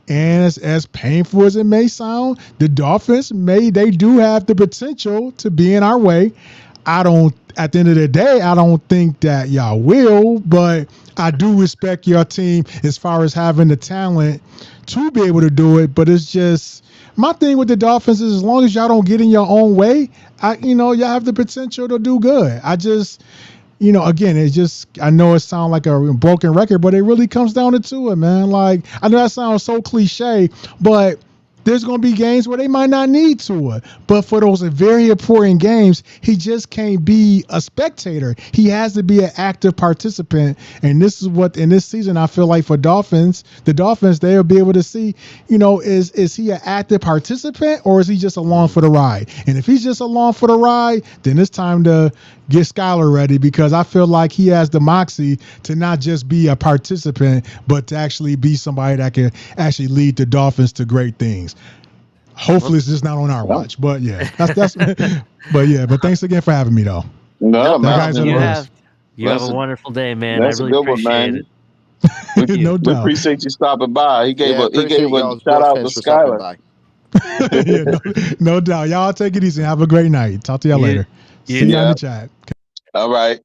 And as painful as it may sound, the Dolphins they do have the potential to be in our way. At the end of the day, I don't think that y'all will, but I do respect your team as far as having the talent to be able to do it. But it's just, my thing with the Dolphins is, as long as y'all don't get in your own way, y'all have the potential to do good. I just, again, it's just, I know it sounds like a broken record, but it really comes down to it, man. I know that sounds so cliche, but there's going to be games where they might not need to. But for those very important games, he just can't be a spectator. He has to be an active participant. And this is what, in this season, I feel like for the Dolphins, they'll be able to see, is he an active participant, or is he just along for the ride? And if he's just along for the ride, then it's time to get Skylar ready, because I feel like he has the moxie to not just be a participant, but to actually be somebody that can actually lead the Dolphins to great things. Hopefully it's just not on our watch, but yeah, that's but thanks again for having me though. No, man, you have a wonderful day, man. I really appreciate it. No doubt. We appreciate you stopping by. He gave a shout out to Skylar. No doubt. Y'all take it easy. Have a great night. Talk to y'all later. See you in the chat. All right.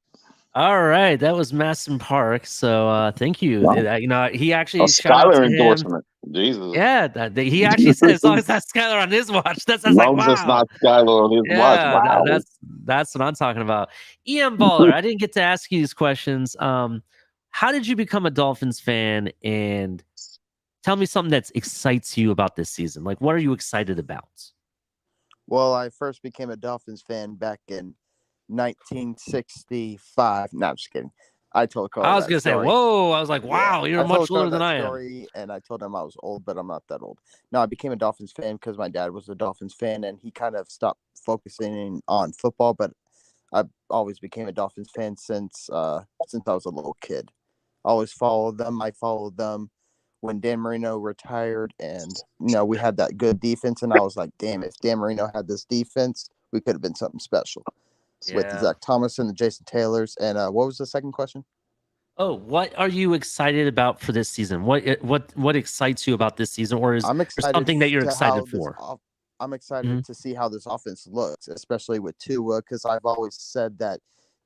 That was Maston Park. So thank you. Wow. He actually Skylar endorsement. Jesus. Yeah, he actually said as long as that's Skylar on his watch. That's like, wow. That's not Skylar on his watch. Wow. That's what I'm talking about. Ian Baller, I didn't get to ask you these questions. How did you become a Dolphins fan? And tell me something that excites you about this season. What are you excited about? Well, I first became a Dolphins fan back in 1965. No, I'm just kidding. I told Carl. I was going to say, whoa. I was like, wow, you're much older than I am. And I told him I was old, but I'm not that old. No, I became a Dolphins fan because my dad was a Dolphins fan, and he kind of stopped focusing on football. But I always became a Dolphins fan since I was a little kid. I always followed them. I followed them when Dan Marino retired, and we had that good defense, and I was like, damn, if Dan Marino had this defense, we could have been something special. With the Zach Thomas and the Jason Taylors. And what was the second question? Oh, what are you excited about for this season? What excites you about this season, or is there something that you're excited for? I'm excited to see how this offense looks, especially with Tua, because I've always said that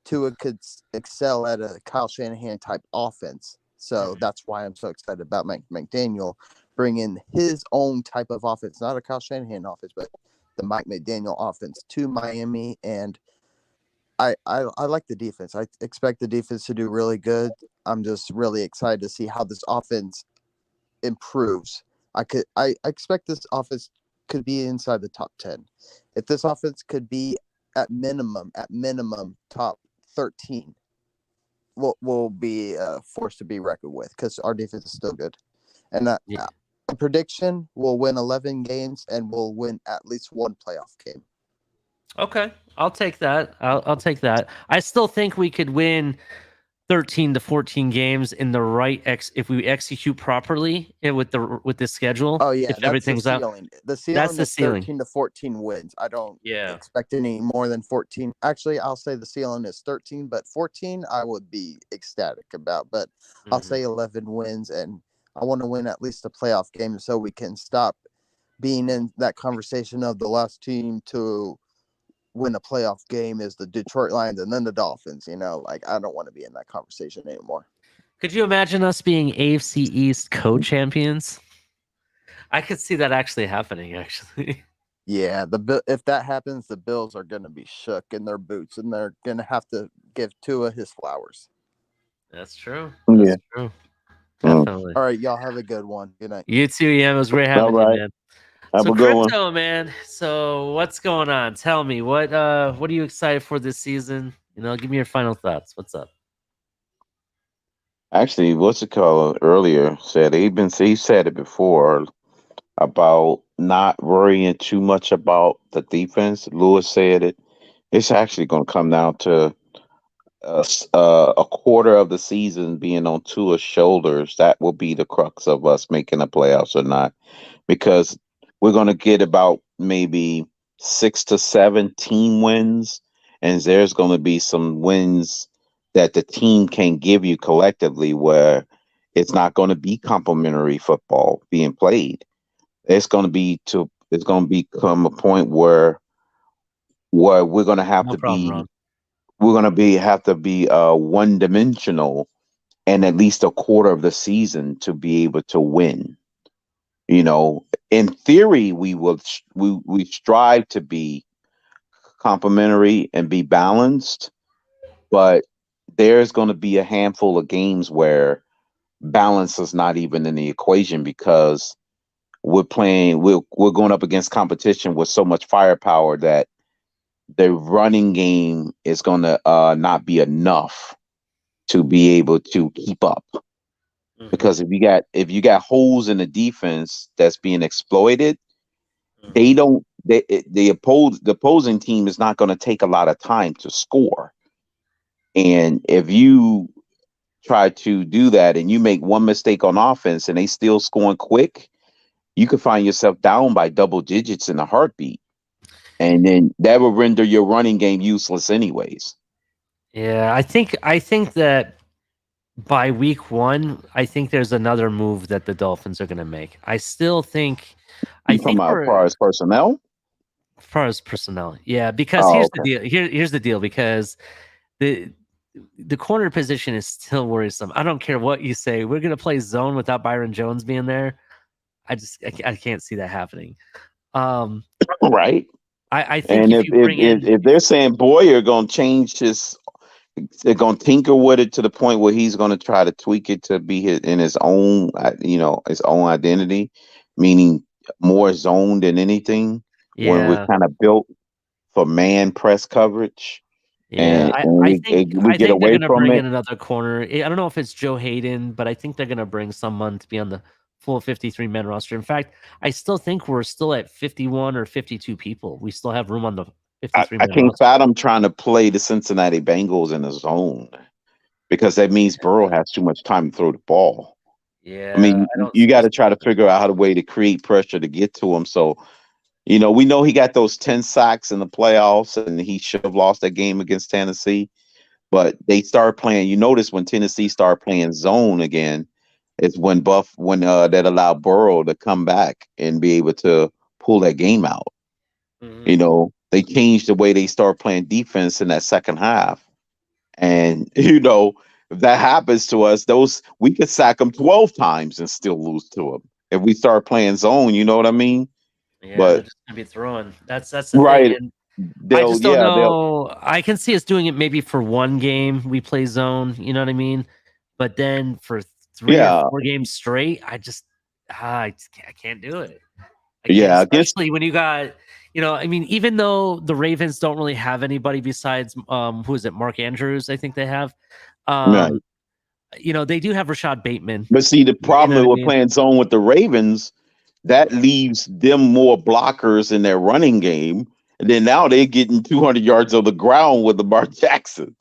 Tua could excel at a Kyle Shanahan type offense. So that's why I'm so excited about McDaniel bringing his own type of offense, not a Kyle Shanahan offense, but the Mike McDaniel offense to Miami. And I like the defense. I expect the defense to do really good. I'm just really excited to see how this offense improves. I expect this offense could be inside the top 10. If this offense could be at minimum top 13, we'll be forced to be reckoned with, because our defense is still good. And a prediction, we'll win 11 games and we'll win at least one playoff game. Okay, I'll take that. I'll take that. I still think we could win 13 to 14 games in the right if we execute properly with the schedule. Oh yeah, if everything's the up. ceiling. The ceiling is 13 to 14 wins. I don't expect any more than 14. Actually, I'll say the ceiling is 13, but 14 I would be ecstatic about. But I'll say 11 wins, and I want to win at least a playoff game so we can stop being in that conversation of the last team to win a playoff game is the Detroit Lions and then the Dolphins. Like, I don't want to be in that conversation anymore. Could you imagine us being AFC East co-champions? I could see that actually happening, actually. Yeah, if that happens, the Bills are going to be shook in their boots, and they're going to have to give Tua his flowers. That's true. That's true. Definitely. All right, y'all have a good one. Good night. You too, Ian. It was great having you, man. Have so a good one. crypto, man. So what's going on? Tell me, what are you excited for this season? Give me your final thoughts. What's up? Actually, what's it called earlier said he said it before about not worrying too much about the defense. Lewis said it. It's actually going to come down to a quarter of the season being on Tua's shoulders. That will be the crux of us making the playoffs or not, because we're going to get about maybe 6 to 7 team wins, and there's going to be some wins that the team can give you collectively where it's not going to be complimentary football being played. It's going to become a point where we're going to have to be one dimensional and at least a quarter of the season to be able to win. In theory, we strive to be complementary and be balanced, but there's going to be a handful of games where balance is not even in the equation, because we're going up against competition with so much firepower that the running game is going to not be enough to be able to keep up. Because if you got holes in the defense that's being exploited, the opposing team is not going to take a lot of time to score. And if you try to do that and you make one mistake on offense and they still scoring quick, you could find yourself down by double digits in a heartbeat. And then that will render your running game useless anyways. Yeah, I think that by week 1, I think there's another move that the Dolphins are going to make. I still think. As far as personnel? As far as personnel, yeah. Because the deal. Here's the deal. Because the corner position is still worrisome. I don't care what you say. We're going to play zone without Byron Jones being there. I can't see that happening. Right. I think if they're saying Boyer going to change they're going to tinker with it to the point where he's going to try to tweak it to be his own, his own identity, meaning more zone than anything. Yeah. When we're kind of built for man press coverage. Yeah, I think they're going to bring in another corner. I don't know if it's Joe Hayden, but I think they're going to bring someone to be on the full 53-man roster. In fact, I still think we're still at 51 or 52 people. We still have room on the 53-man I can't roster. fathom trying to play the Cincinnati Bengals in a zone, because that means Burrow has too much time to throw the ball. Yeah, I mean, I don't you see got us to try to figure out how to way to create pressure to get to him. So, we know he got those 10 sacks in the playoffs, and he should have lost that game against Tennessee. But they started playing. You notice when Tennessee started playing zone again, it's when that allowed Burrow to come back and be able to pull that game out. They changed the way they start playing defense in that second half. And if that happens to us, we could sack them 12 times and still lose to them if we start playing zone. You know what I mean? Yeah, But they're just gonna be throwing. That's the thing. right, And I just don't know. I can see us doing it maybe for one game we play zone. You know what I mean? But then for 3 or 4 games straight, I can't do it. I can't, especially when you got, I mean, even though the Ravens don't really have anybody besides, who is it? Mark Andrews, I think they have. Right. They do have Rashad Bateman. But see, the problem with I mean? playing zone with the Ravens, that leaves them more blockers in their running game. And then now they're getting 200 yards on the ground with Lamar Jackson.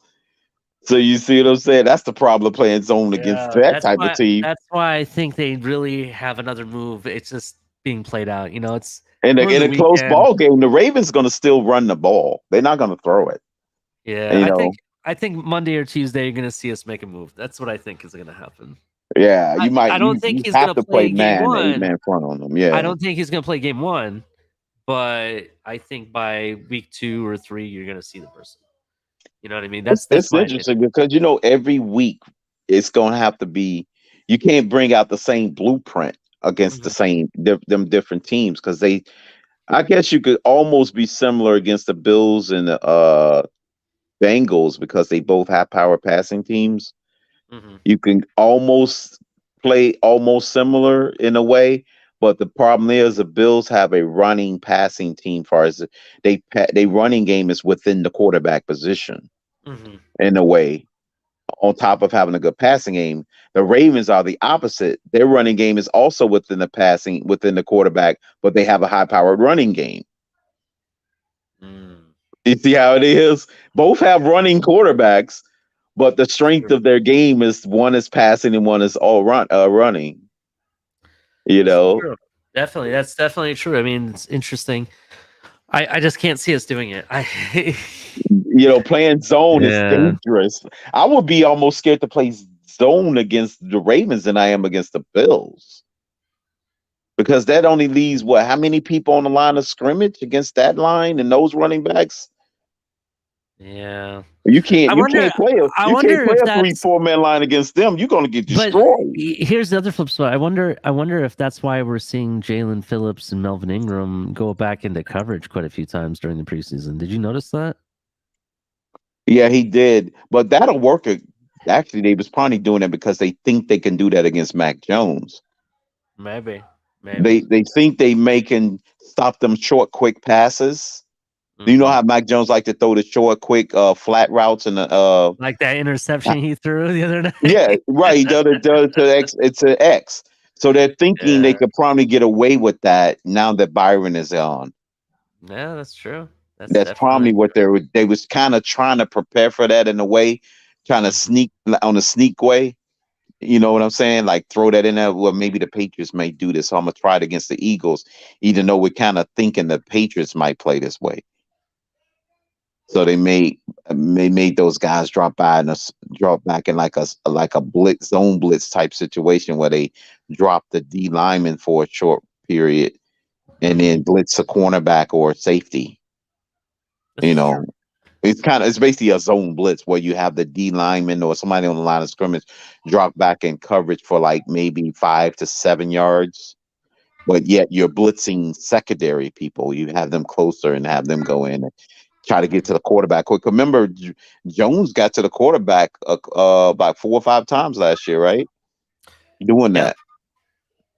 So you see what I'm saying? That's the problem playing zone against that type of team. That's why I think they really have another move. It's just being played out. It's in a close ball game. The Ravens going to still run the ball. They're not going to throw it. Yeah, I think Monday or Tuesday you're going to see us make a move. That's what I think is going to happen. Yeah, you might. I don't think he's have going to play man, game 1. 8-man front on them. Yeah, I don't think he's going to play game 1, but I think by week 2 or 3 you're going to see the person. You know what I mean? That's interesting because every week it's going to have to be. You can't bring out the same blueprint against the same them different teams because I guess you could almost be similar against the Bills and the Bengals because they both have power passing teams. You can almost play almost similar in a way, but the problem is the Bills have a running passing team. Far as they running game is within the quarterback position in a way. On top of having a good passing game, the Ravens are the opposite. Their running game is also within the quarterback, but they have a high-powered running game. You see how it is? Both have running quarterbacks, but the strength of their game is one is passing and one is all running. True. Definitely, that's definitely true. I mean, it's interesting. I just can't see us doing it. Playing zone is dangerous. I would be almost scared to play zone against the Ravens than I am against the Bills. Because that only leaves how many people on the line of scrimmage against that line and those running backs? Yeah. You can't play a 3-4 man line against them. You're going to get destroyed. Here's the other flip side. I wonder if that's why we're seeing Jalen Phillips and Melvin Ingram go back into coverage quite a few times during the preseason. Did you notice that? Yeah, he did. But that'll work. Actually, they was probably doing it because they think they can do that against Mac Jones. Maybe. They think they can stop them short, quick passes. Do you know how Mac Jones like to throw the short, quick, flat routes and like that interception he threw the other night? Yeah, right. He does it to X. It's an X. So they're thinking they could probably get away with that now that Byron is on. Yeah, that's true. That's probably what they was kind of trying to prepare for that in a way, trying to sneak on a sneak way. You know what I'm saying? Like throw that in there. Well, maybe the Patriots may do this. So I'm gonna try it against the Eagles, even though we're kind of thinking the Patriots might play this way. So they made those guys drop back in like a blitz zone blitz type situation where they drop the D lineman for a short period and then blitz a cornerback or a safety. It's basically a zone blitz where you have the D lineman or somebody on the line of scrimmage drop back in coverage for like maybe 5 to 7 yards, but yet you're blitzing secondary people. You have them closer and have them go in and try to get to the quarterback quick. Remember, Jones got to the quarterback about 4 or 5 times last year, right? Doing that.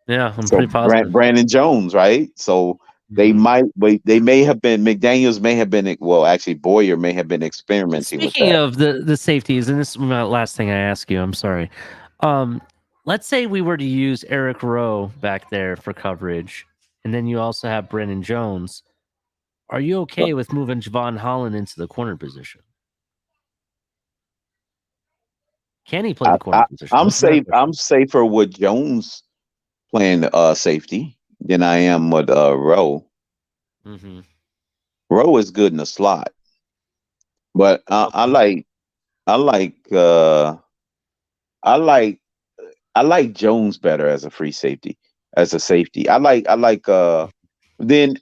Yeah, I'm pretty positive. Brandon Jones, right? So they may have been, McDaniels may have been, well, actually Boyer may have been experimenting with that. Speaking of the safeties, and this is my last thing I ask you, I'm sorry. Let's say we were to use Eric Rowe back there for coverage, and then you also have Brandon Jones. Are you okay with moving Javon Holland into the corner position? Can he play the corner position? I'm safe. I'm safer with Jones playing safety than I am with Rowe. Mm-hmm. Rowe is good in the slot, but I like Jones better as a free safety, as a safety. Then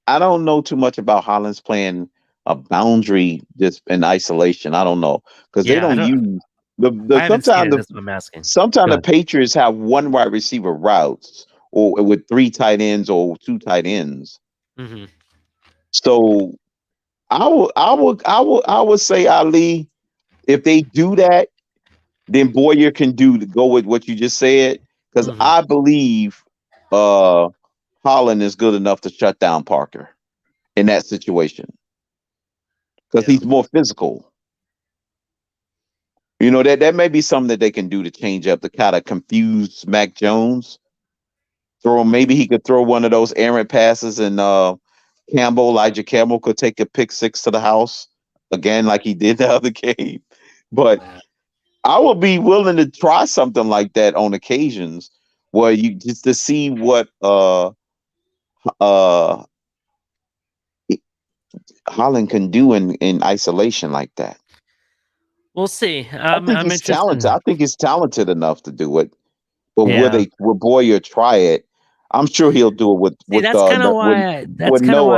I don't know too much about Hollins playing a boundary just in isolation. I don't know because they don't use I haven't seen it. That's what I'm asking. Sometimes the Patriots have one wide receiver routes or with 3 tight ends or 2 tight ends. Mm-hmm. So I would say, Ali, if they do that, then Boyer can go with what you just said, because I believe Holland is good enough to shut down Parker in that situation because he's more physical. You know, that may be something that they can do to change up, to kind of confuse Mac Jones. Maybe he could throw one of those errant passes, and Elijah Campbell could take a pick 6 to the house again, like he did the other game. But I would be willing to try something like that on occasions, where you just to see what Holland can do in isolation like that. We'll see. I think he's talented. I think he's talented enough to do it. But will Boyer try it? I'm sure he'll do it with that's kind of why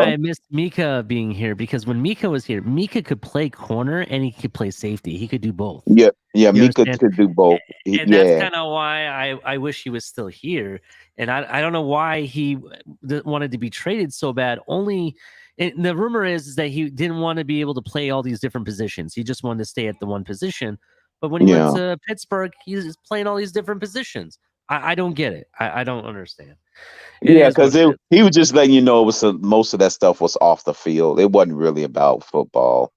I missed Mika being here, because when Mika was here, Mika could play corner and he could play safety. He could do both. Yeah, Mika could do both. And that's kind of why I wish he was still here. And I don't know why he wanted to be traded so bad. The rumor is that he didn't want to be able to play all these different positions. He just wanted to stay at the one position. But when he went to Pittsburgh, he's playing all these different positions. I don't get it. I don't understand. Because he was just letting you know most of that stuff was off the field. It wasn't really about football.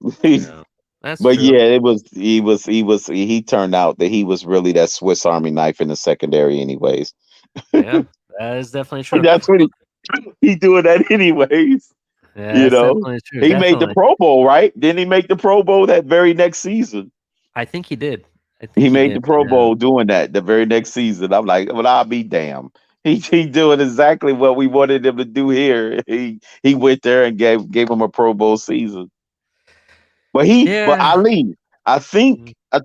That's true. It was. He turned out that he was really that Swiss Army knife in the secondary, anyways. Yeah, that is definitely true. That's what he doing that anyways. Yeah, you know, true. He made the Pro Bowl, right? Didn't he make the Pro Bowl that very next season? I think he did. He made the Pro Bowl doing that the very next season. I'm like, well, I'll be damned. He doing exactly what we wanted him to do here. He went there and gave him a Pro Bowl season. But Ali, I think I'm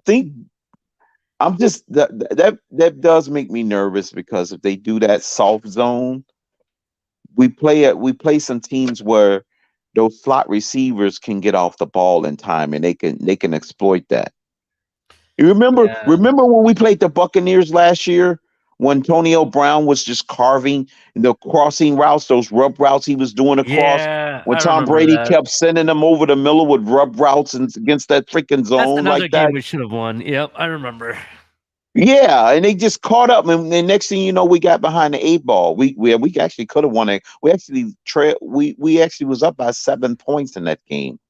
just that does make me nervous, because if they do that soft zone, we play some teams where those slot receivers can get off the ball in time, and they can exploit that. You remember when we played the Buccaneers last year, when Antonio Brown was just carving the crossing routes, those rub routes he was doing across, when Tom Brady kept sending them over the middle with rub routes and against that freaking zone. That's another like game that. We should have won. Yep, I remember. Yeah, and they just caught up, and the next thing you know, we got behind the 8 ball. We actually could have won it. We actually was up by 7 points in that game.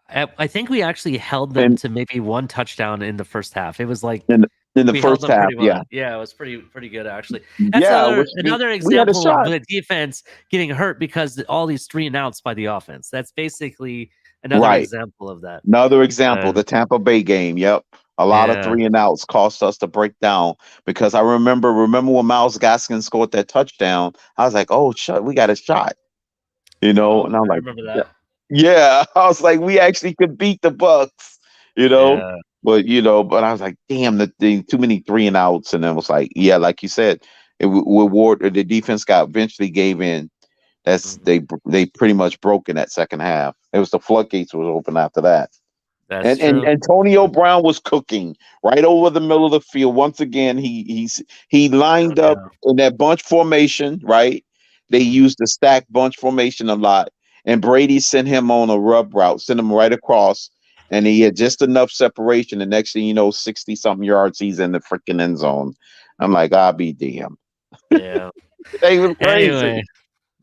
I think we actually held them to maybe 1 touchdown in the first half. It was like in the first half, well. Yeah, it was pretty good actually. That's another example of the defense getting hurt because all these 3 and outs by the offense. That's basically another example of that. Another example, the Tampa Bay game. Yep. A lot of 3 and outs cost us to break down, because I remember when Myles Gaskin scored that touchdown, I was like, oh, we got a shot. And I'm like, remember that. Yeah, I was like, we actually could beat the Bucks, But I was like, damn, the too many 3 and outs, and then it was like, like you said, the defense eventually gave in. They pretty much broke in that second half. It was the floodgates was open after that. And Antonio Brown was cooking right over the middle of the field. Once again, he lined up in that bunch formation, right? They used the stack bunch formation a lot. And Brady sent him on a rub route, sent him right across, and he had just enough separation. The next thing you know, 60-something yards, he's in the freaking end zone. I'm like, I'll be damned. Yeah. They were crazy.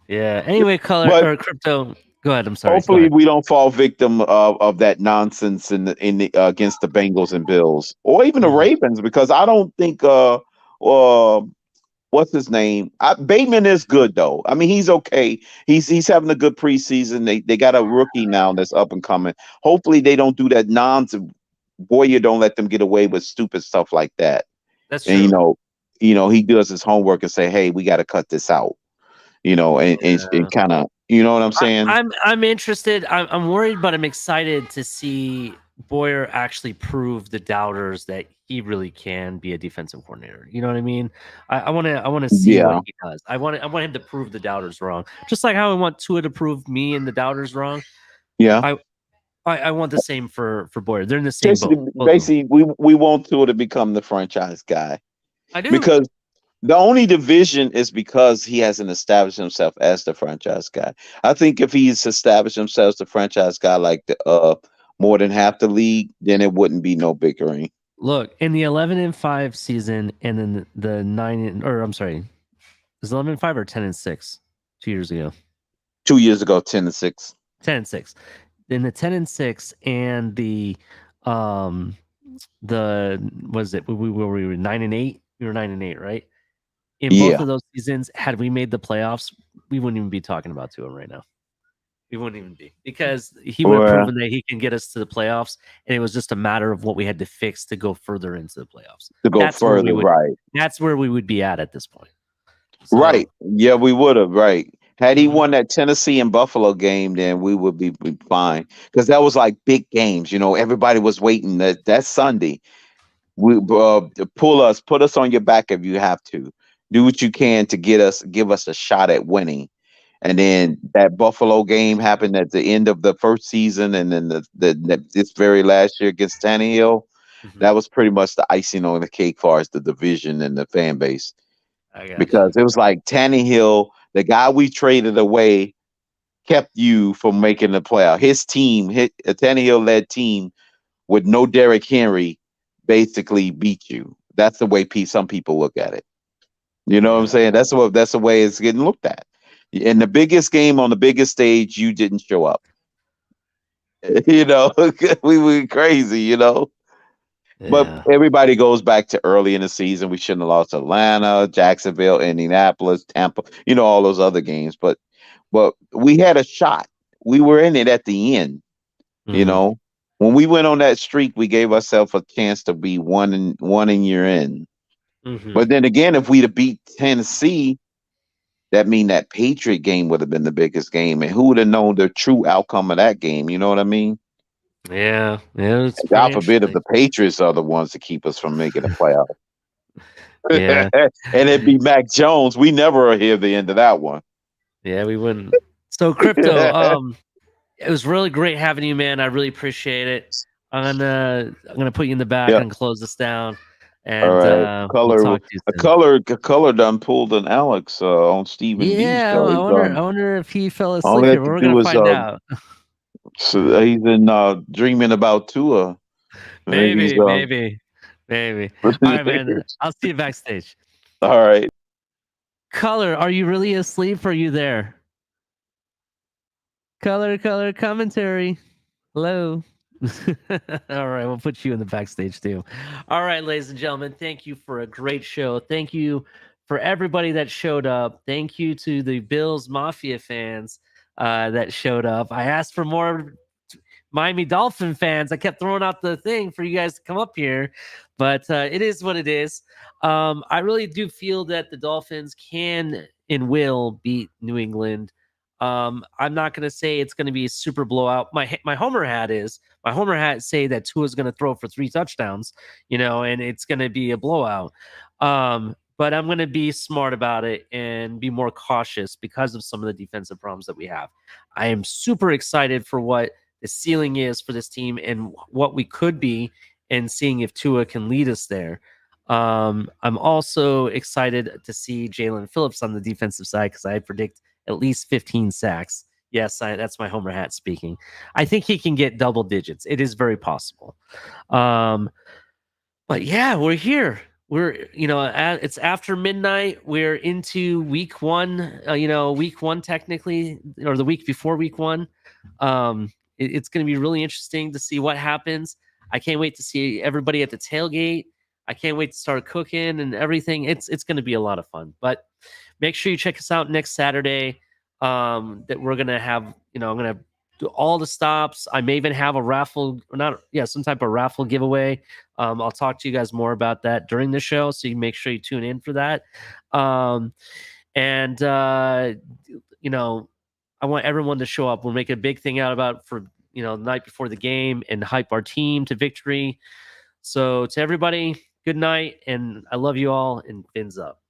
Anyway, or crypto. Go ahead. I'm sorry. Hopefully, we don't fall victim of that nonsense in the against the Bengals and Bills, or even the Ravens, because I don't think what's his name? Bateman is good though. I mean, he's okay. He's having a good preseason. They got a rookie now that's up and coming. Hopefully, they don't do that nonsense Boyer don't let them get away with stupid stuff like that. That's And true. he does his homework and say, hey, we got to cut this out. And kind of, you know what I'm saying? I'm interested. I'm worried, but I'm excited to see Boyer actually prove the doubters that he really can be a defensive coordinator. You know what I mean? I want to see what he does. I want him to prove the doubters wrong, just like how I want Tua to prove me and the doubters wrong. Yeah. I want the same for Boyer. They're in the same boat. Basically, we want Tua to become the franchise guy. I do. Because the only division is because he hasn't established himself as the franchise guy. I think if he's established himself as the franchise guy like more than half the league, then it wouldn't be no bickering. Look, in the 11-5 season, and then the 9, was 11-5 or 10-6 2 years ago? 2 years ago, 10-6. 10-6. In the 10-6 and the was it we were 9-8? We were 9-8, right? In both of those seasons, had we made the playoffs, we wouldn't even be talking about Tua right now. We wouldn't even be, because he would have proven that he can get us to the playoffs, and it was just a matter of what we had to fix to go further into the playoffs. Right. That's where we would be at this point. So, right. Yeah, we would have. Right. Had he won that Tennessee and Buffalo game, then we would be fine, because that was like big games. Everybody was waiting that Sunday. We put us on your back if you have to. Do what you can to give us a shot at winning. And then that Buffalo game happened at the end of the first season, and then this very last year against Tannehill. That was pretty much the icing on the cake as far as the division and the fan base. Because it was like Tannehill, the guy we traded away, kept you from making the playoff. His team, a Tannehill-led team with no Derrick Henry, basically beat you. That's the way some people look at it. You know what I'm saying? That's the way it's getting looked at. In the biggest game on the biggest stage, you didn't show up. We were crazy, But everybody goes back to early in the season. We shouldn't have lost Atlanta, Jacksonville, Indianapolis, Tampa, all those other games. But we had a shot. We were in it at the end. When we went on that streak, we gave ourselves a chance to be one in year end. But then again, if we'd have beat Tennessee, that mean that Patriot game would have been the biggest game, and who would have known the true outcome of that game? You know what I mean? Yeah. God forbid if the Patriots are the ones to keep us from making a playoff. Yeah. And it'd be Mac Jones. We never hear the end of that one. Yeah, we wouldn't. So, Crypto, it was really great having you, man. I really appreciate it. I'm gonna put you in the back and close this down. And all right. Color done pulled an Alex on Stephen B. Yeah, show. I wonder if he fell asleep here. We're gonna find out. So he's in dreaming about Tua. Maybe. All right, man. I'll see you backstage. All right. Color, are you really asleep? Or are you there? Color commentary. Hello. All right, we'll put you in the backstage too. All right, ladies and gentlemen, thank you for a great show. Thank you for everybody that showed up. Thank you to the Bills Mafia fans that showed up. I asked for more Miami Dolphin fans. I kept throwing out the thing for you guys to come up here, but it is what it is. I really do feel that the Dolphins can and will beat New England. I'm not going to say it's going to be a super blowout. My homer hat say that Tua's going to throw for 3 touchdowns, and it's going to be a blowout. But I'm going to be smart about it and be more cautious because of some of the defensive problems that we have. I am super excited for what the ceiling is for this team and what we could be, and seeing if Tua can lead us there. I'm also excited to see Jalen Phillips on the defensive side, because I predict at least 15 sacks. Yes, that's my homer hat speaking. I think he can get double digits. It is very possible. But yeah, we're here. It's after midnight. We're into week 1, week 1 technically, or the week before week 1. It's going to be really interesting to see what happens. I can't wait to see everybody at the tailgate. I can't wait to start cooking and everything. It's going to be a lot of fun. But make sure you check us out next Saturday. That we're going to have, I'm going to do all the stops. I may even have a raffle, some type of raffle giveaway. I'll talk to you guys more about that during the show, so you make sure you tune in for that. I want everyone to show up. We'll make a big thing out about for the night before the game and hype our team to victory. So to everybody, good night, and I love you all, and fins up.